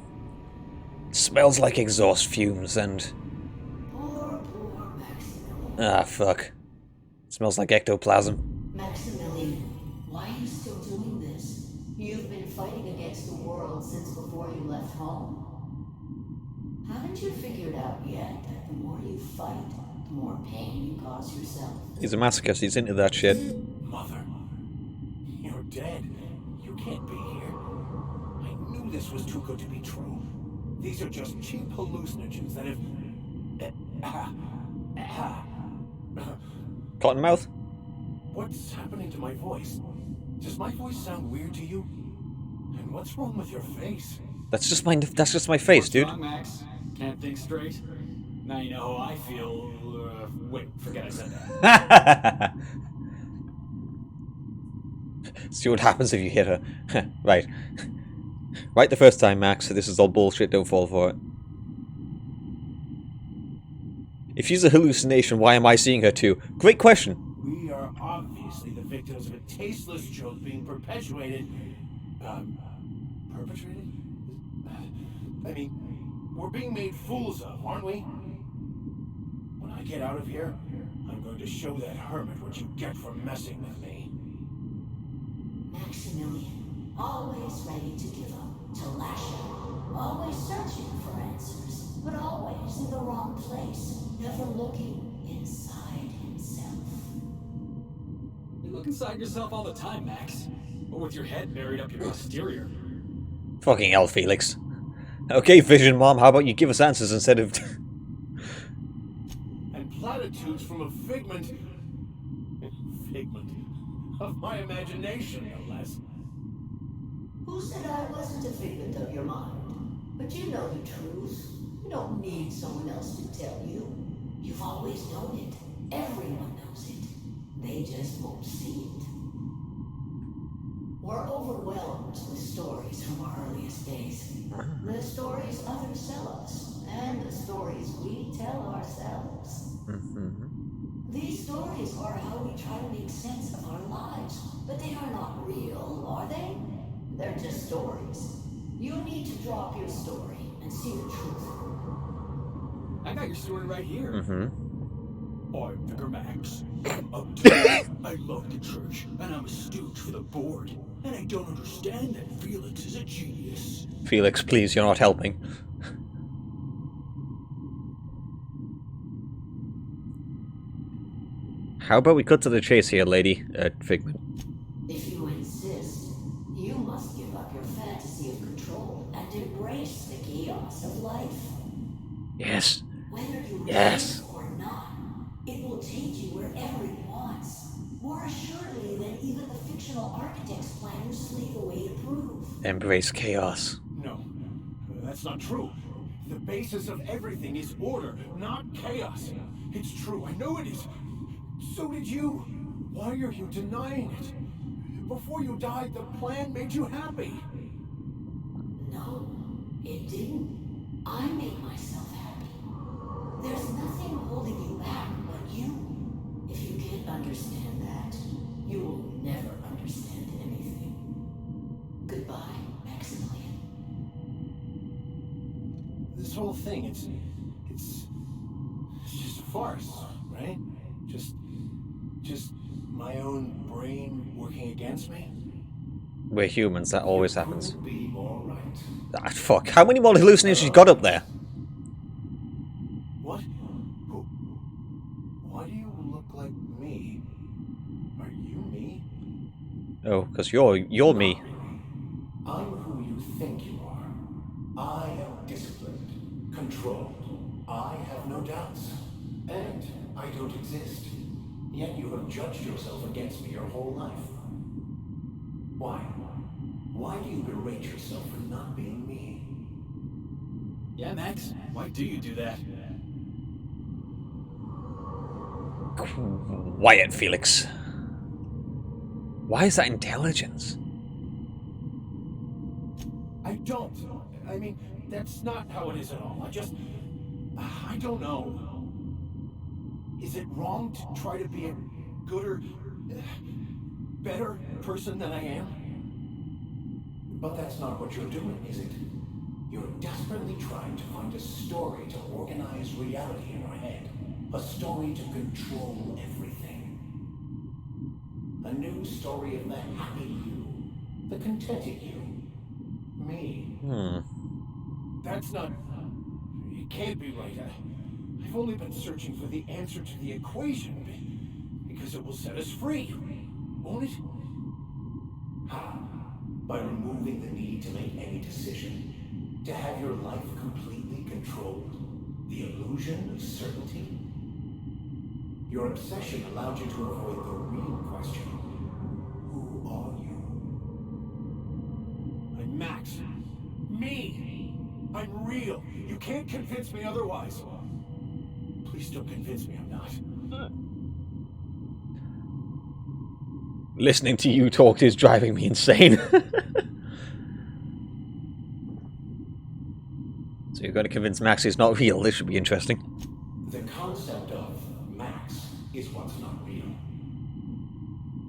Smells like exhaust fumes and... Ah, fuck. Smells like ectoplasm. Maximilian, why are you still doing this? You've been fighting against the world since before you left home. Haven't you figured out yet that the more you fight, the more pain you cause yourself? He's a masochist, he's into that shit. Mother, you're dead. You can't be here. I knew this was too good to be true. These are just cheap hallucinogens that have... Cottonmouth? What's happening to my voice? Does my voice sound weird to you? And what's wrong with your face? That's just my face, dude. What's wrong, Max? Can't think straight? Now you know how I feel. Wait, forget I said that. See what happens if you hit her. Right. Right the first time, Max. This is all bullshit, don't fall for it. If she's a hallucination, why am I seeing her too? Great question. We are obviously the victims of a tasteless joke being perpetuated. Perpetrated? I mean, we're being made fools of, aren't we? When I get out of here, I'm going to show that hermit what you get for messing with me. Maximilian, always ready to give up, to lash out, always searching for answers, but always in the wrong place, never looking inside himself. You look inside yourself all the time, Max. But with your head buried up your posterior. Fucking hell, Felix. Okay, Vision Mom, how about you give us answers instead of... And platitudes from a figment of my imagination, no less. Who said I wasn't a figment of your mind? But you know the truth. You don't need someone else to tell you. You've always known it. Everyone knows it. They just won't see it. We're overwhelmed with stories from our earliest days. The stories others tell us, and the stories we tell ourselves. These stories are how we try to make sense of our lives, but they are not real, are they? They're just stories. You need to drop your story and see the truth. I got your story right here. I'm Vicar Max. I love the church, and I'm a stooge for the board. And I don't understand that Felix is a genius. Felix, please, you're not helping. How about we cut to the chase here, lady? Figment. If you insist, you must give up your fantasy of control and embrace the chaos of life. Yes. Whether you Yes. or not, it will take you wherever it wants. More assuredly than even the fictional architect's planners slave away to prove. Embrace chaos. No, that's not true. The basis of everything is order, not chaos. It's true, I know it is. So did you. Why are you denying it? Before you died, the plan made you happy. No, it didn't. I made myself happy. There's nothing holding you back but you. If you can't understand that, you will never understand anything. Goodbye, Maximilian. This whole thing, it's just a farce, right? Just my own brain working against me? We're humans, that always happens. Be all right. Ah, fuck. How many more hallucinations you got up there? What? Who? Why do you look like me? Are you me? Oh, because you're me. I'm who you think you are. I am disciplined, controlled. I have no doubts. And I don't exist. Yet you have judged yourself against me your whole life. Why? Why do you berate yourself for not being me? Yeah, Max, why do you do that? Quiet, Felix. Why is that intelligence? I don't. I mean, that's not how it is at all. I don't know. Is it wrong to try to be a gooder, better person than I am? But that's not what you're doing, is it? You're desperately trying to find a story to organize reality in your head. A story to control everything. A new story of the happy you. The contented you. Me. That's not... It can't be right. I've only been searching for the answer to the equation because it will set us free. Won't it? How? By removing the need to make any decision. To have your life completely controlled. The illusion of certainty. Your obsession allowed you to avoid the real question. Who are you? I'm Max. Me! I'm real. You can't convince me otherwise. Please don't convince me I'm not. Listening to you talk is driving me insane. So you're going to convince Max he's not real. This should be interesting. The concept of Max is what's not real.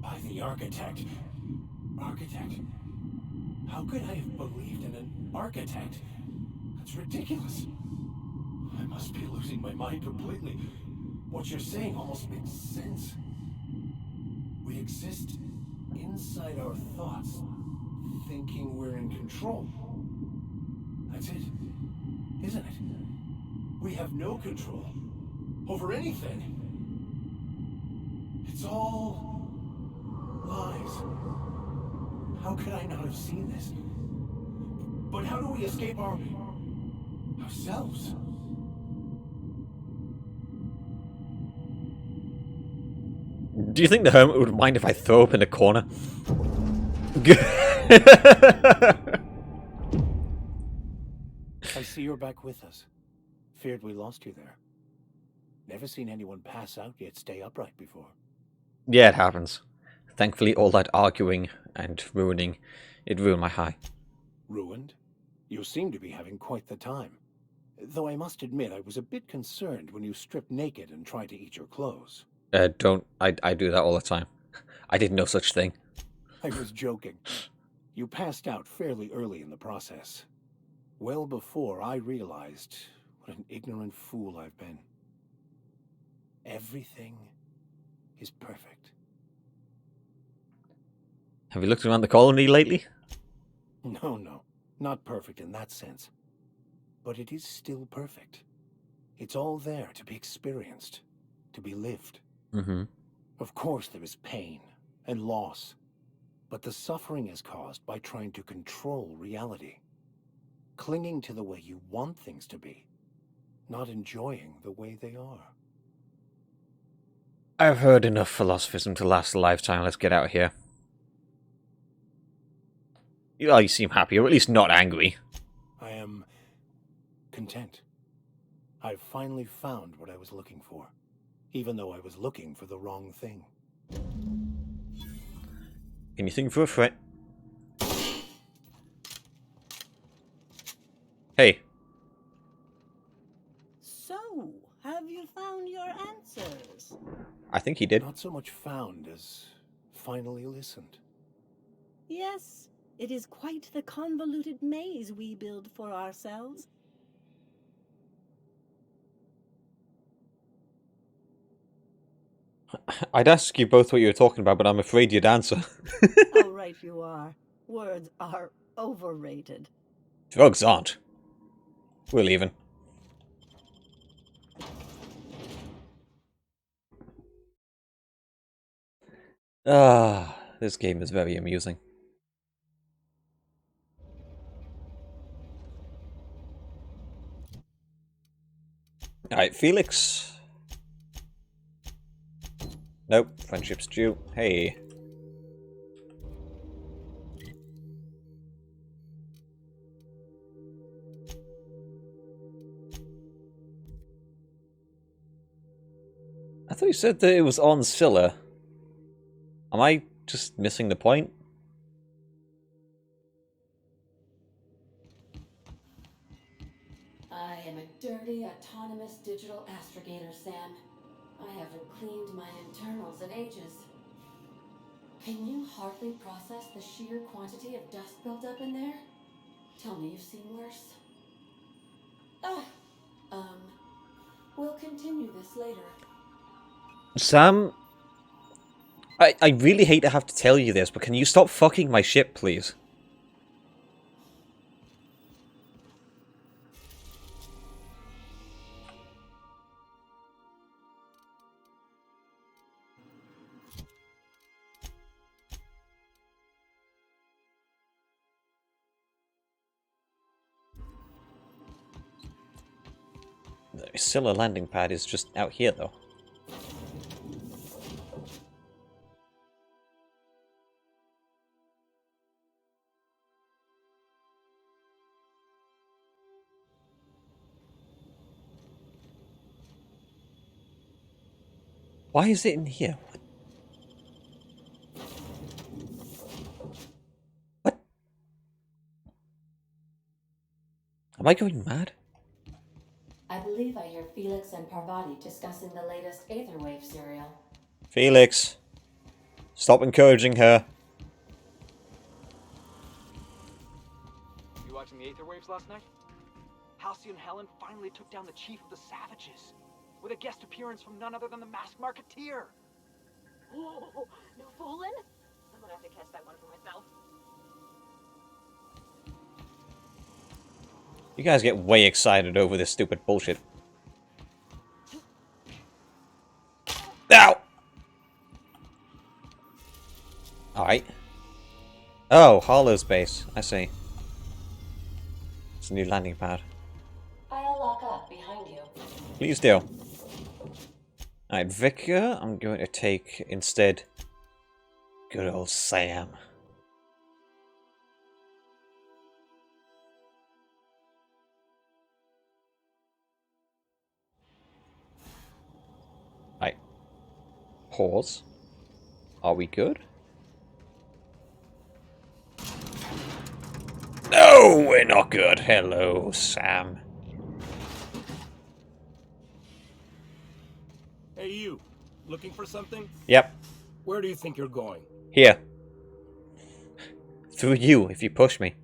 By the architect. Architect? How could I have believed in an architect? That's ridiculous. I must be losing my mind completely. What you're saying almost makes sense. We exist inside our thoughts, thinking we're in control. That's it, isn't it? We have no control over anything. It's all lies. How could I not have seen this? But how do we escape ourselves? Do you think the hermit would mind if I throw up in a corner? I see you're back with us. Feared we lost you there. Never seen anyone pass out yet stay upright before. Yeah, it happens. Thankfully, all that arguing and ruining, it ruined my high. Ruined? You seem to be having quite the time. Though I must admit I was a bit concerned when you stripped naked and tried to eat your clothes. I do that all the time. I did no such thing. I was joking. You passed out fairly early in the process. Well before I realized what an ignorant fool I've been. Everything is perfect. Have you looked around the colony lately? No. Not perfect in that sense. But it is still perfect. It's all there to be experienced, to be lived. Mm-hmm. Of course there is pain and loss, but the suffering is caused by trying to control reality. Clinging to the way you want things to be, not enjoying the way they are. I've heard enough philosophism to last a lifetime. Let's get out of here. Well, you seem happy, or at least not angry. I am content. I've finally found what I was looking for, even though I was looking for the wrong thing. Anything for a threat. Hey. So, have you found your answers? I think he did. Not so much found as finally listened. Yes, it is quite the convoluted maze we build for ourselves. I'd ask you both what you were talking about, but I'm afraid you'd answer. How right you are. Words are overrated. Drugs aren't. We're leaving. This game is very amusing. Alright, Felix. Nope, friendship's due. Hey. I thought you said that it was on Scylla. Am I just missing the point? I am a dirty, autonomous digital astrogator, Sam. I haven't cleaned my internals in ages. Can you hardly process the sheer quantity of dust built up in there? Tell me you've seen worse. We'll continue this later. Sam, I really hate to have to tell you this, but can you stop fucking my ship, please? Still a landing pad is just out here, though. Why is it in here? What? Am I going mad? I believe I hear Felix and Parvati discussing the latest Aetherwave serial. Felix, stop encouraging her. You watching the Aetherwaves last night? Halcyon Helen finally took down the chief of the Savages, with a guest appearance from none other than the Masked Marketeer. Oh, no fooling? I'm gonna have to catch that one for myself. You guys get way excited over this stupid bullshit. Ow! Alright. Oh, Harlow's base. I see. It's a new landing pad. I'll lock up behind you. Please do. Alright, Vicar, I'm going to take instead good old Sam. Right. Pause. Are we good? No, we're not good. Hello, Sam. Hey, you. Looking for something? Yep. Where do you think you're going? Here. Through you, if you push me.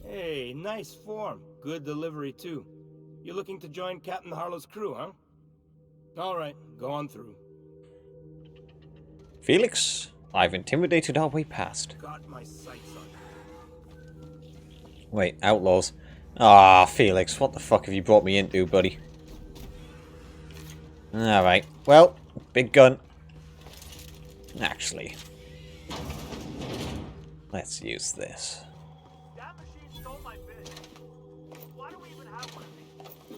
Hey, nice form. Good delivery, too. You looking to join Captain Harlow's crew, huh? All right, go on through. Felix, I've intimidated our way past. Got my sights on you. Wait, outlaws. Ah, Felix, what the fuck have you brought me into, buddy? Alright, well, big gun. Actually, let's use this. That machine stole my bid. Why do we even have one of these?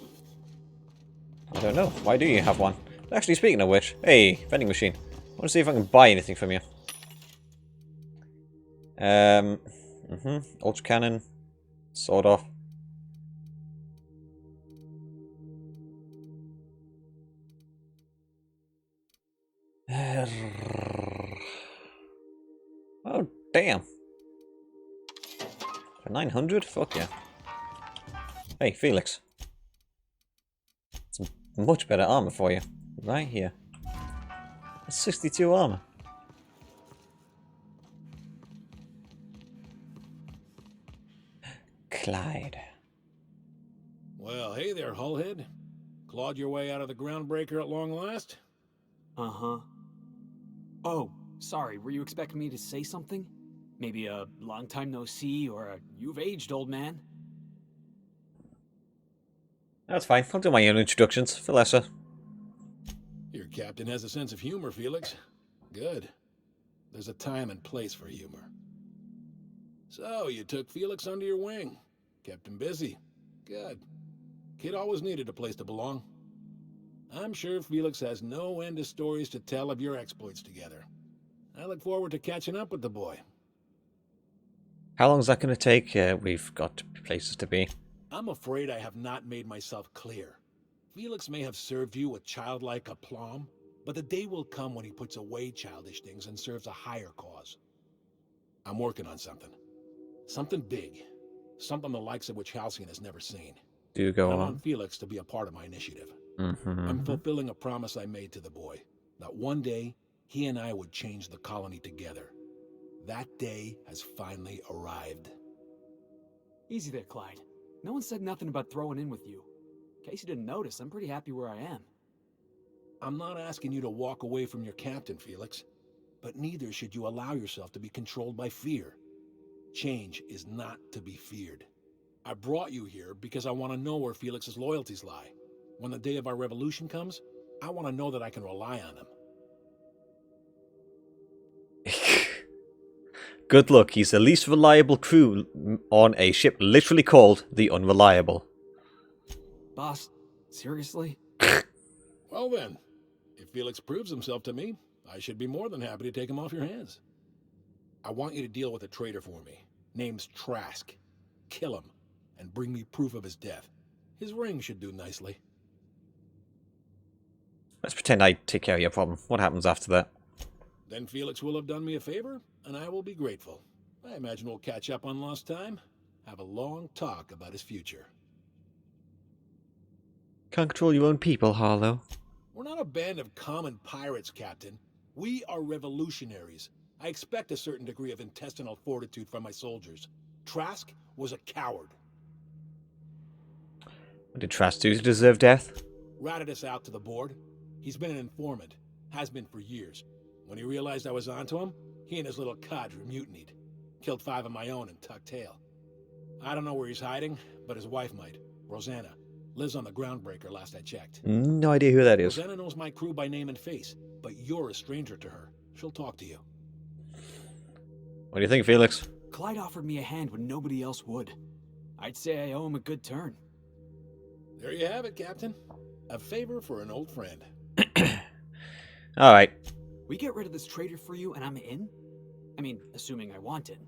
I don't know. Why do you have one? Actually, speaking of which, hey, vending machine. I want to see if I can buy anything from you. Ultra cannon. Sort of. Oh, damn. For 900? Fuck yeah. Hey, Felix. Some much better armor for you. Right here. That's 62 armor. Clyde. Well, hey there, Hullhead. Clawed your way out of the groundbreaker at long last? Uh-huh. Oh, sorry, were you expecting me to say something? Maybe a long time no see, or a you've aged, old man? That's fine. I'll do my own introductions for lesser. Your captain has a sense of humor, Felix. Good. There's a time and place for humor. So, you took Felix under your wing. Kept him busy. Good. Kid always needed a place to belong. I'm sure Felix has no end of stories to tell of your exploits together. I look forward to catching up with the boy. How long is that going to take? We've got places to be. I'm afraid I have not made myself clear. Felix may have served you with childlike aplomb, But the day will come when he puts away childish things and serves a higher cause. I'm working on something. Something big. Something the likes of which Halcyon has never seen. Do go I on. want Felix to be a part of my initiative. I'm fulfilling a promise I made to the boy. That one day, he and I would change the colony together. That day has finally arrived. Easy there, Clyde. No one said nothing about throwing in with you. In case you didn't notice, I'm pretty happy where I am. I'm not asking you to walk away from your captain, Felix. But neither should you allow yourself to be controlled by fear. Change is not to be feared. I brought you here because I want to know where Felix's loyalties lie. When the day of our revolution comes, I want to know that I can rely on him. Good luck. He's the least reliable crew on a ship literally called the Unreliable. Boss, seriously? Well then, if Felix proves himself to me, I should be more than happy to take him off your hands. I want you to deal with a traitor for me. Name's Trask. Kill him, and bring me proof of his death. His ring should do nicely. Let's pretend I take care of your problem. What happens after that? Then Felix will have done me a favor, and I will be grateful. I imagine we'll catch up on lost time, have a long talk about his future. Can't control your own people, Harlow. We're not a band of common pirates, Captain. We are revolutionaries. I expect a certain degree of intestinal fortitude from my soldiers. Trask was a coward. What did Trask do to deserve death? Ratted us out to the board. He's been an informant. Has been for years. When he realized I was onto him, he and his little cadre mutinied. Killed 5 of my own and tucked tail. I don't know where he's hiding, but his wife might. Rosanna. Lives on the Groundbreaker last I checked. No idea who that is. Rosanna knows my crew by name and face, but you're a stranger to her. She'll talk to you. What do you think, Felix? Clyde offered me a hand when nobody else would. I'd say I owe him a good turn. There you have it, Captain. A favor for an old friend. Alright. We get rid of this traitor for you and I'm in? I mean, assuming I want in.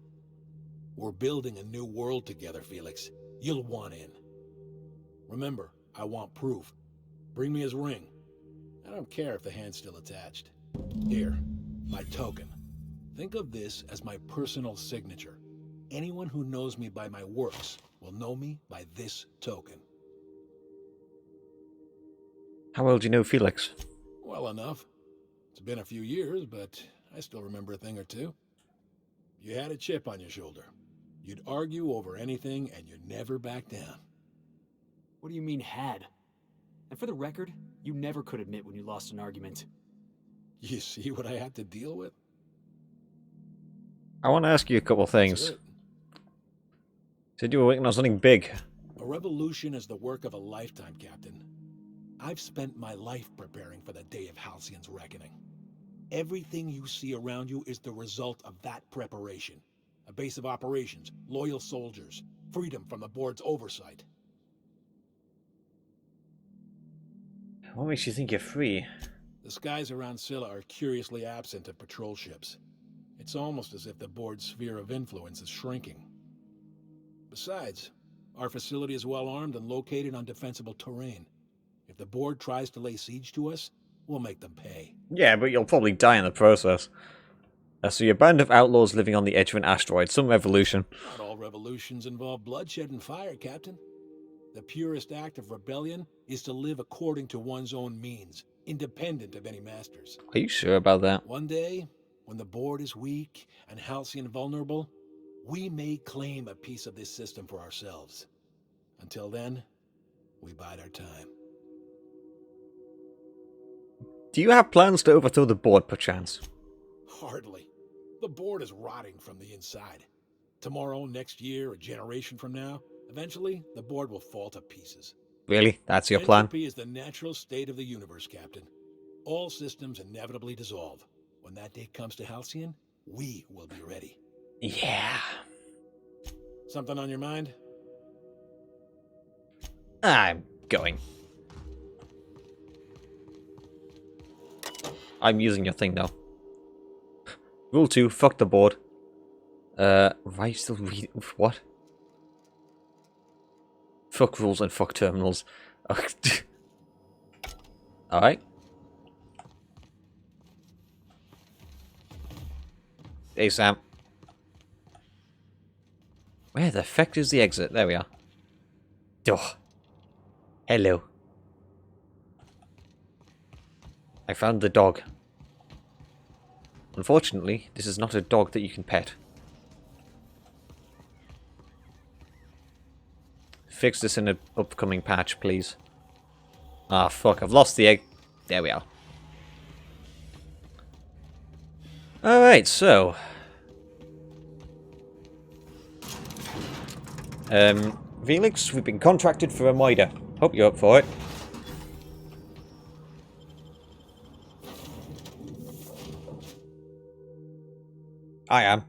We're building a new world together, Felix. You'll want in. Remember, I want proof. Bring me his ring. I don't care if the hand's still attached. Here, my token. Think of this as my personal signature. Anyone who knows me by my works will know me by this token. How well do you know Felix? Well enough. It's been a few years, but I still remember a thing or two. You had a chip on your shoulder. You'd argue over anything and you'd never back down. What do you mean, had? And for the record, you never could admit when you lost an argument. You see what I had to deal with? I want to ask you a couple things. Said you were working on something big. A revolution is the work of a lifetime, Captain. I've spent my life preparing for the day of Halcyon's reckoning. Everything you see around you is the result of that preparation. A base of operations, loyal soldiers, freedom from the board's oversight. What makes you think you're free? The skies around Scylla are curiously absent of patrol ships. It's almost as if the board's sphere of influence is shrinking. Besides, our facility is well armed and located on defensible terrain. If the board tries to lay siege to us, we'll make them pay. Yeah, but you'll probably die in the process. So you're a band of outlaws living on the edge of an asteroid. Some revolution. Not all revolutions involve bloodshed and fire, Captain. The purest act of rebellion is to live according to one's own means, independent of any masters. Are you sure about that? One day, when the board is weak and Halcyon vulnerable, we may claim a piece of this system for ourselves. Until then, we bide our time. Do you have plans to overthrow the board, perchance? Hardly. The board is rotting from the inside. Tomorrow, next year, a generation from now, eventually, the board will fall to pieces. Really? That's your plan? Entropy is the natural state of the universe, Captain. All systems inevitably dissolve. When that day comes to Halcyon, we will be ready. Yeah. Something on your mind? I'm going. I'm using your thing now. Rule 2, fuck the board. Why still read what? Fuck rules and fuck terminals. Alright. Hey, Sam. Where the feck is the exit? There we are. Oh. Hello. I found the dog. Unfortunately, this is not a dog that you can pet. Fix this in an upcoming patch, please. Ah, fuck, I've lost the egg. There we are. Alright, so. Felix, we've been contracted for a miter. Hope you're up for it. I am.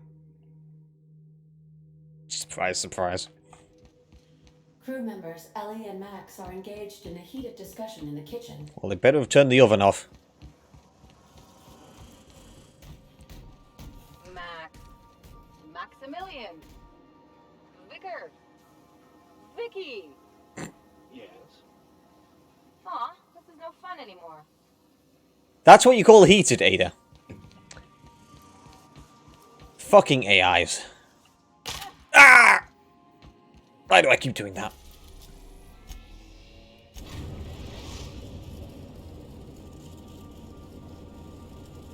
Surprise, surprise. Crew members Ellie and Max are engaged in a heated discussion in the kitchen. Well, they better have turned the oven off. Max. Maximilian. Vicar. Vicky. Yes? Aw, this is no fun anymore. That's what you call heated, Ada. Fucking AIs. Ah! Why do I keep doing that?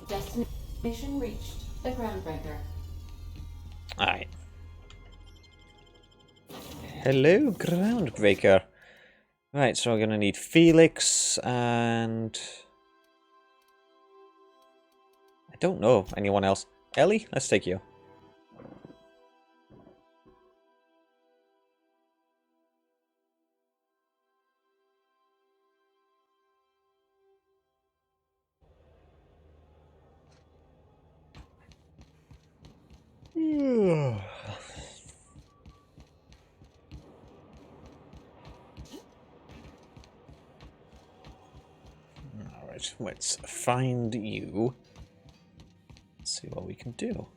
Destination reached. The groundbreaker. Alright. Hello, groundbreaker. Right, so we're gonna need Felix and... I don't know anyone else. Ellie, let's take you. Alright, let's find you. Let's see what we can do.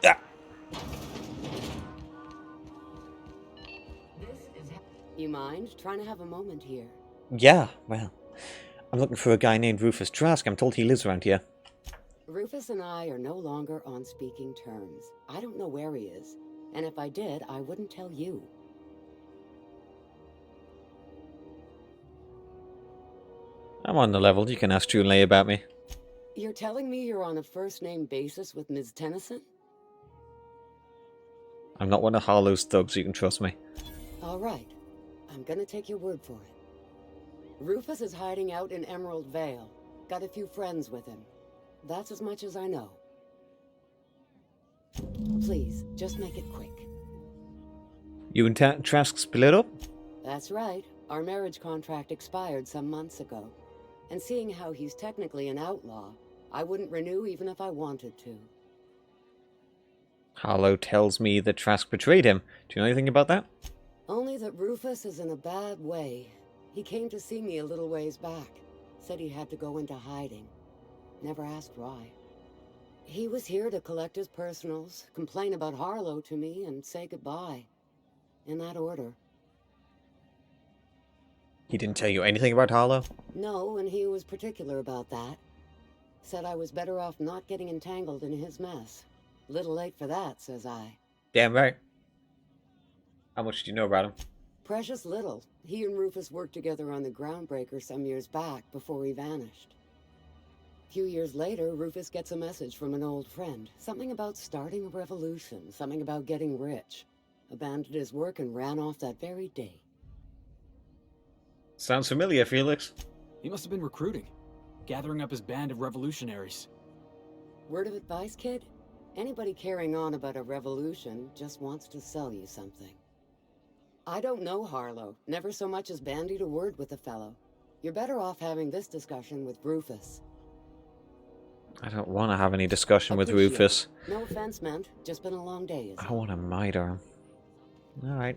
Ah! You mind trying to have a moment here? Yeah, well, I'm looking for a guy named Rufus Trask. I'm told he lives around here. Rufus and I are no longer on speaking terms. I don't know where he is, and if I did, I wouldn't tell you. I'm on the level. You can ask Junlei about me. You're telling me you're on a first-name basis with Ms. Tennyson? I'm not one of Harlow's thugs, you can trust me. All right. I'm gonna take your word for it. Rufus is hiding out in Emerald Vale. Got a few friends with him. That's as much as I know. Please, just make it quick. You and Trask split up? That's right. Our marriage contract expired some months ago. And seeing how he's technically an outlaw, I wouldn't renew even if I wanted to. Harlow tells me that Trask betrayed him. Do you know anything about that? Only that Rufus is in a bad way. He came to see me a little ways back. Said he had to go into hiding. Never asked why. He was here to collect his personals, complain about Harlow to me, and say goodbye. In that order. He didn't tell you anything about Harlow? No, and he was particular about that. Said I was better off not getting entangled in his mess. Little late for that, says I. Damn right. How much do you know about him? Precious little. He and Rufus worked together on the Groundbreaker some years back before he vanished. A few years later, Rufus gets a message from an old friend. Something about starting a revolution, something about getting rich. Abandoned his work and ran off that very day. Sounds familiar, Felix. He must have been recruiting, gathering up his band of revolutionaries. Word of advice, kid? Anybody carrying on about a revolution just wants to sell you something. I don't know Harlow. Never so much as bandied a word with the fellow. You're better off having this discussion with Rufus. I don't want to have any discussion with Appreciate Rufus. it. No offense meant. Just been a long day, is I want to miter him. Alright.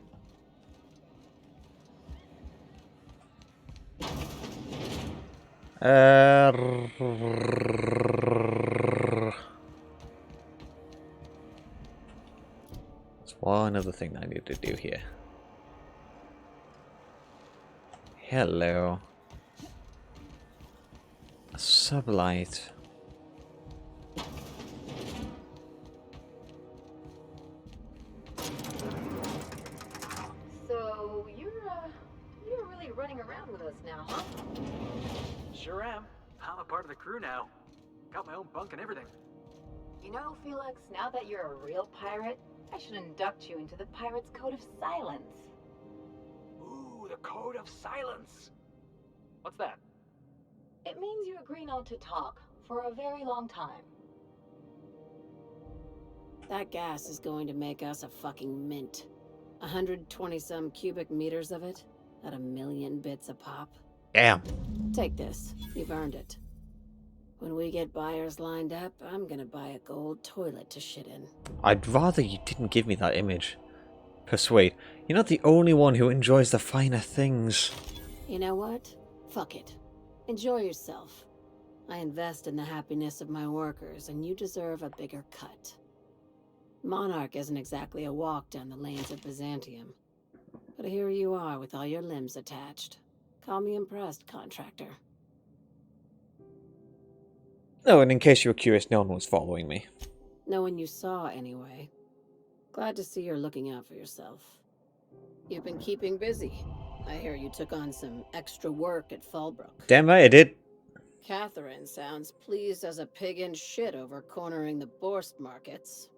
There's one other thing I need to do here. Hello. Sublight. So you're really running around with us now, huh? Sure am. I'm a part of the crew now. Got my own bunk and everything. You know, Felix, now that you're a real pirate, I should induct you into the Pirate's Code of Silence. Ooh, the Code of Silence. What's that? It means you agree not to talk for a very long time. That gas is going to make us a fucking mint. 120-some cubic meters of it, at 1,000,000 bits a pop. Damn. Take this. You've earned it. When we get buyers lined up, I'm gonna buy a gold toilet to shit in. I'd rather you didn't give me that image. Persuade. You're not the only one who enjoys the finer things. You know what? Fuck it. Enjoy yourself. I invest in the happiness of my workers, and you deserve a bigger cut. Monarch isn't exactly a walk down the lanes of Byzantium. But here you are with all your limbs attached. Call me impressed, contractor. Oh, and in case you were curious, no one was following me. No one you saw, anyway. Glad to see you're looking out for yourself. You've been keeping busy. I hear you took on some extra work at Fallbrook. Damn right I did. Catherine sounds pleased as a pig in shit over cornering the Borst markets.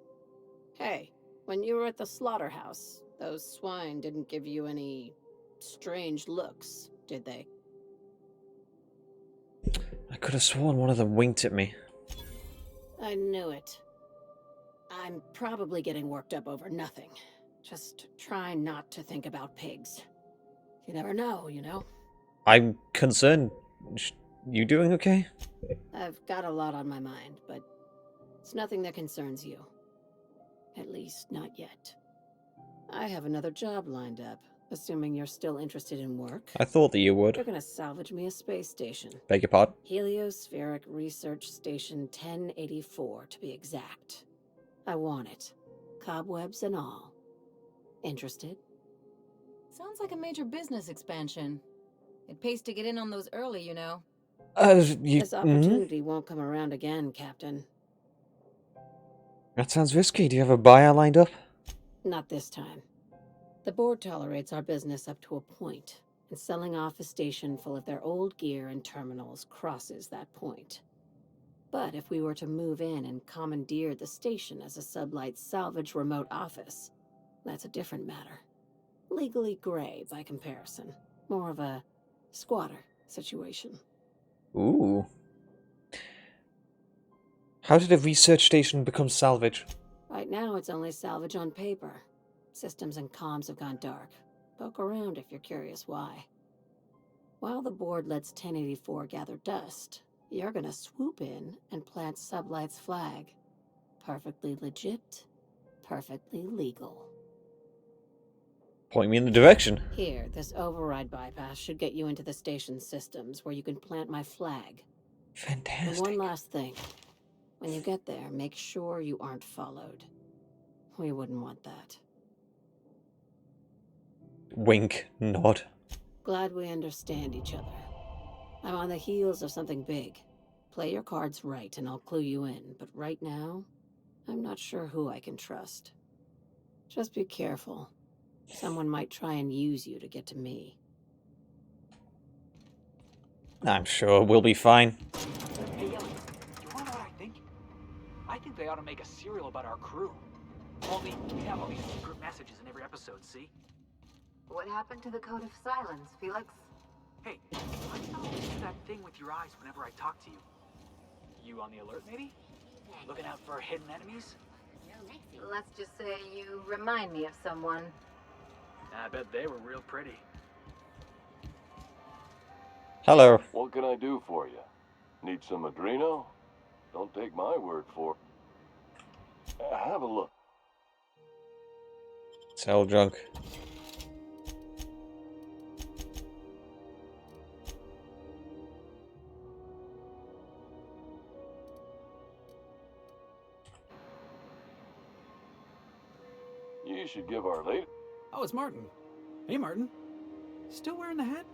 Hey, when you were at the slaughterhouse, those swine didn't give you any strange looks, did they? I could have sworn one of them winked at me. I knew it. I'm probably getting worked up over nothing. Just try not to think about pigs. You never know, you know? I'm concerned. You doing okay? I've got a lot on my mind, but it's nothing that concerns you. At least, not yet. I have another job lined up, assuming you're still interested in work. I thought that you would. You're gonna salvage me a space station. Beg your pardon? Heliospheric Research Station 1084, to be exact. I want it. Cobwebs and all. Interested? Sounds like a major business expansion. It pays to get in on those early, you know. This opportunity won't come around again, Captain. That sounds risky. Do you have a buyer lined up? Not this time. The board tolerates our business up to a point, and selling off a station full of their old gear and terminals crosses that point. But if we were to move in and commandeer the station as a sublight salvage remote office, that's a different matter. Legally gray by comparison. More of a squatter situation. Ooh. How did a research station become salvage? Right now, it's only salvage on paper. Systems and comms have gone dark. Poke around if you're curious why. While the board lets 1084 gather dust, you're gonna swoop in and plant Sublight's flag. Perfectly legit, perfectly legal. Point me in the direction. Here, this override bypass should get you into the station's systems where you can plant my flag. Fantastic. And one last thing. When you get there, make sure you aren't followed. We wouldn't want that. Wink, nod. Glad we understand each other. I'm on the heels of something big. Play your cards right and I'll clue you in, but right now, I'm not sure who I can trust. Just be careful. Someone might try and use you to get to me. I'm sure we'll be fine. Hey, Ellie, you wanna know what I think? I think they ought to make a serial about our crew. Only, we have all these secret messages in every episode, see? What happened to the Code of Silence, Felix? Hey, why do you always do that thing with your eyes whenever I talk to you? You on the alert, maybe? Looking out for hidden enemies? Let's just say you remind me of someone. I bet they were real pretty. Hello. What can I do for you? Need some Adreno? Don't take my word for it. Have a look. Tell drunk. You should give our lady. Oh, it's Martin. Hey, Martin. Still wearing the hat?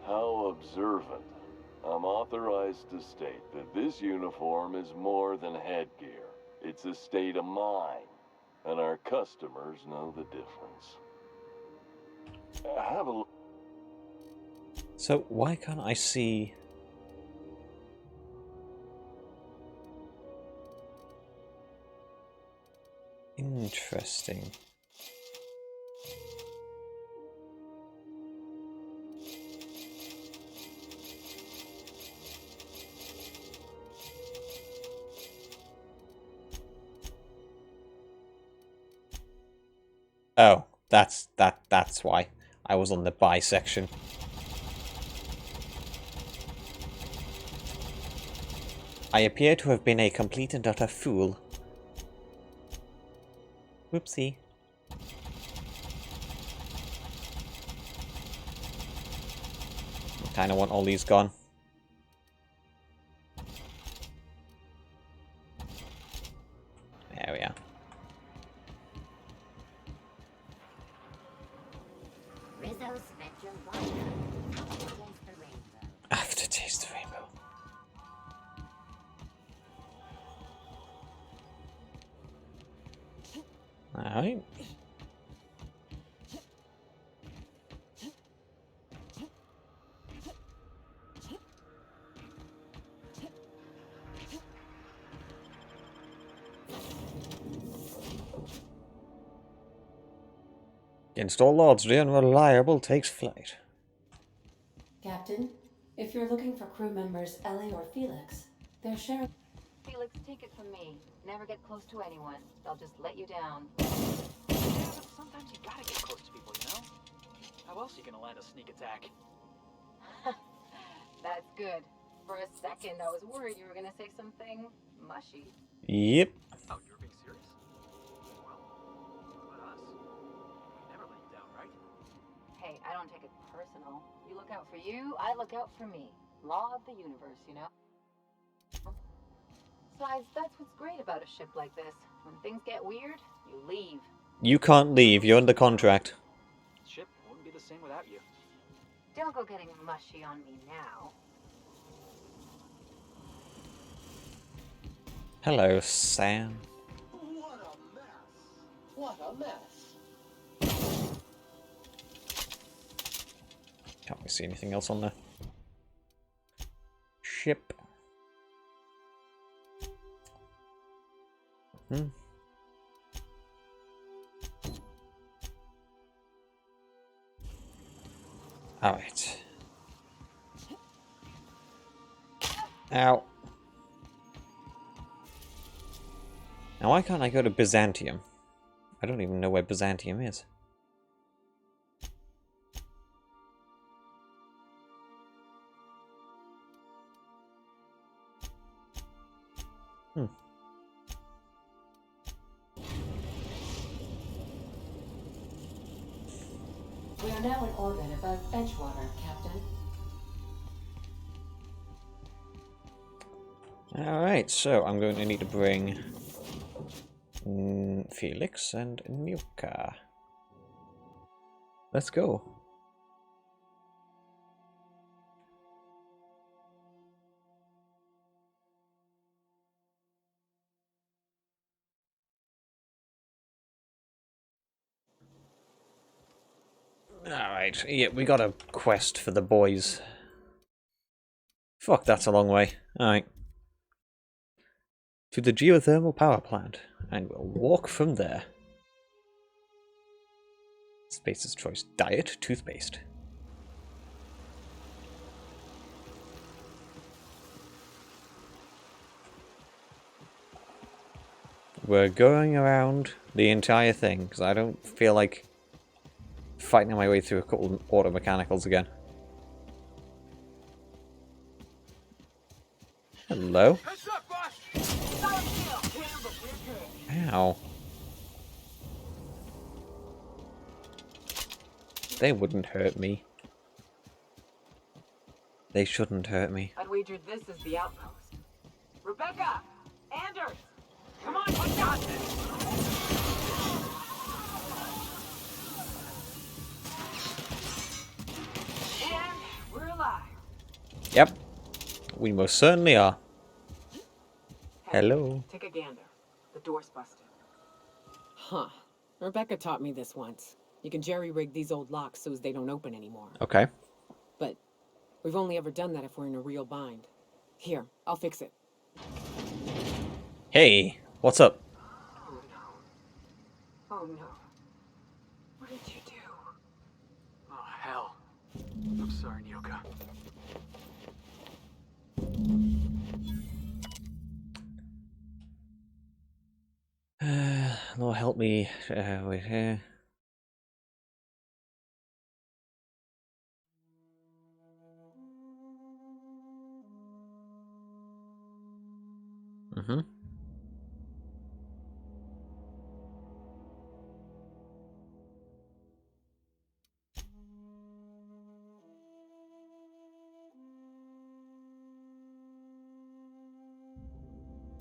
How observant. I'm authorized to state that this uniform is more than headgear. It's a state of mind, and our customers know the difference. Have a look. So why can't I see... Interesting. Oh, that's why. I was on the buy section. I appear to have been a complete and utter fool. Whoopsie. I kinda want all these gone. There we are. Aftertaste the rainbow. Alright. Against all odds, the unreliable takes flight. Captain, if you're looking for crew members Ellie or Felix, they're sharing... Felix, take it from me. Never get close to anyone. They'll just let you down. Yeah, but sometimes you gotta get close to people, you know? How else are you gonna land a sneak attack? That's good. For a second, I was worried you were gonna say something mushy. Yep. Oh, you're being serious? Well, what about us? We never let you down, right? Hey, I don't take it personal. You look out for you, I look out for me. Law of the universe, you know? Besides, that's what's great about a ship like this. When things get weird, you leave. You can't leave, you're under contract. Ship wouldn't be the same without you. Don't go getting mushy on me now. Hello, Sam. What a mess! What a mess! Can't we see anything else on the ship? Alright. Ow. Now why can't I go to Byzantium? I don't even know where Byzantium is. We are now in orbit above Edgewater, Captain. Alright, so I'm going to need to bring Felix and Nuka. Let's go. Alright, yeah, we got a quest for the boys. Fuck, that's a long way. Alright. To the geothermal power plant, and we'll walk from there. Space's choice diet, toothpaste. We're going around the entire thing, because I don't feel like fighting my way through a couple of auto mechanicals again. Hello? Ow. They wouldn't hurt me. They shouldn't hurt me. I'd wager this is the outpost. Rebecca! Anders! Come on, I got this! And we're alive. Yep. We most certainly are. Hello. Take a gander. The door's busted. Huh. Rebecca taught me this once. You can jerry-rig these old locks so as they don't open anymore. Okay. But we've only ever done that if we're in a real bind. Here, I'll fix it. Hey, what's up? Oh no. Oh no. What did you do? Oh, hell. I'm sorry, Nyoka. Lord help me. Wait here. Mm-hmm.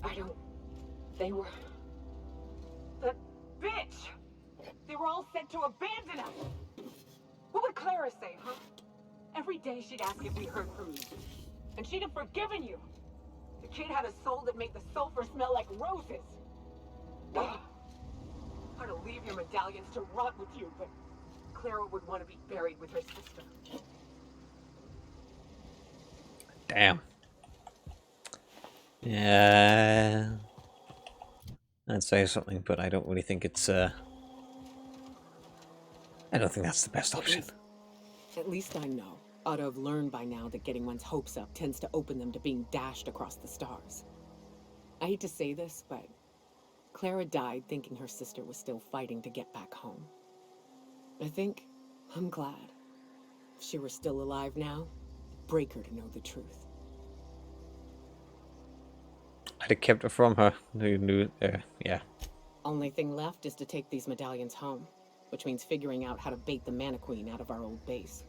I don't... They were... That bitch! They were all set to abandon us! What would Clara say, huh? Every day she'd ask if we heard from you. And she'd have forgiven you. The kid had a soul that made the sulfur smell like roses. Ugh. I'd to leave your medallions to rot with you, but Clara would want to be buried with her sister. Damn. Yeah. I'd say something, but I don't really think it's, I don't think that's the best option. At least I know. Ought to have learned by now that getting one's hopes up tends to open them to being dashed across the stars. I hate to say this, but Clara died thinking her sister was still fighting to get back home. I'm glad. If she were still alive now, break her to know the truth. I'd have kept it from her. Yeah. Only thing left is to take these medallions home, which means figuring out how to bait the Mana Queen out of our old base.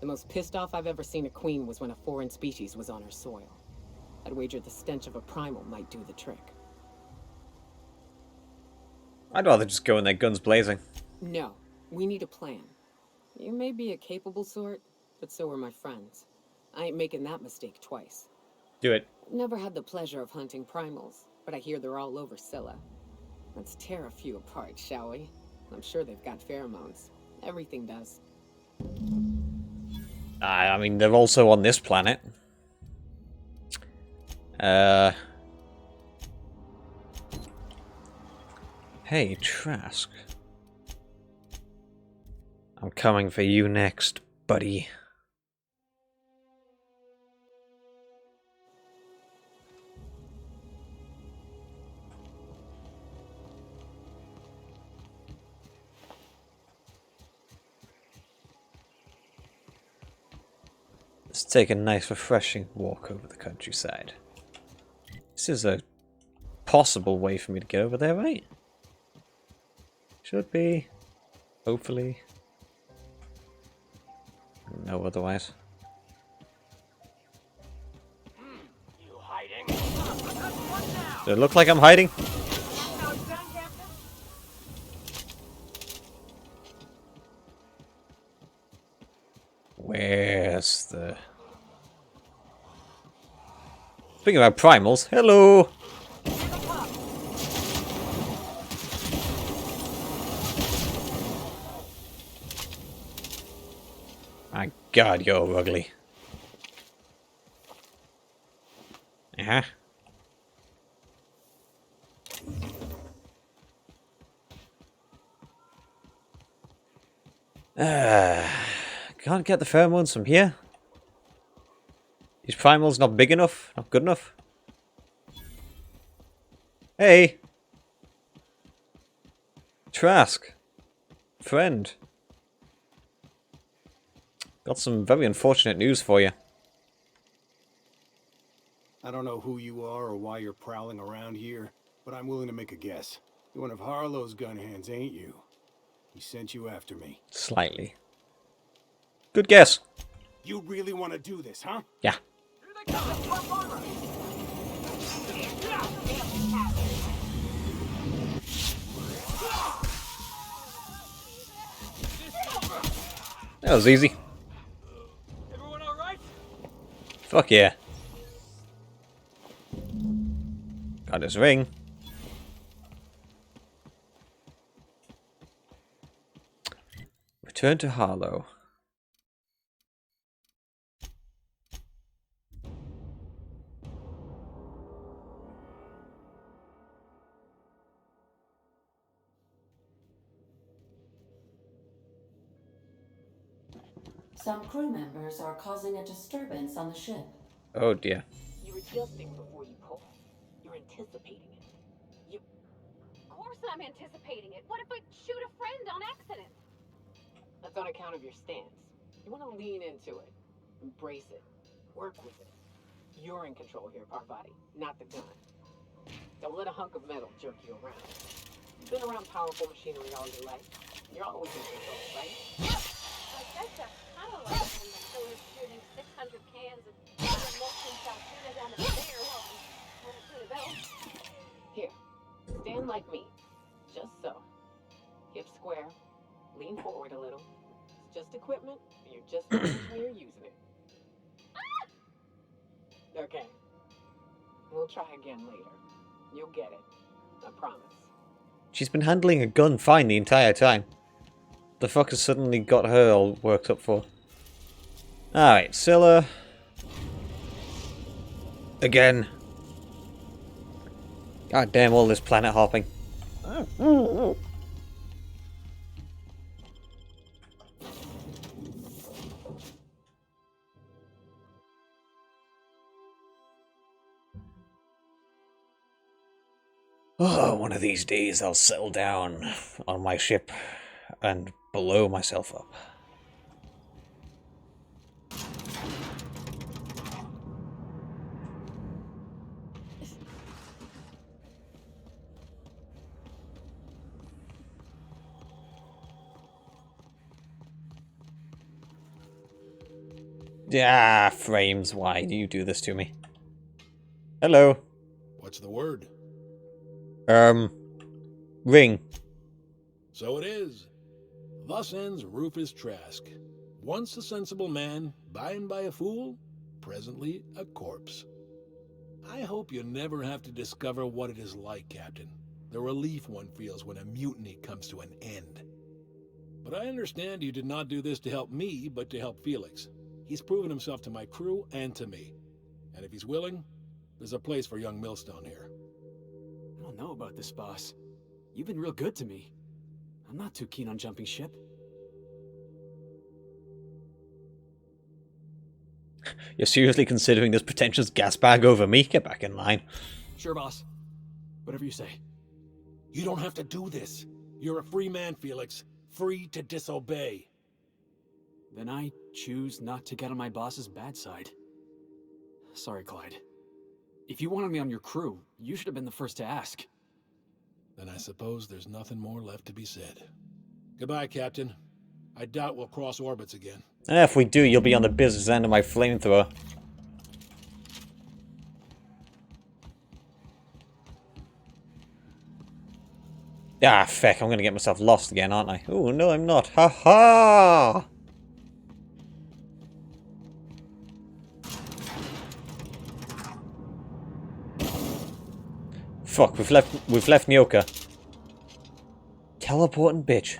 The most pissed off I've ever seen a queen was when a foreign species was on her soil. I'd wager the stench of a primal might do the trick. I'd rather just go in there guns blazing. No, we need a plan. You may be a capable sort, but so are my friends. I ain't making that mistake twice. Do it. Never had the pleasure of hunting primals, but I hear they're all over Scylla. Let's tear a few apart, shall we? I'm sure they've got pheromones. Everything does. I mean, they're also on this planet. Hey, Trask. I'm coming for you next, buddy. Let's take a nice refreshing walk over the countryside. This is a possible way for me to get over there, right? Should be. Hopefully. No otherwise. You hiding? Does it look like I'm hiding? Where's the... Speaking about primals, hello! My god, you're ugly. Uh-huh. Can't get the pheromones from here. These primals not big enough, not good enough. Hey! Trask. Friend. Got some very unfortunate news for you. I don't know who you are or why you're prowling around here, but I'm willing to make a guess. You're one of Harlow's gun hands, ain't you? He sent you after me. Slightly. Good guess. You really want to do this, huh? Yeah. That was easy. Everyone all right? Fuck yeah. Got his ring. Return to Harlow. Some crew members are causing a disturbance on the ship. Oh dear. You're adjusting before you pull. You're anticipating it. Of course I'm anticipating it. What if I shoot a friend on accident? That's on account of your stance. You want to lean into it. Embrace it. Work with it. You're in control here, Parvati, not the gun. Don't let a hunk of metal jerk you around. You've been around powerful machinery all your life. You're always in control, right? I guess that's kind of like when the killer's shooting 600 cans of molten tuna down the stair while I'm trying to turn a bell. Here, stand like me. Just so. Hip square. Lean forward a little. It's just equipment. You're just watching how you're using it. Okay. We'll try again later. You'll get it. I promise. She's been handling a gun fine the entire time. The fuck has suddenly got her all worked up for? Alright, Scylla. Again. God damn, all this planet hopping. Oh, one of these days I'll settle down on my ship and blow myself up. Yeah, frames, why do you do this to me? Hello. What's the word? Ring. So it is. Thus ends Rufus Trask. Once a sensible man, by and by a fool, presently a corpse. I hope you never have to discover what it is like, Captain. The relief one feels when a mutiny comes to an end. But I understand you did not do this to help me, but to help Felix. He's proven himself to my crew and to me. And if he's willing, there's a place for young Millstone here. I don't know about this, boss. You've been real good to me. I'm not too keen on jumping ship. You're seriously considering this pretentious gas bag over me? Get back in line. Sure, boss. Whatever you say. You don't have to do this. You're a free man, Felix. Free to disobey. Then I choose not to get on my boss's bad side. Sorry, Clyde. If you wanted me on your crew, you should have been the first to ask. Then I suppose there's nothing more left to be said. Goodbye, Captain. I doubt we'll cross orbits again. If we do, you'll be on the business end of my flamethrower. Ah, feck, I'm gonna get myself lost again, aren't I? Oh, no, I'm not. Ha ha! Fuck, we've left Nyoka. Teleporting bitch.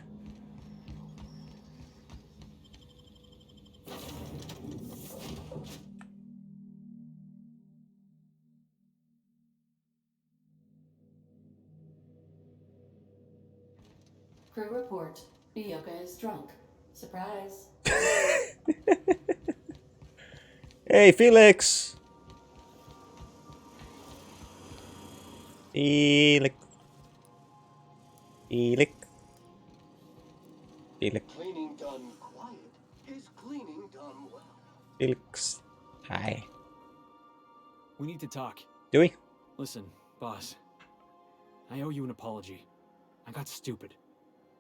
Crew report. Nyoka is drunk. Surprise. Hey, Felix! Felix. Felix. Felix. Cleaning done quiet is cleaning done well. Felix. Hi. We need to talk. Do we? Listen, boss. I owe you an apology. I got stupid.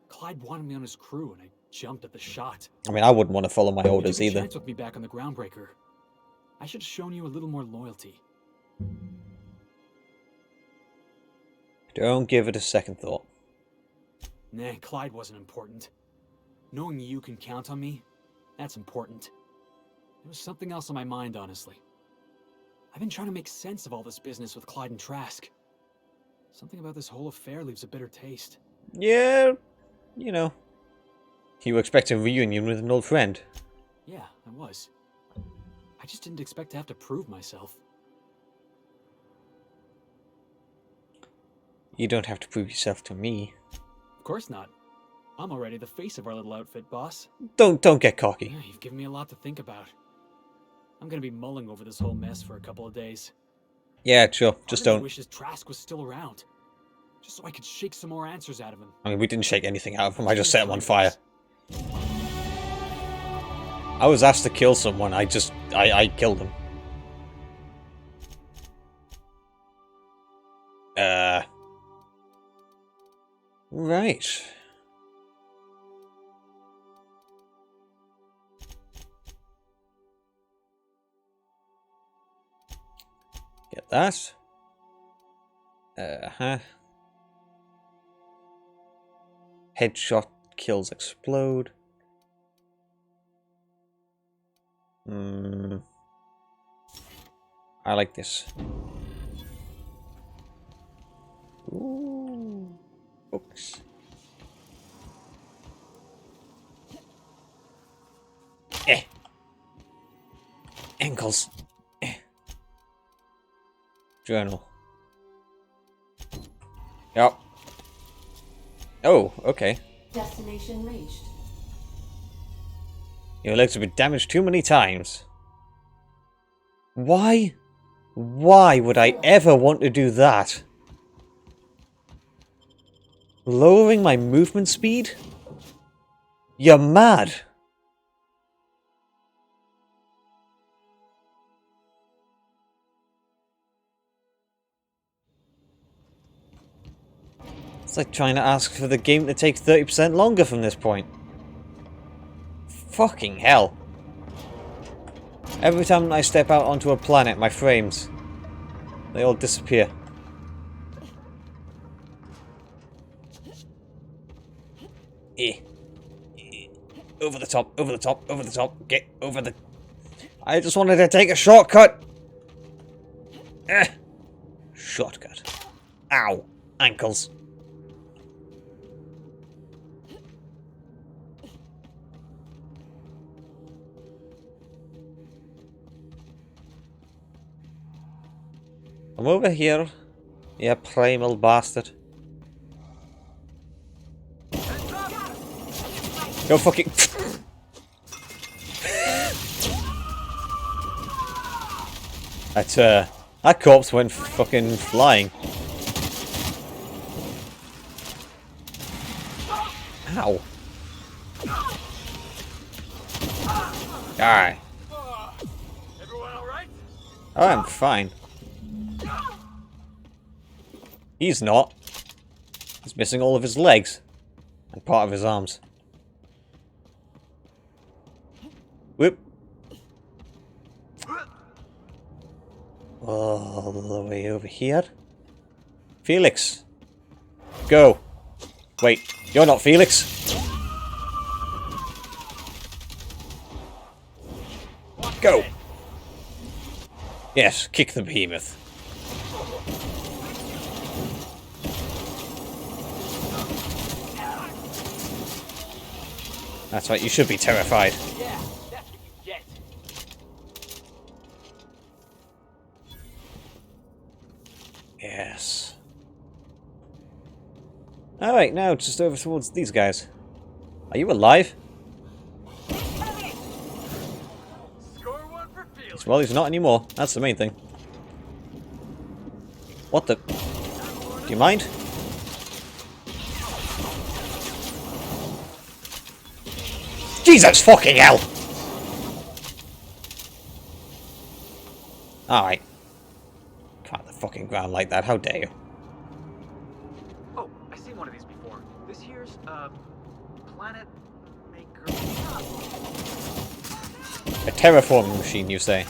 Clyde wanted me on his crew, and I jumped at the shot. I mean, I wouldn't want to follow my orders You took a either. chance with me back on the Groundbreaker. I should have shown you a little more loyalty. Don't give it a second thought. Nah, Clyde wasn't important. Knowing you can count on me, that's important. There was something else on my mind, honestly. I've been trying to make sense of all this business with Clyde and Trask. Something about this whole affair leaves a bitter taste. Yeah, you know. You were expecting a reunion with an old friend. Yeah, I was. I just didn't expect to have to prove myself. You don't have to prove yourself to me. Of course not. I'm already the face of our little outfit, boss. Don't get cocky. Yeah, you've given me a lot to think about. I'm gonna be mulling over this whole mess for a couple of days. Yeah, sure. Just Part of me don't. wishes Trask was still around, just so I could shake some more answers out of him. I mean, we didn't shake anything out of him. I just set him on fire. I was asked to kill someone. I killed him. Right. Get that. Headshot kills explode. I like this. Ooh. Books. Ankles. Journal. Yep. Oh, okay. Destination reached. Your legs have been damaged too many times. Why? Why would I ever want to do that? Lowering my movement speed? You're mad. It's like trying to ask for the game to take 30% longer from this point. Fucking hell. Every time I step out onto a planet, my frames, they all disappear. Over the top, over the top, over the top, get over the... I just wanted to take a shortcut! Shortcut. Ow. Ankles. I'm over here, you primal bastard. Go fucking... that corpse went fucking flying. Ow. Alright. Everyone alright? Oh, I'm fine. He's not. He's missing all of his legs. And part of his arms. Whoop. All the way over here. Felix. Go. Wait, you're not Felix. Go. Yes, kick the behemoth. That's right, you should be terrified. Yeah, that's what you get. Yes. Alright, now just over towards these guys. Are you alive? Score one for Felix. Well, he's not anymore. That's the main thing. What the... Do you mind? Jesus fucking hell! Alright. Can't the fucking ground like that, how dare you? Oh, I seen one of these before. This here's, Planet Maker. A terraforming machine, you say?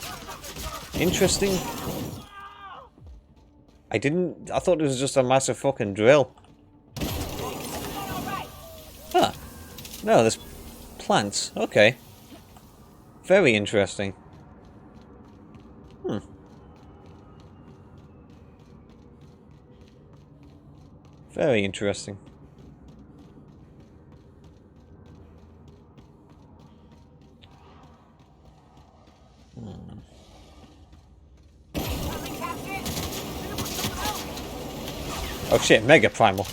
Interesting. I thought it was just a massive fucking drill. Huh. No, there's plants. Okay. Very interesting. Very interesting. Oh shit, Mega Primal.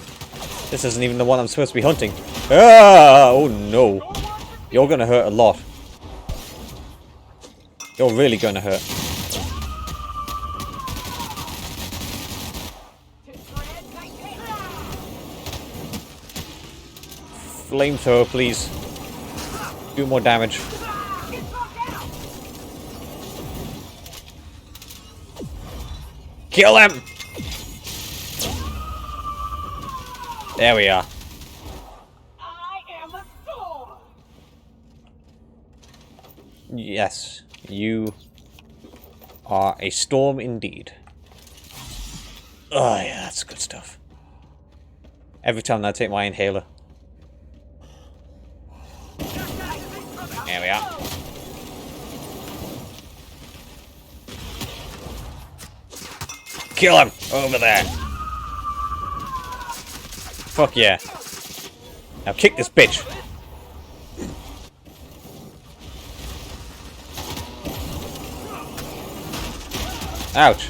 This isn't even the one I'm supposed to be hunting. Ah! Oh no. You're gonna hurt a lot. You're really gonna hurt. Flamethrower, please. Do more damage. Kill him! There we are. Yes, you are a storm indeed. Oh yeah, that's good stuff. Every time I take my inhaler. There we are. Kill him! Over there! Fuck yeah. Now kick this bitch! Ouch!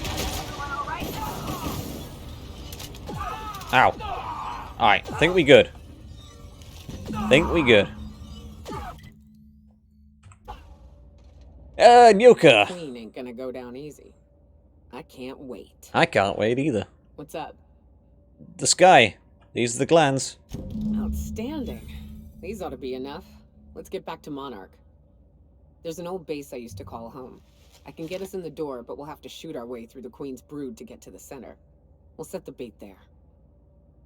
Ow. Alright, think we good. Think we good. Nyoka! Queen ain't gonna go down easy. I can't wait. I can't wait either. What's up? The sky. These are the glands. Outstanding. These ought to be enough. Let's get back to Monarch. There's an old base I used to call home. I can get us in the door, but we'll have to shoot our way through the Queen's brood to get to the center. We'll set the bait there.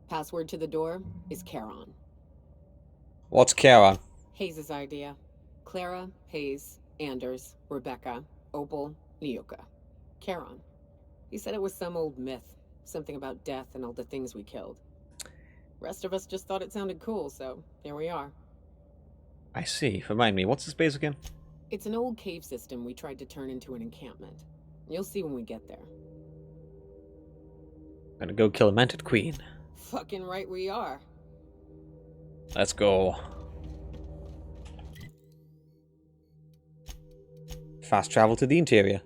Password to the door is Charon. What's Charon? Hayes' idea. Clara, Hayes, Anders, Rebecca, Opal, Nyoka. Charon. He said it was some old myth. Something about death and all the things we killed. Rest of us just thought it sounded cool, so here we are. I see. Remind me, what's this base again? It's an old cave system we tried to turn into an encampment. You'll see when we get there. Gonna go kill a Manted Queen. Fucking right we are. Let's go. Fast travel to the interior.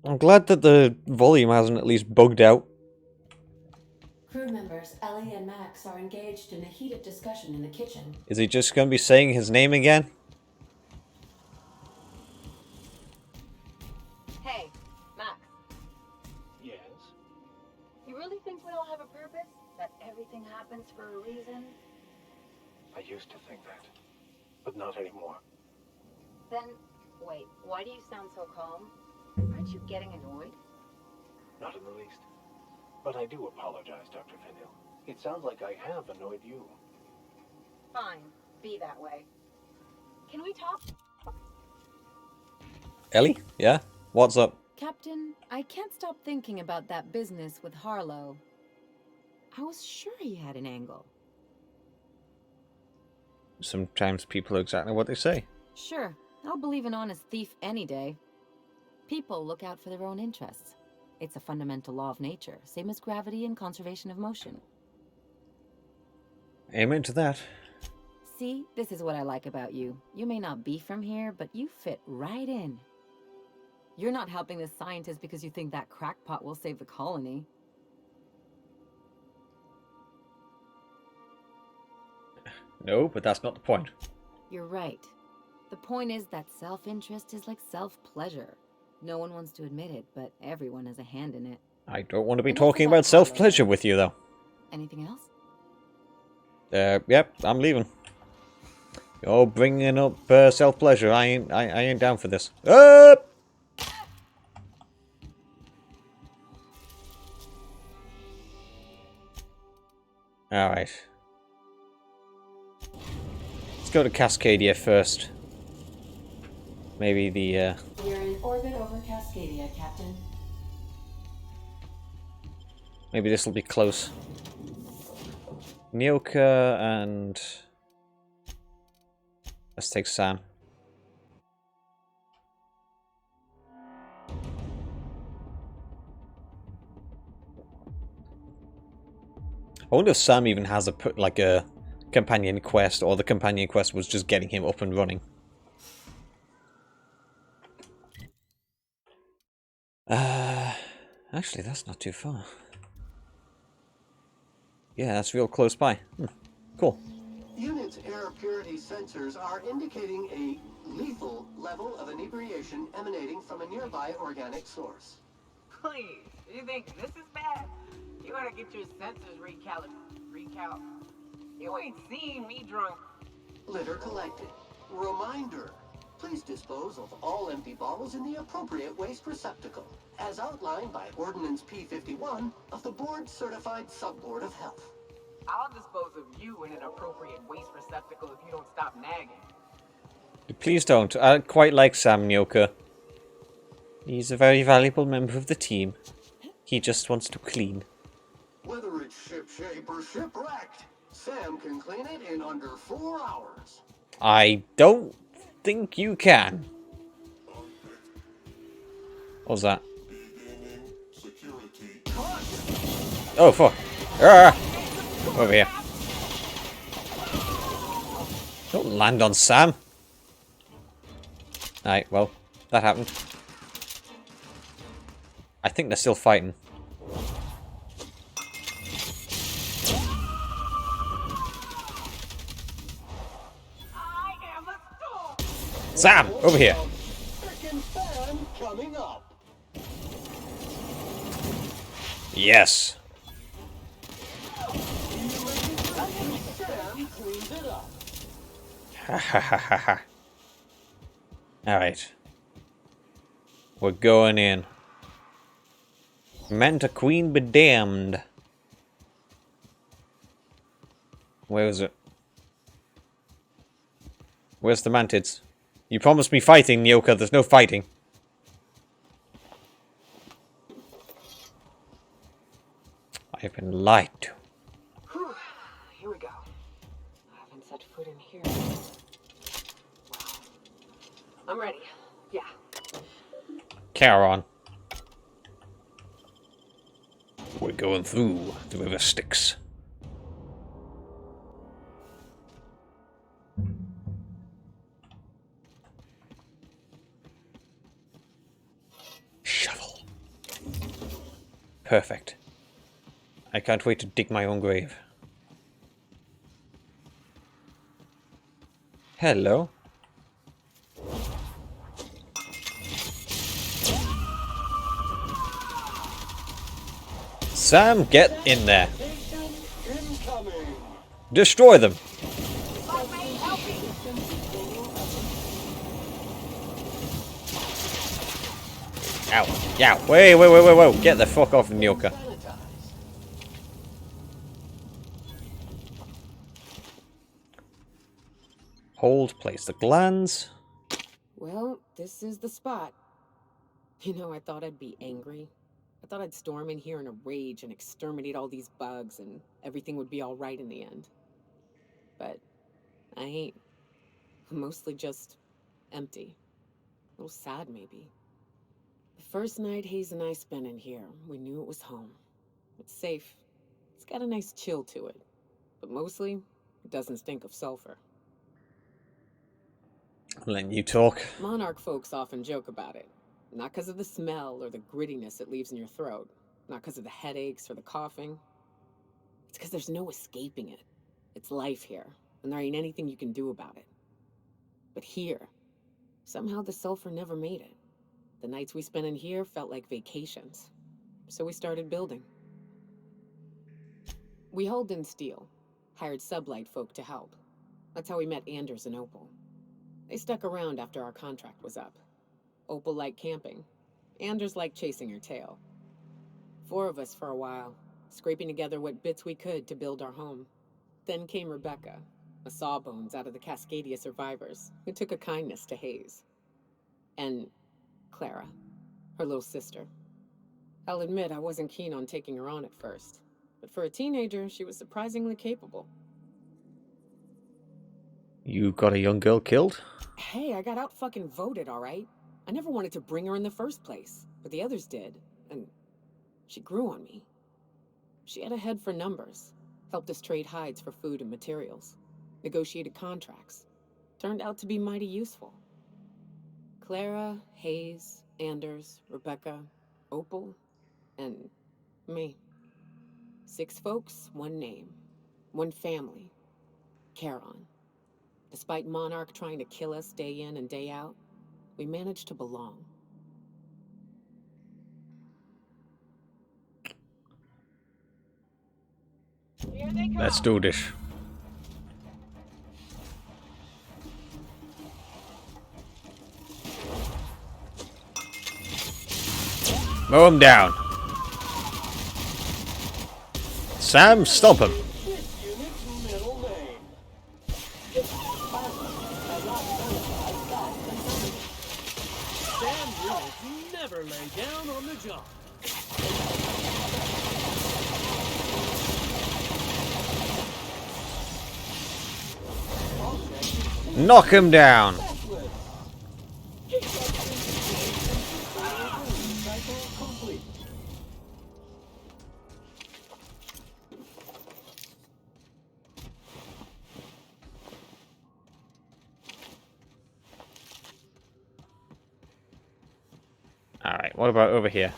I'm glad that the volume hasn't at least bugged out. Crew members Ellie and Max are engaged in a heated discussion in the kitchen. Is he just going to be saying his name again? Hey, Max. Yes? You really think we all have a purpose? That everything happens for a reason? I used to think that, but not anymore. Then, wait, why do you sound so calm? Aren't you getting annoyed? Not in the least. But I do apologize, Dr. Fenil. It sounds like I have annoyed you. Fine, be that way. Can we talk? Ellie? Yeah? What's up? Captain, I can't stop thinking about that business with Harlow. I was sure he had an angle. Sometimes people are exactly what they say. Sure, I'll believe an honest thief any day. People look out for their own interests. It's a fundamental law of nature, same as gravity and conservation of motion. Amen to that. See, this is what I like about you. You may not be from here, but you fit right in. You're not helping this scientist because you think that crackpot will save the colony. No, but that's not the point. You're right. The point is that self-interest is like self-pleasure. No one wants to admit it, but everyone has a hand in it. I don't want to be talking about self-pleasure with you, though. Anything else? Yep, I'm leaving. You're bringing up self-pleasure. I ain't down for this. Alright. Let's go to Cascadia first. Maybe the, We're in orbit over Cascadia, Captain. Maybe this will be close. Nyoka and... Let's take Sam. wonder if Sam even has like a companion quest, or the companion quest was just getting him up and running. Actually, that's not too far. Yeah, that's real close by. Cool. Unit's air purity sensors are indicating a lethal level of inebriation emanating from a nearby organic source. Please, you think this is bad? You gotta get your sensors recount. You ain't seen me drunk. Litter collected. Reminder. Please dispose of all empty bottles in the appropriate waste receptacle, as outlined by Ordinance P51 of the Board-Certified Sub-Board of Health. I'll dispose of you in an appropriate waste receptacle if you don't stop nagging. Please don't. I quite like Sam Nyoka. He's a very valuable member of the team. He just wants to clean. Whether it's ship-shape or shipwrecked, Sam can clean it in under 4 hours. I don't think you can. What was that? Oh, fuck. Over here. Don't land on Sam. Alright, well, that happened. I think they're still fighting. Sam, over here. Yes. Ha ha ha ha ha. Alright. We're going in. Manta Queen be damned. Where is it? Where's the mantids? You promised me fighting, Nyoka. There's no fighting. I've been lied to. Whew. Here we go. I haven't set foot in here. Wow. I'm ready. Yeah. Carry on. We're going through the river Styx. Shovel. Perfect. I can't wait to dig my own grave. Hello. Sam, get in there. Destroy them. Ow. Yeah. Whoa. Get the fuck off of Nyoka. Hold, place the glands. Well, this is the spot. You know, I thought I'd be angry. I thought I'd storm in here in a rage and exterminate all these bugs and everything would be all right in the end. But I ain't. I'm mostly just empty. A little sad, maybe. The first night Hayes and I spent in here, we knew it was home. It's safe. It's got a nice chill to it. But mostly, it doesn't stink of sulfur. I'm letting you talk. Monarch folks often joke about it. Not because of the smell or the grittiness it leaves in your throat. Not because of the headaches or the coughing. It's because there's no escaping it. It's life here, and there ain't anything you can do about it. But here, somehow the sulfur never made it. The nights we spent in here felt like vacations. So we started building. We hauled in steel, hired sublight folk to help. That's how we met Anders and Opal. They stuck around after our contract was up. Opal liked camping. Anders liked chasing her tail. 4 of us for a while, scraping together what bits we could to build our home. Then came Rebecca, a sawbones out of the Cascadia survivors, who took a kindness to Hayes. And Clara, her little sister. I'll admit I wasn't keen on taking her on at first, but for a teenager, she was surprisingly capable. You got a young girl killed? Hey, I got out-fucking-voted, all right? I never wanted to bring her in the first place, but the others did, and she grew on me. She had a head for numbers, Helped us trade hides for food and materials. Negotiated contracts. Turned out to be mighty useful. Clara, Hayes, Anders, Rebecca, Opal, and me. 6 folks, 1 name. 1 family. Charon. Despite Monarch trying to kill us day in and day out, we managed to belong. Let's do this. Mow him down. Sam, stop him. Sam units never lay down on the job. Knock him down. Alright, what about over here?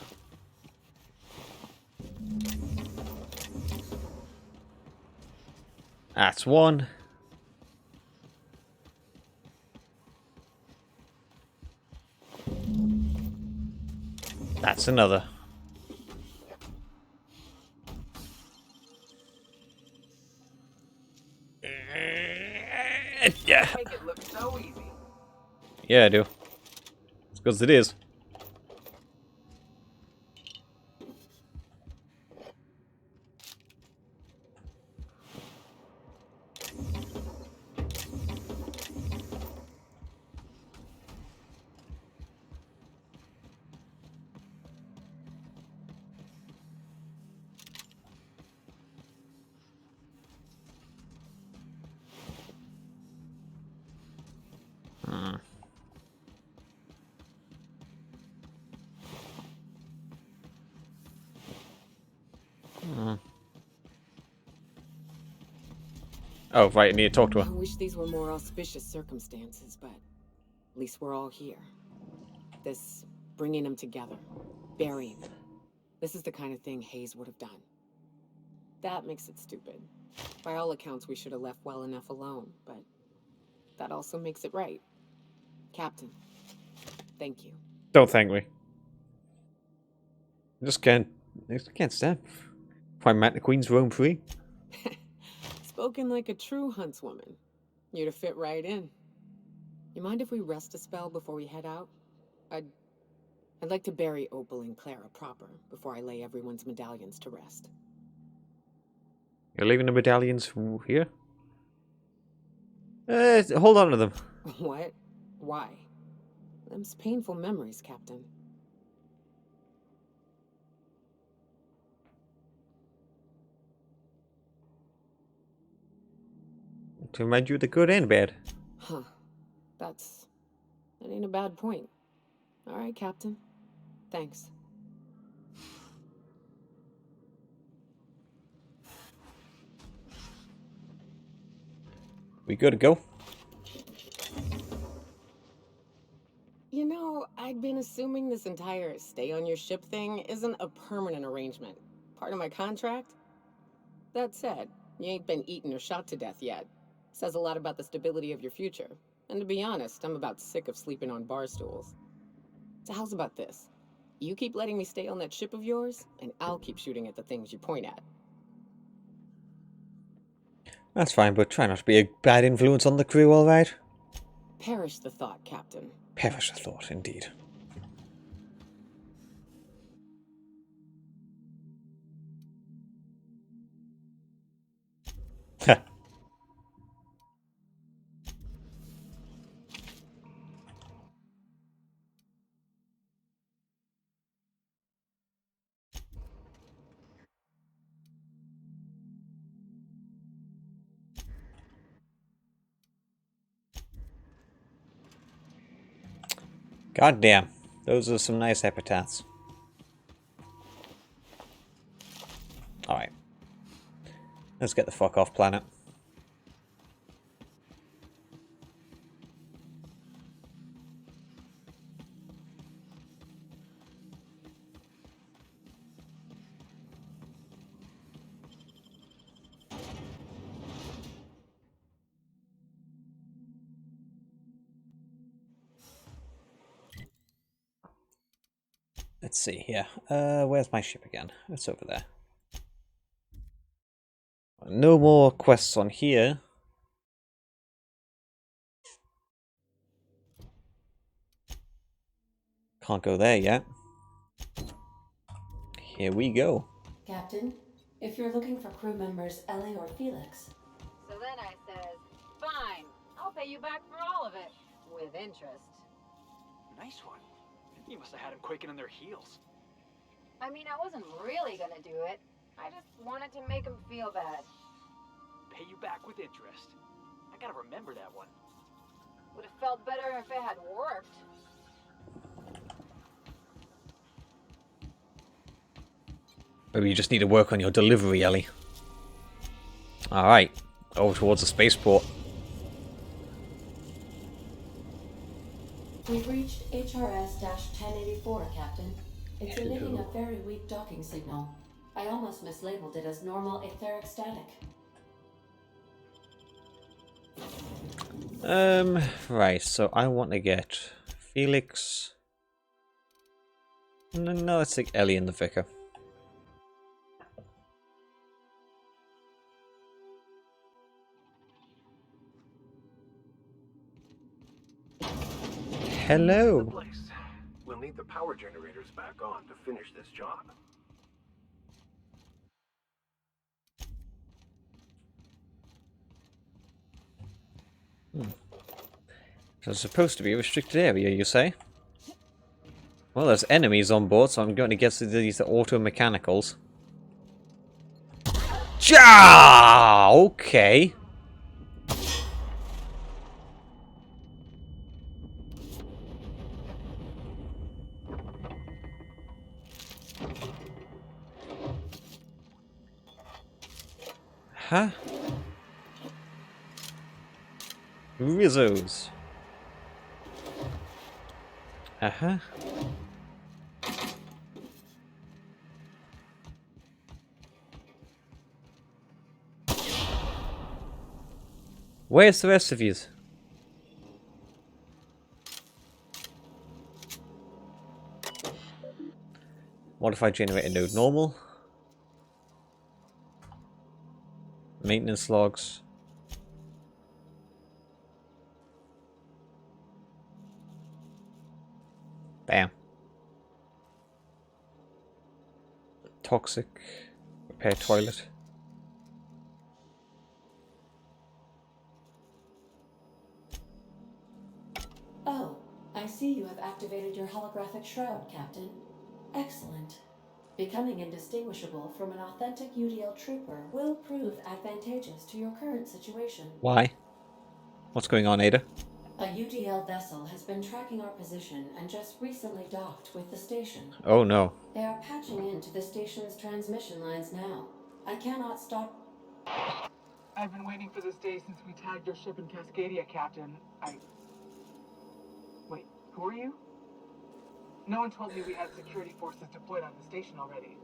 That's 1. That's another. Yeah. Make it look so easy. Yeah, I do. It's because it is. Oh, right, I need to talk to her. I wish these were more auspicious circumstances, but at least we're all here. This bringing them together, burying them. This is the kind of thing Hayes would have done. That makes it stupid. By all accounts, we should have left well enough alone, but that also makes it right. Captain, thank you. Don't thank me. I just can't stand. Why Manta Queens roam free? Spoken like a true huntswoman. You'd have fit right in. You mind if we rest a spell before we head out? I'd like to bury Opal and Clara proper before I lay everyone's medallions to rest. You're leaving the medallions here? Hold on to them. What? Why? Them's painful memories, Captain. To remind you of the good and bad. Huh. That ain't a bad point. All right, Captain. Thanks. We good to go? You know, I'd been assuming this entire stay on your ship thing isn't a permanent arrangement. Part of my contract? That said, you ain't been eaten or shot to death yet. Says a lot about the stability of your future. And to be honest, I'm about sick of sleeping on bar stools. So how's about this? You keep letting me stay on that ship of yours, and I'll keep shooting at the things you point at. That's fine, but try not to be a bad influence on the crew, alright? Perish the thought, Captain. Perish the thought, indeed. God damn, those are some nice epitaphs. Alright. Let's get the fuck off planet. Let's see here. Where's my ship again? It's over there. No more quests on here. Can't go there yet. Here we go. Captain, if you're looking for crew members Ellie or Felix. So then I says, fine, I'll pay you back for all of it, with interest. Nice one. You must have had them quaking in their heels. I mean, I wasn't really gonna do it. I just wanted to make them feel bad. Pay you back with interest. I gotta remember that one. Would have felt better if it had worked. Maybe you just need to work on your delivery, Ellie. Alright, over towards the spaceport. We've reached HRS-1084, Captain. It's emitting a very weak docking signal. I almost mislabeled it as normal etheric static. Right, so I want to get Felix. No, let's take Ellie and the Vicar. Hello. Place. We'll need the power generators back on to finish this job. So it's supposed to be a restricted area, you say? Well, there's enemies on board, so I'm going to guess that these are auto-mechanicals. Ja! Okay. Huh? Rizzos. Uh-huh. Where's the rest of you? Modify generator node normal. Maintenance logs. Bam. Toxic. Repair toilet. Oh, I see you have activated your holographic shroud, Captain. Excellent. Becoming indistinguishable from an authentic UDL trooper will prove advantageous to your current situation. Why? What's going on, Ada? A UDL vessel has been tracking our position and just recently docked with the station. Oh no. They are patching into the station's transmission lines now. I cannot stop. I've been waiting for this day since we tagged your ship in Cascadia, Captain. Wait, who are you? No one told me we had security forces deployed on the station already.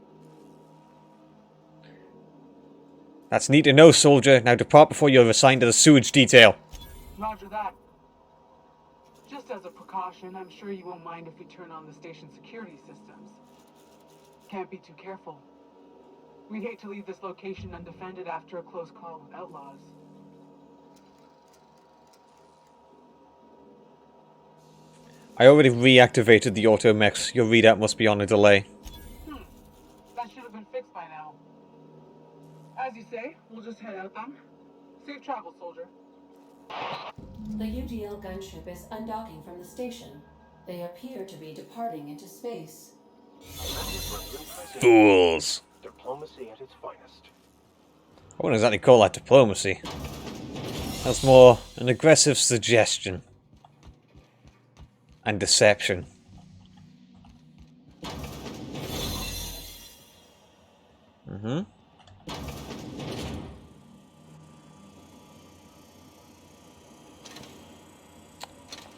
That's neat to know, soldier. Now depart before you're assigned to the sewage detail. Roger that. Just as a precaution, I'm sure you won't mind if we turn on the station security systems. Can't be too careful. We'd hate to leave this location undefended after a close call with outlaws. I already reactivated the auto mechs. Your readout must be on a delay. That should have been fixed by now. As you say, we'll just head out then. Safe travel, soldier. The UDL gunship is undocking from the station. They appear to be departing into space. Fools. Diplomacy at its finest. I wouldn't exactly call that diplomacy. That's more an aggressive suggestion. And deception.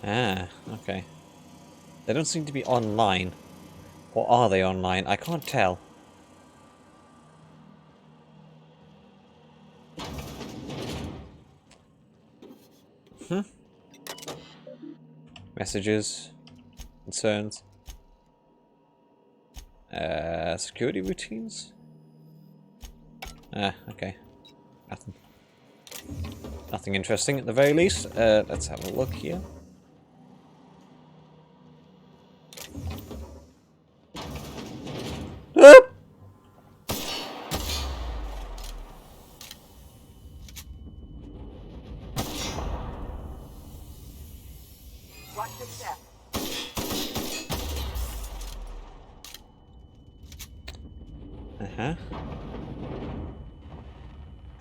Ah, okay. They don't seem to be online. Or are they online? I can't tell. Messages. Concerns. Security routines? Ah, okay. Nothing. Nothing interesting at the very least. Let's have a look here. Ah! Watch your step. Uh-huh.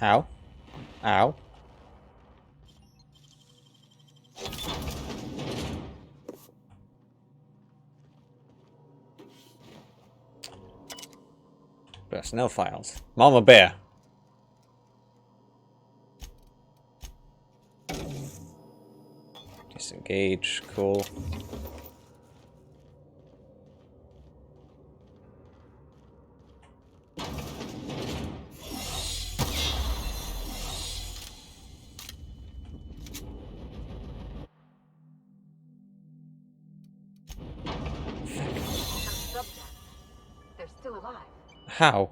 Ow. Ow. Personnel files. Mama Bear. Disengage. Cool. They're still alive. How?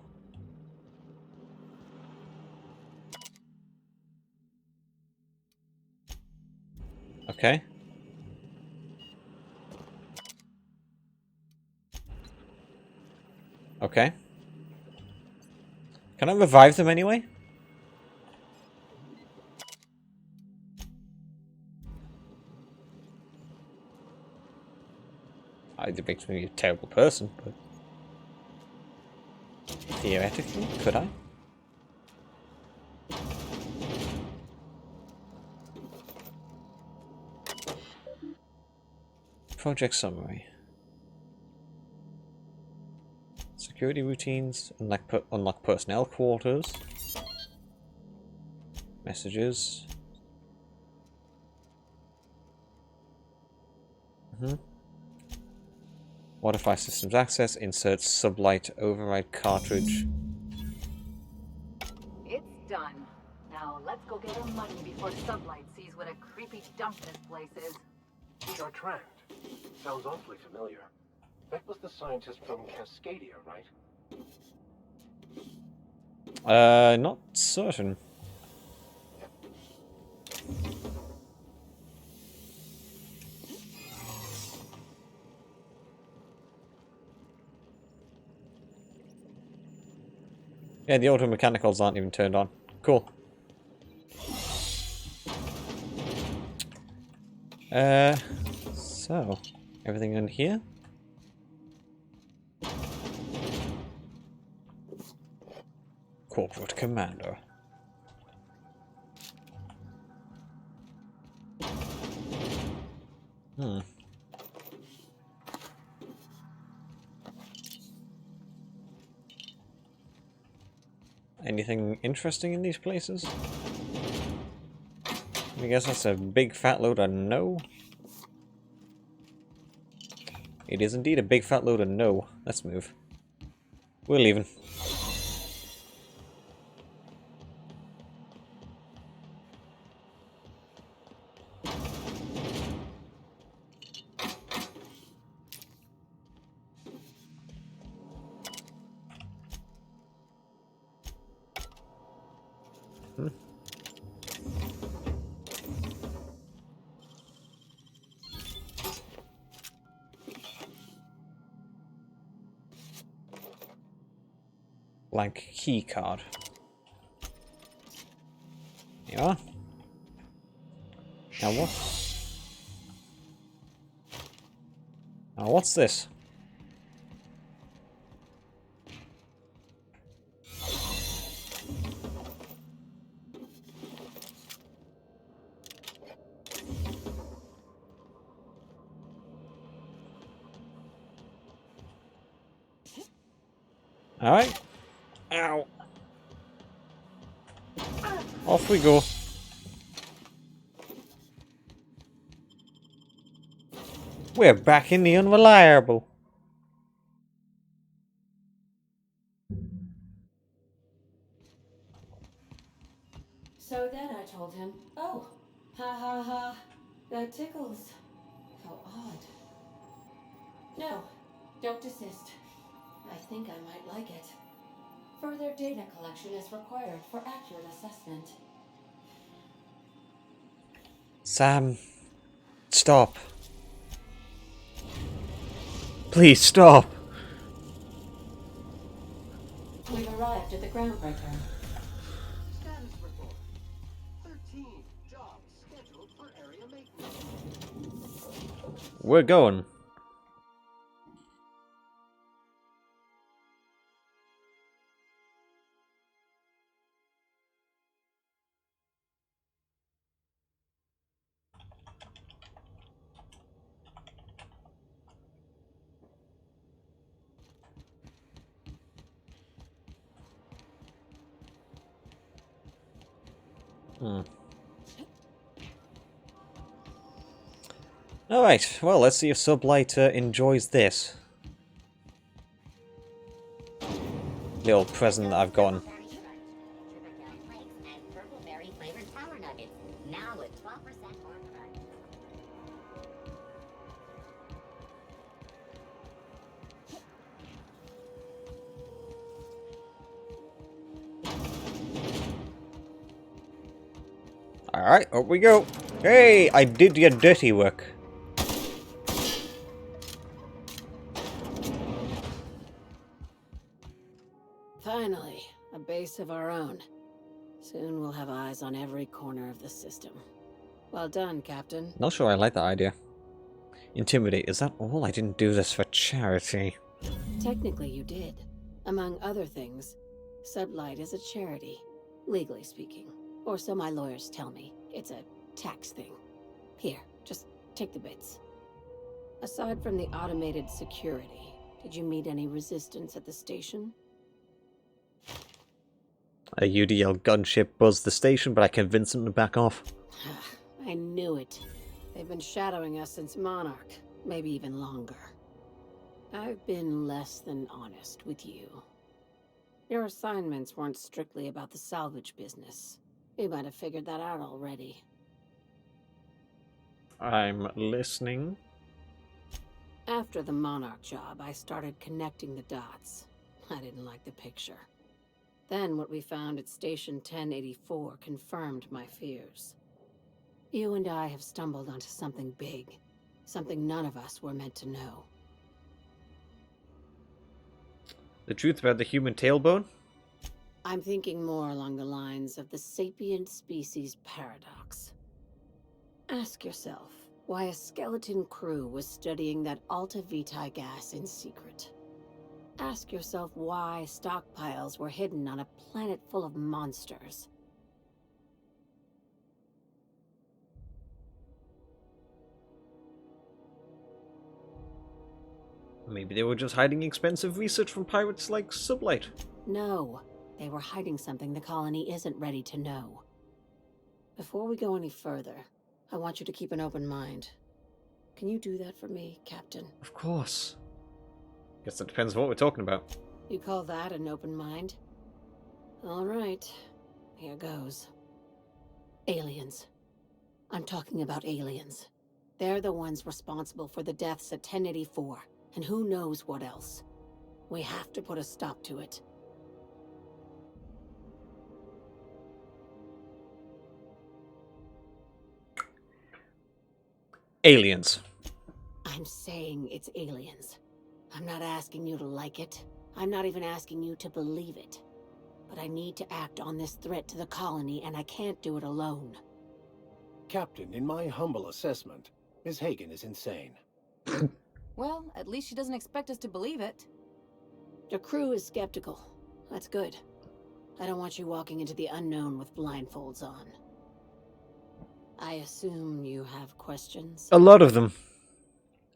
Okay. Okay. Can I revive them anyway? It makes me a terrible person, but theoretically, could I? Project summary. Security routines, unlock personnel quarters. Messages. Modify systems access, insert sublight override cartridge. It's done. Now let's go get our money before Sublight sees what a creepy dump this place is. Chartrand. Sounds awfully familiar. That was the scientist from Cascadia, right? Not certain. Yeah, the auto mechanicals aren't even turned on. Cool. So, everything in here? Corporate Commander. Anything interesting in these places? I guess that's a big fat load of no. It is indeed a big fat load of no. Let's move. We're leaving. Blank key card. There you are. Now what? Now what's this? Alright. Ow. Off we go. We're back in the unreliable. So then I told him, oh, ha ha ha, that tickles. How odd. No, don't desist. I think I might like it. Further data collection is required for accurate assessment. Sam, stop. Please stop. We've arrived at the groundbreaker. Status report. 13 jobs scheduled for area maintenance. We're going. Alright, well, let's see if Sublight enjoys this. Little present that I've gotten. Alright, up we go. Hey, I did your dirty work. Finally, a base of our own. Soon we'll have eyes on every corner of the system. Well done, Captain. Not sure I like that idea. Intimidate, is that all? I didn't do this for charity. Technically, you did. Among other things, Sublight is a charity, legally speaking. Or so my lawyers tell me. It's a tax thing. Here, just take the bits. Aside from the automated security, did you meet any resistance at the station? A UDL gunship buzzed the station, but I convinced them to back off. I knew it. They've been shadowing us since Monarch, maybe even longer. I've been less than honest with you. Your assignments weren't strictly about the salvage business. You might have figured that out already. I'm listening. After the Monarch job, I started connecting the dots. I didn't like the picture. Then what we found at Station 1084 confirmed my fears. You and I have stumbled onto something big. Something none of us were meant to know. The truth about the human tailbone? I'm thinking more along the lines of the sapient species paradox. Ask yourself why a skeleton crew was studying that Alta Vitae gas in secret. Ask yourself why stockpiles were hidden on a planet full of monsters. Maybe they were just hiding expensive research from pirates like Sublight. No, they were hiding something the colony isn't ready to know. Before we go any further, I want you to keep an open mind. Can you do that for me, Captain? Of course. Guess that depends on what we're talking about. You call that an open mind? All right, here goes. Aliens. I'm talking about aliens. They're the ones responsible for the deaths at 1084, and who knows what else. We have to put a stop to it. Aliens. I'm saying it's aliens. I'm not asking you to like it. I'm not even asking you to believe it. But I need to act on this threat to the colony, and I can't do it alone. Captain, in my humble assessment, Ms. Hagen is insane. Well, at least she doesn't expect us to believe it. The crew is skeptical. That's good. I don't want you walking into the unknown with blindfolds on. I assume you have questions? A lot of them.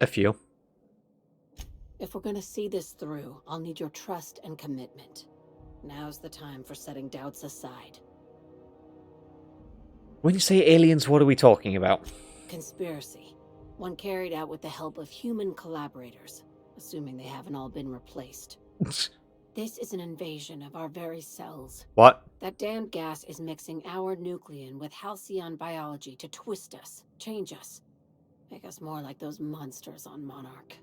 A few. If we're gonna see this through, I'll need your trust and commitment. Now's the time for setting doubts aside. When you say aliens, what are we talking about? Conspiracy. One carried out with the help of human collaborators, assuming they haven't all been replaced. This is an invasion of our very cells. What? That damned gas is mixing our nucleon with halcyon biology to twist us, change us, make us more like those monsters on Monarch.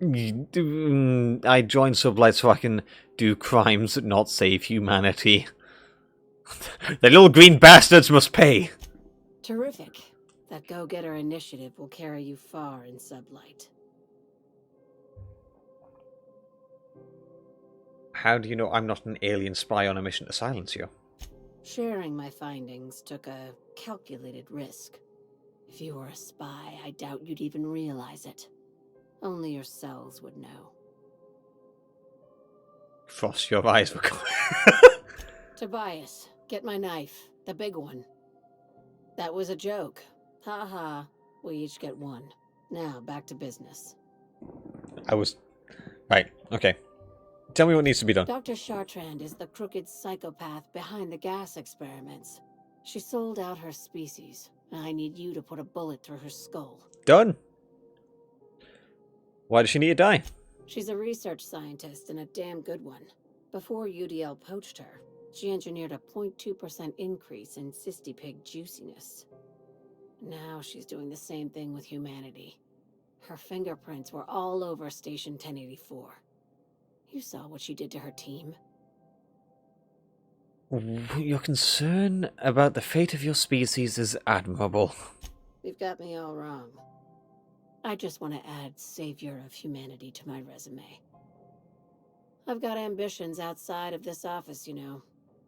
I joined Sublight so I can do crimes, not save humanity. The little green bastards must pay. Terrific. That go-getter initiative will carry you far in Sublight. How do you know I'm not an alien spy on a mission to silence you? Sharing my findings took a calculated risk. If you were a spy, I doubt you'd even realize it. Only your cells would know. Frost your eyes were Tobias, get my knife. The big one. That was a joke. Ha ha. We each get one. Now, back to business. Right, okay. Tell me what needs to be done. Dr. Chartrand is the crooked psychopath behind the gas experiments. She sold out her species. I need you to put a bullet through her skull. Done. Why does she need to die? She's a research scientist and a damn good one. Before UDL poached her, she engineered a 0.2% increase in cystipig juiciness. Now she's doing the same thing with humanity. Her fingerprints were all over Station 1084. You saw what she did to her team. Your concern about the fate of your species is admirable. You've got me all wrong. I just want to add savior of humanity to my resume. I've got ambitions outside of this office, you know.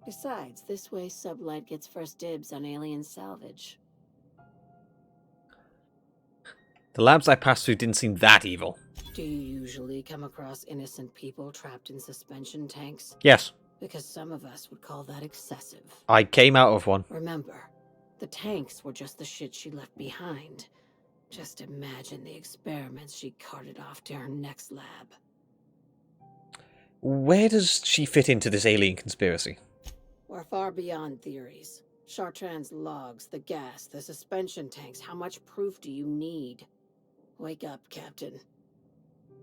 Besides, this way Sublight gets first dibs on alien salvage. The labs I passed through didn't seem that evil. Do you usually come across innocent people trapped in suspension tanks? Yes. Because some of us would call that excessive. I came out of one. Remember, the tanks were just the shit she left behind. Just imagine the experiments she carted off to her next lab. Where does she fit into this alien conspiracy? We're far beyond theories. Chartrand's logs, the gas, the suspension tanks. How much proof do you need? Wake up, Captain.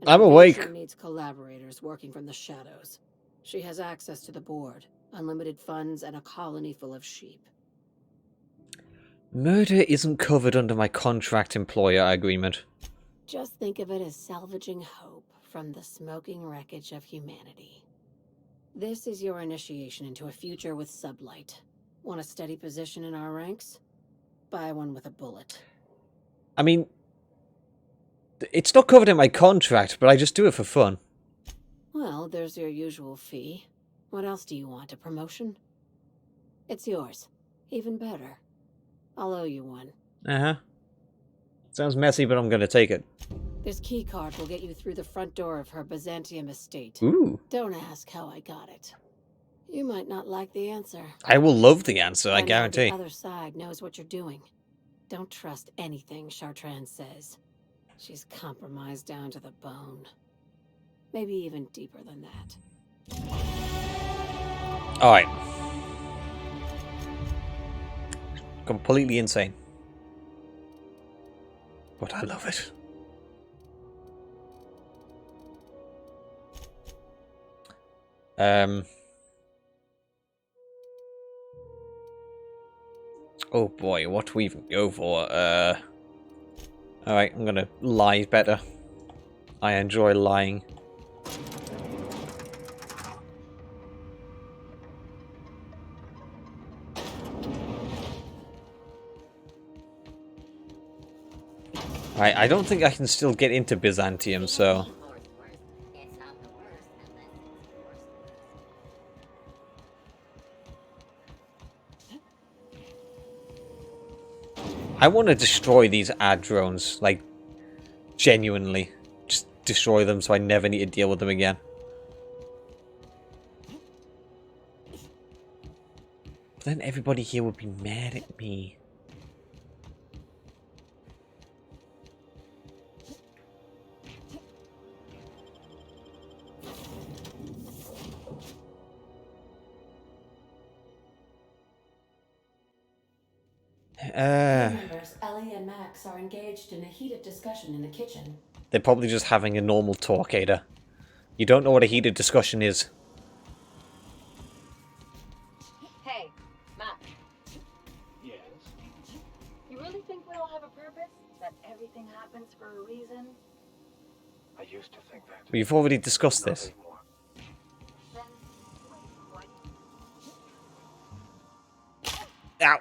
I'm awake. She needs collaborators working from the shadows. She has access to the board, unlimited funds, and a colony full of sheep. Murder isn't covered under my contract employer agreement. Just think of it as salvaging hope from the smoking wreckage of humanity. This is your initiation into a future with Sublight. Want a steady position in our ranks? Buy one with a bullet. I mean, it's not covered in my contract, but I just do it for fun. Well, there's your usual fee. What else do you want? A promotion? It's yours. Even better. I'll owe you one. Uh-huh. Sounds messy, but I'm gonna take it. This keycard will get you through the front door of her Byzantium estate. Ooh. Don't ask how I got it. You might not like the answer. I will love the answer, I know guarantee. The other side knows what you're doing. Don't trust anything Chartrand says. She's compromised down to the bone. Maybe even deeper than that. Alright. Completely insane. But I love it. Oh boy, what do we even go for? Alright, I'm gonna lie better. I enjoy lying. Right, I don't think I can still get into Byzantium, so... I want to destroy these ad drones, like, genuinely. Just destroy them so I never need to deal with them again. But then everybody here would be mad at me. Members, LA Sully and Max are engaged in a heated discussion in the kitchen. They're probably just having a normal talk, Ada. You don't know what a heated discussion is. Hey, Matt. Yes? You really think we all have a purpose? That everything happens for a reason? I used to think that. We've already discussed this. Ow!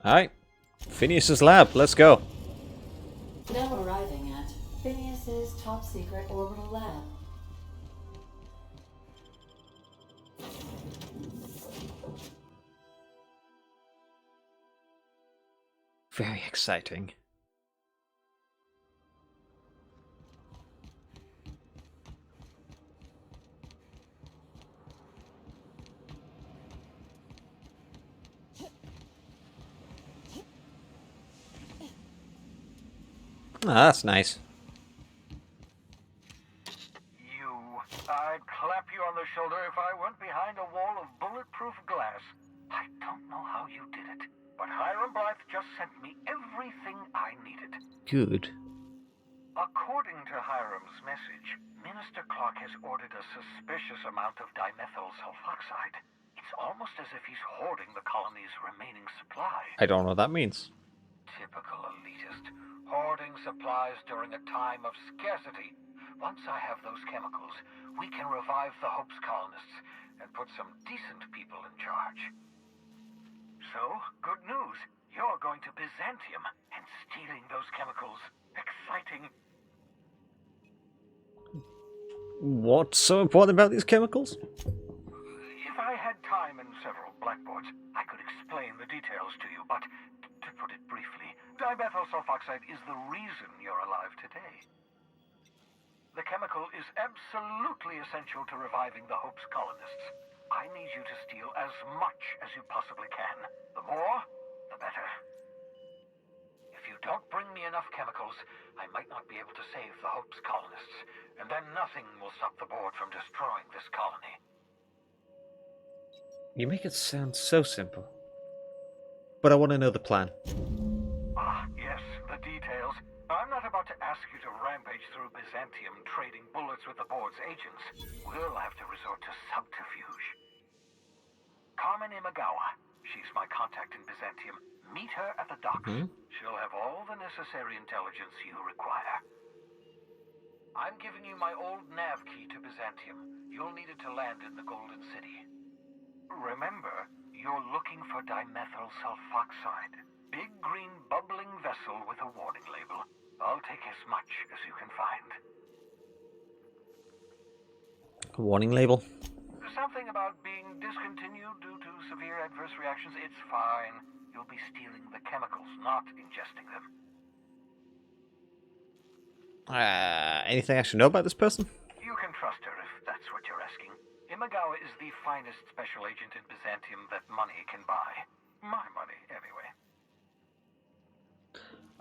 Alright. Phineas's lab, let's go. Now arriving at Phineas's top secret orbital lab. Very exciting. Ah, that's nice. I'd clap you on the shoulder if I weren't behind a wall of bulletproof glass. I don't know how you did it, but Hiram Blythe just sent me everything I needed. Good. According to Hiram's message, Minister Clark has ordered a suspicious amount of dimethyl sulfoxide. It's almost as if he's hoarding the colony's remaining supply. I don't know what that means. Typical elitist. Hoarding supplies during a time of scarcity. Once I have those chemicals, we can revive the Hope's colonists and put some decent people in charge. So, good news. You're going to Byzantium and stealing those chemicals. Exciting. What's so important about these chemicals? If I had time and several blackboards, I could explain the details to you, but to put it briefly, dimethyl sulfoxide is the reason you're alive today. The chemical is absolutely essential to reviving the Hope's colonists. I need you to steal as much as you possibly can. The more, the better. If you don't bring me enough chemicals, I might not be able to save the Hope's colonists, and then nothing will stop the board from destroying this colony. You make it sound so simple. But I want to know the plan. Ah, yes, the details. I'm not about to ask you to rampage through Byzantium trading bullets with the board's agents. We'll have to resort to subterfuge. Carmen Imagawa. She's my contact in Byzantium. Meet her at the docks. She'll have all the necessary intelligence you require. I'm giving you my old nav key to Byzantium. You'll need it to land in the Golden City. Remember, you're looking for dimethyl sulfoxide. Big green bubbling vessel with a warning label. I'll take as much as you can find. A warning label? Something about being discontinued due to severe adverse reactions. It's fine. You'll be stealing the chemicals, not ingesting them. Anything I should know about this person? You can trust her if that's what you're asking. Imagawa is the finest special agent in Byzantium that money can buy. My money, anyway.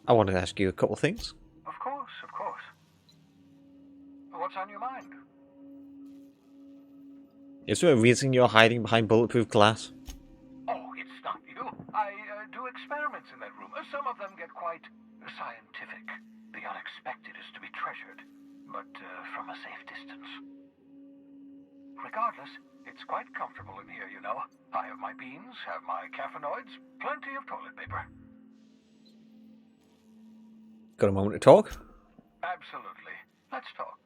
I wanted to ask you a couple of things. Of course, of course. What's on your mind? Is there a reason you're hiding behind bulletproof glass? Oh, it's not you. I do experiments in that room. Some of them get quite scientific. The unexpected is to be treasured, but from a safe distance. Regardless, it's quite comfortable in here, you know. I have my beans, have my caffeinoids, plenty of toilet paper. Got a moment to talk? Absolutely. Let's talk.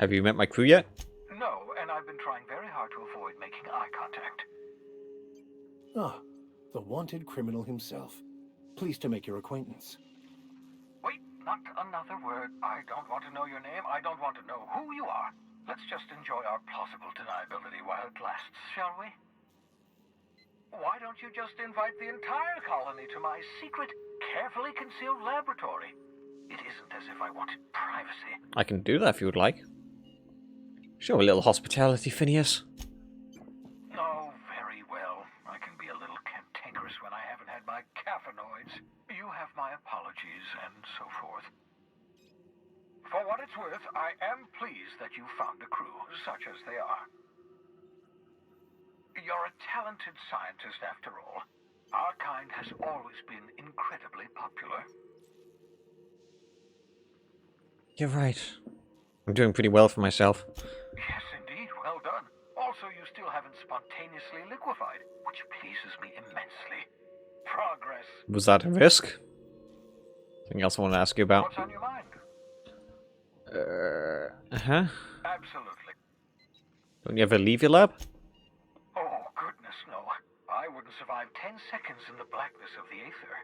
Have you met my crew yet? No, and I've been trying very hard to avoid making eye contact. Ah, the wanted criminal himself. Pleased to make your acquaintance. Wait, not another word. I don't want to know your name. I don't want to know who you are. Let's just enjoy our plausible deniability while it lasts, shall we? Why don't you just invite the entire colony to my secret, carefully concealed laboratory? It isn't as if I wanted privacy. I can do that if you would like. Show a little hospitality, Phineas. Oh, very well. I can be a little cantankerous when I haven't had my like caffeinoids. You have my apologies and so forth. For what it's worth, I am pleased that you found a crew, such as they are. You're a talented scientist after all. Our kind has always been incredibly popular. You're right. I'm doing pretty well for myself. Yes, indeed, well done. Also, you still haven't spontaneously liquefied, which pleases me immensely. Progress. Was that a risk? Anything else I want to ask you about? What's on your mind? Huh? Absolutely. Don't you ever leave your lab? Oh, goodness, no. I wouldn't survive 10 seconds in the blackness of the aether.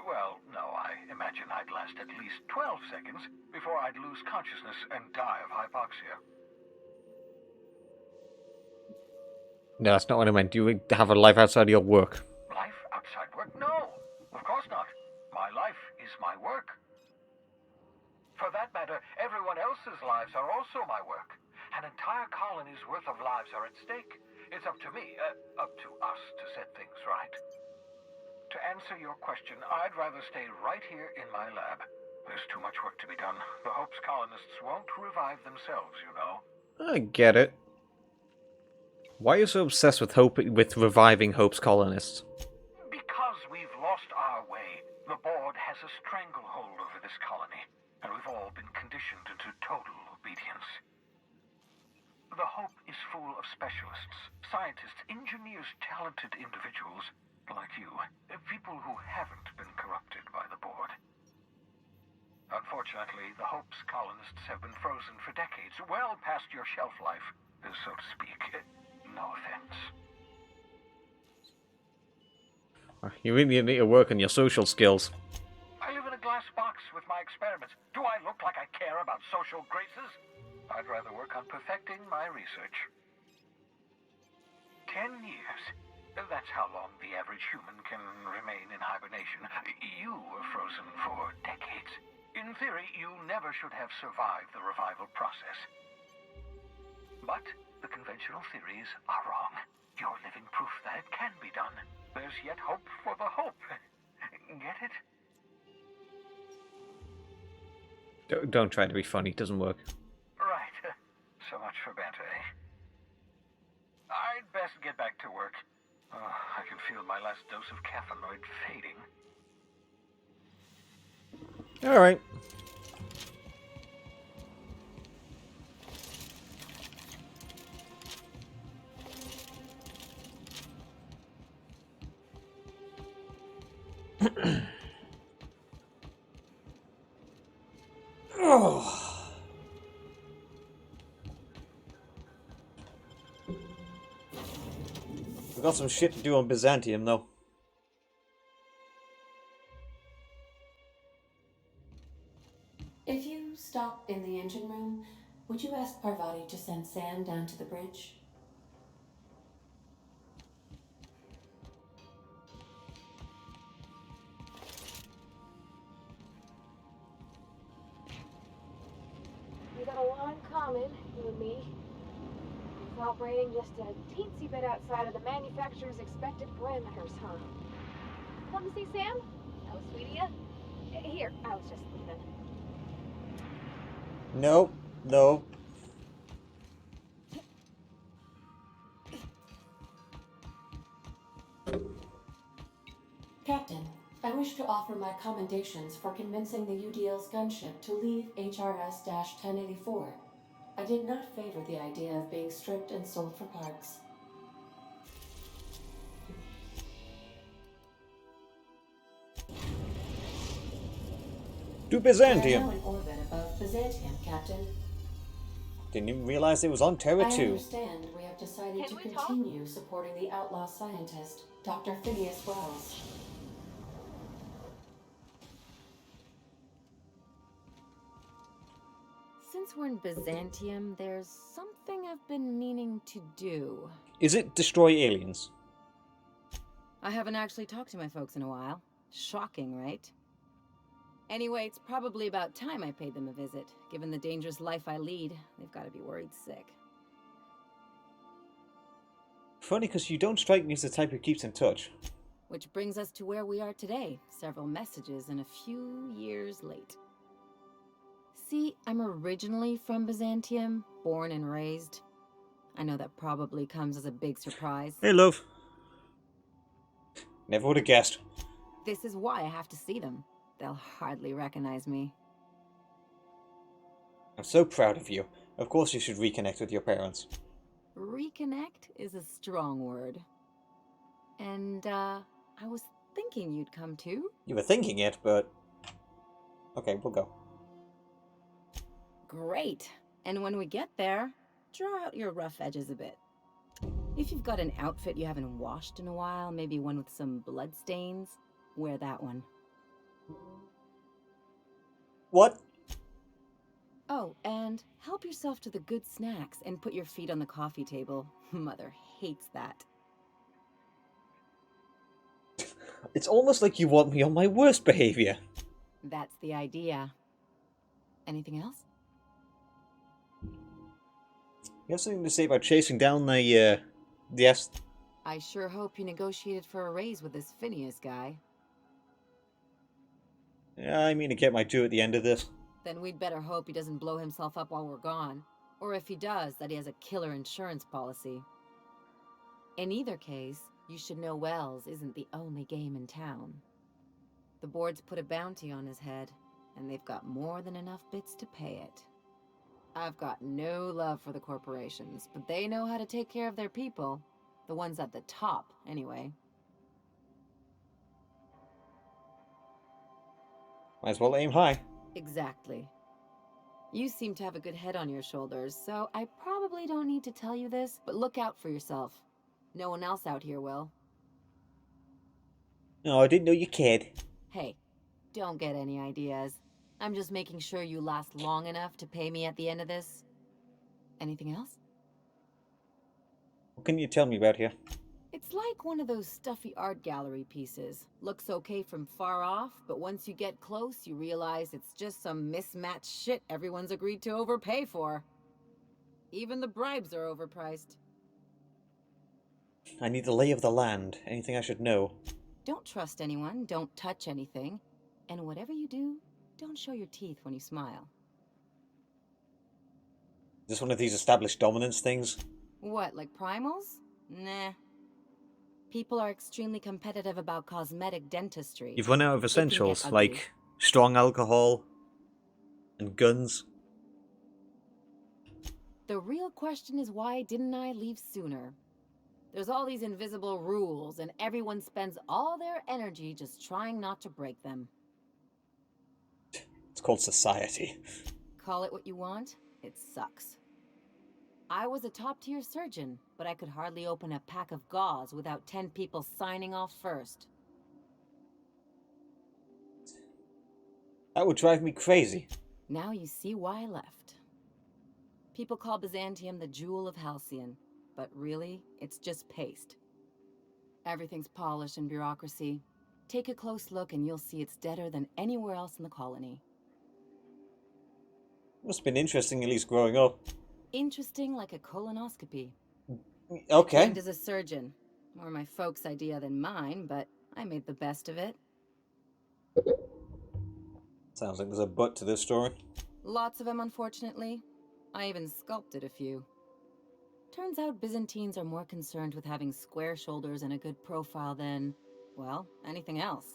Well, no, I imagine I'd last at least 12 seconds before I'd lose consciousness and die of hypoxia. No, that's not what I meant. Do you have a life outside of your work? Life outside work? No, of course not. My life is my work. For that matter, everyone else's lives are also my work. An entire colony's worth of lives are at stake. It's up to me, up to us to set things right. To answer your question, I'd rather stay right here in my lab. There's too much work to be done. The Hope's colonists won't revive themselves, you know. I get it. Why are you so obsessed with reviving Hope's colonists? Because we've lost our way. The board has a stranglehold over this colony, and we've all been conditioned into total obedience. The Hope is full of specialists, scientists, engineers, talented individuals like you. People who haven't been corrupted by the board. Unfortunately, the Hope's colonists have been frozen for decades, well past your shelf life, so to speak. No offense. You really need to work on your social skills. I live in a glass box with my experiments. Do I look like I care about social graces? I'd rather work on perfecting my research. 10 years. That's how long the average human can remain in hibernation. You were frozen for decades. In theory, you never should have survived the revival process. But the conventional theories are wrong. You're living proof that it can be done. There's yet hope for the Hope. Get it? Don't try to be funny, it doesn't work. Right. So much for banter, eh? I'd best get back to work. I can feel my last dose of caffeinoid fading. Alright. Oh. We've got some shit to do on Byzantium, though. If you stop in the engine room, would you ask Parvati to send Sam down to the bridge? We got a lot in common, you and me. It's operating just a teensy bit outside of the manufacturer's expected parameters, huh? Come to see Sam? That was sweet of you. Here, I was just leaving. No, no. Captain, I wish to offer my commendations for convincing the UDL's gunship to leave HRS-1084. I did not favor the idea of being stripped and sold for parts. To We are Byzantium. now in orbit above Byzantium, Captain. Didn't even realize it was on Terra I 2. understand we have decided to continue supporting the outlaw scientist, Dr. Phineas Wells. Since we're in Byzantium, there's something I've been meaning to do. Is it destroy aliens? I haven't actually talked to my folks in a while. Shocking, right? Anyway, it's probably about time I paid them a visit. Given the dangerous life I lead, they've got to be worried sick. Funny, because you don't strike me as the type who keeps in touch. Which brings us to where we are today, several messages and a few years late. See, I'm originally from Byzantium, born and raised. I know that probably comes as a big surprise. Hey, love. Never would have guessed. This is why I have to see them. They'll hardly recognize me. I'm so proud of you. Of course you should reconnect with your parents. Reconnect is a strong word. And, I was thinking you'd come too. You were thinking it, but... Okay, we'll go. Great. And when we get there, draw out your rough edges a bit. If you've got an outfit you haven't washed in a while, maybe one with some blood stains, wear that one. What? Oh, and help yourself to the good snacks and put your feet on the coffee table. Mother hates that. It's almost like you want me on my worst behavior. That's the idea. Anything else? You have something to say about chasing down the, yes? I sure hope you negotiated for a raise with this Phineas guy. Yeah, I mean to get my due at the end of this. Then we'd better hope he doesn't blow himself up while we're gone. Or if he does, that he has a killer insurance policy. In either case, you should know Wells isn't the only game in town. The board's put a bounty on his head, and they've got more than enough bits to pay it. I've got no love for the corporations, but they know how to take care of their people. The ones at the top, anyway. Might as well aim high. Exactly. You seem to have a good head on your shoulders, so I probably don't need to tell you this, but look out for yourself. No one else out here will. No, I didn't know you cared. Hey, don't get any ideas. I'm just making sure you last long enough to pay me at the end of this. Anything else? What can you tell me about here? It's like one of those stuffy art gallery pieces. Looks okay from far off, but once you get close, you realize it's just some mismatched shit everyone's agreed to overpay for. Even the bribes are overpriced. I need the lay of the land. Anything I should know? Don't trust anyone, don't touch anything, and whatever you do, don't show your teeth when you smile. Is this one of these established dominance things? What, like primals? Nah. People are extremely competitive about cosmetic dentistry. You've run out of essentials, like strong alcohol and guns. The real question is, why didn't I leave sooner? There's all these invisible rules, and everyone spends all their energy just trying not to break them. It's called society. Call it what you want, it sucks. I was a top-tier surgeon, but I could hardly open a pack of gauze without 10 people signing off first. That would drive me crazy. Now you see why I left. People call Byzantium the jewel of Halcyon, but really, it's just paste. Everything's polish and bureaucracy. Take a close look and you'll see it's deader than anywhere else in the colony. Must have been interesting, at least growing up. Interesting like a colonoscopy. Okay. And as a surgeon. More my folks' idea than mine, but I made the best of it. Sounds like there's a but to this story. Lots of them, unfortunately. I even sculpted a few. Turns out Byzantines are more concerned with having square shoulders and a good profile than, well, anything else.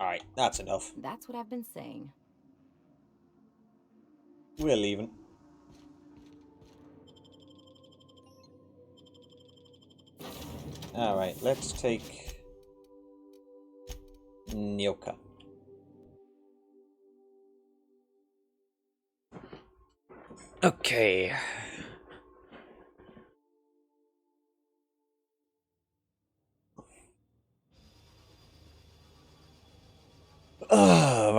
Alright, that's enough. That's what I've been saying. We're leaving. Alright, let's take Nyoka. Okay.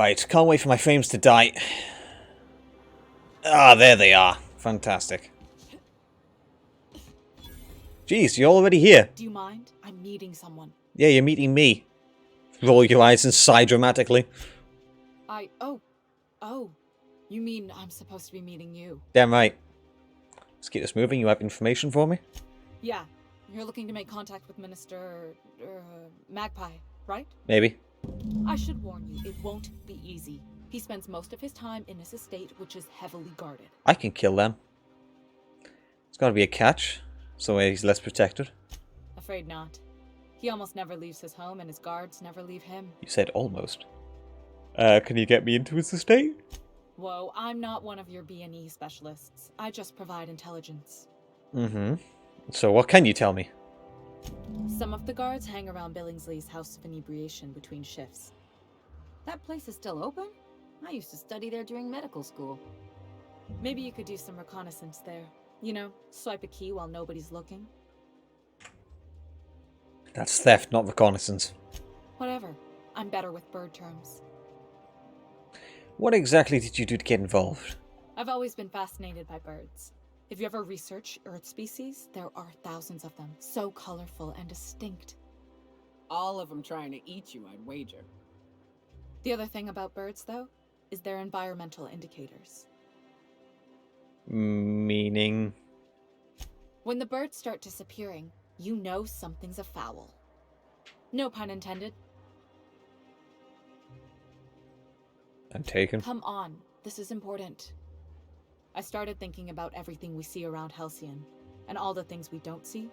Right, can't wait for my frames to die. Ah, there they are. Fantastic. Jeez, you're already here. Do you mind? I'm meeting someone. Yeah, you're meeting me. Roll your eyes and sigh dramatically. Oh. You mean I'm supposed to be meeting you? Damn right. Let's keep this moving. You have information for me? Yeah. You're looking to make contact with Minister... Magpie, right? Maybe. I should warn you, it won't be easy. He spends most of his time in his estate, which is heavily guarded. I can kill them. It's got to be a catch, so he's less protected. Afraid not. He almost never leaves his home, and his guards never leave him. You said almost. Can you get me into his estate? Whoa, I'm not one of your B&E specialists. I just provide intelligence. Mm-hmm. So what can you tell me? Some of the guards hang around Billingsley's House of Inebriation between shifts. That place is still open? I used to study there during medical school. Maybe you could do some reconnaissance there. You know, swipe a key while nobody's looking. That's theft, not reconnaissance. Whatever. I'm better with bird terms. What exactly did you do to get involved? I've always been fascinated by birds. If you ever research Earth species, there are thousands of them, so colorful and distinct. All of them trying to eat you, I'd wager. The other thing about birds, though, is their environmental indicators. Meaning? When the birds start disappearing, you know something's afoul. No pun intended. I'm taken. Come on, this is important. I started thinking about everything we see around Halcyon, and all the things we don't see.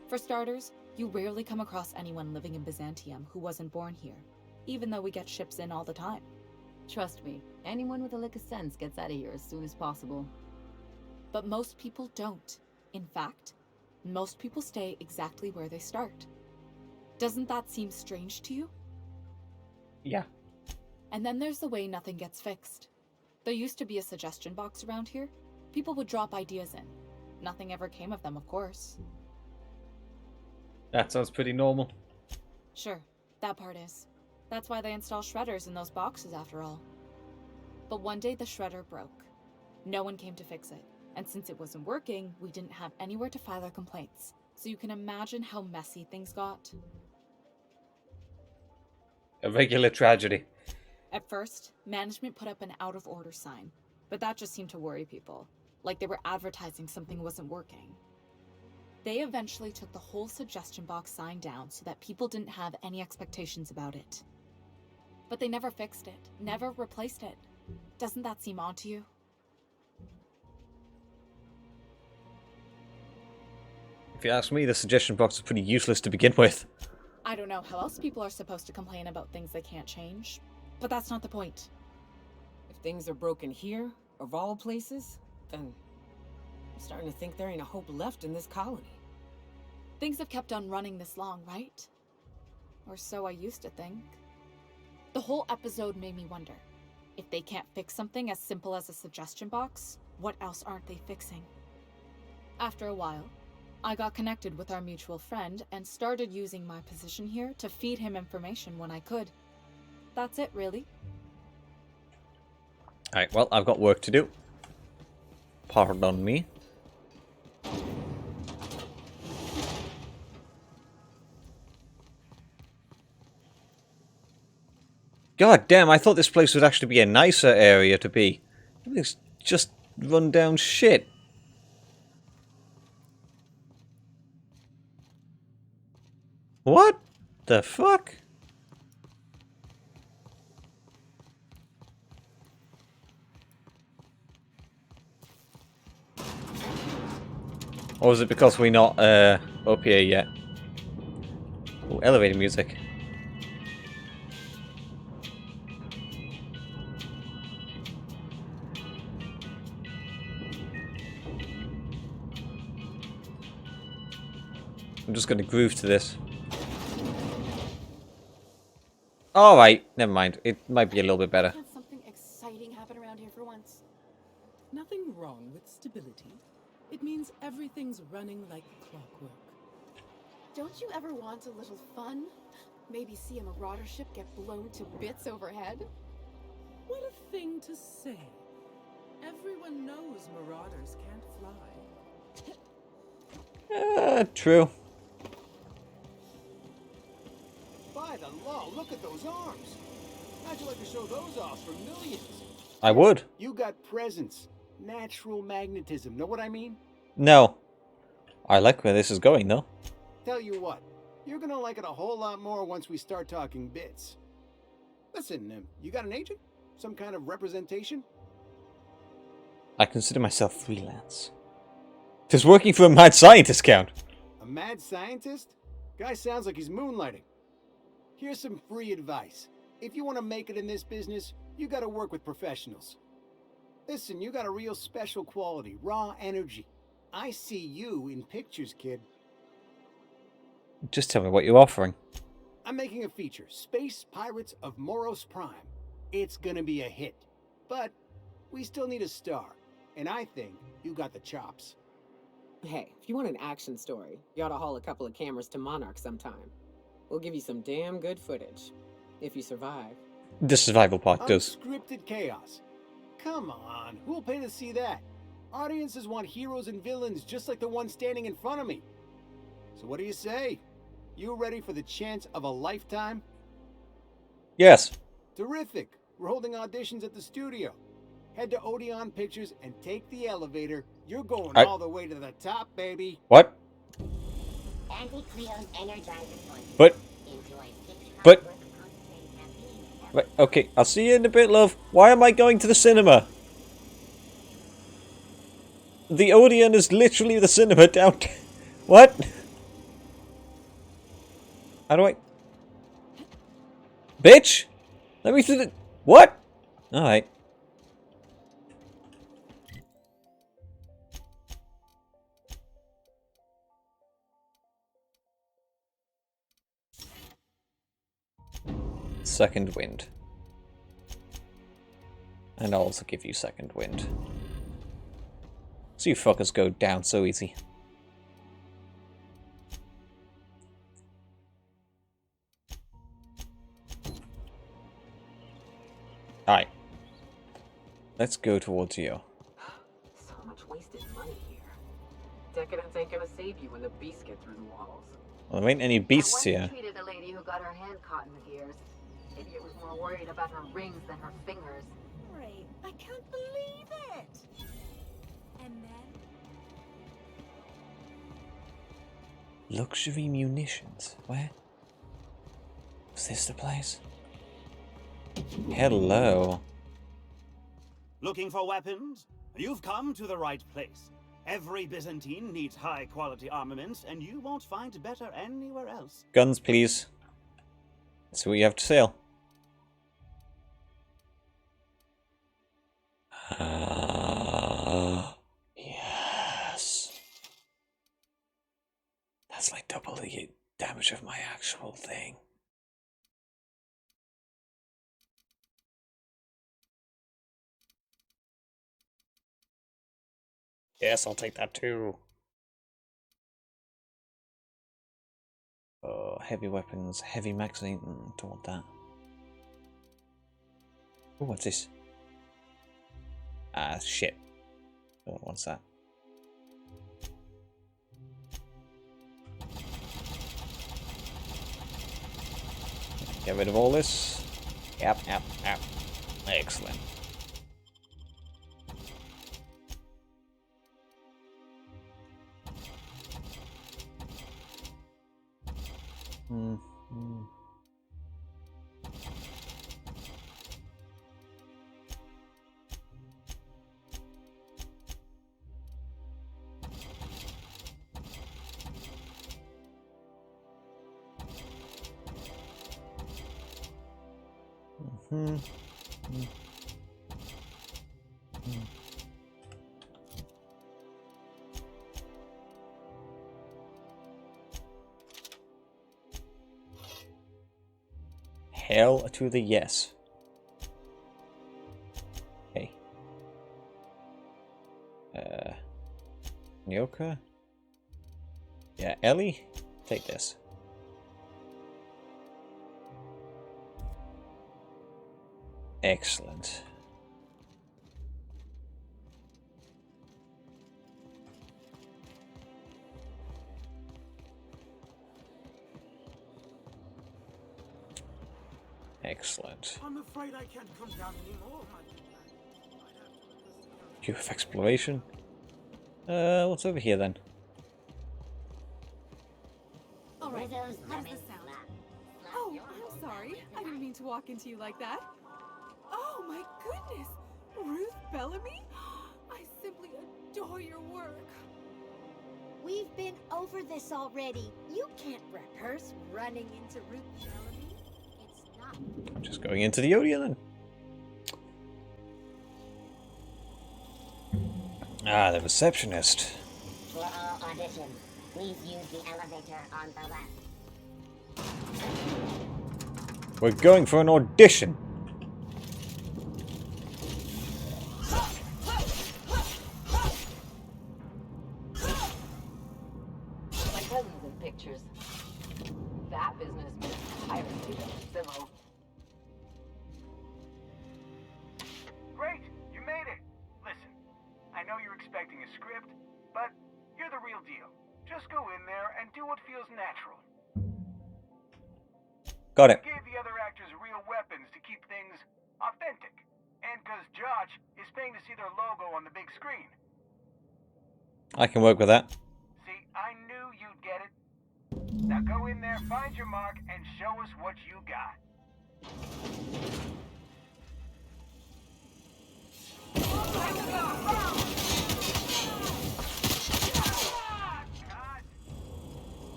For starters, you rarely come across anyone living in Byzantium who wasn't born here, even though we get ships in all the time. Trust me, anyone with a lick of sense gets out of here as soon as possible. But most people don't. In fact, most people stay exactly where they start. Doesn't that seem strange to you? Yeah. And then there's the way nothing gets fixed. There used to be a suggestion box around here. People would drop ideas in. Nothing ever came of them, of course. That sounds pretty normal. Sure, that part is. That's why they install shredders in those boxes after all. But one day the shredder broke. No one came to fix it. And since it wasn't working, we didn't have anywhere to file our complaints. So you can imagine how messy things got. A regular tragedy. At first, management put up an out-of-order sign, but that just seemed to worry people, like they were advertising something wasn't working. They eventually took the whole suggestion box sign down so that people didn't have any expectations about it. But they never fixed it, never replaced it. Doesn't that seem odd to you? If you ask me, the suggestion box is pretty useless to begin with. I don't know how else people are supposed to complain about things they can't change, but that's not the point. If things are broken here, of all places, then I'm starting to think there ain't a hope left in this colony. Things have kept on running this long, right? Or so I used to think. The whole episode made me wonder, if they can't fix something as simple as a suggestion box, what else aren't they fixing? After a while, I got connected with our mutual friend and started using my position here to feed him information when I could. That's it, really. Alright, well, I've got work to do. Pardon me. God damn, I thought this place would actually be a nicer area to be. Everything's just run down shit. What the fuck? Or is it because we're not up here yet? Oh, elevator music. I'm just going to groove to this. Alright, never mind. It might be a little bit better. Can't something exciting happen around here for once? Nothing wrong with stability. It means everything's running like clockwork. Don't you ever want a little fun? Maybe see a marauder ship get blown to bits overhead? What a thing to say. Everyone knows marauders can't fly. True. By the law, look at those arms. How'd you like to show those off for millions? I would. You got presence. Natural magnetism. Know what I mean? No. I like where this is going, though. Tell you what, you're gonna like it a whole lot more once we start talking bits. Listen, you got an agent? Some kind of representation? I consider myself freelance. Does working for a mad scientist count? A mad scientist? Guy sounds like he's moonlighting. Here's some free advice. If you want to make it in this business, you gotta work with professionals. Listen, you got a real special quality, raw energy. I see you in pictures, kid. Just tell me what you're offering. I'm making a feature, Space Pirates of Moros Prime. It's gonna be a hit. But we still need a star. And I think you got the chops. Hey, if you want an action story, you ought to haul a couple of cameras to Monarch sometime. We'll give you some damn good footage. If you survive. The survival part does. Unscripted chaos. Come on, who'll pay to see that? Audiences want heroes and villains just like the one standing in front of me. So what do you say? You ready for the chance of a lifetime? Yes. Terrific. We're holding auditions at the studio. Head to Odeon Pictures and take the elevator. You're going all the way to the top, baby. What? But. Okay, I'll see you in a bit, love. Why am I going to the cinema? The Odeon is literally the cinema down. What? How do I? Bitch! Let me through the. What? Alright. Second wind. And I'll also give you second wind. So you fuckers go down so easy. Alright. Let's go towards you. So much wasted money here. Decadence ain't gonna save you when the beasts get through the walls. Well, there ain't any beasts When here. you treated a lady who got her hand caught in the gears, maybe it was more worried about her rings than her fingers. Great. I can't believe it. And then Luxury munitions. Where? Was this the place? Hello. Looking for weapons? You've come to the right place. Every Byzantine needs high-quality armaments, and you won't find better anywhere else. Guns, please. Let's see what you have to sell. Yes. That's like double the damage of my actual thing. Yes, I'll take that too. Oh, heavy weapons, heavy magazine. Don't want that. Oh, what's this? Ah, shit. Don't want that. Get rid of all this. Yep. Excellent. Hell to the yes. Okay. Nyoka? Yeah, Ellie? Take this. Excellent. Excellent. I'm afraid I can't come down anymore, You have exploration? What's over here then? All right, how does this sound? Oh, I'm sorry. I didn't mean to walk into you like that. Oh my goodness! Ruth Bellamy? I simply adore your work. We've been over this already. You can't rehearse running into Ruth Bellamy. It's not. Just going into the Odeon then. Ah, the receptionist. For all auditions, please use the elevator on the left. We're going for an audition. My cousin's in pictures. That business means piracy and civil. Great, you made it. Listen, I know you're expecting a script, but you're the real deal. Just go in there and do what feels natural. Got it. We gave the other actors real weapons to keep things authentic. And because Josh is paying to see their logo on the big screen. I can work with that. See, I knew you'd get it. Now go in there, find your mark, and show us what you got.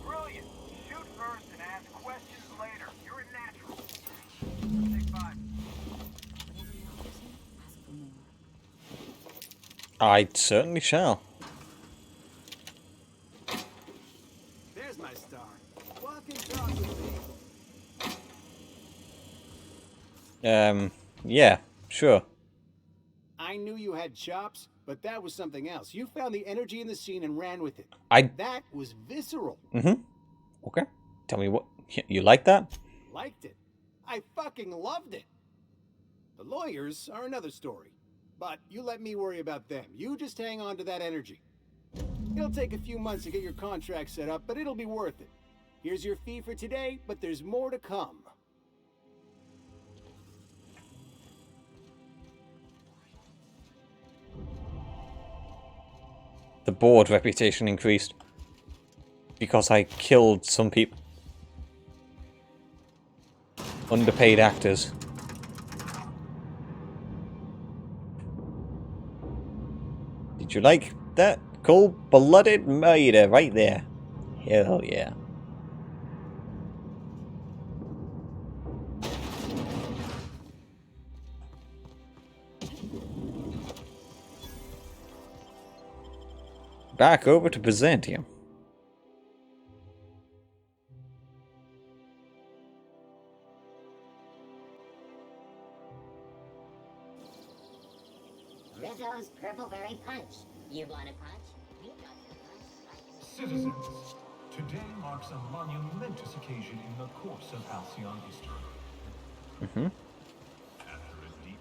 Brilliant. Shoot first and ask questions later. You're a natural. Take 5. I certainly shall. There's my star. Walk and talk with me. Yeah, sure. I knew you had chops, but that was something else. You found the energy in the scene and ran with it. That was visceral. Mm-hmm. Okay. Tell me what you like that? Liked it. I fucking loved it. The lawyers are another story. But you let me worry about them. You just hang on to that energy. It'll take a few months to get your contract set up, but it'll be worth it. Here's your fee for today, but there's more to come. The board reputation increased because I killed some people. Underpaid actors. Did you like that? Cold-blooded murder right there. Hell yeah. Back over to Byzantium. Rizzo's Purple Berry Punch. You want a punch? We got your punch. Citizens, today marks a monumentous occasion in the course of Halcyon history. Mm-hmm. After a deep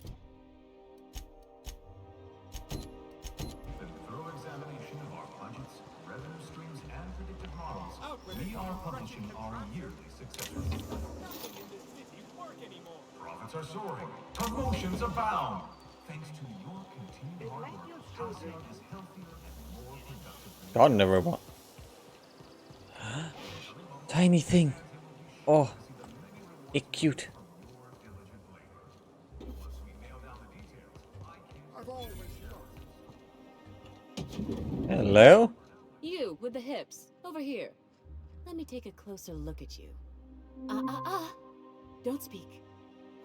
and thorough examination of our budgets, revenue streams, and predictive models, we are publishing our yearly success report. Profits are soaring. Promotions abound. Thanks to your continued hard work, Halcyon is healthier and more productive. God, no robot. Tiny thing. Oh, it's cute. Hello? You, with the hips. Over here. Let me take a closer look at you. Don't speak.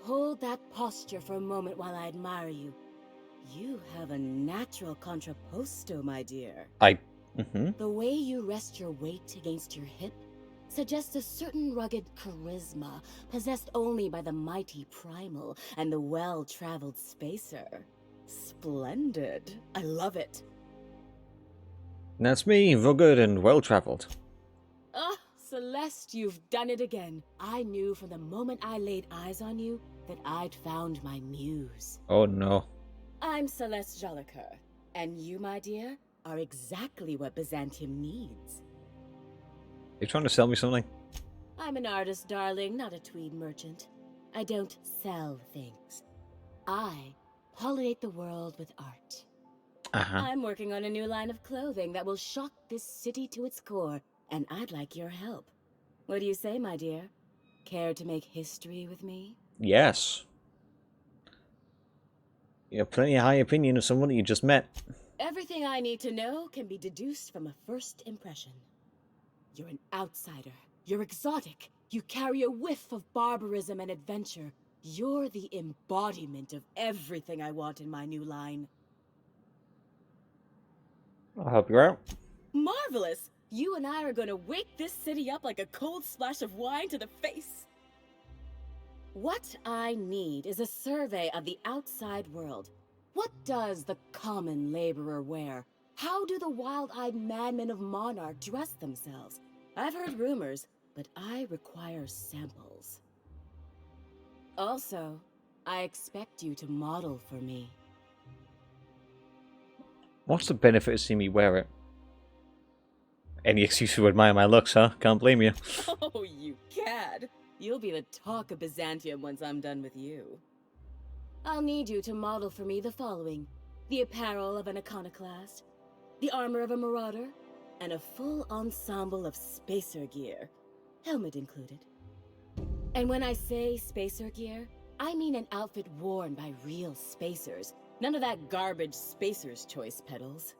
Hold that posture for a moment while I admire you. You have a natural contrapposto, my dear. The way you rest your weight against your hip suggests a certain rugged charisma possessed only by the mighty primal and the well-traveled spacer. Splendid. I love it. That's me, rugged and well-traveled. Ah, Celeste, you've done it again. I knew from the moment I laid eyes on you that I'd found my muse. Oh no. I'm Celeste Jolicoeur, and you, my dear, are exactly what Byzantium needs. You trying to sell me something? I'm an artist, darling, not a tweed merchant. I don't sell things. I pollinate the world with art. I'm working on a new line of clothing that will shock this city to its core, and I'd like your help. What do you say, my dear? Care to make history with me? Yes. You have plenty of high opinion of someone that you just met. Everything I need to know can be deduced from a first impression. You're an outsider. You're exotic. You carry a whiff of barbarism and adventure. You're the embodiment of everything I want in my new line. I'll help you out. Marvelous! You and I are gonna wake this city up like a cold splash of wine to the face. What I need is a survey of the outside world. What does the common laborer wear? How do the wild-eyed madmen of Monarch dress themselves? I've heard rumors, but I require samples. Also, I expect you to model for me. What's the benefit of seeing me wear it? Any excuse to admire my looks, huh? Can't blame you. Oh, you cad! You'll be the talk of Byzantium once I'm done with you. I'll need you to model for me the following: the apparel of an iconoclast, the armor of a marauder, and a full ensemble of spacer gear, helmet included. And when I say spacer gear, I mean an outfit worn by real spacers. None of that garbage spacer's choice pedals.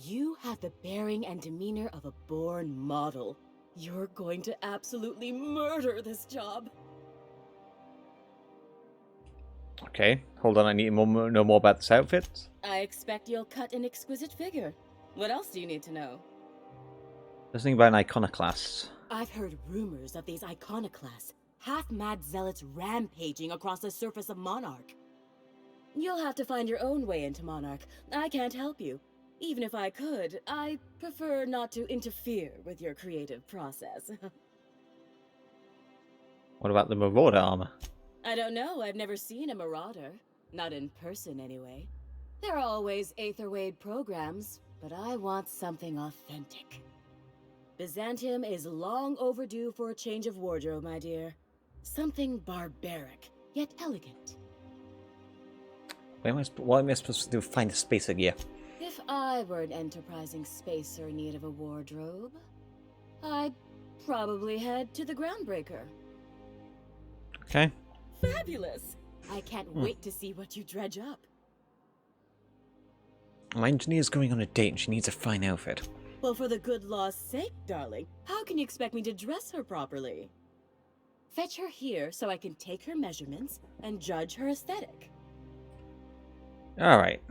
You have the bearing and demeanor of a born model. You're going to absolutely murder this job. Okay, hold on, I need to know more about this outfit. I expect you'll cut an exquisite figure. What else do you need to know? There's something about an iconoclast. I've heard rumors of these iconoclasts, half-mad zealots rampaging across the surface of Monarch. You'll have to find your own way into Monarch. I can't help you. Even if I could, I prefer not to interfere with your creative process. What about the Marauder armor? I don't know. I've never seen a marauder. Not in person, anyway. There are always Aetherwade programs, but I want something authentic. Byzantium is long overdue for a change of wardrobe, my dear. Something barbaric, yet elegant. What am I supposed to do to find the spacer gear? If I were an enterprising spacer in need of a wardrobe, I'd probably head to the Groundbreaker. Okay. Fabulous! I can't wait to see what you dredge up. My engineer's going on a date and she needs a fine outfit. Well, for the good law's sake, darling, how can you expect me to dress her properly? Fetch her here so I can take her measurements and judge her aesthetic. Alright.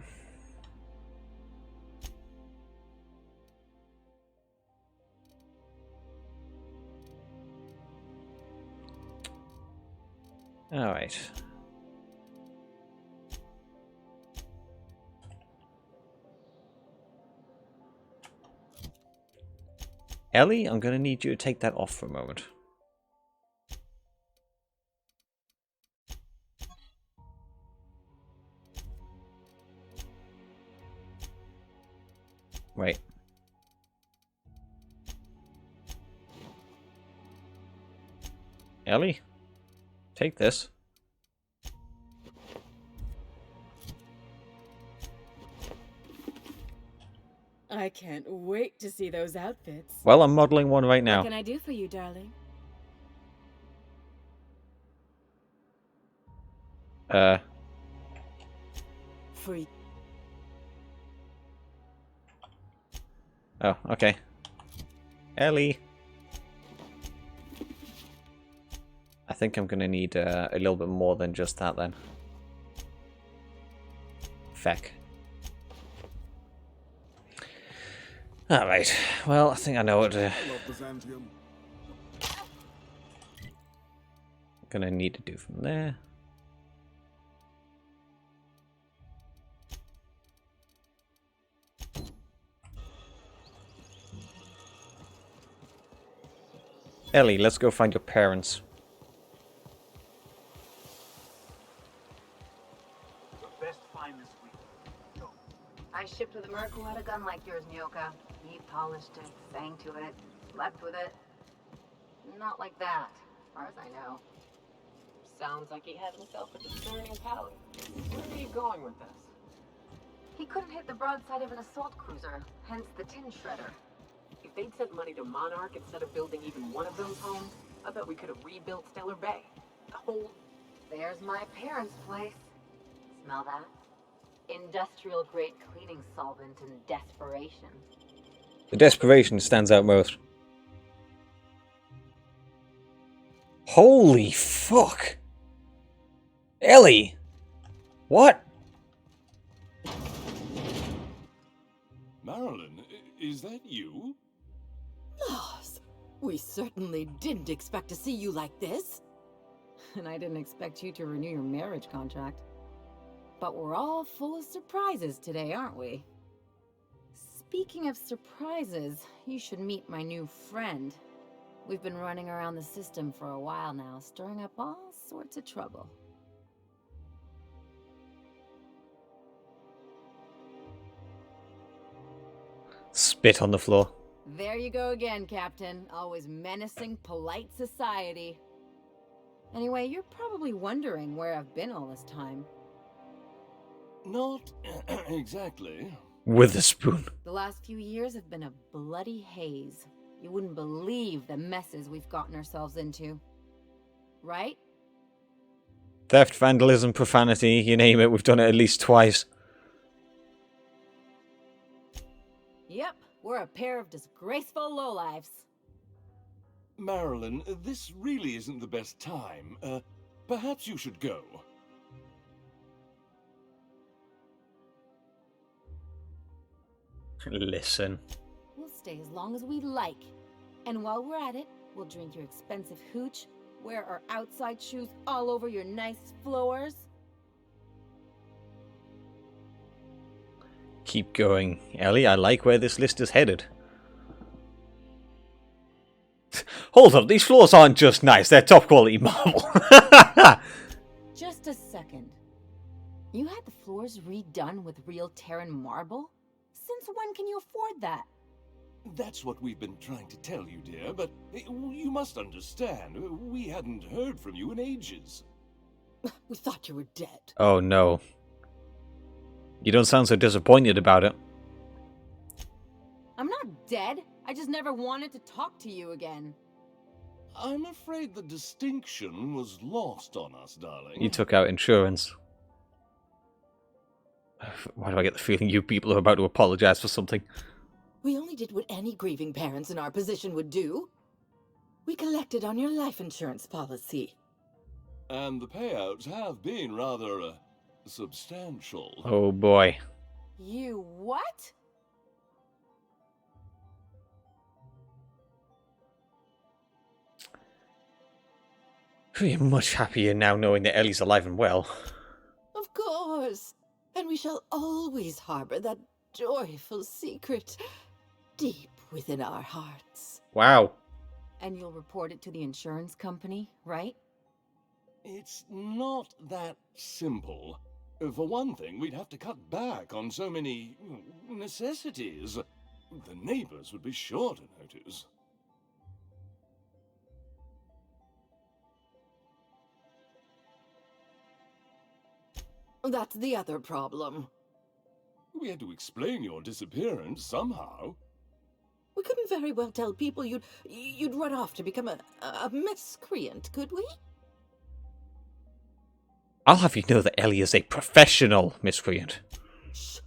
Alright. Ellie, I'm going to need you to take that off for a moment. Wait. Ellie, take this. I can't wait to see those outfits. Well, I'm modeling one right now. What can I do for you, darling? Free. Oh, okay. Ellie. I think I'm going to need a little bit more than just that then. Feck. Alright, well, I think I know what I'm going to need to do from there. Ellie, let's go find your parents. I shipped with a merc who had a gun like yours, Nyoka. He polished it, sang to it, slept with it. Not like that, as far as I know. Sounds like he had himself a discerning palate. Where are you going with this? He couldn't hit the broadside of an assault cruiser, hence the tin shredder. If they'd sent money to Monarch instead of building even one of those homes, I bet we could have rebuilt Stellar Bay. The whole... There's my parents' place. Smell that? Industrial-grade cleaning solvent in desperation. The desperation stands out most. Holy fuck! Ellie! What? Marilyn, is that you? Loss, we certainly didn't expect to see you like this. And I didn't expect you to renew your marriage contract. But we're all full of surprises today, aren't we? Speaking of surprises, you should meet my new friend. We've been running around the system for a while now, stirring up all sorts of trouble. Spit on the floor. There you go again, Captain. Always menacing polite society. Anyway, you're probably wondering where I've been all this time. Not exactly. With a spoon. The last few years have been a bloody haze. You wouldn't believe the messes we've gotten ourselves into. Right? Theft, vandalism, profanity, you name it, we've done it at least twice. Yep, we're a pair of disgraceful lowlifes. Marilyn, this really isn't the best time. Perhaps you should go. Listen. We'll stay as long as we like. And while we're at it, we'll drink your expensive hooch, wear our outside shoes all over your nice floors. Keep going, Ellie. I like where this list is headed. Hold up, these floors aren't just nice, they're top quality marble. Just a second. You had the floors redone with real Terran marble? Since when can you afford that? That's what we've been trying to tell you, dear, but you must understand, we hadn't heard from you in ages. We thought you were dead. Oh no. You don't sound so disappointed about it. I'm not dead. I just never wanted to talk to you again. I'm afraid the distinction was lost on us, darling. You took out insurance. Why do I get the feeling you people are about to apologize for something? We only did what any grieving parents in our position would do. We collected on your life insurance policy. And the payouts have been rather, substantial. Oh boy. You what? We're much happier now knowing that Ellie's alive and well. Of course. And we shall always harbor that joyful secret deep within our hearts. Wow. And you'll report it to the insurance company, right? It's not that simple. For one thing, we'd have to cut back on so many necessities. The neighbors would be sure to notice. That's the other problem. We had to explain your disappearance somehow. We couldn't very well tell people you'd run off to become a miscreant, could we? I'll have you know that Ellie is a professional miscreant. Shh.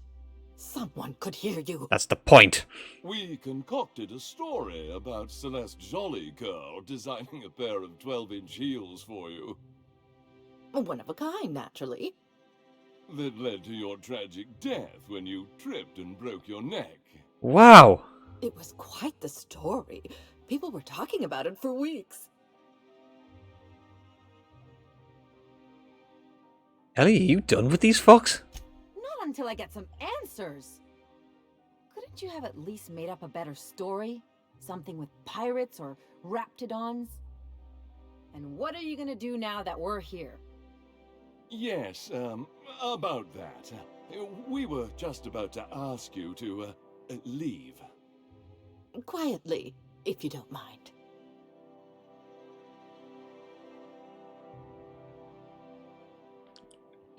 Someone could hear you. That's the point. We concocted a story about Celeste Jollycurl designing a pair of 12-inch heels for you. One of a kind, naturally. That led to your tragic death when you tripped and broke your neck. Wow. It was quite the story. People were talking about it for weeks. Ellie, are you done with these fucks? Not until I get some answers. Couldn't you have at least made up a better story? Something with pirates or raptidons? And what are you gonna do now that we're here? Yes, about that. We were just about to ask you to, leave. Quietly, if you don't mind.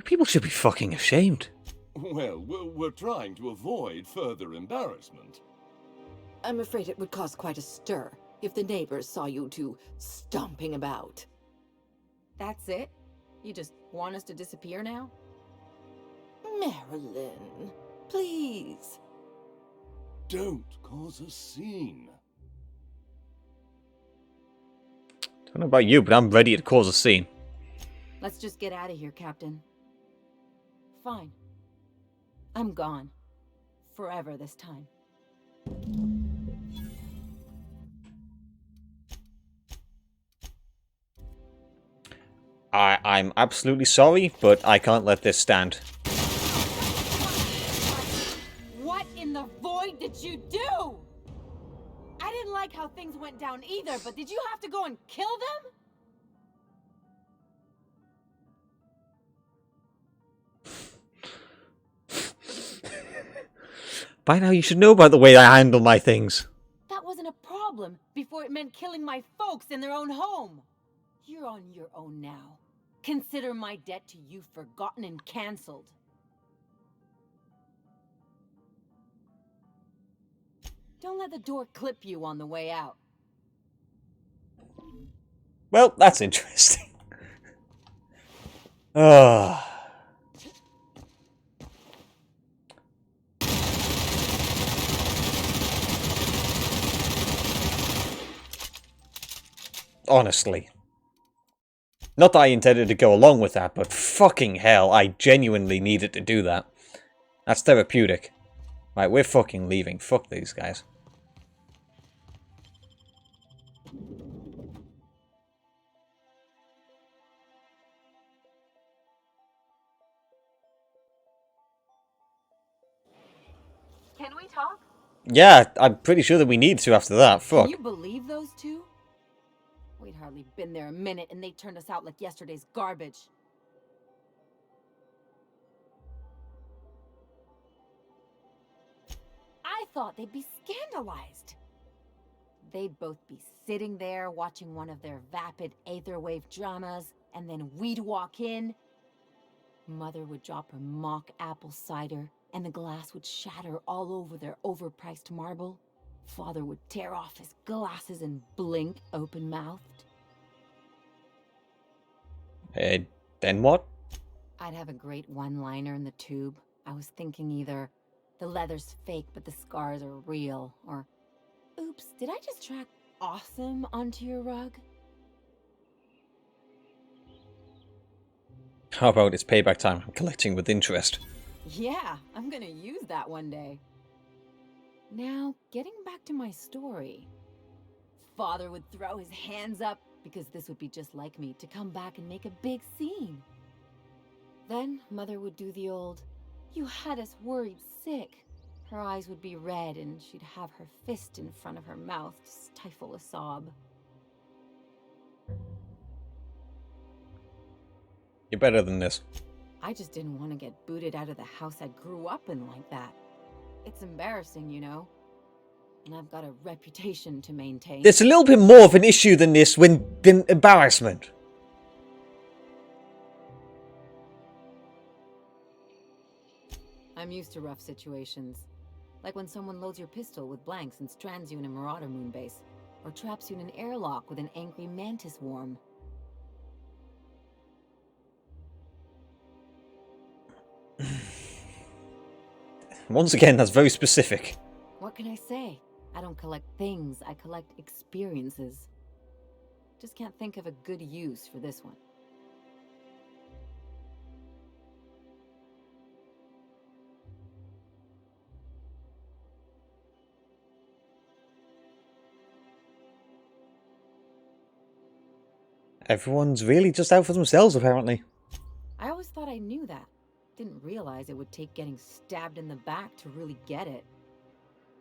People should be fucking ashamed. Well, we're trying to avoid further embarrassment. I'm afraid it would cause quite a stir if the neighbors saw you two stomping about. That's it? You just want us to disappear now? Marilyn, please. Don't cause a scene. Don't know about you, but I'm ready to cause a scene. Let's just get out of here, Captain. Fine. I'm gone. Forever this time. I'm absolutely sorry, but I can't let this stand. What in the void did you do? I didn't like how things went down either, but did you have to go and kill them? By now you should know about the way I handle my things. That wasn't a problem before it meant killing my folks in their own home. You're on your own now. Consider my debt to you forgotten and cancelled. Don't let the door clip you on the way out. Well, that's interesting. Ah. Honestly. Not that I intended to go along with that, but fucking hell, I genuinely needed to do that. That's therapeutic. Right, we're fucking leaving. Fuck these guys. Can we talk? Yeah, I'm pretty sure that we need to after that. Fuck. Can you believe those two? We'd hardly been there a minute and they turned us out like yesterday's garbage. I thought they'd be scandalized. They'd both be sitting there watching one of their vapid aetherwave dramas, and then we'd walk in. Mother would drop her mock apple cider, and the glass would shatter all over their overpriced marble. Father would tear off his glasses and blink open-mouthed. Then what? I'd have a great one-liner in the tube. I was thinking either, the leather's fake but the scars are real, or, oops, did I just track awesome onto your rug? How about it's payback time? I'm collecting with interest. Yeah, I'm gonna use that one day. Now, getting back to my story. Father would throw his hands up, because this would be just like me, to come back and make a big scene. Then, Mother would do the old, "You had us worried sick." Her eyes would be red, and she'd have her fist in front of her mouth to stifle a sob. You're better than this. I just didn't want to get booted out of the house I grew up in like that. It's embarrassing, you know. And I've got a reputation to maintain. There's a little bit more of an issue than this than embarrassment. I'm used to rough situations. Like when someone loads your pistol with blanks and strands you in a Marauder moonbase, or traps you in an airlock with an angry mantis worm. Once again, that's very specific. What can I say? I don't collect things, I collect experiences. Just can't think of a good use for this one. Everyone's really just out for themselves, apparently. I always thought I knew that. Didn't realize it would take getting stabbed in the back to really get it.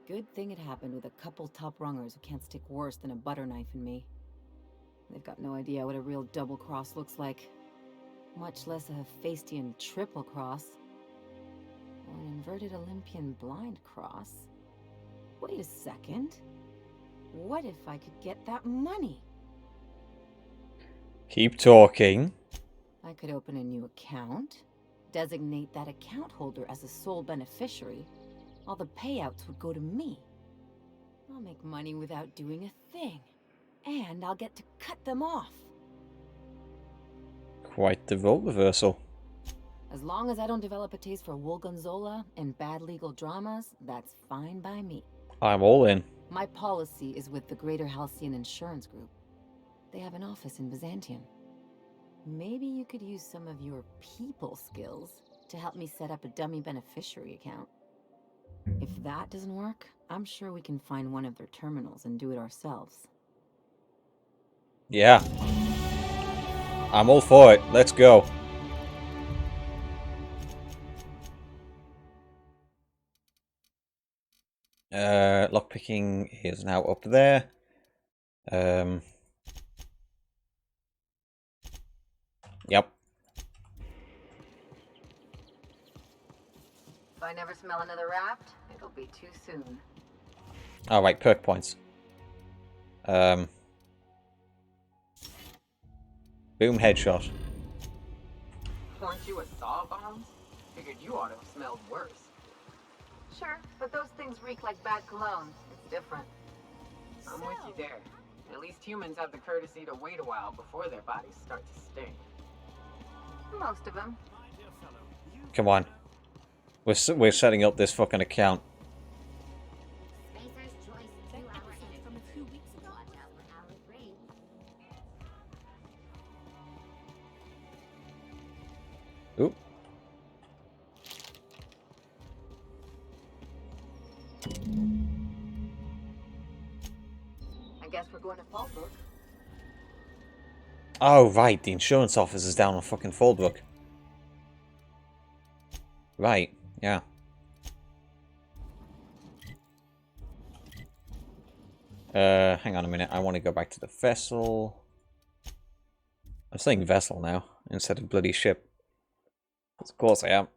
Good thing it happened with a couple top-rungers who can't stick worse than a butter knife in me. They've got no idea what a real double cross looks like. Much less a Hephaestian triple cross. Or an inverted Olympian blind cross. Wait a second. What if I could get that money? Keep talking. I could open a new account. Designate that account holder as a sole beneficiary. All the payouts would go to me. I'll make money without doing a thing. And I'll get to cut them off. Quite the role reversal. As long as I don't develop a taste for wool gonzola and bad legal dramas, that's fine by me. I'm all in. My policy is with the Greater Halcyon Insurance Group. They have an office in Byzantium. Maybe you could use some of your people skills to help me set up a dummy beneficiary account. If that doesn't work, I'm sure we can find one of their terminals and do it ourselves. Yeah. I'm all for it. Let's go. Lockpicking is now up there. Yep. If I never smell another raft, it'll be too soon. Alright, perk points. Boom headshot. Weren't you a sawbones? Figured you ought to have smelled worse. Sure, but those things reek like bad cologne. It's different. I'm with you there. At least humans have the courtesy to wait a while before their bodies start to stink. Most of them. Come on. We're setting up this fucking account. Oop. I guess we're going to Fallbrook. Oh, right. The insurance office is down on fucking Fallbrook. Right. Yeah. Hang on a minute. I want to go back to the vessel. I'm saying vessel now instead of bloody ship. Of course I am.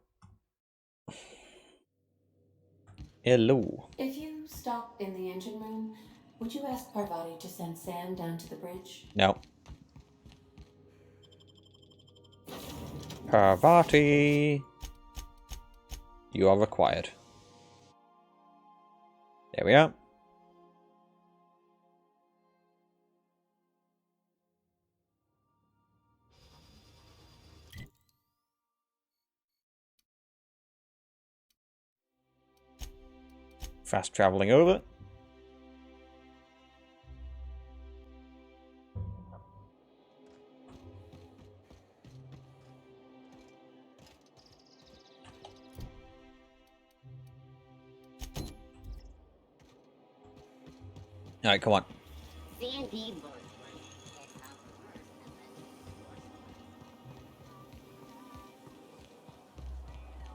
Hello. If you stop in the engine room, would you ask Parvati to send Sam down to the bridge? No. Parvati. You are required. There we are. Fast traveling over. Alright, come on. C&D board.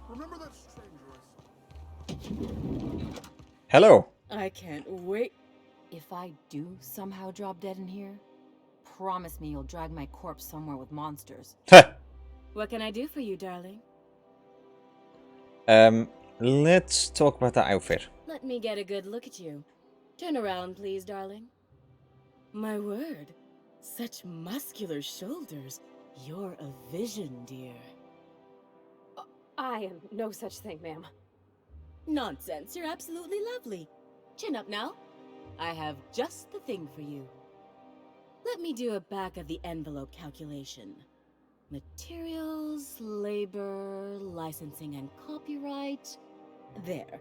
Remember that stranger Hello. I can't wait. If I do somehow drop dead in here, promise me you'll drag my corpse somewhere with monsters. What can I do for you, darling? Let's talk about that outfit. Let me get a good look at you. Turn around, please, darling. My word. Such muscular shoulders. You're a vision, dear. I am no such thing, ma'am. Nonsense. You're absolutely lovely. Chin up now. I have just the thing for you. Let me do a back-of-the-envelope calculation. Materials, labor, licensing and copyright. There.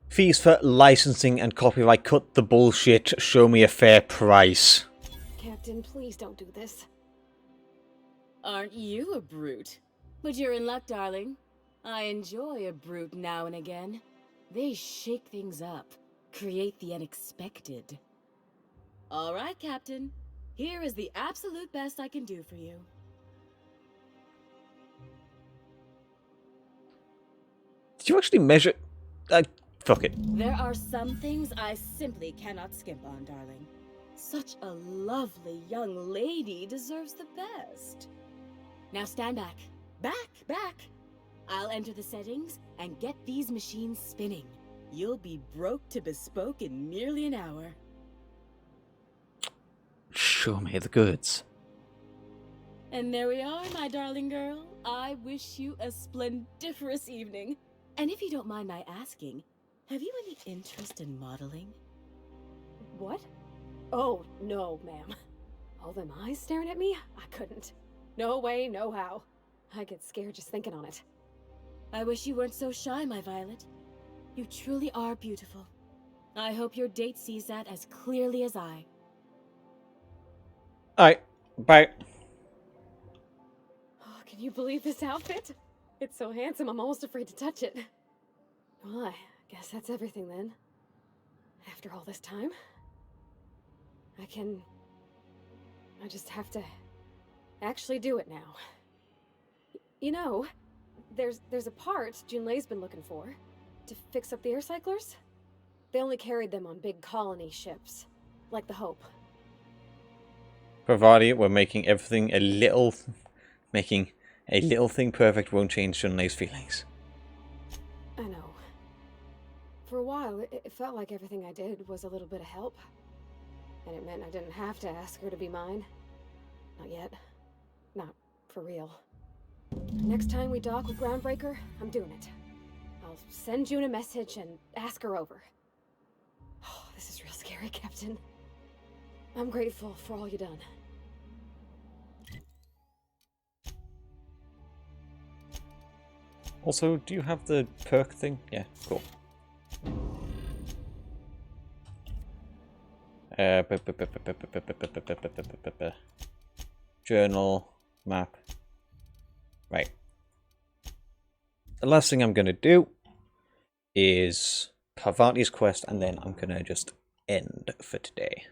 Fees for licensing and copyright. Cut the bullshit. Show me a fair price. Captain, please don't do this. Aren't you a brute? But you're in luck, darling. I enjoy a brute now and again. They shake things up, create the unexpected. All right, Captain. Here is the absolute best I can do for you. Did you actually measure? Fuck it. There are some things I simply cannot skimp on, darling. Such a lovely young lady deserves the best. Now stand back. Back! I'll enter the settings and get these machines spinning. You'll be broke to bespoke in merely an hour. Show me the goods. And there we are, my darling girl. I wish you a splendiferous evening. And if you don't mind my asking, have you any interest in modeling? What? Oh, no, ma'am. All them eyes staring at me? I couldn't. No way, no how. I get scared just thinking on it. I wish you weren't so shy, my Violet. You truly are beautiful. I hope your date sees that as clearly as I. Alright, bye. Oh, can you believe this outfit? It's so handsome, I'm almost afraid to touch it. Well, I guess that's everything then. After all this time, I just have to actually do it now. You know, there's a part Junlei's been looking for to fix up the air cyclers. They only carried them on big colony ships, like the Hope. Provided we're making everything making a little thing perfect won't change Junlei's feelings. I know. For a while, it felt like everything I did was a little bit of help. And it meant I didn't have to ask her to be mine. Not yet. Not for real. Next time we dock with Groundbreaker, I'm doing it. I'll send June a message and ask her over. Oh, this is real scary, Captain. I'm grateful for all you done. Also, do you have the perk thing? Yeah, cool. Journal, map. Right. The last thing I'm going to do is Parvati's quest, and then I'm going to just end for today.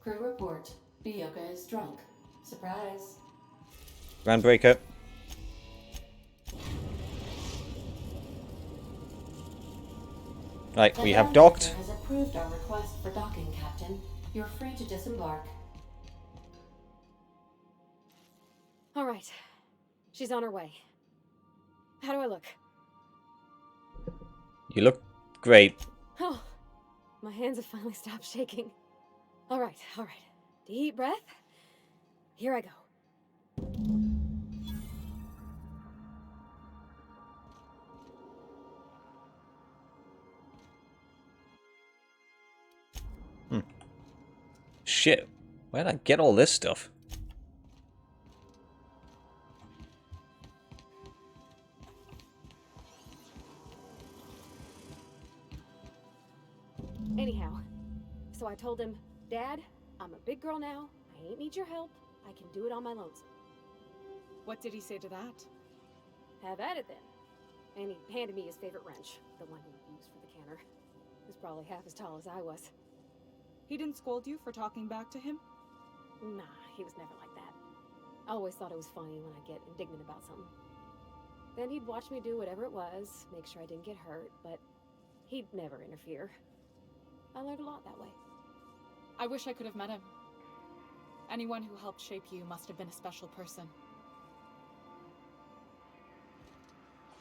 Crew report. Bioka is drunk. Surprise. Groundbreaker. Right, we have docked. Has approved our request for docking, Captain. You're free to disembark. All right. She's on her way. How do I look? You look great. Oh, my hands have finally stopped shaking. All right. Deep breath. Here I go. Shit, where'd I get all this stuff? Anyhow, so I told him, Dad, I'm a big girl now. I ain't need your help. I can do it on my lonesome. What did he say to that? Have at it then. And he handed me his favorite wrench, the one he used for the canner. He was probably half as tall as I was. He didn't scold you for talking back to him? Nah, he was never like that. I always thought it was funny when I get indignant about something. Then he'd watch me do whatever it was, make sure I didn't get hurt, but he'd never interfere. I learned a lot that way. I wish I could have met him. Anyone who helped shape you must have been a special person.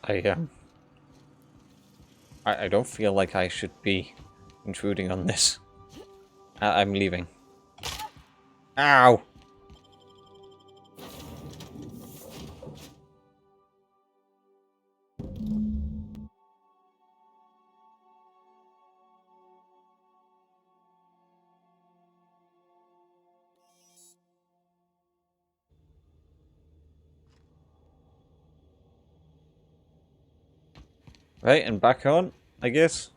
I don't feel like I should be intruding on this. I'm leaving. Ow! Right, and back on, I guess.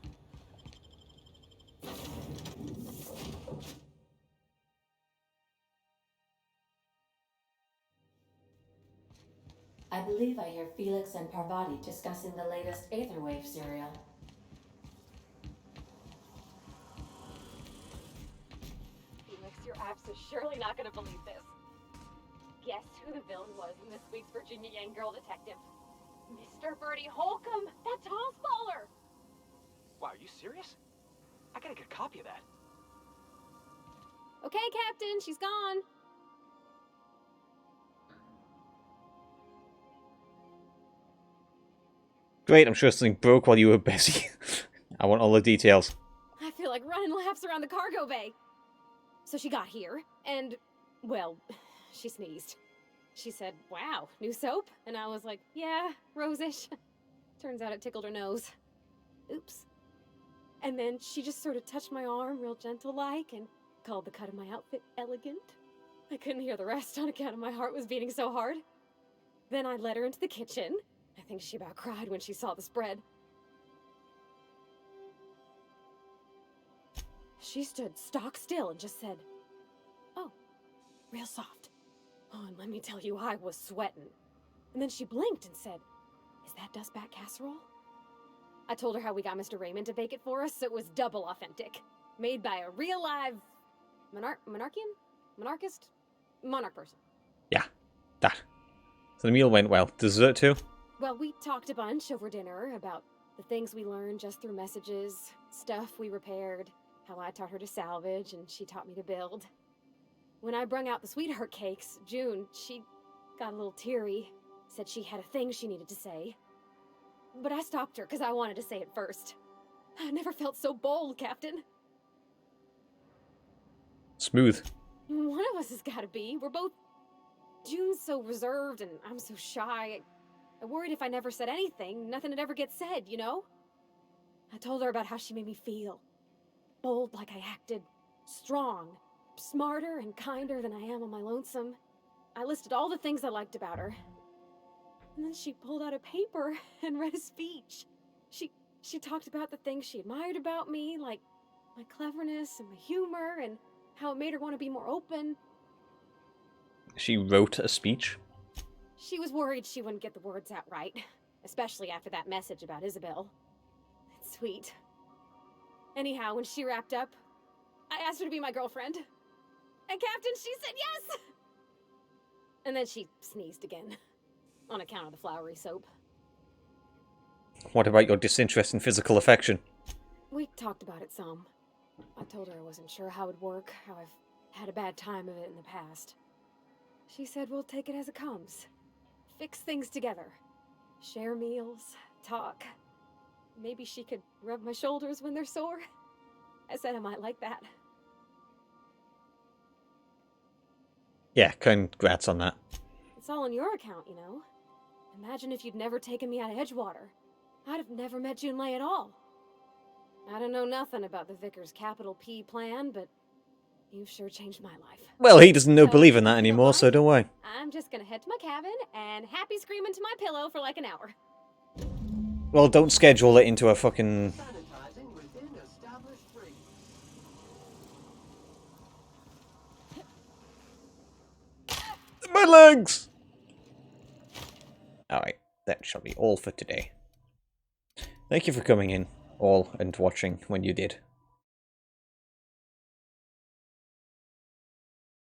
I believe I hear Felix and Parvati discussing the latest Aetherwave serial. Felix, your apps are surely not gonna believe this. Guess who the villain was in this week's Virginia Young Girl Detective? Mr. Bertie Holcomb, that Tom's baller! Wow, are you serious? I gotta get a copy of that. Okay, Captain, she's gone. Great, I'm sure something broke while you were busy. I want all the details. I feel like running laps around the cargo bay. So she got here, and, well, she sneezed. She said, "Wow, new soap?" And I was like, "Yeah, rosish." Turns out it tickled her nose. Oops. And then she just sort of touched my arm real gentle-like and called the cut of my outfit elegant. I couldn't hear the rest on account of my heart was beating so hard. Then I led her into the kitchen. I think she about cried when she saw the spread. She stood stock still and just said, "Oh," real soft. Oh, and let me tell you, I was sweating. And then she blinked and said, "Is that dustbat casserole?" I told her how we got Mr. Raymond to bake it for us, so it was double authentic. Made by a real live Monarch person. Yeah, that. So the meal went well. Dessert too? Well, we talked a bunch over dinner about the things we learned just through messages, stuff we repaired, how I taught her to salvage and she taught me to build. When I brung out the sweetheart cakes, June, she got a little teary, said she had a thing she needed to say. But I stopped her because I wanted to say it first. I never felt so bold, Captain. Smooth. One of us has got to be. We're both... June's so reserved and I'm so shy. I worried if I never said anything, nothing would ever get said, you know? I told her about how she made me feel. Bold like I acted. Strong. Smarter and kinder than I am on my lonesome. I listed all the things I liked about her. And then she pulled out a paper and read a speech. She talked about the things she admired about me, like my cleverness and my humor, and how it made her want to be more open. She wrote a speech? She was worried she wouldn't get the words out right, especially after that message about Isabel. It's sweet. Anyhow, when she wrapped up, I asked her to be my girlfriend. And Captain, she said yes! And then she sneezed again, on account of the flowery soap. What about your disinterest in physical affection? We talked about it some. I told her I wasn't sure how it'd work, how I've had a bad time of it in the past. She said we'll take it as it comes. Fix things together. Share meals, talk. Maybe she could rub my shoulders when they're sore. I said I might like that. Yeah, congrats on that. It's all on your account, you know. Imagine if you'd never taken me out of Edgewater. I'd have never met Junlei at all. I don't know nothing about the Vicar's capital P plan, but you've sure changed my life. Well, he doesn't believe in that anymore, so don't worry. I'm just gonna head to my cabin and happy scream into my pillow for like an hour. Well, don't schedule it into a fucking... My legs! Alright, that shall be all for today. Thank you for coming in, all, and watching when you did.